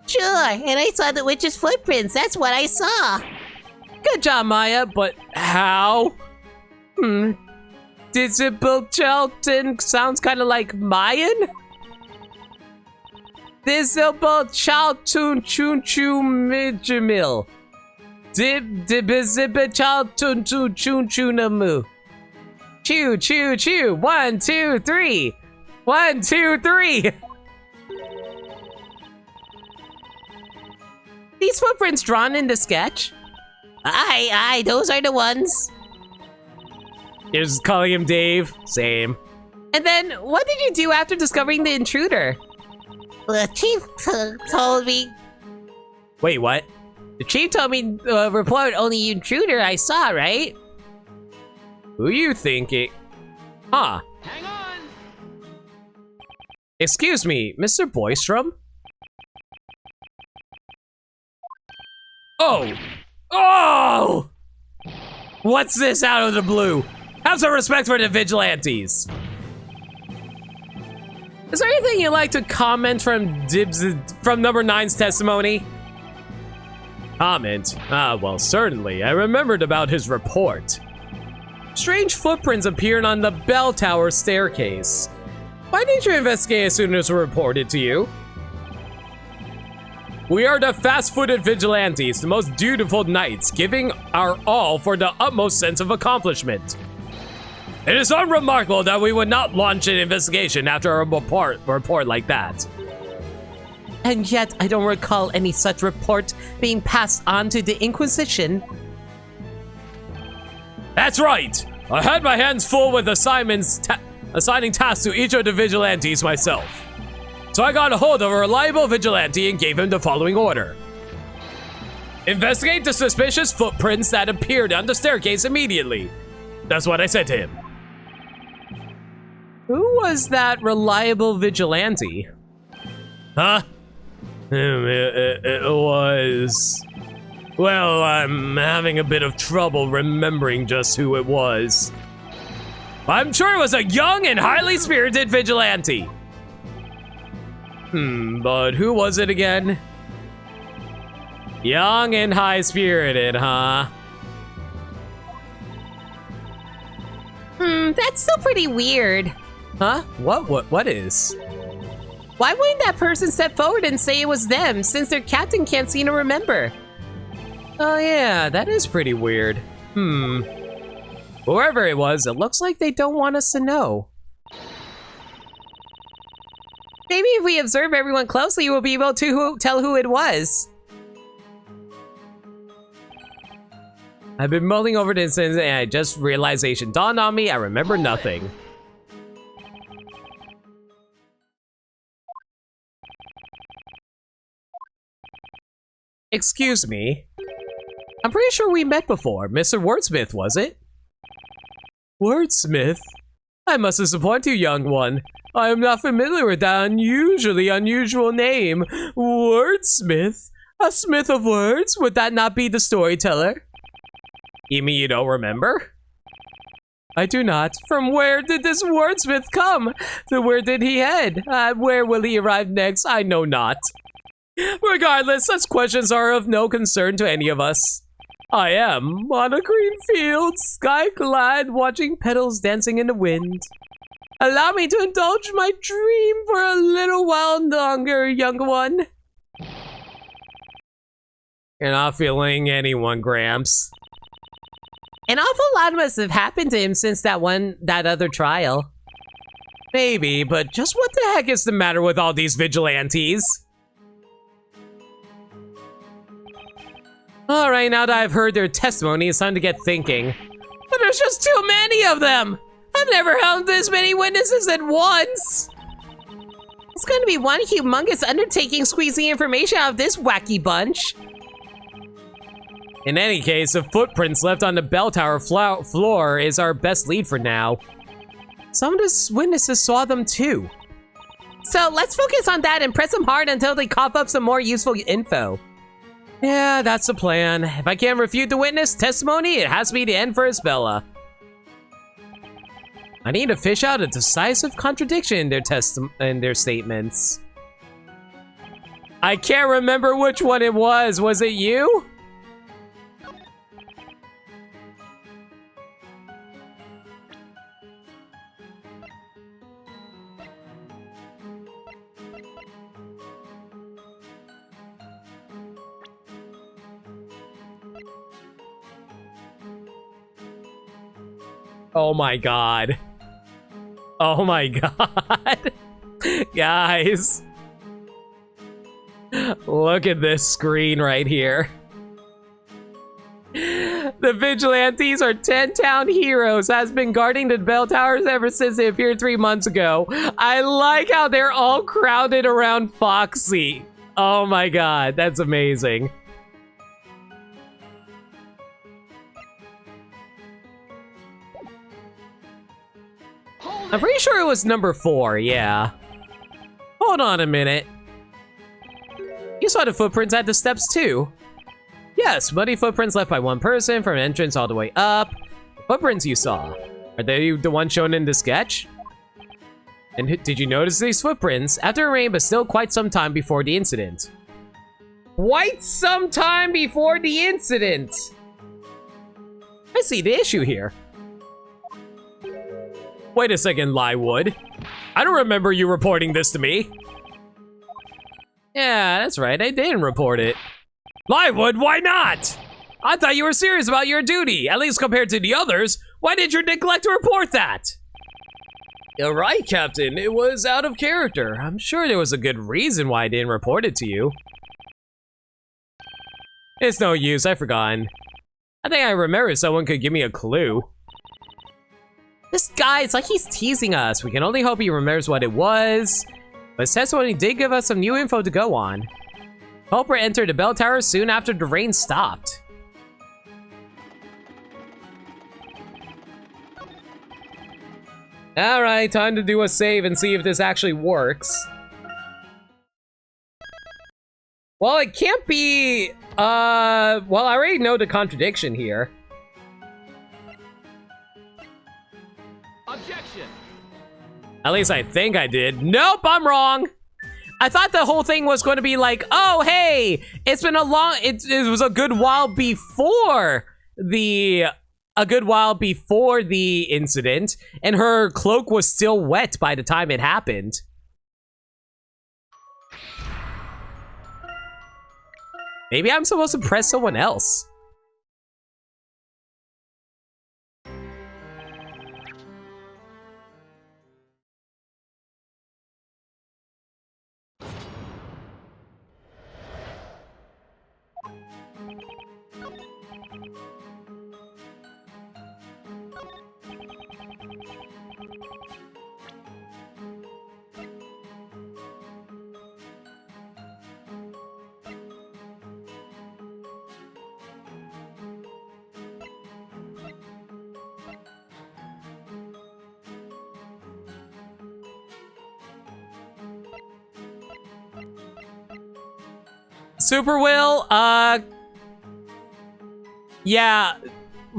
Sure, and I saw the witch's footprints. That's what I saw. Good job, Maya, but how? Disable Chelton sounds kind of like Mayan? Disable Chaltun Chun Chun Mijamil. Dibizibba Chaltun Chun Chun Chunamu. Chew, chew, chew. 1, 2, 3. 1, 2, 3. These footprints drawn in the sketch? Aye, those are the ones. You're just calling him Dave? Same. And then, what did you do after discovering the intruder? The chief told me. Wait, what? The chief told me report only intruder I saw, right? Who you thinking? Huh. Hang on! Excuse me, Mr. Boystrom? Oh! Oh! What's this out of the blue? Have some respect for the vigilantes. Is there anything you'd like to comment from number 9's testimony? Comment? Ah, well, certainly. I remembered about his report. Strange footprints appeared on the bell tower staircase. Why didn't you investigate as soon as it was reported to you? We are the fast-footed vigilantes, the most dutiful knights, giving our all for the utmost sense of accomplishment. It is unremarkable that we would not launch an investigation after a report like that. And yet, I don't recall any such report being passed on to the Inquisition. That's right! I had my hands full with assigning tasks to each of the vigilantes myself. So I got a hold of a reliable vigilante and gave him the following order. Investigate the suspicious footprints that appeared on the staircase immediately. That's what I said to him. Who was that reliable vigilante? Huh? It was... Well, I'm having a bit of trouble remembering just who it was. I'm sure it was a young and highly spirited vigilante. But who was it again? Young and high-spirited, huh? That's still pretty weird. Huh? What is? Why wouldn't that person step forward and say it was them, since their captain can't seem to remember? Oh yeah, that is pretty weird. Whoever it was, it looks like they don't want us to know. Maybe if we observe everyone closely, we'll be able to tell who it was. I've been mulling over this and realization dawned on me. I remember nothing. Excuse me. I'm pretty sure we met before. Mr. Wordsmith, was it? Wordsmith? I must disappoint you, young one. I am not familiar with that unusual name. Wordsmith? A smith of words? Would that not be the storyteller? You mean you don't remember? I do not. From where did this wordsmith come? To where did he head? Where will he arrive next? I know not. Regardless, such questions are of no concern to any of us. I am on a green field, sky-clad, watching petals dancing in the wind. Allow me to indulge my dream for a little while longer, young one. You're not feeling anyone, Gramps. An awful lot must have happened to him since that other trial. Maybe, but just what the heck is the matter with all these vigilantes? Alright, now that I've heard their testimony, it's time to get thinking. But there's just too many of them! I've never held this many witnesses at once! It's going to be one humongous undertaking squeezing information out of this wacky bunch. In any case, the footprints left on the bell tower floor is our best lead for now. Some of the witnesses saw them too. So let's focus on that and press them hard until they cough up some more useful info. Yeah, that's the plan. If I can't refute the witness testimony, it has to be the end for Isabella. I need to fish out a decisive contradiction in their statements. I can't remember which one it was. Was it you? Oh my god. Oh my god. Guys. Look at this screen right here. The vigilantes are 10-town heroes, has been guarding the bell towers ever since they appeared 3 months ago. I like how they're all crowded around Foxy. Oh my god, that's amazing. I'm pretty sure it was number 4, yeah. Hold on a minute. You saw the footprints at the steps too. Yes, muddy footprints left by one person from an entrance all the way up. The footprints you saw, are they the ones shown in the sketch? And did you notice these footprints after it rained but still quite some time before the incident? Quite some time before the incident! I see the issue here. Wait a second, Lywood. I don't remember you reporting this to me. Yeah, that's right. I didn't report it. Lywood, why not? I thought you were serious about your duty, at least compared to the others. Why did you neglect to report that? You're right, Captain. It was out of character. I'm sure there was a good reason why I didn't report it to you. It's no use. I've forgotten. I think I remember if someone could give me a clue. This guy, it's like he's teasing us. We can only hope he remembers what it was. But Sesame did give us some new info to go on. Culprit entered the bell tower soon after the rain stopped. Alright, time to do a save and see if this actually works. Well, it can't be, well, I already know the contradiction here. Objection! At least I think I did. Nope, I'm wrong! I thought the whole thing was going to be like, oh, hey, it's been a long, it was a good while before the incident, and her cloak was still wet by the time it happened. Maybe I'm supposed to press someone else. Super Will, yeah,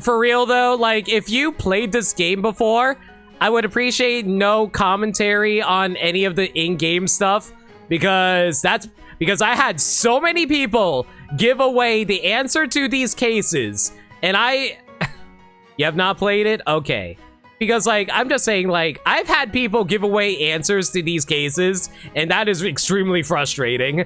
for real though, like, if you played this game before, I would appreciate no commentary on any of the in-game stuff, because I had so many people give away the answer to these cases, and you have not played it? Okay. Because, like, I'm just saying, like, I've had people give away answers to these cases, and that is extremely frustrating.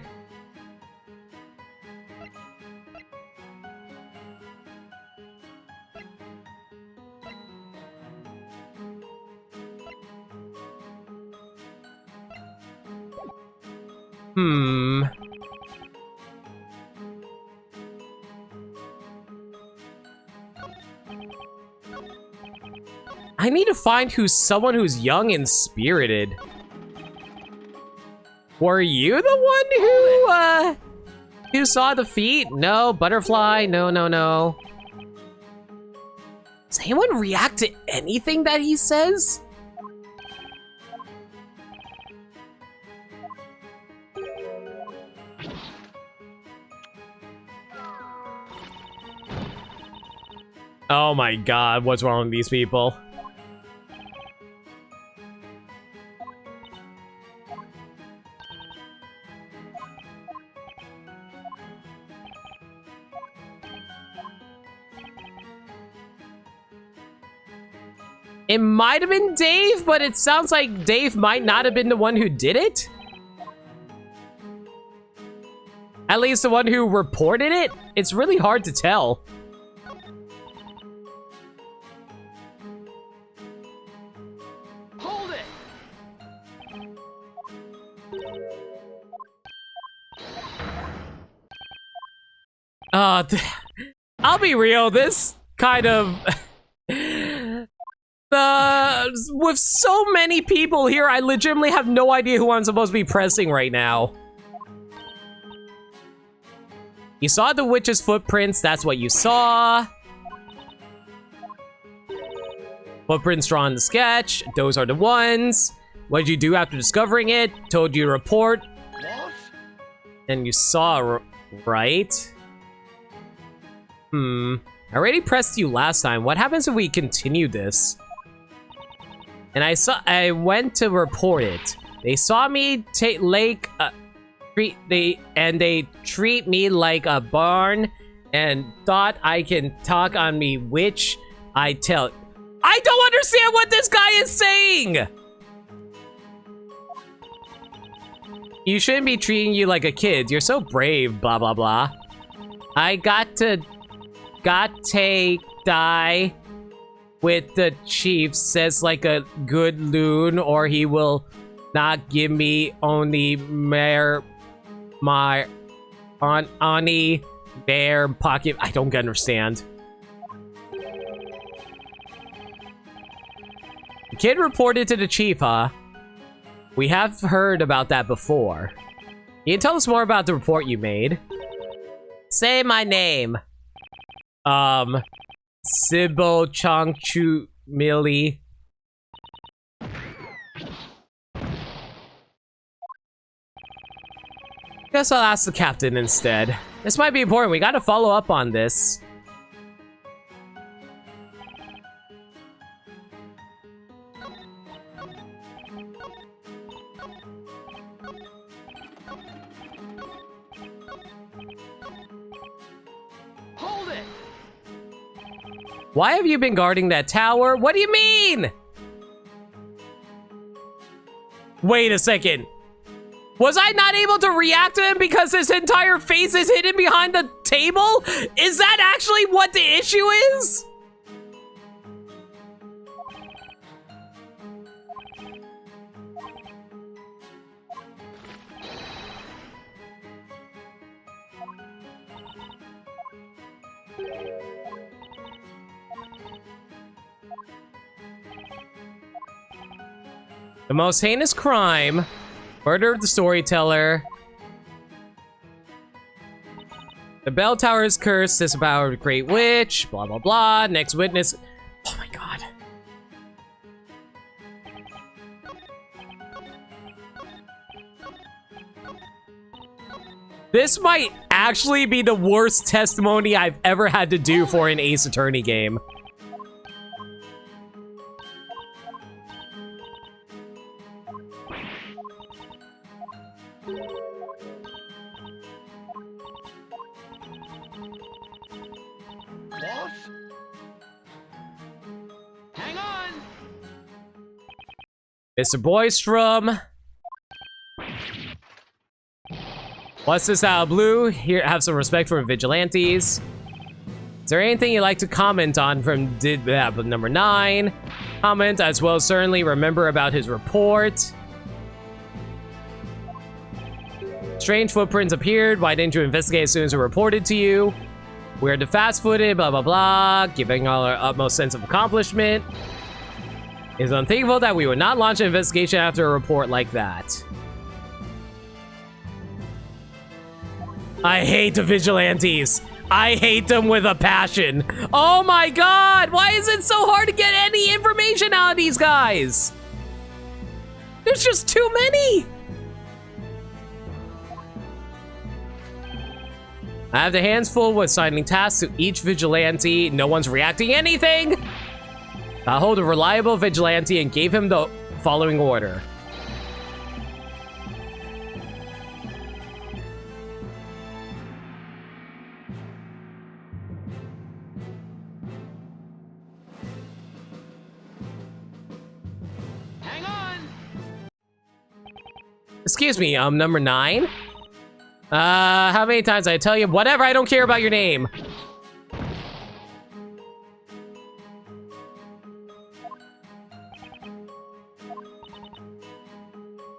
I need to find someone who's young and spirited. Were you the one who saw the feet? No, butterfly, no. Does anyone react to anything that he says? Oh my god, what's wrong with these people? It might have been Dave, but it sounds like Dave might not have been the one who did it. At least the one who reported it. It's really hard to tell. Hold it! I'll be real, this kind of... with so many people here, I legitimately have no idea who I'm supposed to be pressing right now. You saw the witch's footprints, that's what you saw. Footprints drawn in the sketch, those are the ones. What did you do after discovering it? Told you to report. What? And you saw, right? I already pressed you last time. What happens if we continue this? And I went to report it. They saw me they treat me like a barn and thought I can talk on me, which I tell. I don't understand what this guy is saying! You shouldn't be treating you like a kid. You're so brave, blah, blah, blah. I got to die with the chief, says like a good loon, or he will not give me only my Ani bear pocket. I don't understand. The kid reported to the chief, huh? We have heard about that before. Can you tell us more about the report you made? Say my name. Sibo Changchu Mili. Guess I'll ask the captain instead. This might be important. We gotta follow up on this. Hold it! Why have you been guarding that tower? What do you mean? Wait a second. Was I not able to react to him because his entire face is hidden behind the table? Is that actually what the issue is? The most heinous crime. Murder of the storyteller. The bell tower is cursed. This about a great witch. Blah, blah, blah. Next witness. Oh my god. This might actually be the worst testimony I've ever had to do for an Ace Attorney game. What? Hang on! Mr. Boystrom. What's this out of blue? Here, have some respect for vigilantes. Is there anything you'd like to comment on from number 9? Comment as well, certainly remember about his report. Strange footprints appeared. Why didn't you investigate as soon as it reported to you? We're the fast-footed, blah, blah, blah, giving all our utmost sense of accomplishment. It's unthinkable that we would not launch an investigation after a report like that. I hate the vigilantes. I hate them with a passion. Oh my god, why is it so hard to get any information out of these guys? There's just too many. I have the hands full with assigning tasks to each vigilante. No one's reacting anything. I hold a reliable vigilante and gave him the following order. Hang on! Excuse me, number 9? How many times did I tell you? Whatever, I don't care about your name.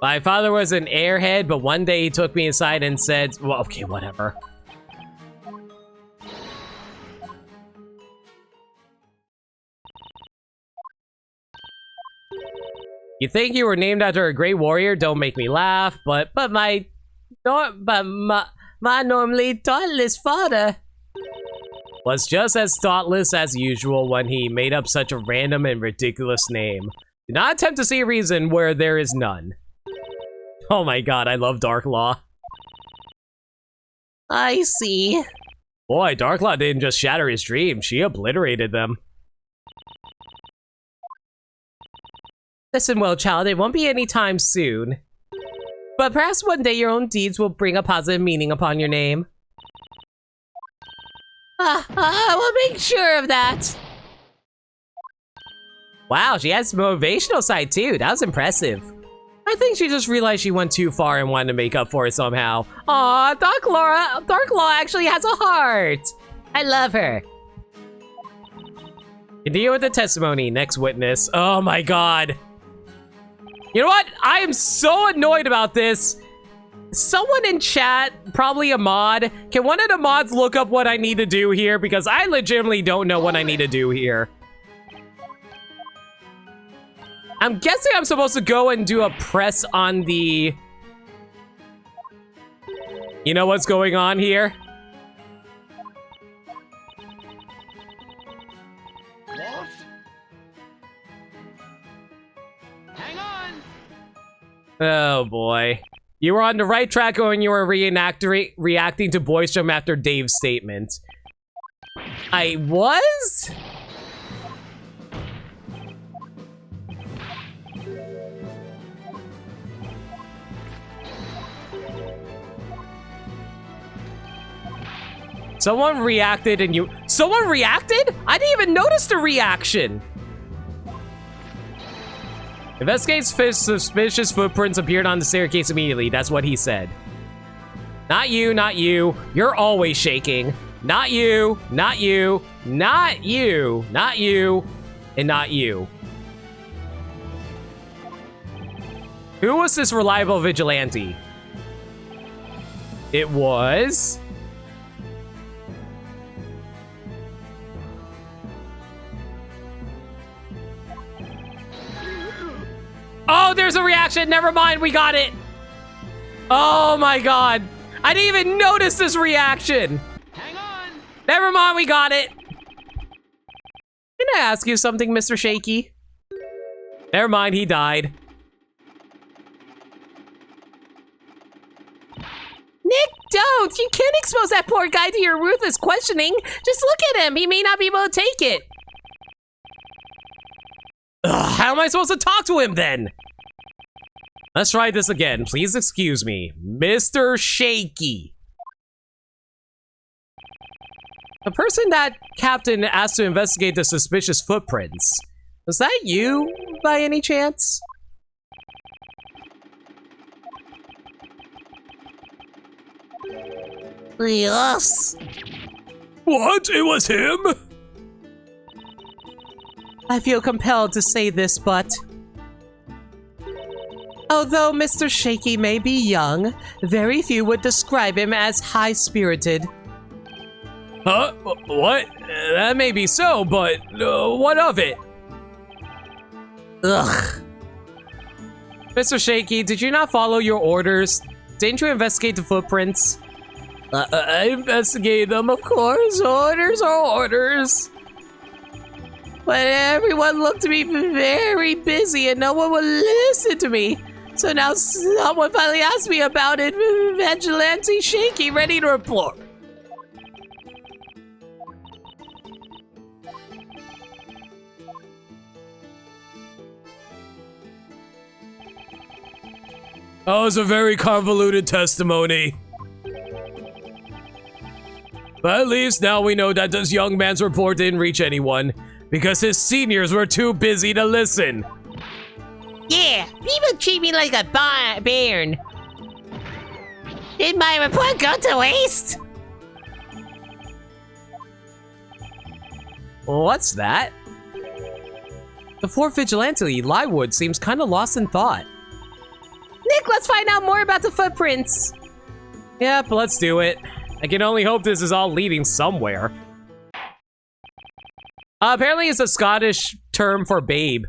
My father was an airhead, but one day he took me aside and said, well, okay, whatever. You think you were named after a great warrior? Don't make me laugh, but my normally thoughtless father was just as thoughtless as usual when he made up such a random and ridiculous name. Do not attempt to see a reason where there is none. Oh my god, I love Darklaw. I see. Boy, Darklaw didn't just shatter his dreams, she obliterated them. Listen well, child, it won't be any time soon. But perhaps one day your own deeds will bring a positive meaning upon your name. I will make sure of that. Wow, she has motivational side too. That was impressive. I think she just realized she went too far and wanted to make up for it somehow. Aw, Darklaw actually has a heart. I love her. Continue with the testimony. Next witness. Oh my god. You know what? I am so annoyed about this. Someone in chat, probably a mod, can one of the mods look up what I need to do here? Because I legitimately don't know what I need to do here. I'm guessing I'm supposed to go and do a press on the... You know what's going on here? What? Hang on! Oh boy. You were on the right track when you were reacting to Boystrom after Dave's statement. I was? Someone reacted and you... Someone reacted? I didn't even notice the reaction. Investigates suspicious footprints appeared on the staircase immediately. That's what he said. Not you, not you. You're always shaking. Not you, not you, not you, not you, and not you. Who was this reliable vigilante? It was... Oh, there's a reaction. Never mind. We got it. Oh my god. I didn't even notice this reaction. Hang on. Never mind. We got it. Can I ask you something, Mr. Shaky? Never mind. He died. Nick, don't. You can't expose that poor guy to your ruthless questioning. Just look at him. He may not be able to take it. Ugh, how am I supposed to talk to him then? Let's try this again. Please excuse me. Mr. Shaky. The person that Captain asked to investigate the suspicious footprints. Was that you, by any chance? Yes. What? It was him? I feel compelled to say this, but... Although Mr. Shaky may be young, very few would describe him as high-spirited. Huh? What? That may be so, but what of it? Ugh. Mr. Shaky, did you not follow your orders? Didn't you investigate the footprints? I investigated them, of course. Orders are orders. But everyone looked to be very busy and no one would listen to me. So now someone finally asked me about it. Vigilante Shaky, ready to report. That was a very convoluted testimony. But at least now we know that this young man's report didn't reach anyone, because his seniors were too busy to listen. Yeah, people treat me like a bairn. Did my report go to waste? What's that? The fourth vigilante, Lywood, seems kind of lost in thought. Nick, let's find out more about the footprints. Yep, let's do it. I can only hope this is all leading somewhere. Apparently it's a Scottish term for babe.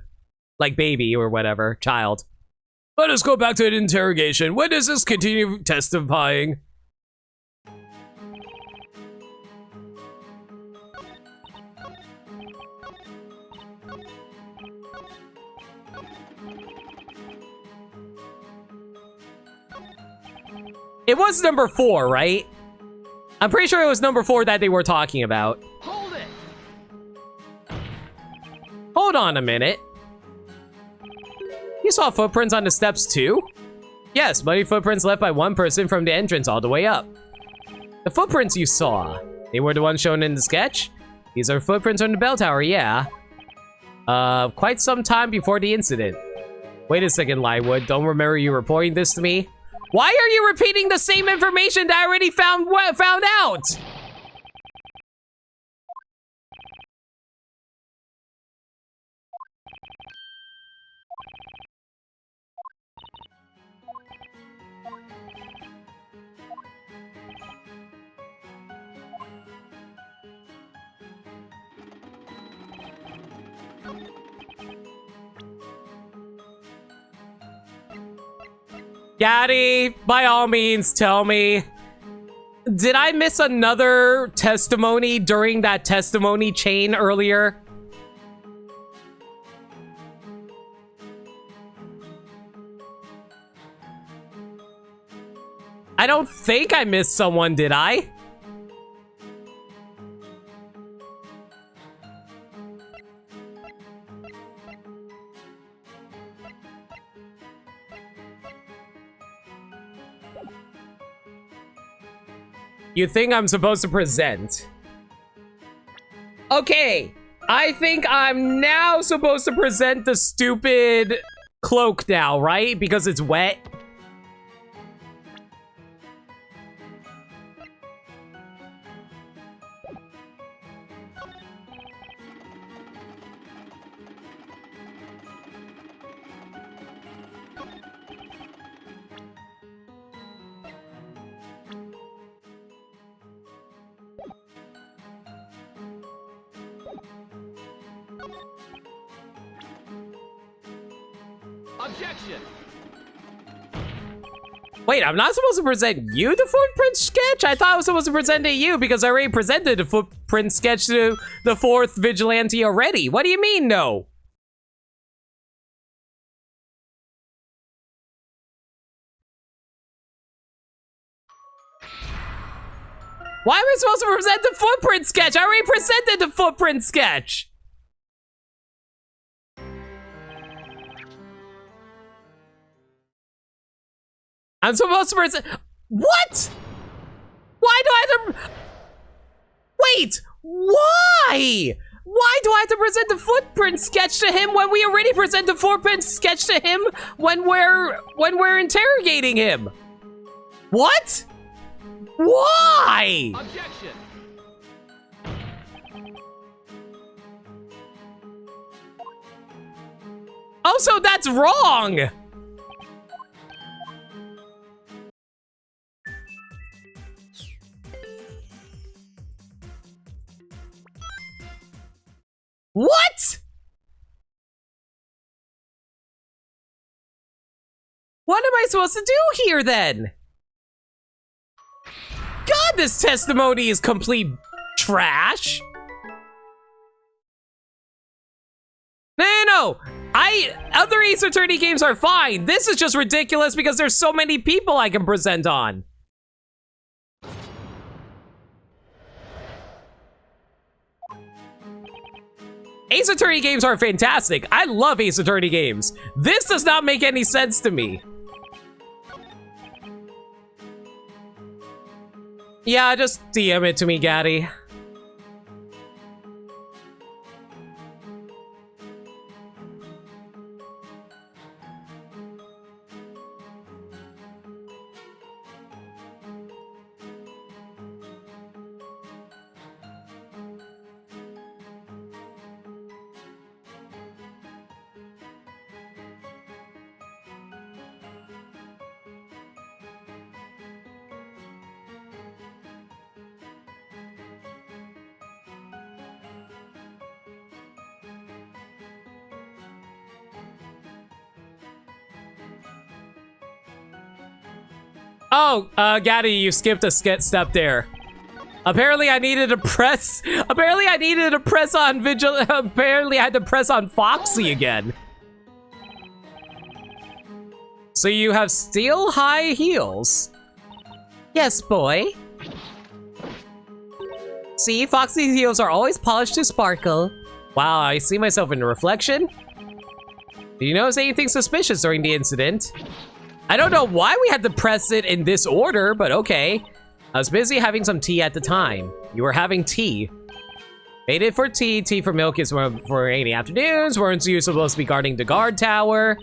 Like baby or whatever, child. Let us go back to the interrogation. Witnesses continue testifying. It was number 4, right? I'm pretty sure it was number 4 that they were talking about. Hold it! Hold on a minute. You saw footprints on the steps too? Yes, muddy footprints left by one person from the entrance all the way up. The footprints you saw, they were the ones shown in the sketch? These are footprints on the bell tower, yeah. quite some time before the incident. Wait a second, Lywood. Don't remember you reporting this to me? Why are you repeating the same information that I already found out? Gaddy, by all means, tell me. Did I miss another testimony during that testimony chain earlier? I don't think I missed someone, did I? You think I'm supposed to present? Okay, I think I'm now supposed to present the stupid cloak now, right? Because it's wet. Objection! Wait, I'm not supposed to present you the footprint sketch? I thought I was supposed to present it to you because I already presented the footprint sketch to the 4th vigilante already. What do you mean, no? Why am I supposed to present the footprint sketch? I already presented the footprint sketch. I'm supposed to present... What? Why do I have to... Wait! Why? Why do I have to present the footprint sketch to him when we already present the footprint sketch to him when we're interrogating him? What? Why? Objection! Also, that's wrong! What? What am I supposed to do here then? God, this testimony is complete trash. No. Other Ace Attorney games are fine. This is just ridiculous because there's so many people I can present on. Ace Attorney games are fantastic. I love Ace Attorney games. This does not make any sense to me. Yeah, just DM it to me, Gaddy. Oh, Gaddy, you skipped a step there. Apparently I needed to press on Apparently I had to press on Foxy again. So you have steel high heels? Yes, boy. See, Foxy's heels are always polished to sparkle. Wow, I see myself in the reflection. Did you notice anything suspicious during the incident? I don't know why we had to press it in this order, but okay. I was busy having some tea at the time. You were having tea. Waited for tea. Tea for milk is for rainy afternoons. Weren't you supposed to be guarding the guard tower?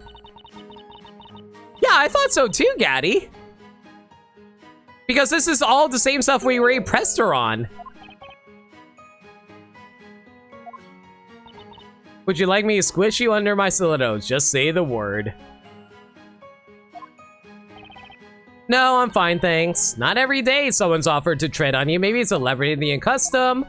Yeah, I thought so too, Gaddy. Because this is all the same stuff we already pressed her on. Would you like me to squish you under my stilettos? Just say the word. No, I'm fine, thanks. Not every day someone's offered to tread on you. Maybe it's a celebrity in custom.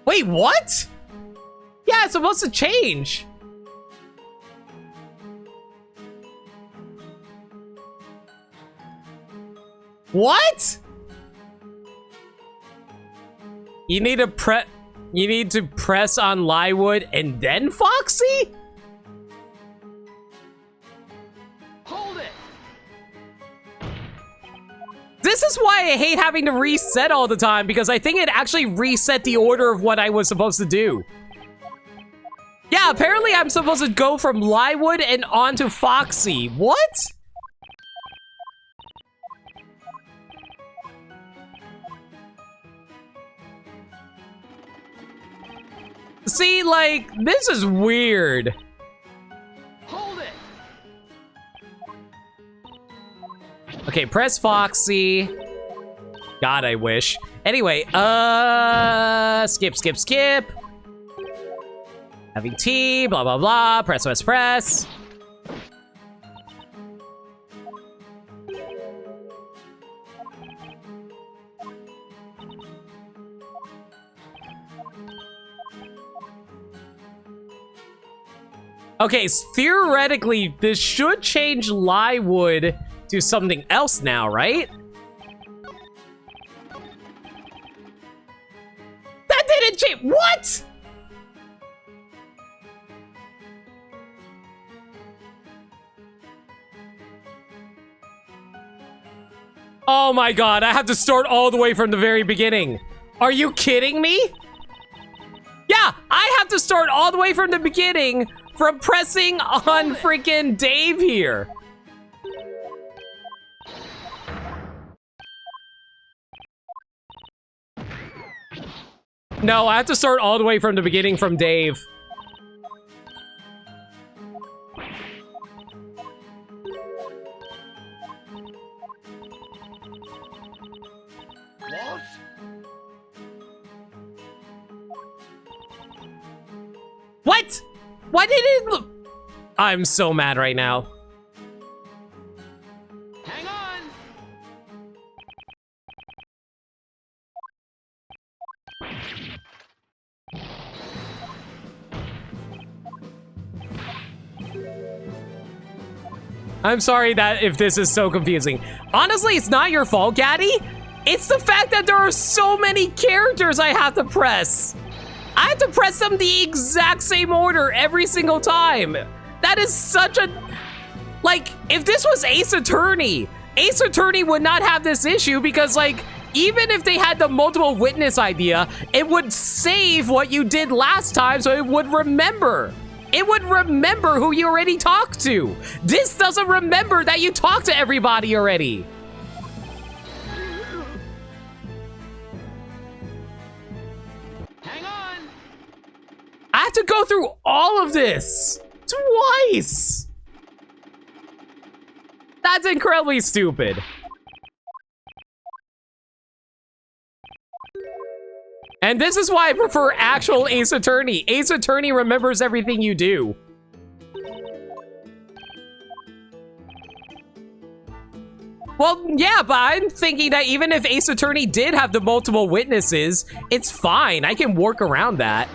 Wait, what? Yeah, it's supposed to change. What? You need to press on Lywood and then Foxy? Hold it. This is why I hate having to reset all the time, because I think it actually reset the order of what I was supposed to do. Yeah, apparently I'm supposed to go from Lywood and on to Foxy. What? See, like, this is weird. Hold it. Okay, press Foxy. God, I wish. Anyway, skip. Having tea, blah, blah, blah. Press. Okay, so theoretically, this should change Lywood to something else now, right? That didn't change. What? Oh my god, I have to start all the way from the very beginning. Are you kidding me? Yeah, I have to start all the way from the beginning from pressing on freaking Dave here. No, I have to start all the way from the beginning from Dave. What? What? Why did it look? I'm so mad right now. Hang on. I'm sorry that if this is so confusing. Honestly, it's not your fault, Gaddy. It's the fact that there are so many characters I have to press. I have to press them the exact same order every single time. That is such a... Like, if this was Ace Attorney would not have this issue because, like, even if they had the multiple witness idea, it would save what you did last time so it would remember. It would remember who you already talked to. This doesn't remember that you talked to everybody already. Hang on. I have to go through all of this twice. That's incredibly stupid. And this is why I prefer actual Ace Attorney. Ace Attorney remembers everything you do. Well, yeah, but I'm thinking that even if Ace Attorney did have the multiple witnesses, it's fine. I can work around that.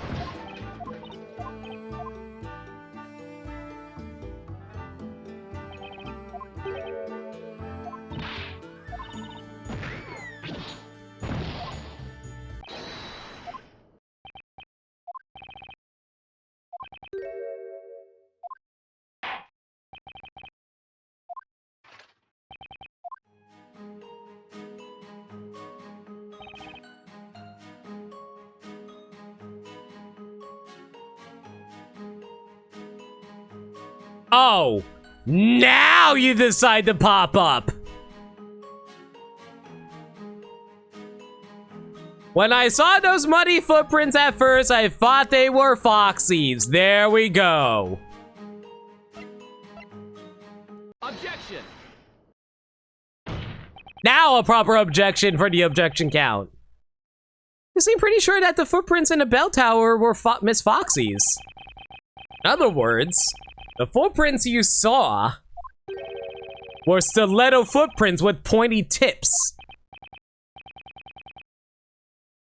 Oh, now you decide to pop up. When I saw those muddy footprints at first, I thought they were Foxy's. There we go. Objection. Now a proper objection for the objection count. You seem pretty sure that the footprints in the bell tower were Miss Foxy's. In other words, the footprints you saw were stiletto footprints with pointy tips.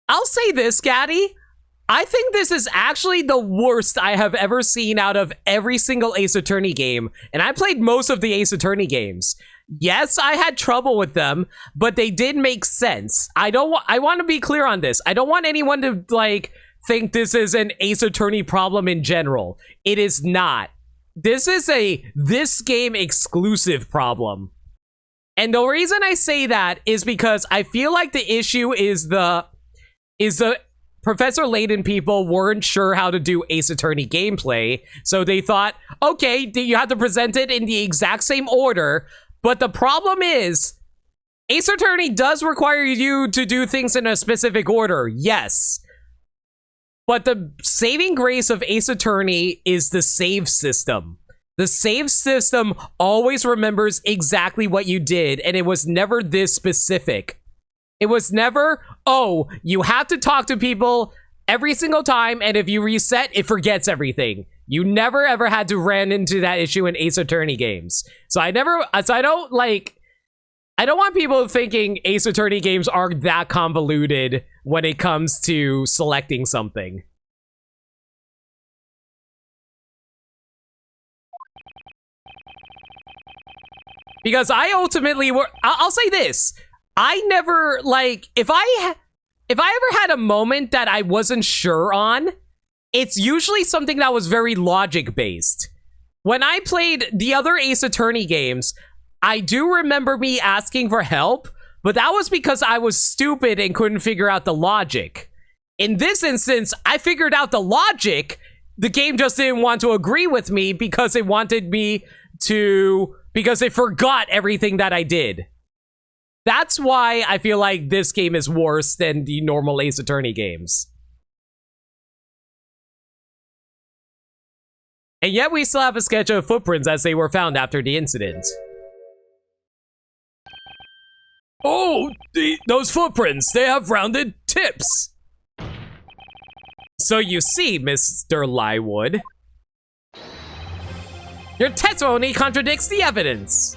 I'll say this, Gaddy. I think this is actually the worst I have ever seen out of every single Ace Attorney game, and I played most of the Ace Attorney games. Yes, I had trouble with them, but they did make sense. I want to be clear on this. I don't want anyone to, like, think this is an Ace Attorney problem in general. It is not. This is a this game exclusive problem. And the reason I say that is because I feel like the issue is the Professor Layton people weren't sure how to do Ace Attorney gameplay, so they thought, okay, you have to present it in the exact same order. But the problem is, Ace Attorney does require you to do things in a specific order, yes. But the saving grace of Ace Attorney is the save system. The save system always remembers exactly what you did, and it was never this specific. It was never, oh, you have to talk to people every single time, and if you reset, it forgets everything. You never ever had to run into that issue in Ace Attorney games. So I don't want people thinking Ace Attorney games are that convoluted when it comes to selecting something. Because I ultimately I'll say this. I never, like, if I ever had a moment that I wasn't sure on, it's usually something that was very logic-based. When I played the other Ace Attorney games, I do remember me asking for help, but that was because I was stupid and couldn't figure out the logic. In this instance, I figured out the logic. The game just didn't want to agree with me because it wanted me to, because it forgot everything that I did. That's why I feel like this game is worse than the normal Ace Attorney games. And yet we still have a sketch of footprints as they were found after the incident. Oh, those footprints, they have rounded tips. So you see, Mr. Lywood, your testimony contradicts the evidence.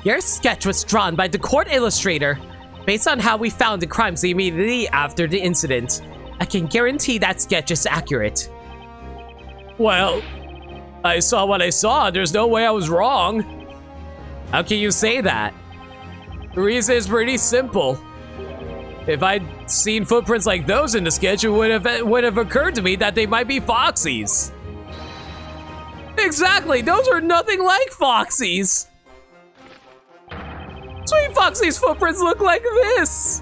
Your sketch was drawn by the court illustrator based on how we found the crime scene immediately after the incident. I can guarantee that sketch is accurate. Well, I saw what I saw. There's no way I was wrong. How can you say that? The reason is pretty simple. If I'd seen footprints like those in the sketch, it would have occurred to me that they might be Foxy's. Exactly, those are nothing like Foxy's. Sweet Foxy's footprints look like this.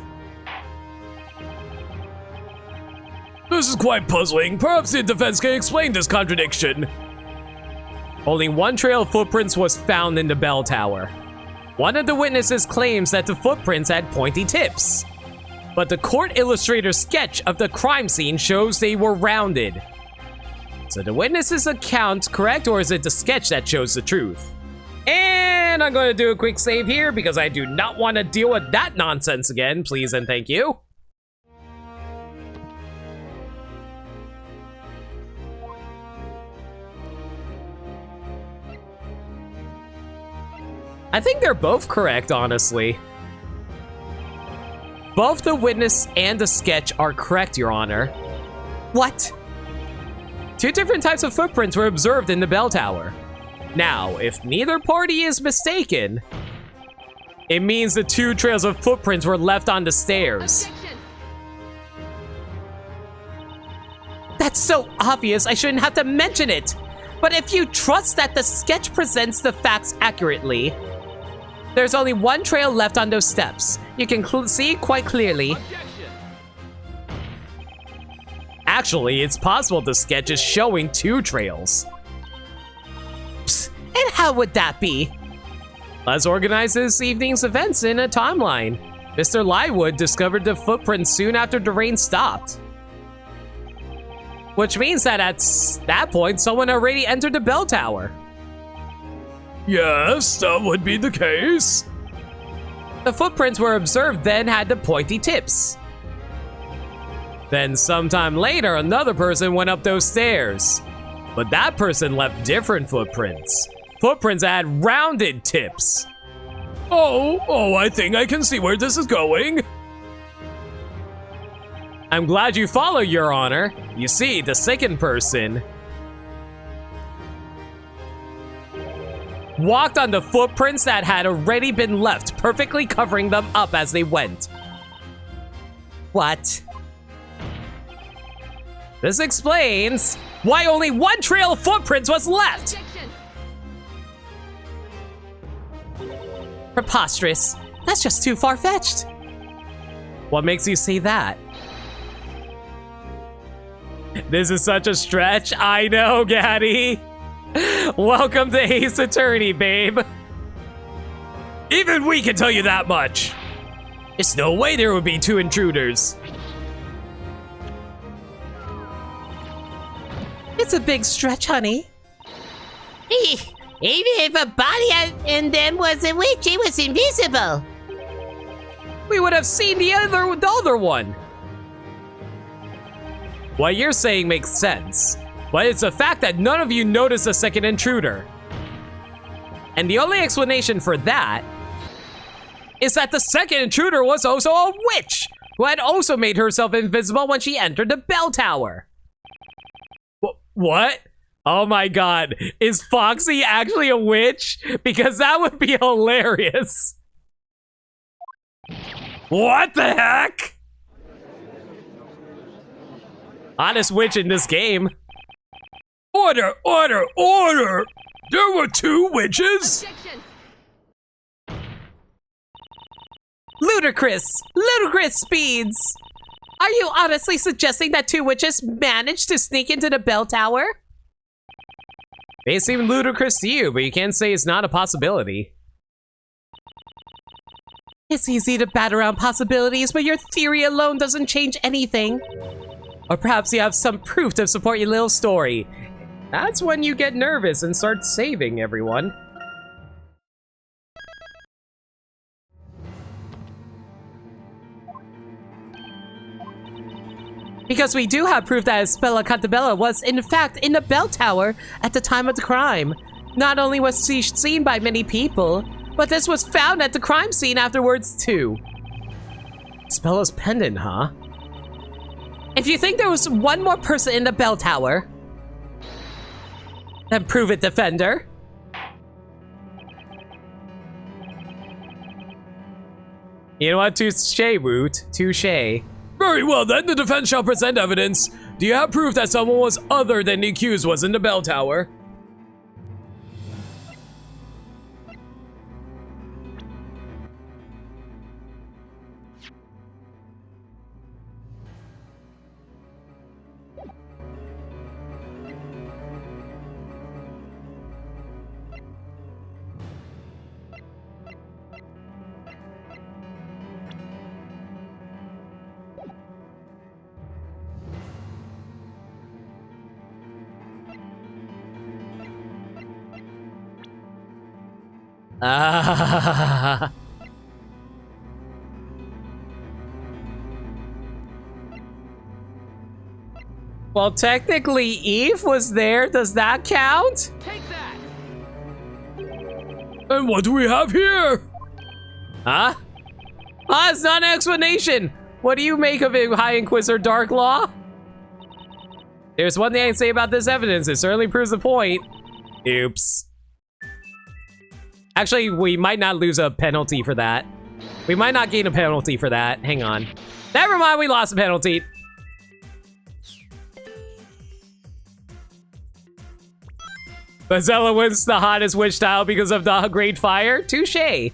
This is quite puzzling. Perhaps the defense can explain this contradiction. Only one trail of footprints was found in the bell tower. One of the witnesses claims that the footprints had pointy tips, but the court illustrator's sketch of the crime scene shows they were rounded. So the witness's account correct, or is it the sketch that shows the truth? And I'm going to do a quick save here because I do not want to deal with that nonsense again, please and thank you. I think they're both correct, honestly. Both the witness and the sketch are correct, Your Honor. What? Two different types of footprints were observed in the bell tower. Now, if neither party is mistaken, it means the two trails of footprints were left on the stairs. Objection. That's so obvious, I shouldn't have to mention it. But if you trust that the sketch presents the facts accurately, there's only one trail left on those steps. You can see quite clearly. Objection. Actually, it's possible the sketch is showing 2 trails. Psst, and how would that be? Let's organize this evening's events in a timeline. Mr. Lywood discovered the footprints soon after the rain stopped. Which means that at that point, someone already entered the bell tower. Yes, that would be the case. The footprints were observed then had the pointy tips. Then sometime later, another person went up those stairs. But that person left different footprints. Footprints that had rounded tips. Oh, I think I can see where this is going. I'm glad you follow, Your Honor. You see, the second person walked on the footprints that had already been left, perfectly covering them up as they went. What? This explains why only 1 trail of footprints was left. Preposterous. That's just too far-fetched. What makes you say that? This is such a stretch. I know, Gaddy. Welcome to Ace Attorney, babe. Even we can tell you that much. There's no way there would be 2 intruders. It's a big stretch, honey. Even if a body in them was a witch, it was invisible. We would have seen the other one. What you're saying makes sense, but it's a fact that none of you noticed a second intruder. And the only explanation for that is that the second intruder was also a witch, who had also made herself invisible when she entered the bell tower. What? Oh my god, is Foxy actually a witch? Because that would be hilarious. What the heck? Honest witch in this game. Order, order, order! There were 2 witches? Objection. Ludicrous! Ludicrous speeds! Are you honestly suggesting that 2 witches managed to sneak into the bell tower? They seem ludicrous to you, but you can't say it's not a possibility. It's easy to bat around possibilities, but your theory alone doesn't change anything. Or perhaps you have some proof to support your little story. That's when you get nervous and start saving everyone. Because we do have proof that Spella Cantabella was, in fact, in the bell tower at the time of the crime. Not only was she seen by many people, but this was found at the crime scene afterwards, too. Spella's pendant, huh? If you think there was 1 more person in the bell tower, then prove it, Defender. You know what? Touche, Woot. Touche. Very well then, the defense shall present evidence. Do you have proof that someone was other than the accused was in the bell tower? Ah. Well, technically, Eve was there. Does that count? Take that! And what do we have here? Huh? Ah, it's not an explanation. What do you make of it, High Inquisitor Darklaw? There's one thing I can say about this evidence. It certainly proves the point. Oops. Actually, we might not lose a penalty for that. We might not gain a penalty for that. Hang on. Never mind, we lost a penalty. Bezella wins the hottest witch style because of the Great Fire. Touche.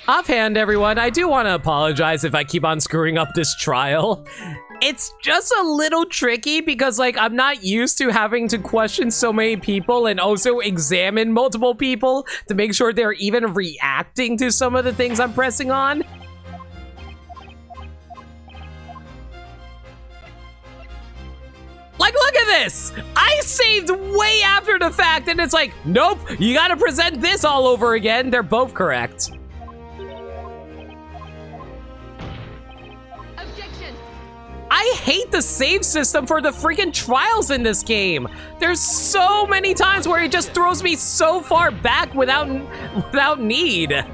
Offhand, everyone, I do want to apologize if I keep on screwing up this trial. It's just a little tricky because, like, I'm not used to having to question so many people and also examine multiple people to make sure they're even reacting to some of the things I'm pressing on. Like, look at this! I saved way after the fact, and it's like, nope, you gotta present this all over again. They're both correct. Objection! I hate the save system for the freaking trials in this game. There's so many times where it just throws me so far back without need.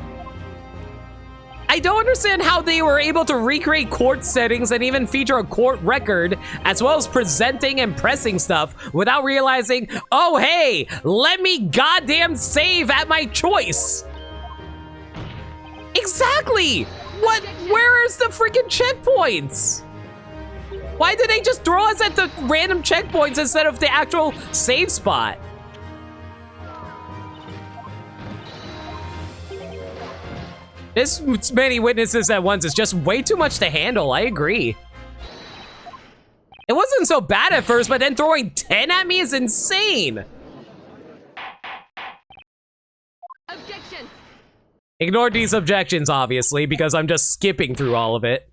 I don't understand how they were able to recreate court settings and even feature a court record, as well as presenting and pressing stuff without realizing, oh hey, let me goddamn save at my choice. Exactly! What? Where is the freaking checkpoints? Why did they just throw us at the random checkpoints instead of the actual save spot? This many witnesses at once is just way too much to handle, I agree. It wasn't so bad at first, but then throwing 10 at me is insane. Objection! Ignore these objections, obviously, because I'm just skipping through all of it.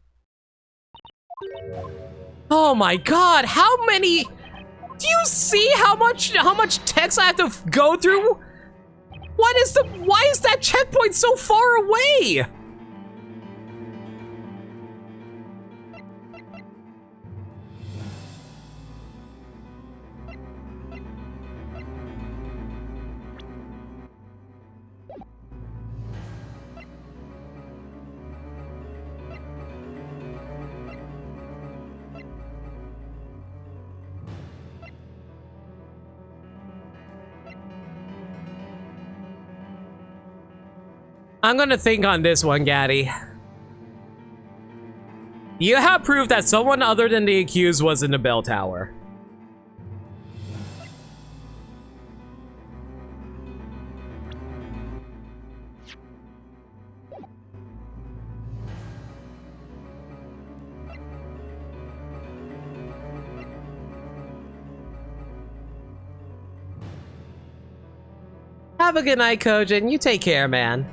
Oh my god, how many... Do you see how much text I have to go through? Why is that checkpoint so far away? I'm gonna think on this one, Gaddy. You have proof that someone other than the accused was in the bell tower. Have a good night, Kojin. You take care, man.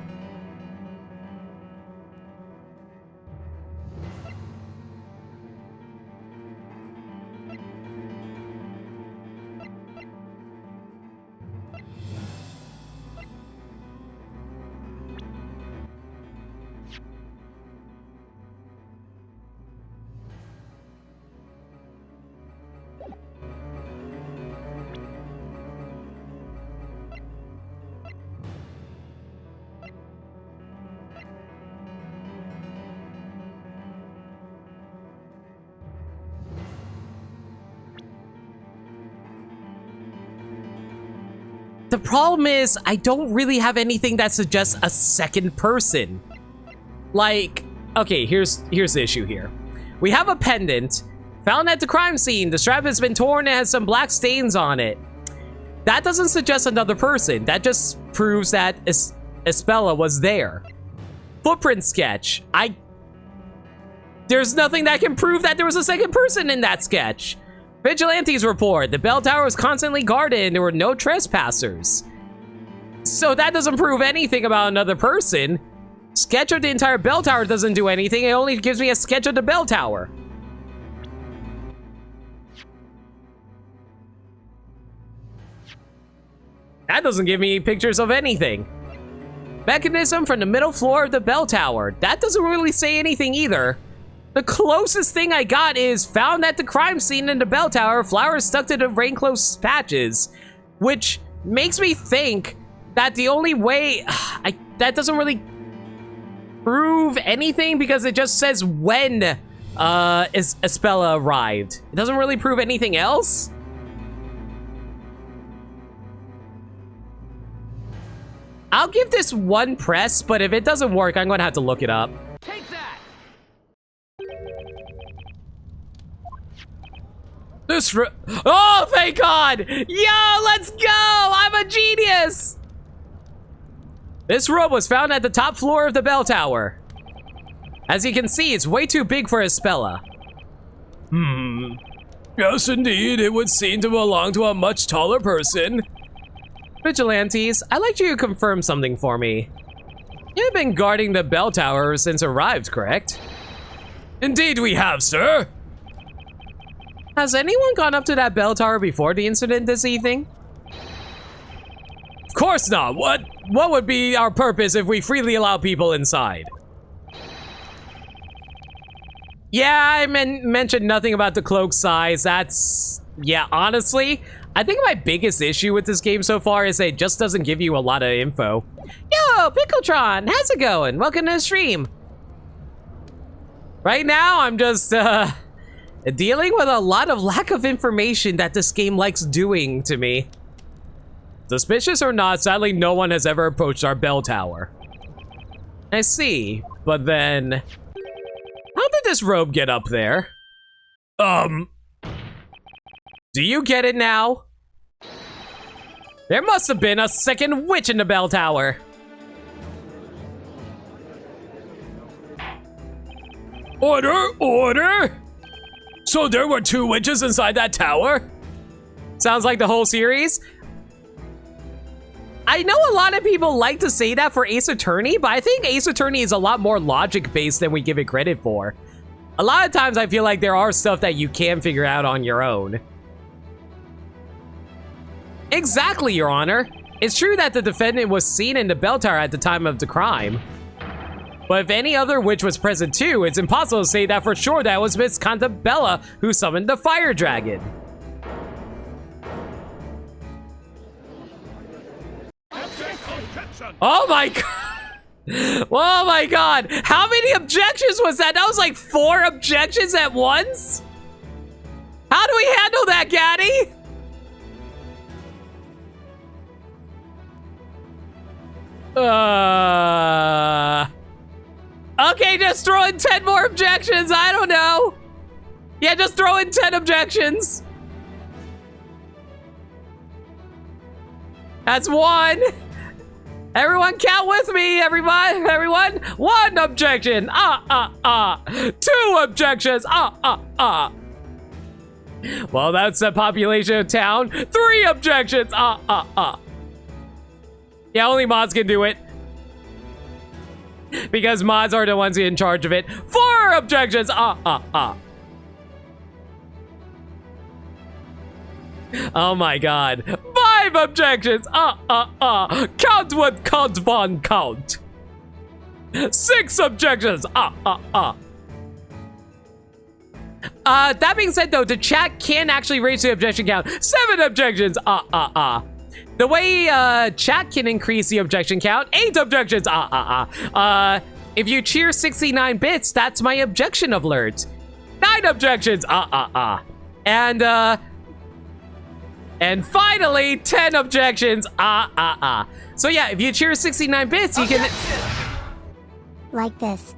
The problem is, I don't really have anything that suggests a second person. Like, okay, here's the issue here. We have a pendant found at the crime scene. The strap has been torn and has some black stains on it. That doesn't suggest another person. That just proves that Espella was there. Footprint sketch. There's nothing that can prove that there was a second person in that sketch. Vigilantes report. The bell tower was constantly guarded and there were no trespassers. So that doesn't prove anything about another person. Sketch of the entire bell tower doesn't do anything. It only gives me a sketch of the bell tower. That doesn't give me pictures of anything. Mechanism from the middle floor of the bell tower. That doesn't really say anything either. The closest thing I got is found at the crime scene in the bell tower, flowers stuck to the rainclothes patches, which makes me think that the only way, that doesn't really prove anything because it just says when Espella arrived. It doesn't really prove anything else. I'll give this one press, but if it doesn't work, I'm gonna have to look it up. Take that! Oh, thank God! Yo, let's go! I'm a genius! This robe was found at the top floor of the bell tower. As you can see, it's way too big for a Spella. Yes, indeed. It would seem to belong to a much taller person. Vigilantes, I'd like you to confirm something for me. You've been guarding the bell tower since arrived, correct? Indeed we have, sir. Has anyone gone up to that bell tower before the incident this evening? Of course not. What would be our purpose if we freely allow people inside? Yeah, I mentioned nothing about the cloak size. That's... yeah, honestly, I think my biggest issue with this game so far is that it just doesn't give you a lot of info. Yo, Pickletron, how's it going? Welcome to the stream. Right now, I'm just, dealing with a lot of lack of information that this game likes doing to me. Suspicious or not, sadly, no one has ever approached our bell tower. I see, but then... how did this robe get up there? Do you get it now? There must have been a second witch in the bell tower. Order, order! So there were 2 witches inside that tower? Sounds like the whole series. I know a lot of people like to say that for Ace Attorney, but I think Ace Attorney is a lot more logic-based than we give it credit for. A lot of times I feel like there are stuff that you can figure out on your own. Exactly, Your Honor. It's true that the defendant was seen in the bell tower at the time of the crime. But if any other witch was present too, it's impossible to say that for sure that was Miss Cantabella who summoned the fire dragon. Oh my god! Oh my god! How many objections was that? That was like 4 objections at once? How do we handle that, Gaddy? Okay, just throw in 10 more objections. I don't know. Yeah, just throw in 10 objections. That's 1. Everyone count with me, everyone. 1 objection. 2 objections. Well, that's the population of town. 3 objections. Yeah, only mods can do it. Because mods are the ones in charge of it. 4 objections. Oh my god. 5 objections. Count what count von count. 6 objections. That being said though, the chat can actually raise the objection count. 7 objections. The way chat can increase the objection count, 8 objections. If you cheer 69 bits, that's my objection alert. 9 objections. And finally, 10 objections. So yeah, if you cheer 69 bits, you can... like this.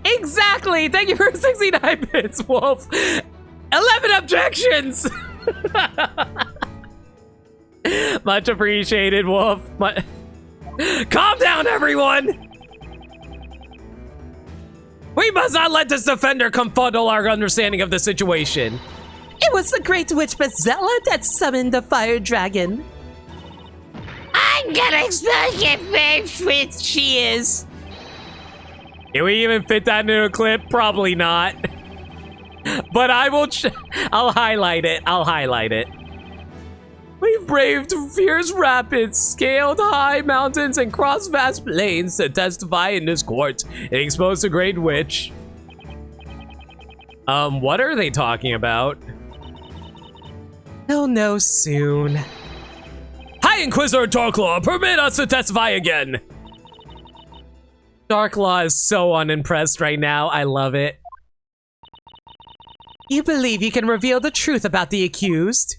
Exactly! Thank you for 69 bits, Wolf. 11 objections! Much appreciated, Wolf. Calm down, everyone! We must not let this defender confuddle our understanding of the situation. It was the Great Witch Bezella that summoned the fire dragon. I'm gonna expose your first witch she is. Can we even fit that into a clip? Probably not. But I will. I'll highlight it. I'll highlight it. We've braved fierce rapids, scaled high mountains, and crossed vast plains to testify in this court and expose the Great Witch. What are they talking about? They'll know soon. High Inquisitor Darklaw, permit us to testify again. Darklaw is so unimpressed right now. I love it. You believe you can reveal the truth about the accused?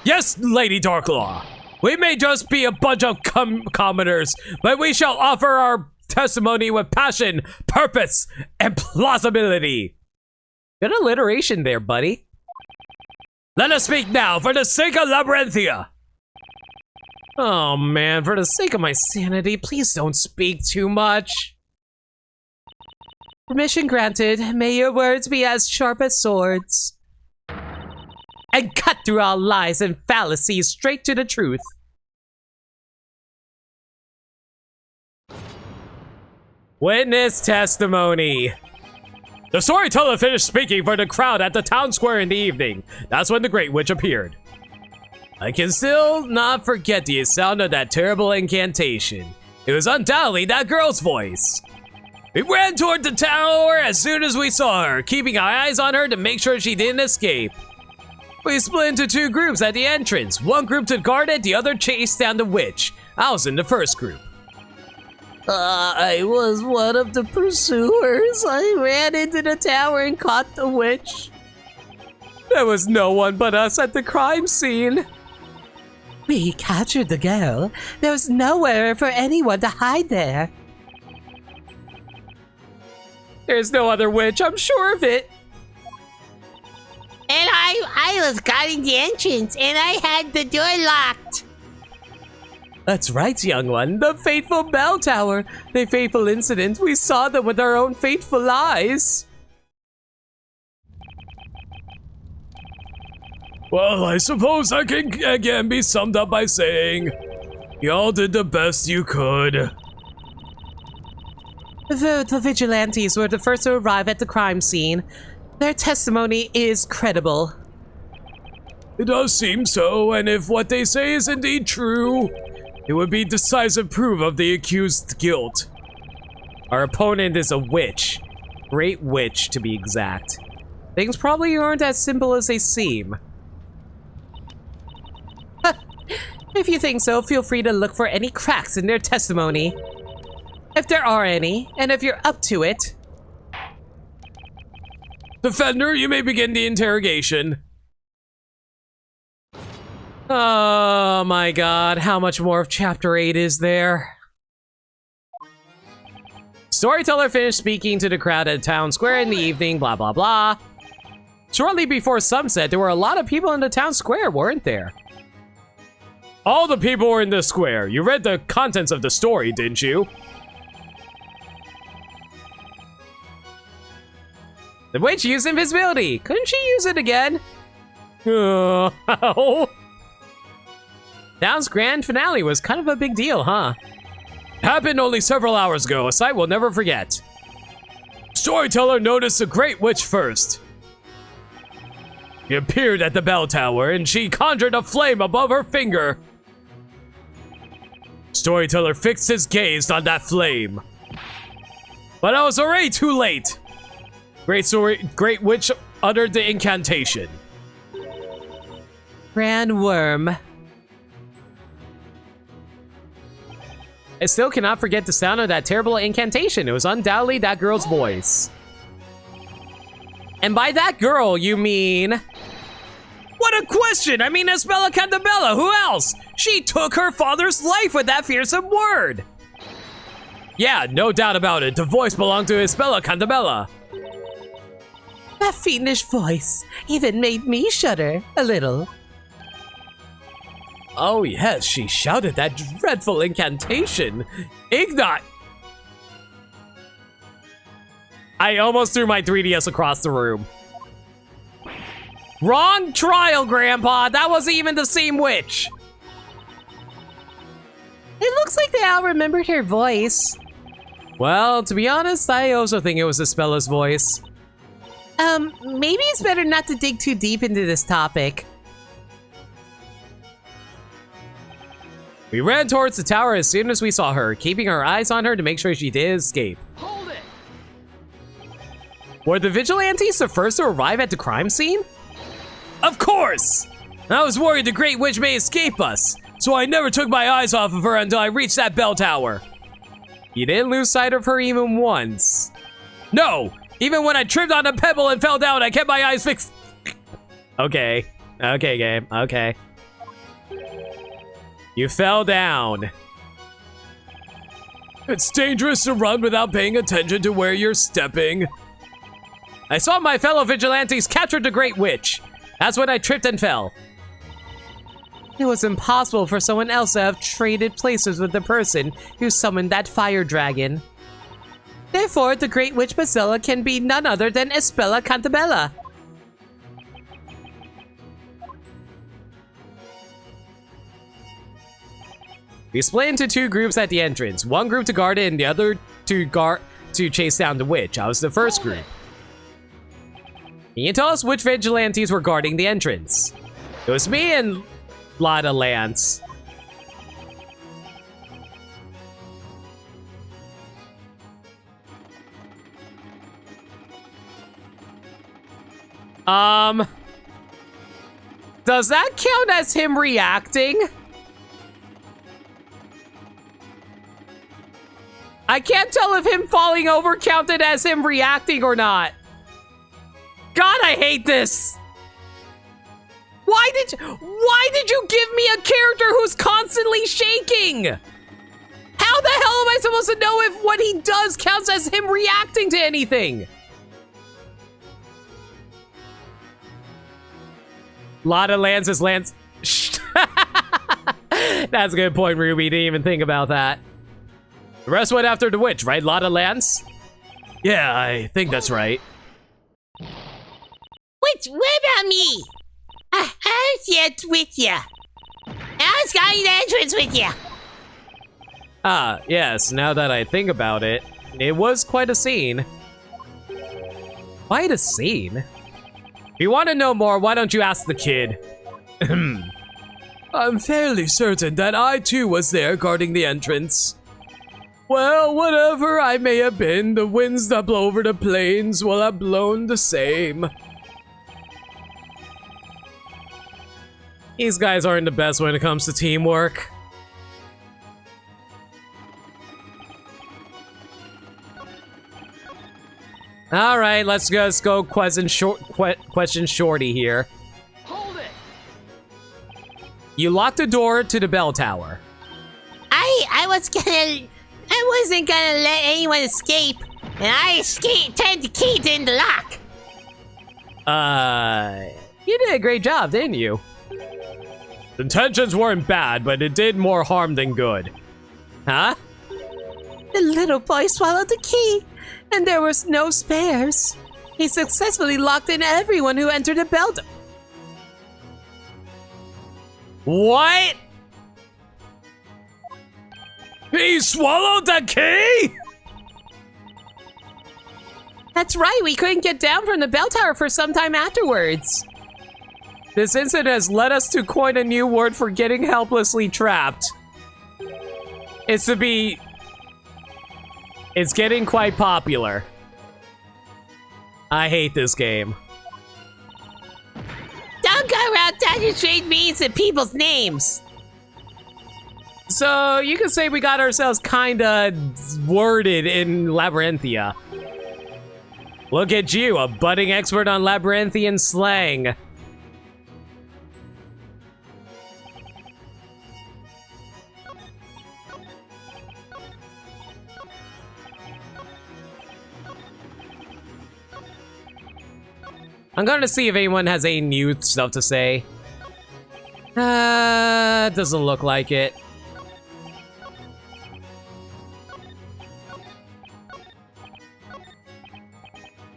Yes, Lady Darklaw. We may just be a bunch of commoners, but we shall offer our testimony with passion, purpose, and plausibility. Good alliteration there, buddy. Let us speak now for the sake of Labyrinthia. Oh man, for the sake of my sanity, please don't speak too much. Permission granted. May your words be as sharp as swords. And cut through all lies and fallacies straight to the truth. Witness testimony. The storyteller finished speaking for the crowd at the town square in the evening. That's when the Great Witch appeared. I can still not forget the sound of that terrible incantation. It was undoubtedly that girl's voice. We ran toward the tower as soon as we saw her, keeping our eyes on her to make sure she didn't escape. We split into two groups at the entrance. One group to guard it, the other chased down the witch. I was in the first group. I was one of the pursuers. I ran into the tower and caught the witch. There was no one but us at the crime scene. We captured the girl. There was nowhere for anyone to hide there. There's no other witch, I'm sure of it. And I was guarding the entrance, and I had the door locked. That's right, young one. The fateful bell tower. The fateful incident. We saw them with our own fateful eyes. Well, I suppose I can again be summed up by saying, y'all did the best you could. The vigilantes were the first to arrive at the crime scene. Their testimony is credible. It does seem so, and if what they say is indeed true, it would be decisive proof of the accused's guilt. Our opponent is a witch. Great witch, to be exact. Things probably aren't as simple as they seem. If you think so, feel free to look for any cracks in their testimony. If there are any, and if you're up to it. Defender, you may begin the interrogation. Oh my god, how much more of Chapter 8 is there? Storyteller finished speaking to the crowd at town square in the evening, blah blah blah. Shortly before sunset, there were a lot of people in the town square, weren't there? All the people were in the square. You read the contents of the story, didn't you? The witch used invisibility. Couldn't she use it again? Oh. Town's grand finale was kind of a big deal, huh? Happened only several hours ago, a sight we'll never forget. Storyteller noticed the Great Witch first. She appeared at the bell tower and she conjured a flame above her finger. Storyteller fixed his gaze on that flame. But I was already too late. Great Witch uttered the incantation. Grand worm. I still cannot forget the sound of that terrible incantation. It was undoubtedly that girl's voice. And by that girl, you mean... What a question! I mean Esbella Cantabella, who else? She took her father's life with that fearsome word! Yeah, no doubt about it, the voice belonged to Esbella Cantabella. That fiendish voice even made me shudder a little. Oh yes, she shouted that dreadful incantation. Ignat! I almost threw my 3DS across the room. Wrong trial, Grandpa! That wasn't even the same witch! It looks like they all remembered her voice. Well, to be honest, I also think it was Esbella's voice. Maybe it's better not to dig too deep into this topic. We ran towards the tower as soon as we saw her, keeping our eyes on her to make sure she did escape. Hold it! Were the vigilantes the first to arrive at the crime scene? Of course! I was worried the Great Witch may escape us, so I never took my eyes off of her until I reached that bell tower. You didn't lose sight of her even once. No! Even when I tripped on a pebble and fell down, I kept my eyes fixed. Okay. Okay, game. Okay. You fell down. It's dangerous to run without paying attention to where you're stepping. I saw my fellow vigilantes capture the Great Witch. That's when I tripped and fell. It was impossible for someone else to have traded places with the person who summoned that fire dragon. Therefore, the Great Witch Bazilla can be none other than Espella Cantabella. We split into two groups at the entrance. One group to guard it and the other to chase down the witch. I was the first group. Can you tell us which vigilantes were guarding the entrance? It was me and Lotta Lance. Does that count as him reacting? I can't tell if him falling over counted as him reacting or not. God, I hate this. Why did you give me a character who's constantly shaking? How the hell am I supposed to know if what he does counts as him reacting to anything? Lotta Lance's Lance. That's a good point, Ruby. Didn't even think about that. The rest went after the witch, right, Lotta Lance? Yeah, I think that's right. What about me? I was yet with ya. I was guarding the entrance with ya. Ah, yes, now that I think about it, it was quite a scene. Quite a scene? If you want to know more, why don't you ask the kid? I'm fairly certain that I too was there guarding the entrance. Well, whatever I may have been, the winds that blow over the plains will have blown the same. These guys aren't the best when it comes to teamwork. Alright, let's just go question Shorty here. Hold it! You locked the door to the bell tower. I wasn't gonna let anyone escape, and I turned the key in the lock. You did a great job, didn't you? The intentions weren't bad, but it did more harm than good. Huh? The little boy swallowed the key, and there was no spares. He successfully locked in everyone who entered the bell. What? He swallowed the key? That's right, we couldn't get down from the bell tower for some time afterwards. This incident has led us to coin a new word for getting helplessly trapped. It's getting quite popular. I hate this game. Don't go around touching strange meanings in people's names. So, you could say we got ourselves kinda worded in Labyrinthia. Look at you, a budding expert on Labyrinthian slang. I'm gonna see if anyone has any new stuff to say. Doesn't look like it.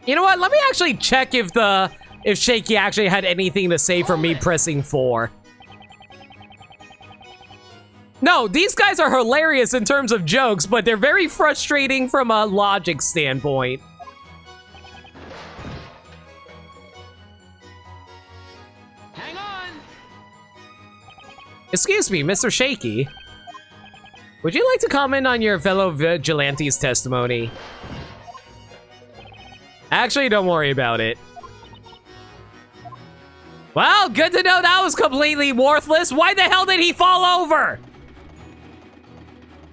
You know what? Let me actually check if Shaky actually had anything to say for me pressing 4. No, these guys are hilarious in terms of jokes, but they're very frustrating from a logic standpoint. Hang on! Excuse me, Mr. Shaky. Would you like to comment on your fellow vigilante's testimony? Actually, don't worry about it. Well, good to know that was completely worthless. Why the hell did he fall over?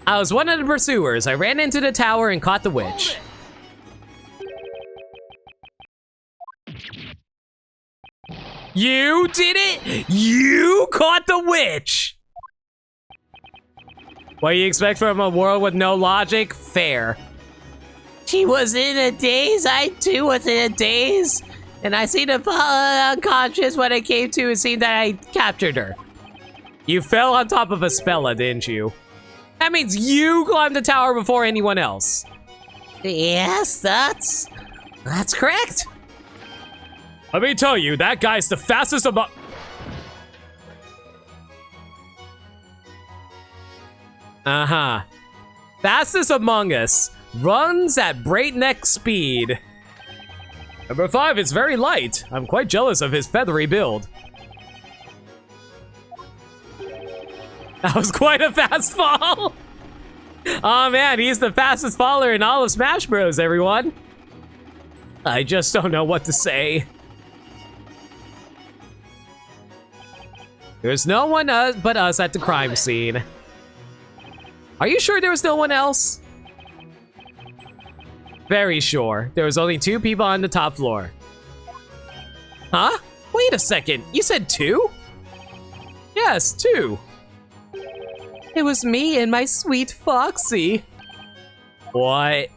I was one of the pursuers. I ran into the tower and caught the witch. You did it? You caught the witch! What do you expect from a world with no logic? Fair. She was in a daze, I too was in a daze, and I seemed to fall unconscious when I came to. It seemed that I captured her. You fell on top of a Spella, didn't you? That means you climbed the tower before anyone else. Yes, that's correct. Let me tell you, that guy's the fastest among... Uh-huh. Fastest among us. Runs at breakneck speed. Number 5 is very light. I'm quite jealous of his feathery build. That was quite a fast fall. Oh man, he's the fastest faller in all of Smash Bros, everyone. I just don't know what to say. There's no one but us at the crime scene. Are you sure there was no one else? Very sure. There was only 2 people on the top floor. Huh? Wait a second. You said 2? Yes, 2. It was me and my sweet Foxy. What?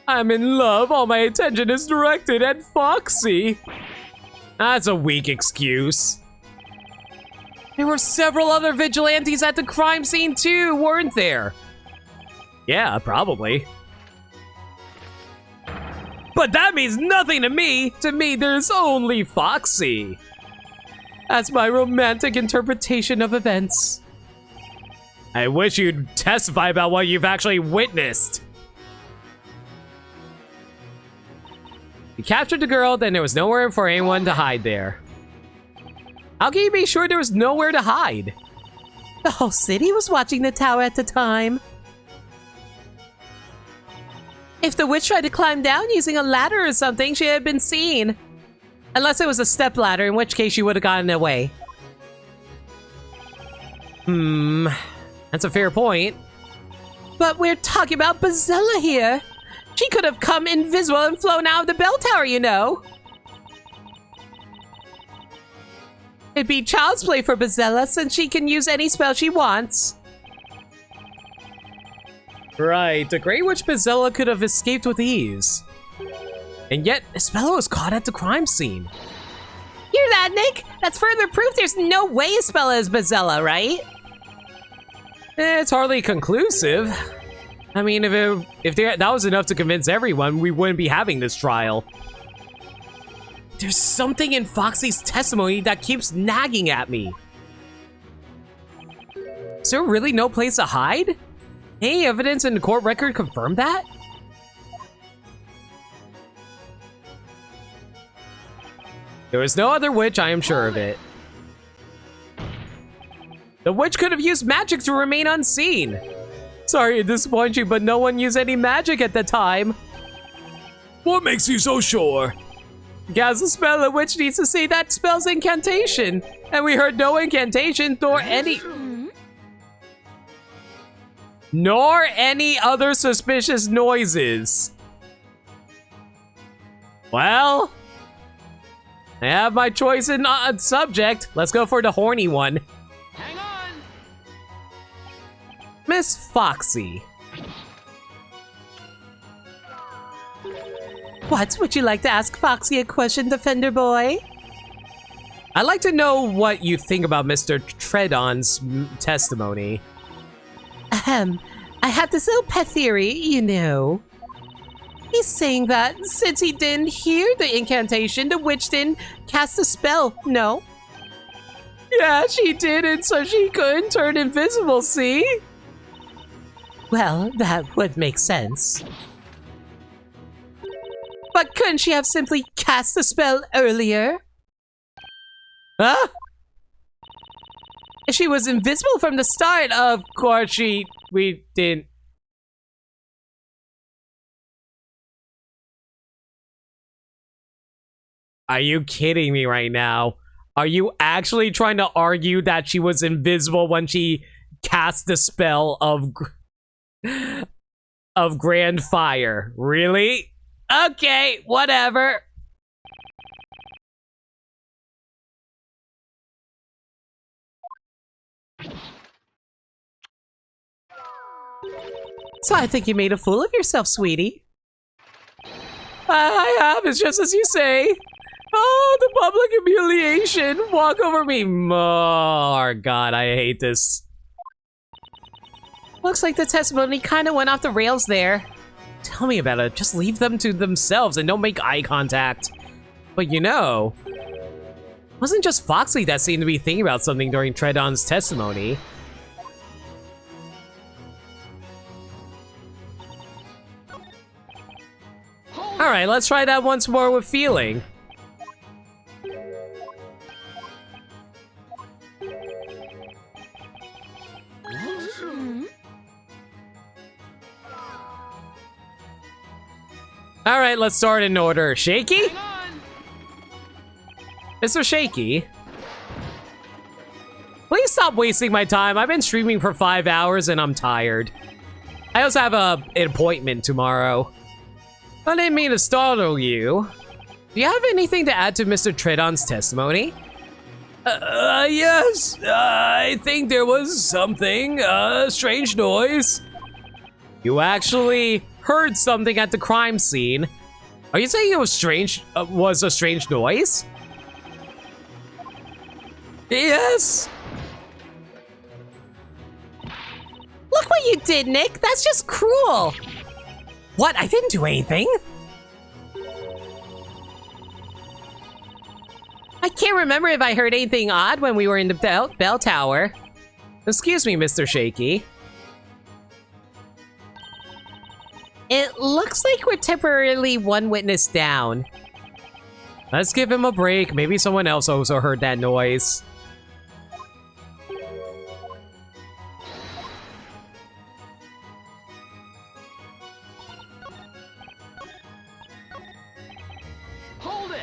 I'm in love. All my attention is directed at Foxy. That's a weak excuse. There were several other vigilantes at the crime scene too, weren't there? Yeah, probably. But that means nothing to me. To me, there's only Foxy. That's my romantic interpretation of events. I wish you'd testify about what you've actually witnessed. You captured the girl, then there was nowhere for anyone to hide there. How can you be sure there was nowhere to hide? The whole city was watching the tower at the time. If the witch tried to climb down using a ladder or something, she had been seen. Unless it was a step ladder, in which case she would have gotten away. That's a fair point. But we're talking about Bazella here. She could have come invisible and flown out of the bell tower, you know. It'd be child's play for Bazella since she can use any spell she wants. Right, the Great Witch Bazella could have escaped with ease. And yet, Espella was caught at the crime scene. Hear that, Nick? That's further proof there's no way Espella is Bazella, right? It's hardly conclusive. I mean, if that was enough to convince everyone, we wouldn't be having this trial. There's something in Foxy's testimony that keeps nagging at me. Is there really no place to hide? Any evidence in the court record confirm that? There was no other witch, I am sure of it. The witch could have used magic to remain unseen. Sorry to disappoint you, but no one used any magic at the time. What makes you so sure? Cast a spell, a witch needs to say that spell's incantation. And we heard no incantation nor any other suspicious noises. Well, I have my choice in subject. Let's go for the horny one. Hang on! Miss Foxy. What? Would you like to ask Foxy a question, Defender Boy? I'd like to know what you think about Mr. Treadon's testimony. I have this little pet theory, you know. He's saying that since he didn't hear the incantation, the witch didn't cast a spell, no? Yeah, she didn't, so she couldn't turn invisible, see? Well, that would make sense. But couldn't she have simply cast the spell earlier? Huh? If she was invisible from the start, Of course we didn't. Are you kidding me right now? Are you actually trying to argue that she was invisible when she cast the spell of Grand Fire? Really? Okay, whatever. So I think you made a fool of yourself, sweetie. I have, it's just as you say. Oh, the public humiliation! Walk over me! Oh, God, I hate this. Looks like the testimony kind of went off the rails there. Tell me about it. Just leave them to themselves and don't make eye contact. But you know, it wasn't just Foxy that seemed to be thinking about something during Tredon's testimony. Alright, let's try that once more with feeling. Alright, let's start in order. Shaky? Mr. Shaky? Please stop wasting my time. I've been streaming for 5 hours and I'm tired. I also have an appointment tomorrow. I didn't mean to startle you. Do you have anything to add to Mr. Tredon's testimony? Yes. I think there was something, strange noise. You actually heard something at the crime scene. Are you saying it was strange, was a strange noise? Yes. Look what you did, Nick. That's just cruel. What? I didn't do anything. I can't remember if I heard anything odd when we were in the bell tower. Excuse me, Mr. Shaky. It looks like we're temporarily one witness down. Let's give him a break. Maybe someone else also heard that noise. Hold it!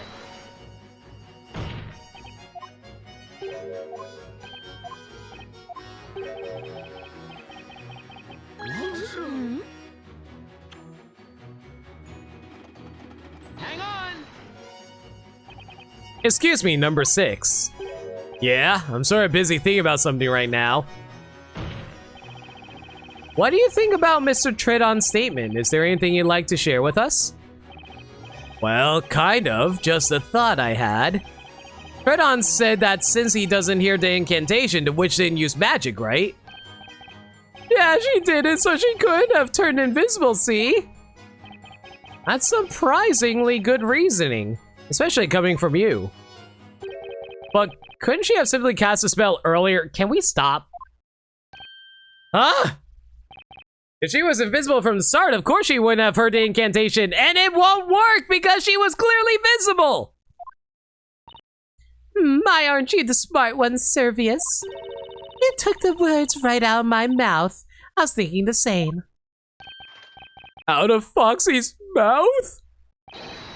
Hang on! Excuse me, number 6. Yeah, I'm sort of busy thinking about something right now. What do you think about Mr. Tredon's statement? Is there anything you'd like to share with us? Well, kind of. Just a thought I had. Tredon said that since he doesn't hear the incantation, the witch didn't use magic, right? Yeah, she did it, so she could have turned invisible, see? That's surprisingly good reasoning, especially coming from you. But couldn't she have simply cast a spell earlier? Can we stop? Huh? If she was invisible from the start, of course she wouldn't have heard the incantation, and it won't work because she was clearly visible! My, aren't you the smart one, Servius? You took the words right out of my mouth. I was thinking the same. Out of Foxy's mouth?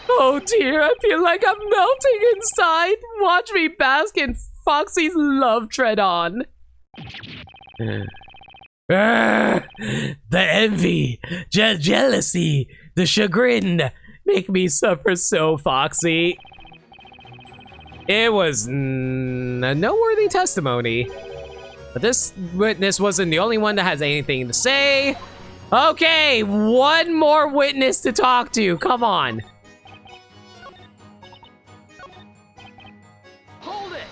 Oh dear, I feel like I'm melting inside. Watch me bask in Foxy's love, Tredon. The envy, jealousy, the chagrin make me suffer so, Foxy. It was a noteworthy testimony. But this witness wasn't the only one that has anything to say. Okay, one more witness to talk to. Come on. Hold it!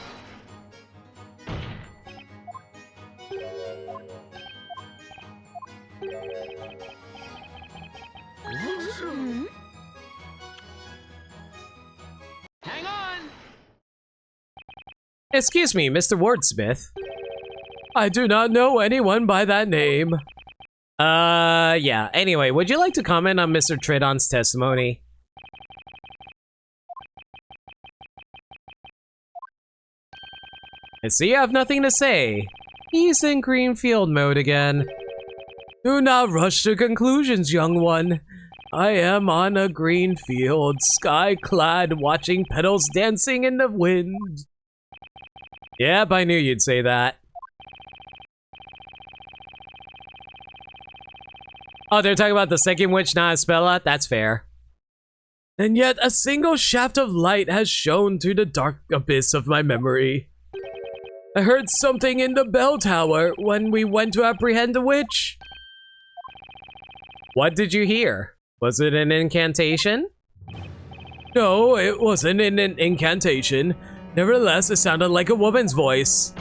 Hang on! Excuse me, Mr. Wordsmith. I do not know anyone by that name. Yeah. Anyway, would you like to comment on Mr. Tredon's testimony? I see you have nothing to say. He's in Greenfield mode again. Do not rush to conclusions, young one. I am on a green field, sky-clad, watching petals dancing in the wind. Yep, I knew you'd say that. Oh, they're talking about the second witch, not Aspella? That's fair. And yet a single shaft of light has shone through the dark abyss of my memory. I heard something in the bell tower when we went to apprehend the witch. What did you hear? Was it an incantation? No, it wasn't an incantation. Nevertheless, it sounded like a woman's voice.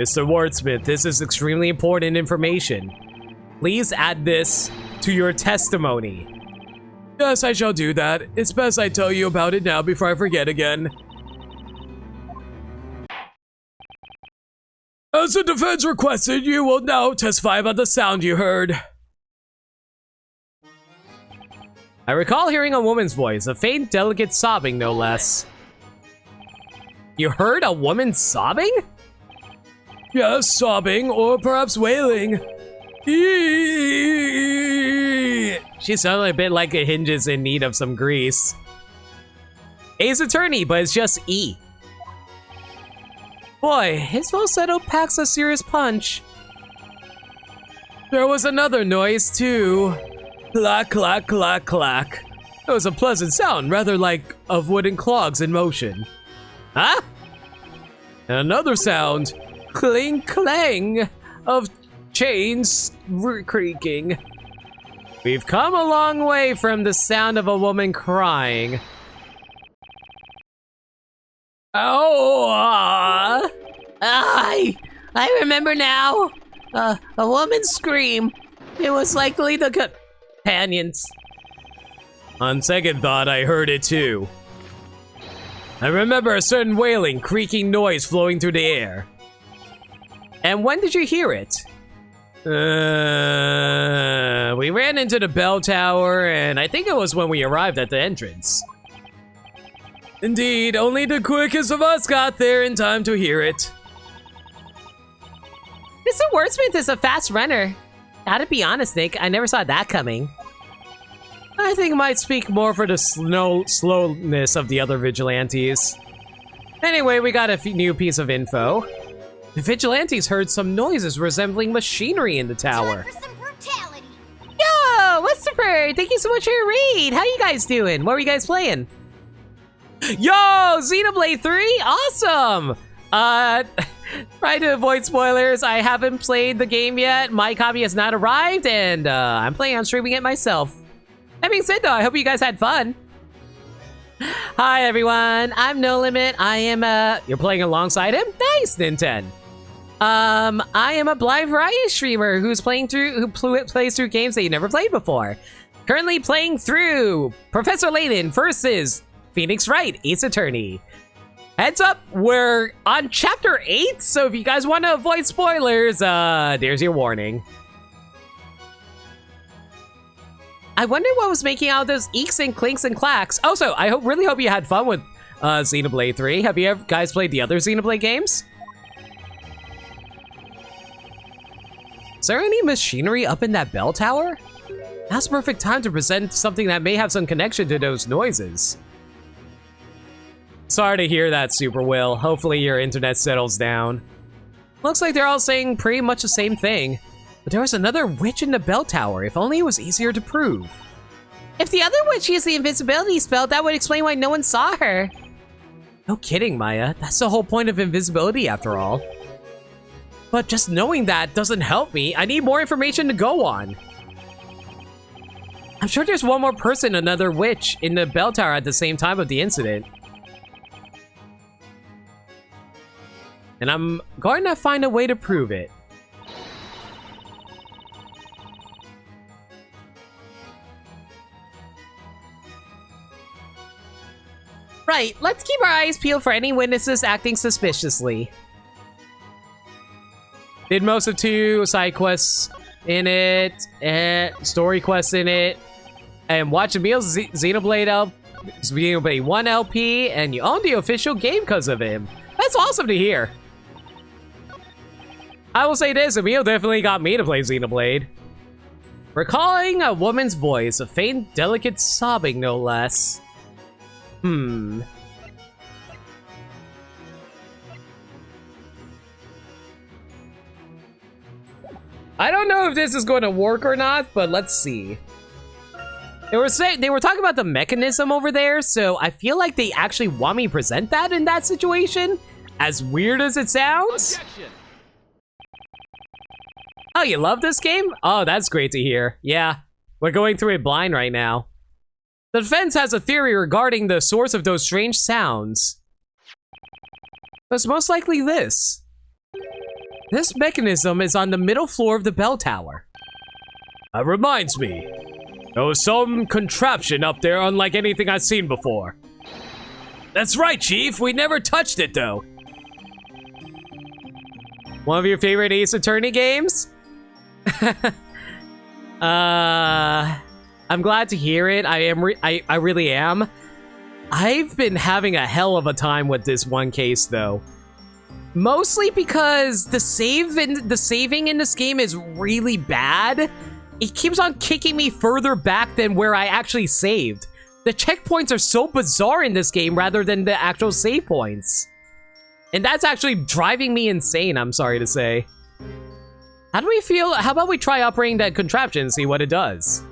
Mr. Wordsmith, this is extremely important information. Please add this to your testimony. Yes, I shall do that. It's best I tell you about it now before I forget again. As the defense requested, you will now testify about the sound you heard. I recall hearing a woman's voice, a faint, delicate sobbing, no less. You heard a woman sobbing? Yes, sobbing, or perhaps wailing. She sounded a bit like a hinges in need of some grease. Ace Attorney, but it's just E. Boy, his falsetto packs a serious punch. There was another noise, too. Clack, clack, clack, clack. It was a pleasant sound, rather like of wooden clogs in motion. Huh? And another sound. Cling, clang of chains creaking. We've come a long way from the sound of a woman crying. Oh, I remember now. A woman's scream. It was likely the companions. On second thought, I heard it too. I remember a certain wailing, creaking noise flowing through the air. And when did you hear it? We ran into the bell tower, and I think it was when we arrived at the entrance. Indeed, only the quickest of us got there in time to hear it. Mr. Wordsmith is a fast runner. Gotta be honest, Nick, I never saw that coming. I think it might speak more for the slowness of the other vigilantes. Anyway, we got a new piece of info. The vigilantes heard some noises resembling machinery in the tower. Time for some brutality. Yo, what's the bird? Thank you so much for your raid. How you guys doing? What were you guys playing? Yo, Xenoblade 3? Awesome! Trying to avoid spoilers, I haven't played the game yet. My copy has not arrived, and I'm planning on streaming it myself. That being said, though, I hope you guys had fun. Hi, everyone. I'm No Limit. I am You're playing alongside him? Nice, Nintendo. I am a blind variety streamer who plays through games that you never played before. Currently playing through Professor Layton versus Phoenix Wright, Ace Attorney. Heads up, we're on chapter 8, so if you guys want to avoid spoilers, there's your warning. I wonder what was making out those eeks and clinks and clacks. Also, I really hope you had fun with Xenoblade 3. Have you guys played the other Xenoblade games? Is there any machinery up in that bell tower? Now's the perfect time to present something that may have some connection to those noises. Sorry to hear that, Super Will. Hopefully your internet settles down. Looks like they're all saying pretty much the same thing. But there was another witch in the bell tower, if only it was easier to prove. If the other witch used the invisibility spell, that would explain why no one saw her. No kidding, Maya. That's the whole point of invisibility, after all. But just knowing that doesn't help me. I need more information to go on. I'm sure there's one more person, another witch, in the bell tower at the same time of the incident. And I'm going to find a way to prove it. Right, let's keep our eyes peeled for any witnesses acting suspiciously. Did most of 2 side quests in it, story quests in it, and watch Emil's Xenoblade 1 LP, and you own the official game because of him. That's awesome to hear. I will say this, Emil definitely got me to play Xenoblade. Recalling a woman's voice, a faint, delicate sobbing, no less. I don't know if this is going to work or not, but let's see. They were talking about the mechanism over there, so I feel like they actually want me to present that in that situation. As weird as it sounds. Objection. Oh, you love this game? Oh, that's great to hear. Yeah, we're going through it blind right now. The defense has a theory regarding the source of those strange sounds. It's most likely this. This mechanism is on the middle floor of the bell tower. That reminds me. There was some contraption up there unlike anything I've seen before. That's right, Chief. We never touched it, though. One of your favorite Ace Attorney games? I'm glad to hear it. I really am. I've been having a hell of a time with this one case, though. Mostly because the saving in this game is really bad. It keeps on kicking me further back than where I actually saved. The checkpoints are so bizarre in this game rather than the actual save points. And that's actually driving me insane, I'm sorry to say. How do we feel? How about we try operating that contraption and see what it does?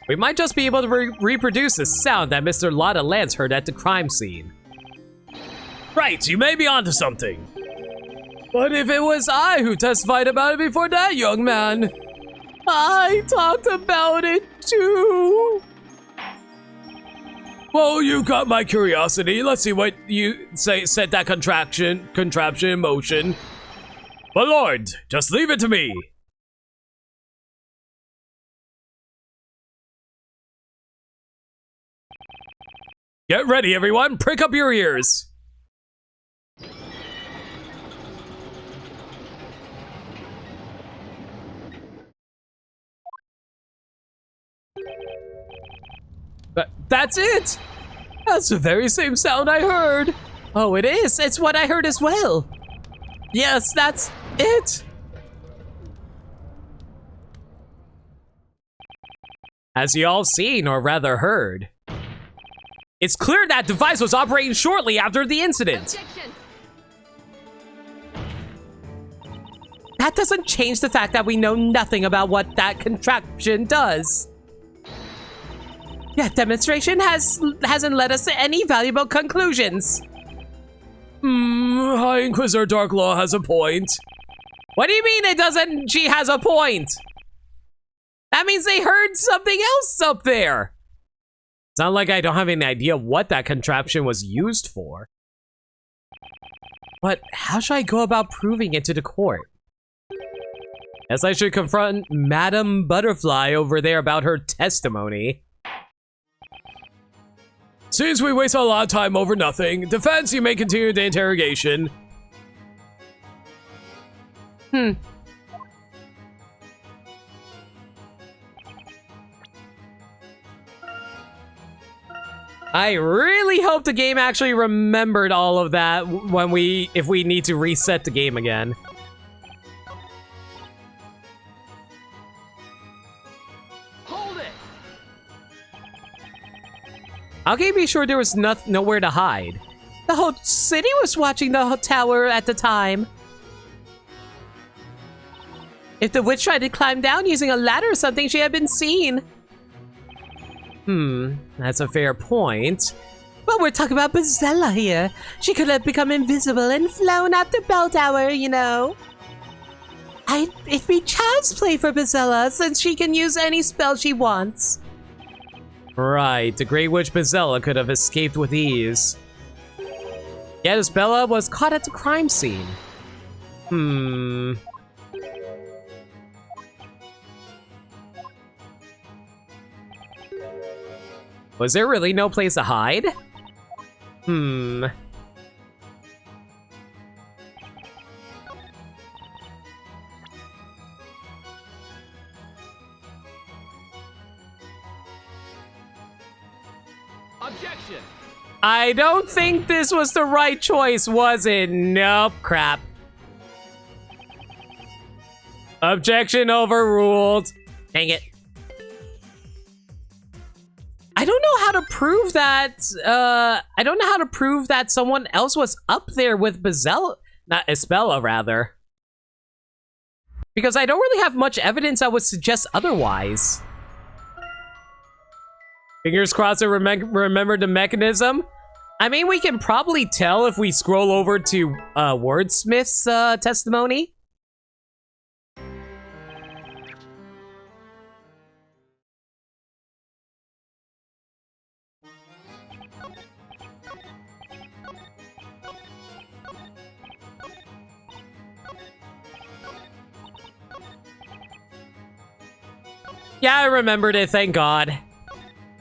We might just be able to reproduce the sound that Mr. Lotta Lance heard at the crime scene. Right, you may be onto something. But if it was I who testified about it before that young man, I talked about it too. Well, you got my curiosity. Let's see what you set that contraption in motion. My lord, just leave it to me. Get ready, everyone. Prick up your ears. That's it! That's the very same sound I heard! Oh, it is? It's what I heard as well! Yes, that's it! As you all seen, or rather heard, it's clear that device was operating shortly after the incident! Objection. That doesn't change the fact that we know nothing about what that contraption does. That demonstration hasn't led us to any valuable conclusions. High Inquisitor Darklaw has a point. What do you mean it doesn't? She has a point. That means they heard something else up there. It's not like I don't have any idea what that contraption was used for. But how should I go about proving it to the court? Guess I should confront Madame Butterfly over there about her testimony. Since we waste a lot of time over nothing, defense, you may continue the interrogation. I really hope the game actually remembered all of that when if we need to reset the game again. How can you be sure there was nowhere to hide? The whole city was watching the tower at the time. If the witch tried to climb down using a ladder or something, she had been seen. That's a fair point. But we're talking about Bezella here. She could have become invisible and flown out the bell tower, you know. It'd be child's play for Bezella, since she can use any spell she wants. Right, the Great Witch Bezella could have escaped with ease. Yet Bella was caught at the crime scene. Was there really no place to hide? Objection! I don't think this was the right choice, was it? Nope, crap. Objection overruled. Dang it. I don't know how to prove that, I don't know how to prove that someone else was up there with Bezella, not Espella, rather. Because I don't really have much evidence that would suggest otherwise. Fingers crossed I remembered the mechanism. I mean, we can probably tell if we scroll over to Wordsmith's testimony. Yeah, I remembered it, thank God.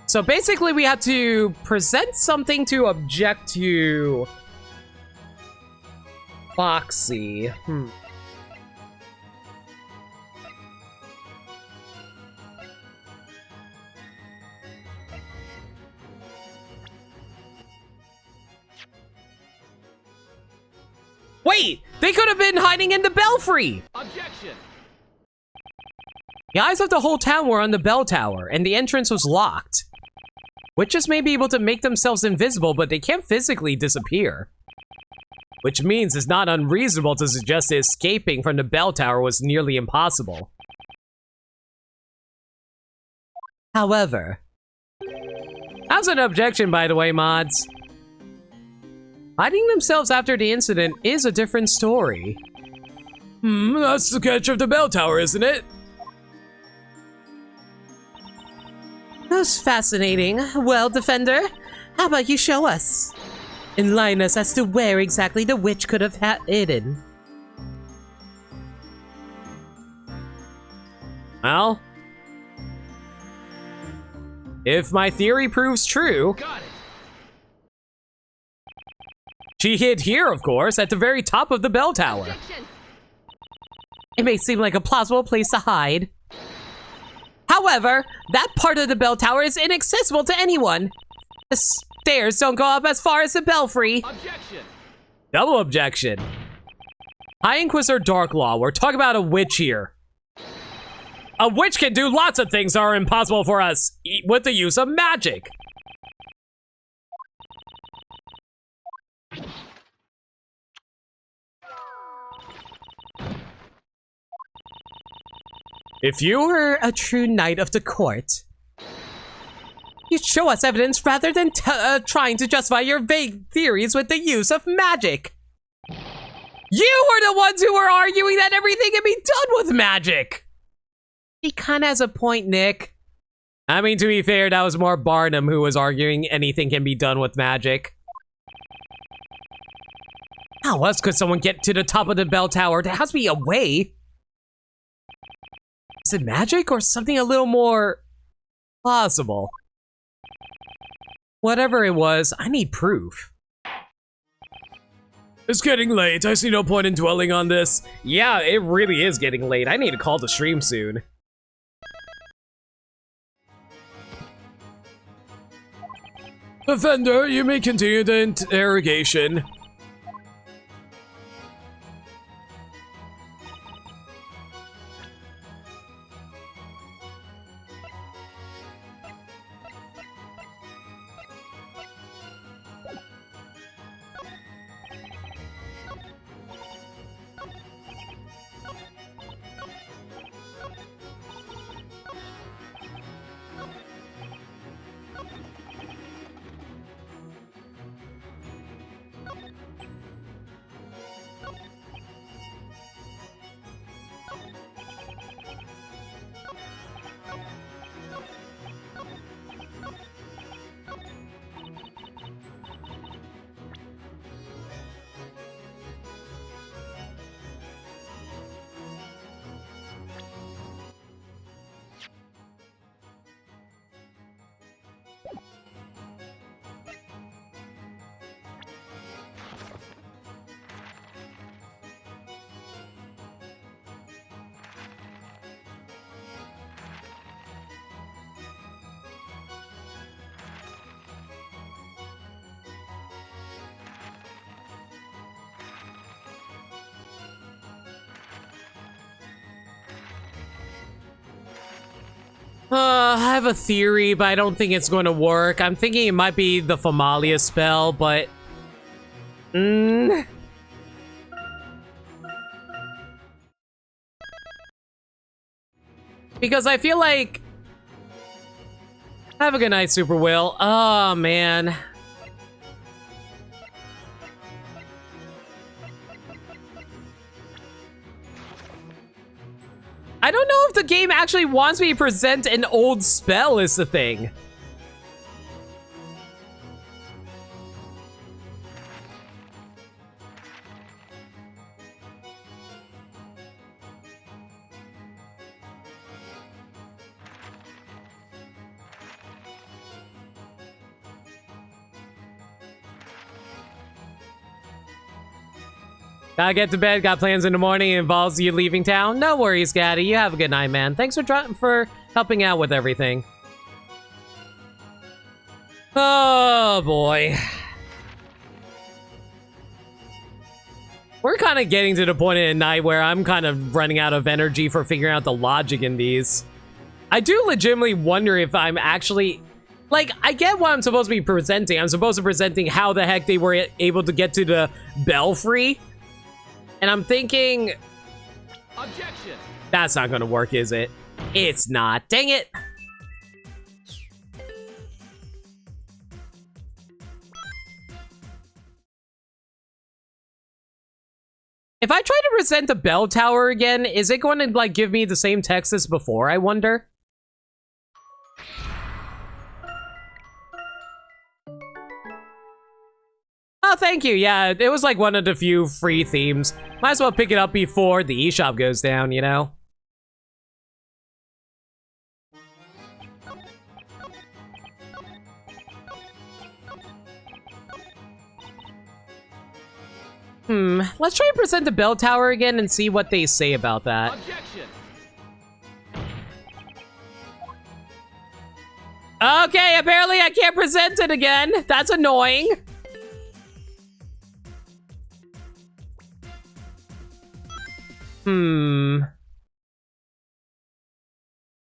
So basically we have to present something to object to Foxy. Wait! They could have been hiding in the belfry! Objection! The eyes of the whole town were on the bell tower, and the entrance was locked. Witches may be able to make themselves invisible, but they can't physically disappear. Which means it's not unreasonable to suggest that escaping from the bell tower was nearly impossible. However, that's an objection, by the way, mods. Hiding themselves after the incident is a different story. That's the catch of the bell tower, isn't it? That's fascinating. Well, Defender, how about you show us? Enlighten us as to where exactly the witch could have hidden. Well, if my theory proves true, she hid here, of course, at the very top of the bell tower. It may seem like a plausible place to hide. However, that part of the bell tower is inaccessible to anyone. The stairs don't go up as far as the belfry. Objection! Double objection. High Inquisitor Darklaw, we're talking about a witch here. A witch can do lots of things that are impossible for us with the use of magic. If you were a true knight of the court, you'd show us evidence rather than trying to justify your vague theories with the use of magic. You were the ones who were arguing that everything can be done with magic. He kinda has a point, Nick. I mean, to be fair, that was more Barnum who was arguing anything can be done with magic. How else could someone get to the top of the bell tower? There has to be a way. Is it magic or something a little more plausible? Whatever it was, I need proof. It's getting late. I see no point in dwelling on this. Yeah, it really is getting late. I need to call the stream soon. Defender, you may continue the interrogation. I have a theory, but I don't think it's going to work. I'm thinking it might be the Famalia spell, but... Because I feel like... Have a good night, Super Will. Oh, man. I don't know if the game actually wants me to present an old spell is the thing. Gotta get to bed, got plans in the morning, it involves you leaving town. No worries, Gaddy. You have a good night, man. Thanks for helping out with everything. Oh, boy. We're kind of getting to the point in the night where I'm kind of running out of energy for figuring out the logic in these. I do legitimately wonder if I'm actually... Like, I get what I'm supposed to be presenting. I'm supposed to be presenting how the heck they were able to get to the belfry. And I'm thinking... Objection! That's not gonna work, is it? It's not. Dang it! If I try to present the bell tower again, is it going to, like, give me the same text as before, I wonder? Oh, thank you. Yeah, it was, like, one of the few free themes. Might as well pick it up before the eShop goes down, you know? Let's try and present the bell tower again and see what they say about that. Objection! Okay, apparently I can't present it again. That's annoying.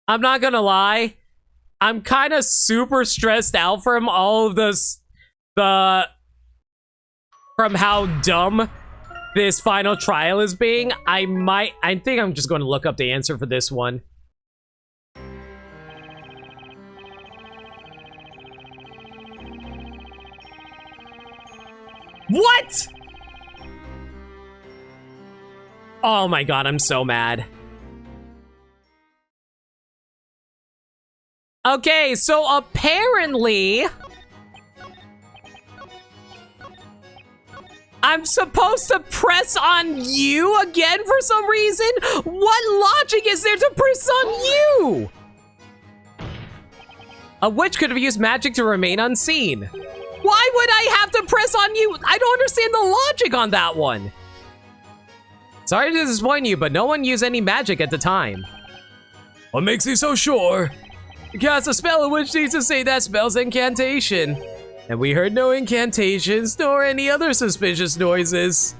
I'm not gonna lie. I'm kind of super stressed out from all of this, from how dumb this final trial is being. I think I'm just going to look up the answer for this one. What? Oh my god, I'm so mad. Okay, so apparently... I'm supposed to press on you again for some reason? What logic is there to press on you? A witch could have used magic to remain unseen. Why would I have to press on you? I don't understand the logic on that one. Sorry to disappoint you, but no one used any magic at the time. What makes you so sure? You cast a spell, a witch needs to say that spell's incantation. And we heard no incantations, nor any other suspicious noises.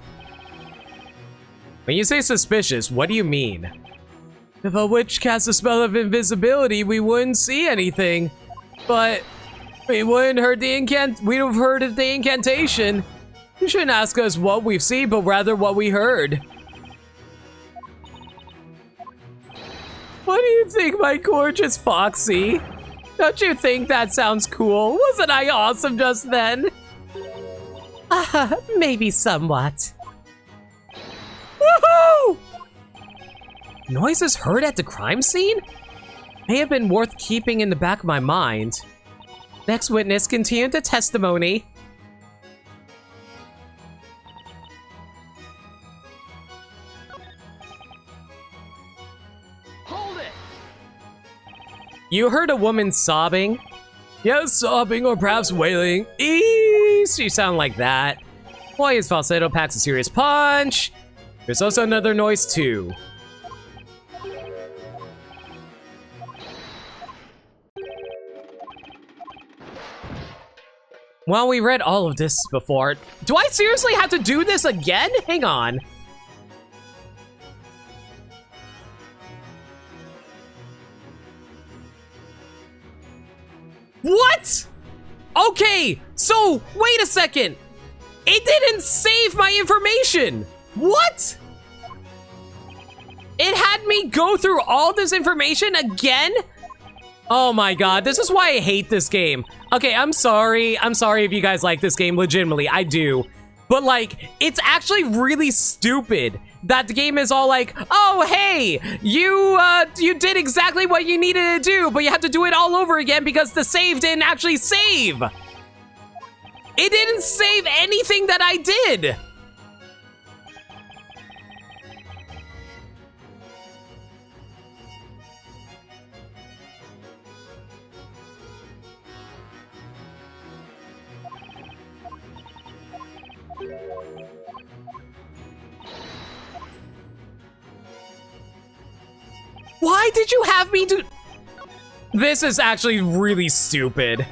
When you say suspicious, what do you mean? If a witch casts a spell of invisibility, we wouldn't see anything. But we wouldn't heard we'd have heard of the incantation. You shouldn't ask us what we've seen, but rather what we heard. What do you think, my gorgeous Foxy? Don't you think that sounds cool? Wasn't I awesome just then? Maybe somewhat. Woohoo! Noises heard at the crime scene? May have been worth keeping in the back of my mind. Next witness, continue the testimony. You heard a woman sobbing? Yes, sobbing or perhaps wailing. Eeeeee, you sound like that. Boy, his falsetto packs a serious punch. There's also another noise too. Well, we read all of this before. Do I seriously have to do this again? Hang on. What? Okay, so wait a second. It didn't save my information. What? It had me go through all this information again? Oh my god, this is why I hate this game. Okay, I'm sorry. I'm sorry if you guys like this game, legitimately, I do. But like, it's actually really stupid that the game is all like, oh hey, you did exactly what you needed to do, but you have to do it all over again because the save didn't actually save. It didn't save anything that I did. Why did you have me do... This is actually really stupid.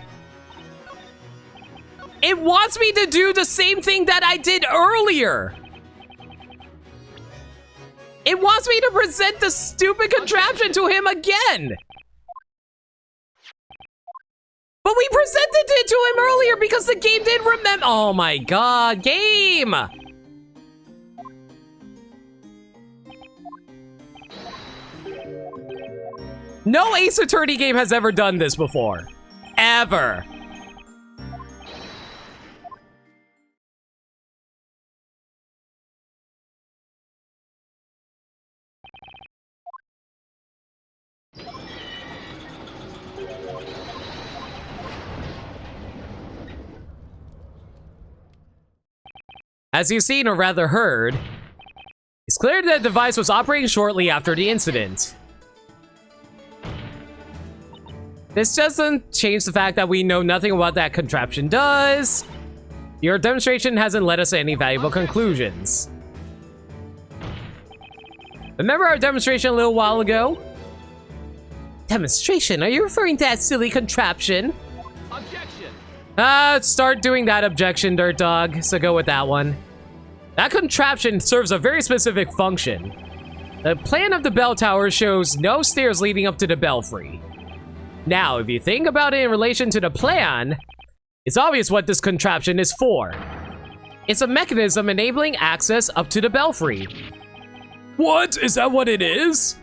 It wants me to do the same thing that I did earlier. It wants me to present the stupid contraption to him again. But we presented it to him earlier because the game didn't remember. Oh my god, game! No Ace Attorney game has ever done this before. Ever. As you've seen or rather heard, it's clear that the device was operating shortly after the incident. This doesn't change the fact that we know nothing about what that contraption does. Your demonstration hasn't led us to any valuable conclusions. Remember our demonstration a little while ago? Demonstration? Are you referring to that silly contraption? Objection! Start doing that objection, Dirt Dog, so go with that one. That contraption serves a very specific function. The plan of the bell tower shows no stairs leading up to the belfry. Now, if you think about it in relation to the plan, it's obvious what this contraption is for. It's a mechanism enabling access up to the belfry. What? Is that what it is?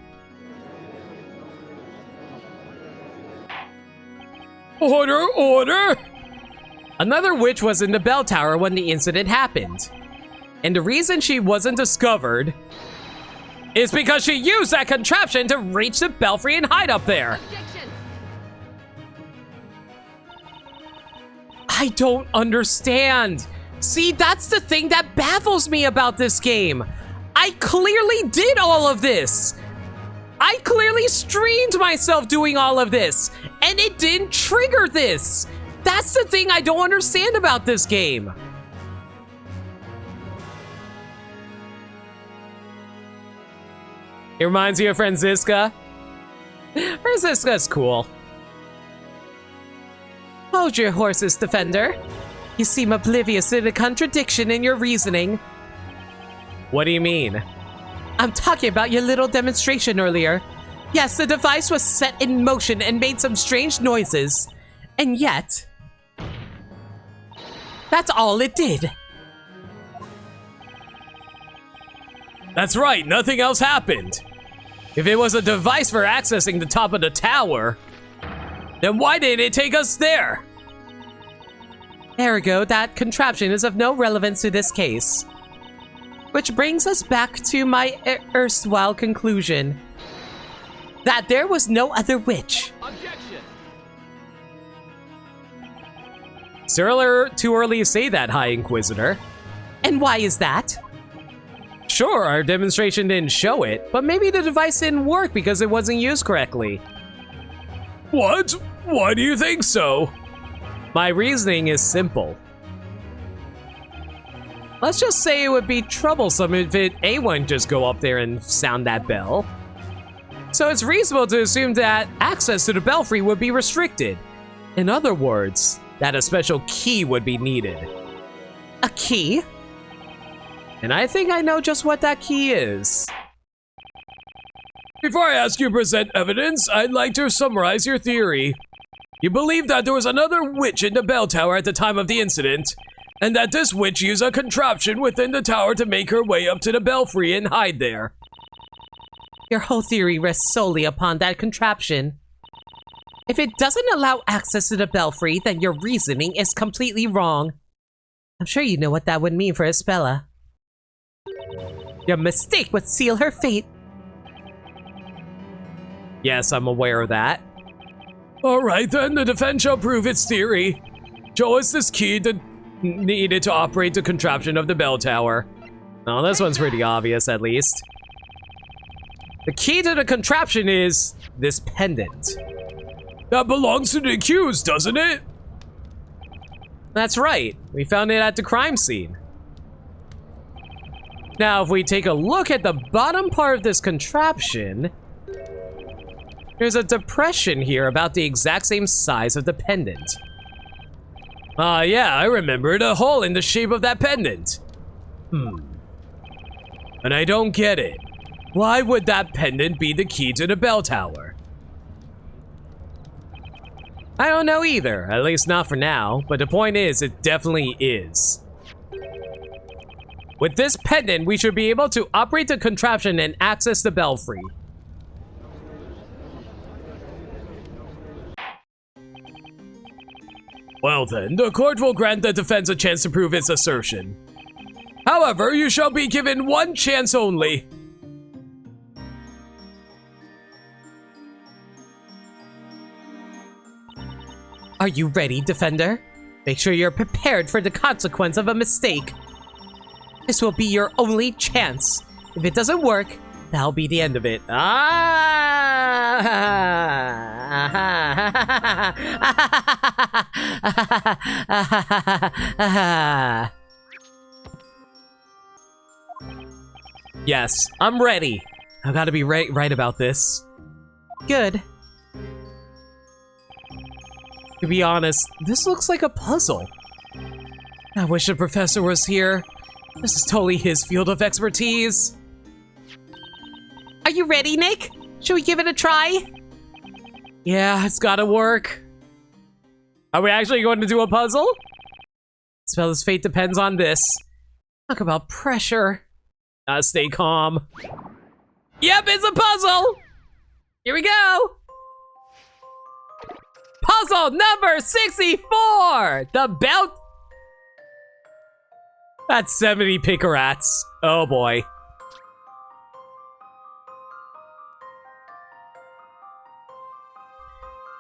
Order, order! Another witch was in the bell tower when the incident happened. And the reason she wasn't discovered is because she used that contraption to reach the belfry and hide up there. Objection. I don't understand. See, that's the thing that baffles me about this game. I clearly did all of this. I clearly streamed myself doing all of this, and it didn't trigger this. That's the thing I don't understand about this game. It reminds you of Franziska. Franziska's cool. Hold your horses, Defender. You seem oblivious to the contradiction in your reasoning. What do you mean? I'm talking about your little demonstration earlier. Yes, the device was set in motion and made some strange noises. And yet... that's all it did. That's right, nothing else happened. If it was a device for accessing the top of the tower, then why didn't it take us there? Ergo, that contraption is of no relevance to this case. Which brings us back to my erstwhile conclusion. That there was no other witch. Objection! It's too early to say that, High Inquisitor. And why is that? Sure, our demonstration didn't show it, but maybe the device didn't work because it wasn't used correctly. What? Why do you think so? My reasoning is simple. Let's just say it would be troublesome if A wouldn't just go up there and sound that bell. So it's reasonable to assume that access to the belfry would be restricted. In other words, that a special key would be needed. A key? And I think I know just what that key is. Before I ask you to present evidence, I'd like to summarize your theory. You believe that there was another witch in the bell tower at the time of the incident, and that this witch used a contraption within the tower to make her way up to the belfry and hide there. Your whole theory rests solely upon that contraption. If it doesn't allow access to the belfry, then your reasoning is completely wrong. I'm sure you know what that would mean for Espella. Your mistake would seal her fate. Yes, I'm aware of that. Alright then, the defense shall prove its theory. Show us this key needed to operate the contraption of the bell tower. Oh, this one's pretty obvious, at least. The key to the contraption is this pendant. That belongs to the accused, doesn't it? That's right. We found it at the crime scene. Now, if we take a look at the bottom part of this contraption, There's a depression here about the exact same size of the pendant. Yeah, I remembered a hole in the shape of that pendant. And I don't get it. Why would that pendant be the key to the bell tower? I don't know either, at least not for now, but the point is, it definitely is. With this pendant, we should be able to operate the contraption and access the belfry. Well then, the court will grant the defense a chance to prove its assertion. However, you shall be given one chance only. Are you ready, Defender? Make sure you're prepared for the consequence of a mistake. This will be your only chance. If it doesn't work, that'll be the end of it. Yes, I'm ready. I've got to be right about this. Good. To be honest, this looks like a puzzle. I wish the professor was here. This is totally his field of expertise. Are you ready, Nick? Should we give it a try? Yeah, it's gotta work. Are we actually going to do a puzzle? Spella's fate depends on this. Talk about pressure. Stay calm. Yep, it's a puzzle! Here we go! Puzzle number 64! The belt... That's 70 Pickerats. Oh boy.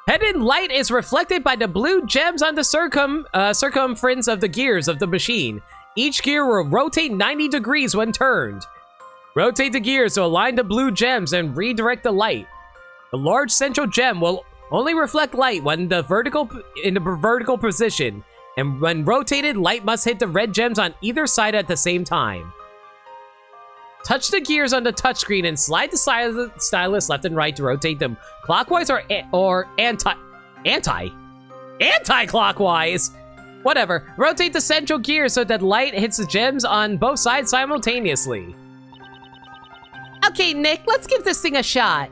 Pendant light is reflected by the blue gems on the circumference of the gears of the machine. Each gear will rotate 90 degrees when turned. Rotate the gears to align the blue gems and redirect the light. The large central gem will only reflect light when in the vertical position, and when rotated, light must hit the red gems on either side at the same time. Touch the gears on the touchscreen and slide the stylus left and right to rotate them clockwise or anti-clockwise. Whatever. Rotate the central gear so that light hits the gems on both sides simultaneously. Okay, Nick, let's give this thing a shot.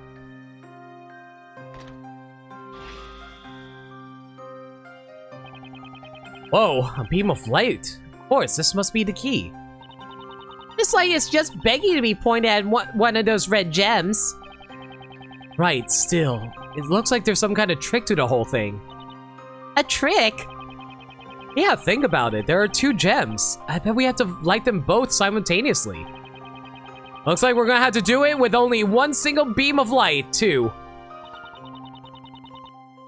Whoa, a beam of light. Of course, this must be the key. This light is just begging to be pointed at one of those red gems. Right, still. It looks like there's some kind of trick to the whole thing. A trick? Yeah, think about it. There are two gems. I bet we have to light them both simultaneously. Looks like we're gonna have to do it with only one single beam of light, too.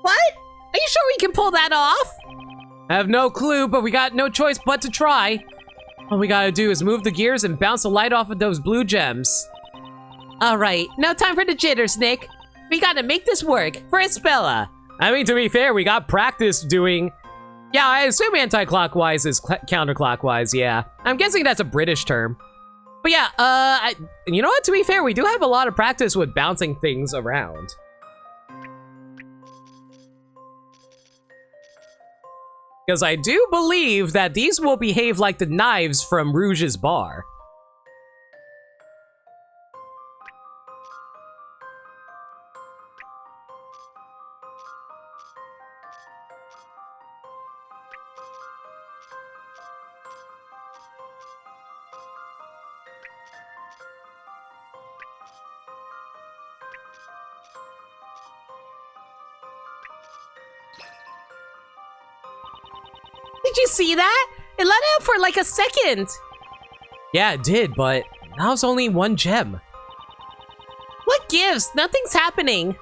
What? Are you sure we can pull that off? I have no clue, but we got no choice but to try. All we gotta do is move the gears and bounce the light off of those blue gems. Alright, no time for the jitters, Nick. We gotta make this work for Espella. I mean, to be fair, we got practice doing... Yeah, I assume anti-clockwise is counterclockwise, yeah. I'm guessing that's a British term. But yeah, you know what? To be fair, we do have a lot of practice with bouncing things around. Because I do believe that these will behave like the knives from Rouge's bar. Did you see that? It let out for like a second. Yeah, it did, but now it's only one gem. What gives? Nothing's happening.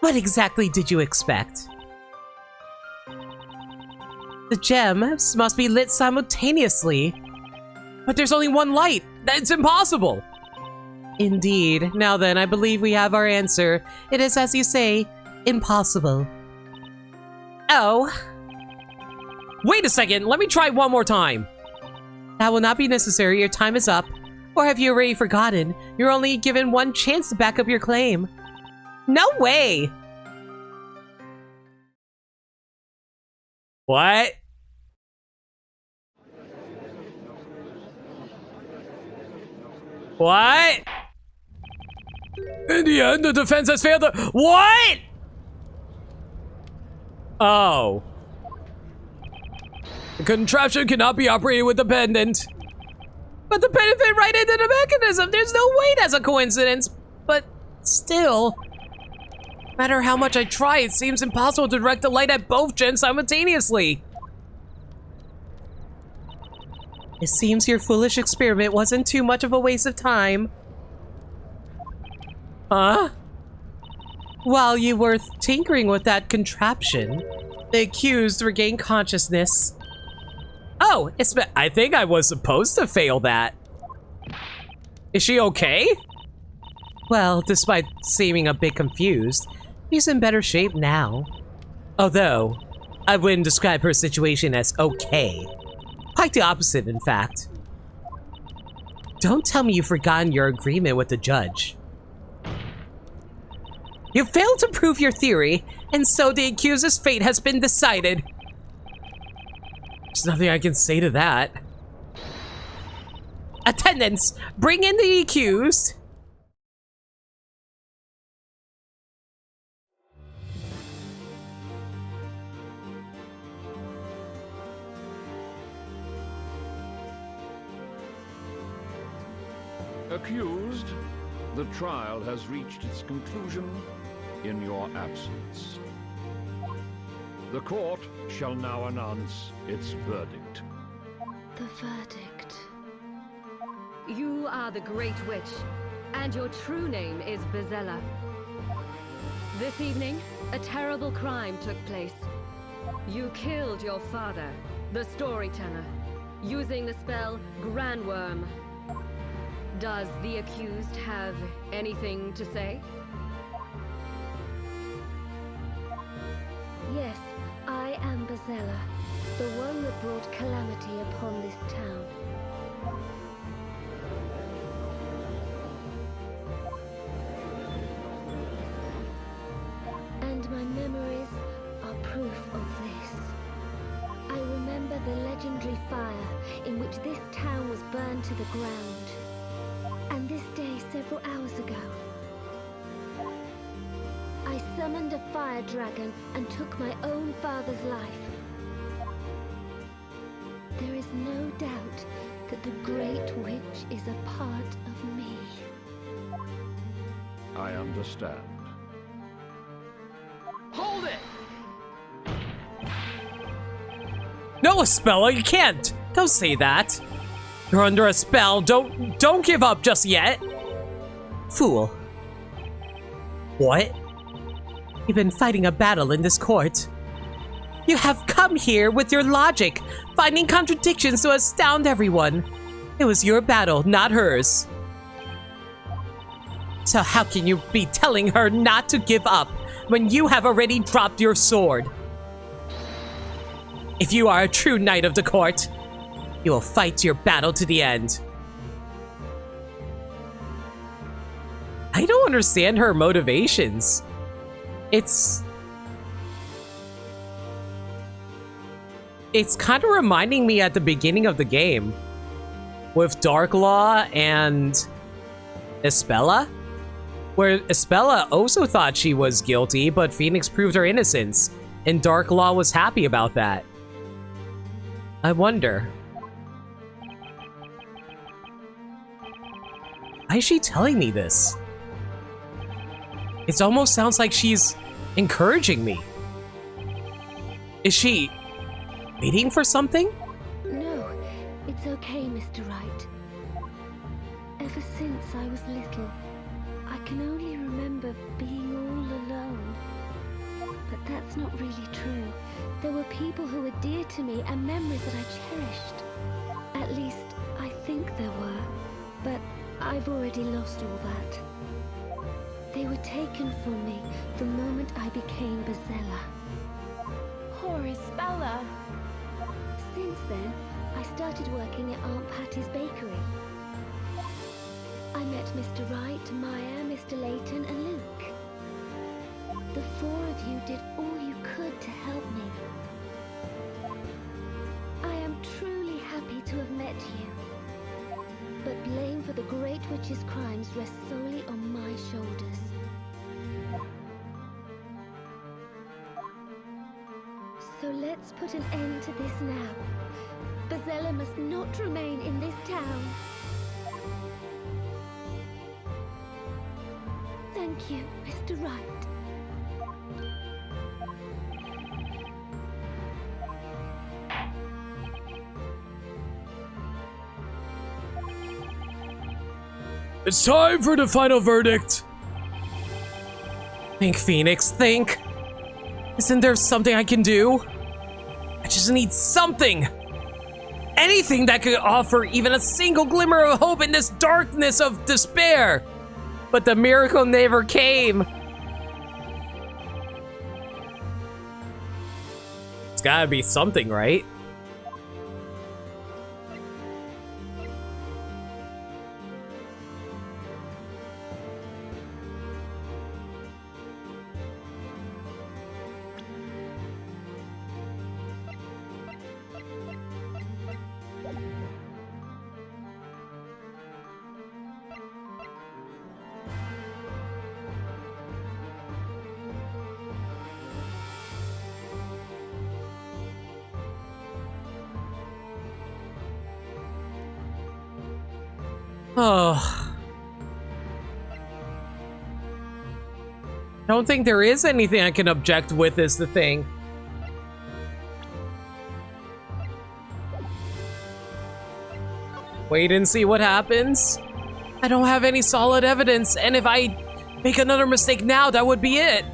What exactly did you expect? The gems must be lit simultaneously. But there's only one light. That's impossible. Indeed. Now then, I believe we have our answer. It is, as you say, impossible. Oh. Wait a second, let me try one more time. That will not be necessary, your time is up. Or have you already forgotten? You're only given one chance to back up your claim. No way! What? What? In the end, the defense has failed to— What? Oh. The contraption cannot be operated with the pendant. But the pendant fit right into the mechanism. There's no way that's a coincidence. But still, no matter how much I try, it seems impossible to direct the light at both gens simultaneously. It seems your foolish experiment wasn't too much of a waste of time. Huh? While you were tinkering with that contraption, the accused regained consciousness. Oh, I think I was supposed to fail that. Is she okay? Well, despite seeming a bit confused, she's in better shape now. Although, I wouldn't describe her situation as okay. Quite the opposite, in fact. Don't tell me you've forgotten your agreement with the judge. You failed to prove your theory, and so the accuser's fate has been decided. There's nothing I can say to that. Attendants, bring in the accused. Accused, the trial has reached its conclusion in your absence. The court shall now announce its verdict. The verdict. You are the Great Witch, and your true name is Bezella. This evening, a terrible crime took place. You killed your father, the storyteller, using the spell Grandworm. Does the accused have anything to say? Yes, I am Bezella, the one that brought calamity upon this town. And my memories are proof of this. I remember the legendary fire in which this town was burned to the ground. And this day several hours ago, I summoned a fire dragon and took my own father's life. There is no doubt that the Great Witch is a part of me. I understand. Hold it! No, Espella, you can't. Don't say that. You're under a spell. Don't give up just yet. Fool. What? You've been fighting a battle in this court. You have come here with your logic, finding contradictions to astound everyone. It was your battle, not hers. So how can you be telling her not to give up when you have already dropped your sword? If you are a true knight of the court, you will fight your battle to the end. I don't understand her motivations. It's kind of reminding me at the beginning of the game with Darklaw and Espella, where Espella also thought she was guilty, but Phoenix proved her innocence, and Darklaw was happy about that. I wonder, why is she telling me this? It almost sounds like she's encouraging me. Is she waiting for something? No, it's okay, Mr. Wright. Ever since I was little, I can only remember being all alone. But that's not really true. There were people who were dear to me and memories that I cherished. At least, I think there were. But I've already lost all that. They were taken from me the moment I became Bezella. Poor Isabella. Since then, I started working at Aunt Patty's bakery. I met Mr. Wright, Maya, Mr. Layton, and Luke. The four of you did all you could to help me. I am truly happy to have met you. But blame for the Great Witch's crimes rests solely on my shoulders. So let's put an end to this now. Bezella must not remain in this town. Thank you, Mr. Wright. It's time for the final verdict. Think, Phoenix, think. Isn't there something I can do? I just need something. Anything that could offer even a single glimmer of hope in this darkness of despair. But the miracle never came. It's gotta be something, right? Oh. I don't think there is anything I can object with, is the thing. Wait and see what happens. I don't have any solid evidence, and if I make another mistake now, that would be it.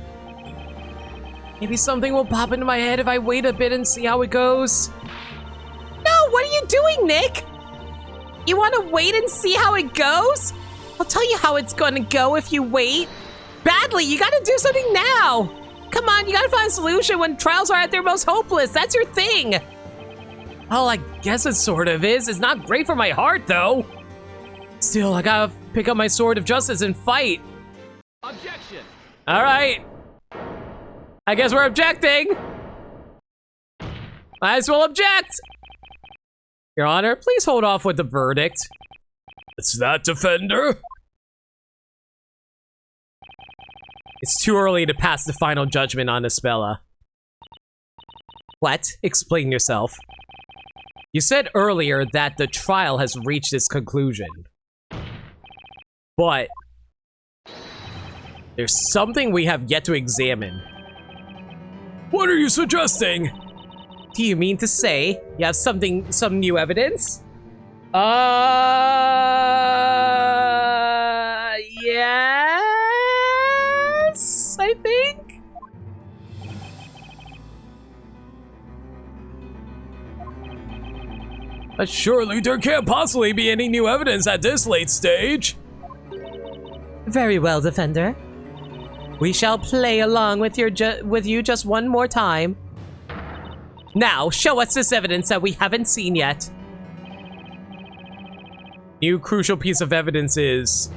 Maybe something will pop into my head if I wait a bit and see how it goes. No, what are you doing, Nick? You want to wait and see how it goes? I'll tell you how it's gonna go if you wait. Badly, you gotta do something now. Come on, you gotta find a solution when trials are at their most hopeless. That's your thing. Well, I guess it sort of is. It's not great for my heart, though. Still, I gotta pick up my sword of justice and fight. Objection! All right. I guess we're objecting. Might as well object. Your Honor, please hold off with the verdict. It's that, Defender? It's too early to pass the final judgment on Isabella. What? Explain yourself. You said earlier that the trial has reached its conclusion. But there's something we have yet to examine. What are you suggesting? Do you mean to say you have some new evidence? Yes, I think. But surely there can't possibly be any new evidence at this late stage. Very well, Defender. We shall play along with you just one more time. Now, show us this evidence that we haven't seen yet. New crucial piece of evidence is...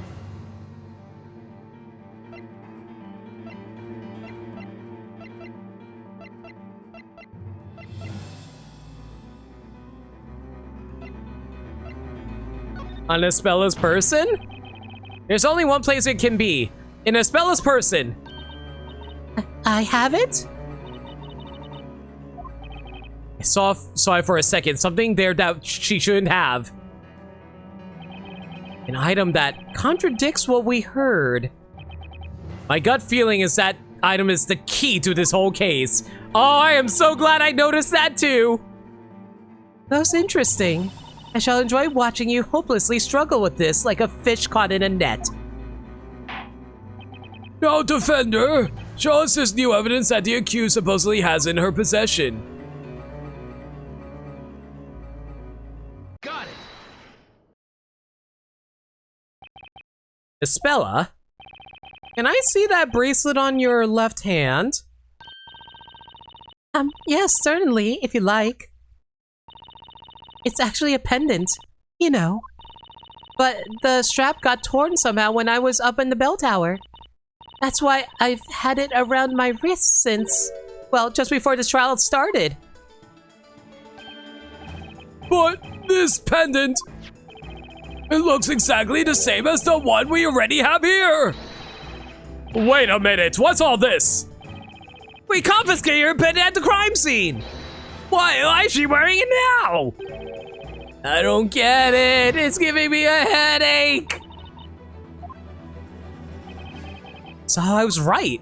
on Ispella's person? There's only one place it can be. In Ispella's person. I have it? I saw it for a second. Something there that she shouldn't have. An item that contradicts what we heard. My gut feeling is that item is the key to this whole case. Oh, I am so glad I noticed that too. Most interesting. I shall enjoy watching you hopelessly struggle with this like a fish caught in a net. Now, Defender, show us this new evidence that the accused supposedly has in her possession. Got it. Isabella, can I see that bracelet on your left hand? Yes, certainly, if you like. It's actually a pendant, you know. But the strap got torn somehow when I was up in the bell tower. That's why I've had it around my wrist since, well, just before this trial started. But this pendant, it looks exactly the same as the one we already have here. Wait a minute, what's all this? We confiscated your pendant at the crime scene. Why is she wearing it now? I don't get it. It's giving me a headache. So I was right.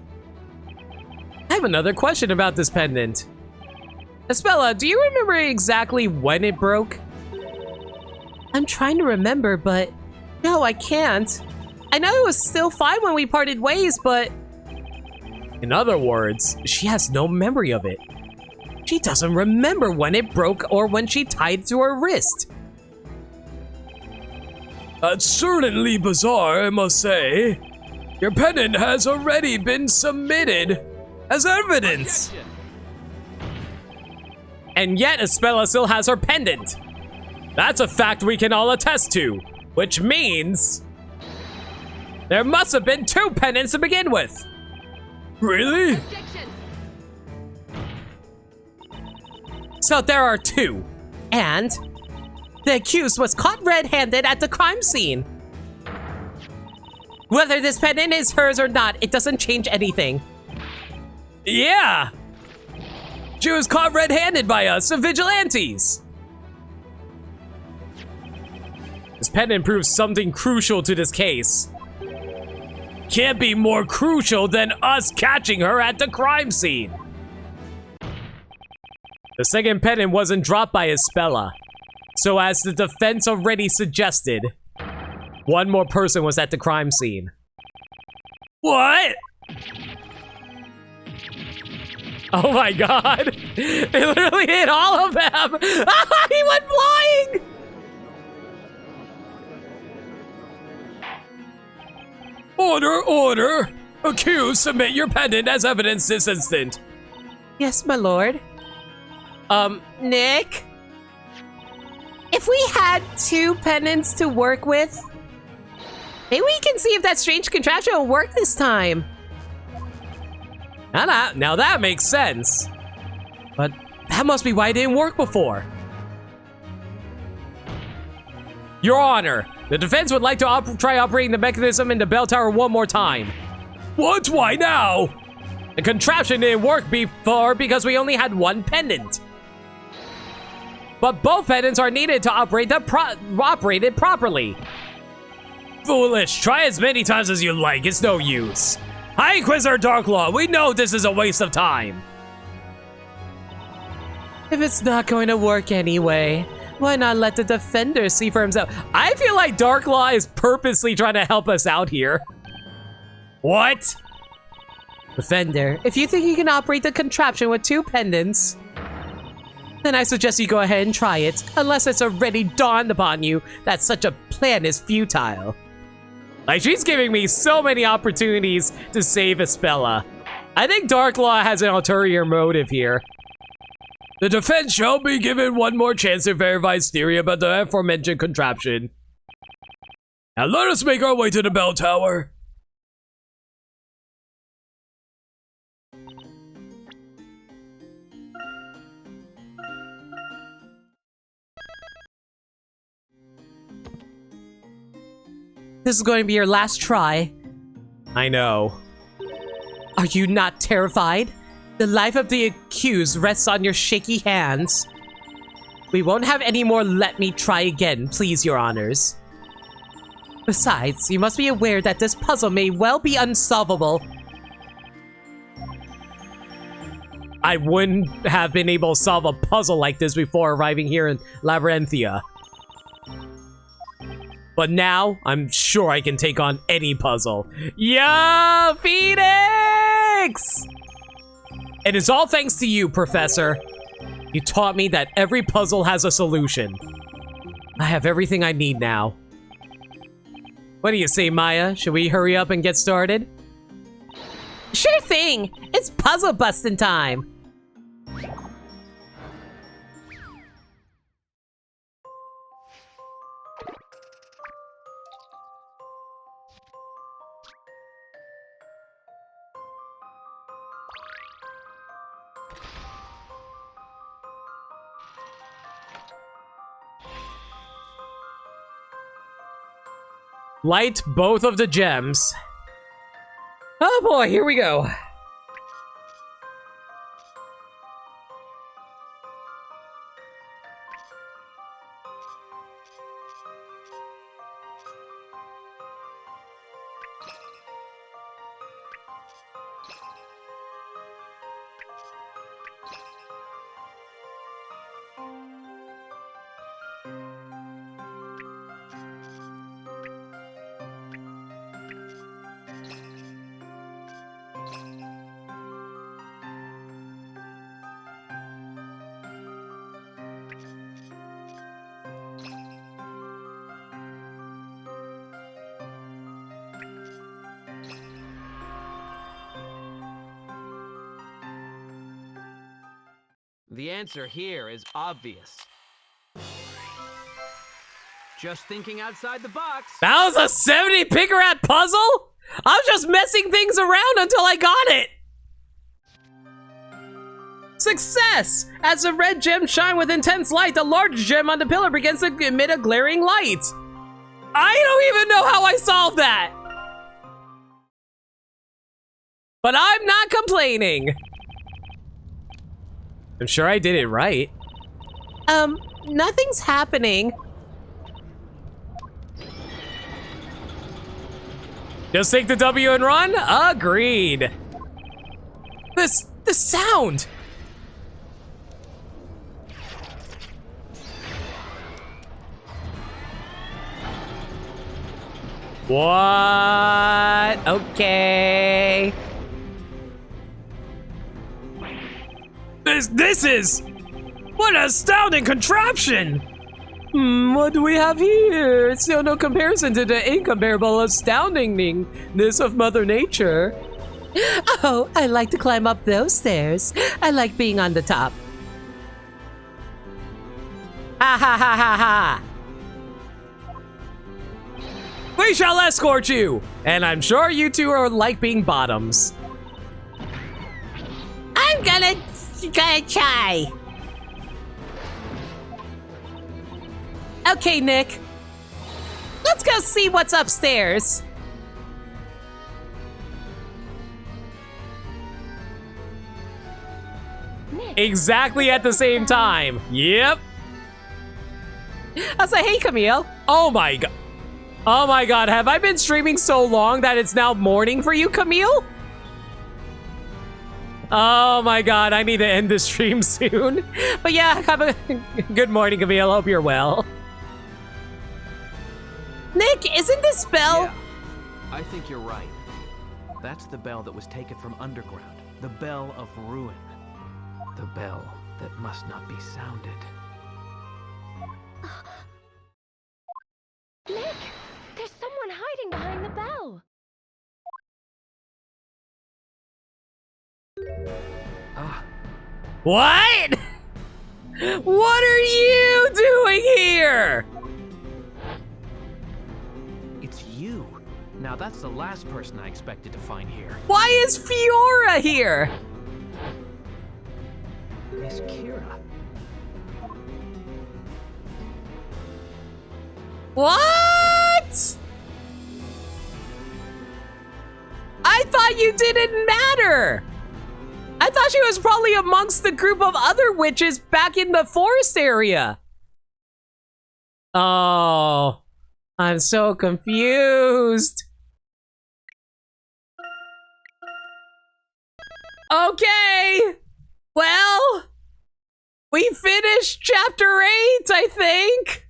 I have another question about this pendant. Espella, do you remember exactly when it broke? I'm trying to remember, but no, I can't. I know it was still fine when we parted ways, but... In other words, she has no memory of it. She doesn't remember when it broke or when she tied it to her wrist. That's certainly bizarre, I must say. Your pendant has already been submitted as evidence. And yet Espella still has her pendant. That's a fact we can all attest to, which means there must have been 2 pendants to begin with. Really? So there are 2. And the accused was caught red-handed at the crime scene. Whether this pendant is hers or not, it doesn't change anything. Yeah! She was caught red-handed by us, the vigilantes! This pendant proves something crucial to this case. Can't be more crucial than us catching her at the crime scene. The second pendant wasn't dropped by Espella. So as the defense already suggested, one more person was at the crime scene. What? Oh my god! It literally hit all of them! He went flying! Order! Accused, submit your pendant as evidence this instant. Yes, my lord. Nick? If we had 2 pendants to work with, maybe we can see if that strange contraption will work this time. Now that makes sense. But that must be why it didn't work before. Your Honor, the defense would like to try operating the mechanism in the bell tower one more time. What? Why now? The contraption didn't work before because we only had 1 pendant. But both pendants are needed to operate it properly. Foolish. Try as many times as you like. It's no use. High Inquisitor Darklaw, we know this is a waste of time. If it's not going to work anyway, why not let the defender see for himself? I feel like Darklaw is purposely trying to help us out here. What? Defender, if you think you can operate the contraption with 2 pendants, then I suggest you go ahead and try it, unless it's already dawned upon you that such a plan is futile. Like, she's giving me so many opportunities to save Espella. I think Darklaw has an ulterior motive here. The defense shall be given one more chance to verify its theory about the aforementioned contraption. Now let us make our way to the bell tower. This is going to be your last try. I know. Are you not terrified? The life of the accused rests on your shaky hands. We won't have any more let me try again, please, your honors. Besides, you must be aware that this puzzle may well be unsolvable. I wouldn't have been able to solve a puzzle like this before arriving here in Labyrinthia. But now, I'm sure I can take on any puzzle. Yeah, Phoenix! And it's all thanks to you, Professor. You taught me that every puzzle has a solution. I have everything I need now. What do you say, Maya? Should we hurry up and get started? Sure thing! It's puzzle busting time! Light both of the gems. Oh boy, here we go. The answer here is obvious. Just thinking outside the box. That was a 70 picker-at puzzle? I was just messing things around until I got it. Success! As the red gems shine with intense light, the large gem on the pillar begins to emit a glaring light. I don't even know how I solved that. But I'm not complaining. I'm sure I did it right. Nothing's happening. Just take the W and run? Agreed. The sound. What? Okay. This is... What an astounding contraption! What do we have here? It's still no comparison to the incomparable astoundingness of Mother Nature. Oh, I like to climb up those stairs. I like being on the top. Ha ha ha ha ha! We shall escort you! And I'm sure you two are like being bottoms. I'm gonna try. Okay, Nick. Let's go see what's upstairs. Exactly at the same time. Yep. I'll say, hey, Camille. Oh my god. Oh my god, have I been streaming so long that it's now morning for you, Camille? Oh my god, I need to end the stream soon. But yeah, have a good morning, Camille. Hope you're well. Nick, isn't this bell? Yeah, I think you're right. That's the bell that was taken from underground. The bell of ruin. The bell that must not be sounded. Nick, there's someone hiding behind the bell. Ah. What? What are you doing here? It's you. Now that's the last person I expected to find here. Why is Fiora here? Miss Kira. What? I thought you didn't matter. I thought she was probably amongst the group of other witches back in the forest area. Oh, I'm so confused. Okay, well, we finished chapter 8, I think.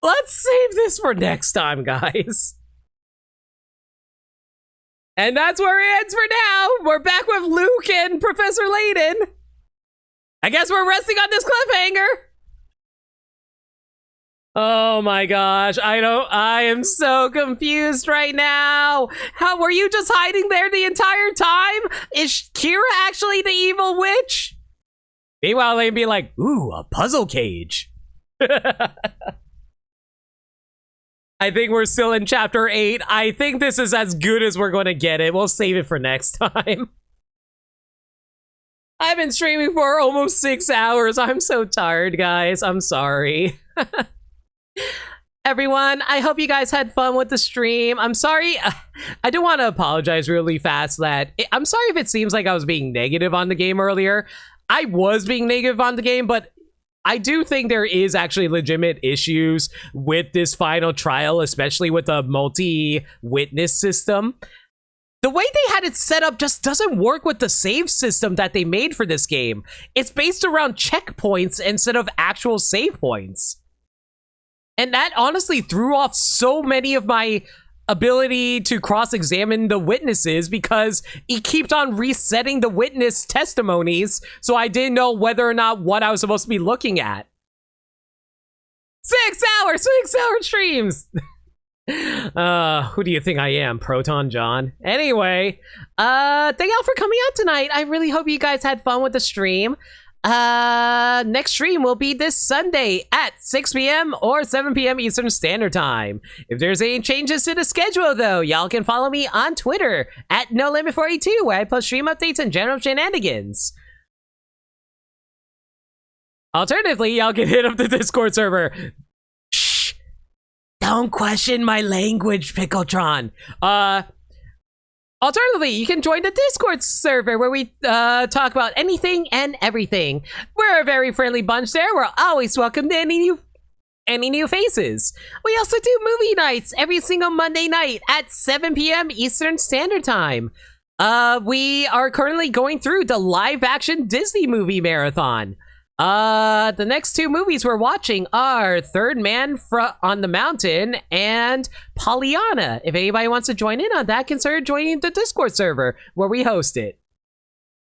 Let's save this for next time, guys. And that's where it ends for now. We're back with Luke and Professor Layton. I guess we're resting on this cliffhanger. Oh my gosh, I am so confused right now. How were you just hiding there the entire time? Is Kira actually the evil witch? Meanwhile, they'd be like, ooh, a puzzle cage. I think we're still in chapter 8. I think this is as good as we're going to get it. We'll save it for next time. I've been streaming for almost 6 hours. I'm so tired, guys. I'm sorry. Everyone, I hope you guys had fun with the stream. I'm sorry. I do want to apologize really fast I'm sorry if it seems like I was being negative on the game earlier. I was being negative on the game, but I do think there is actually legitimate issues with this final trial, especially with the multi-witness system. The way they had it set up just doesn't work with the save system that they made for this game. It's based around checkpoints instead of actual save points. And that honestly threw off so many of my ability to cross-examine the witnesses because he kept on resetting the witness testimonies, so I didn't know whether or not what I was supposed to be looking at. 6 hour streams! Who do you think I am, Proton John? Anyway, thank y'all for coming out tonight. I really hope you guys had fun with the stream. Next stream will be this Sunday at 6 p.m. or 7 p.m. Eastern Standard Time. If there's any changes to the schedule, though, y'all can follow me on Twitter at NoLimit42, where I post stream updates and general shenanigans. Alternatively, y'all can hit up the Discord server. Shh! Don't question my language, Pickletron. Alternatively, you can join the Discord server where we talk about anything and everything. We're a very friendly bunch there. We're always welcome to any new faces. We also do movie nights every single Monday night at 7 p.m. Eastern Standard Time. We are currently going through the live-action Disney movie marathon. The next 2 movies we're watching are Third Man on the Mountain and Pollyanna. If anybody wants to join in on that, consider joining the Discord server where we host it.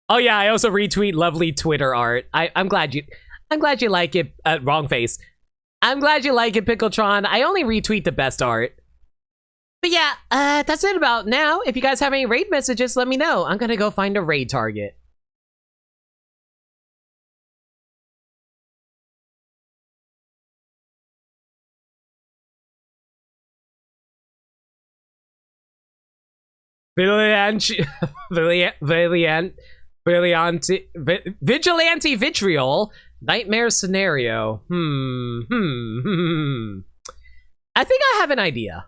Oh yeah, I also retweet lovely Twitter art. I'm glad you like it. Wrong face. I'm glad you like it, Pickletron. I only retweet the best art. But yeah, that's it about now. If you guys have any raid messages, let me know. I'm gonna go find a raid target. Vigilante vitriol, nightmare scenario. I think I have an idea.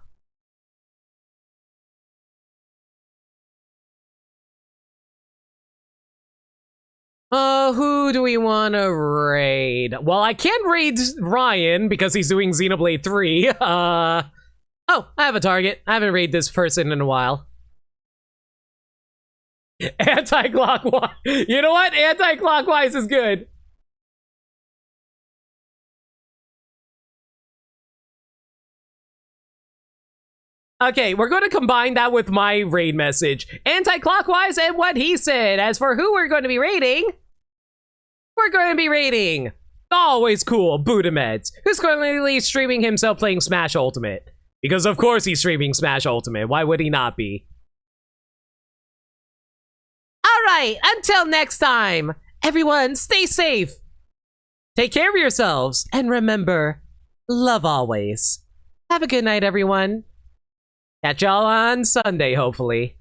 Who do we want to raid? Well, I can't raid Ryan because he's doing Xenoblade 3. Oh, I have a target. I haven't raided this person in a while. Anti-clockwise. You know what? Anti-clockwise is good. Okay, we're going to combine that with my raid message. Anti-clockwise and what he said. As for who we're going to be raiding, we're going to be raiding always cool Budameds, who's currently streaming himself playing Smash Ultimate. Because of course he's streaming Smash Ultimate. Why would he not be? Alright, until next time, everyone stay safe, take care of yourselves, and remember, love always. Have a good night, everyone. Catch y'all on Sunday, hopefully.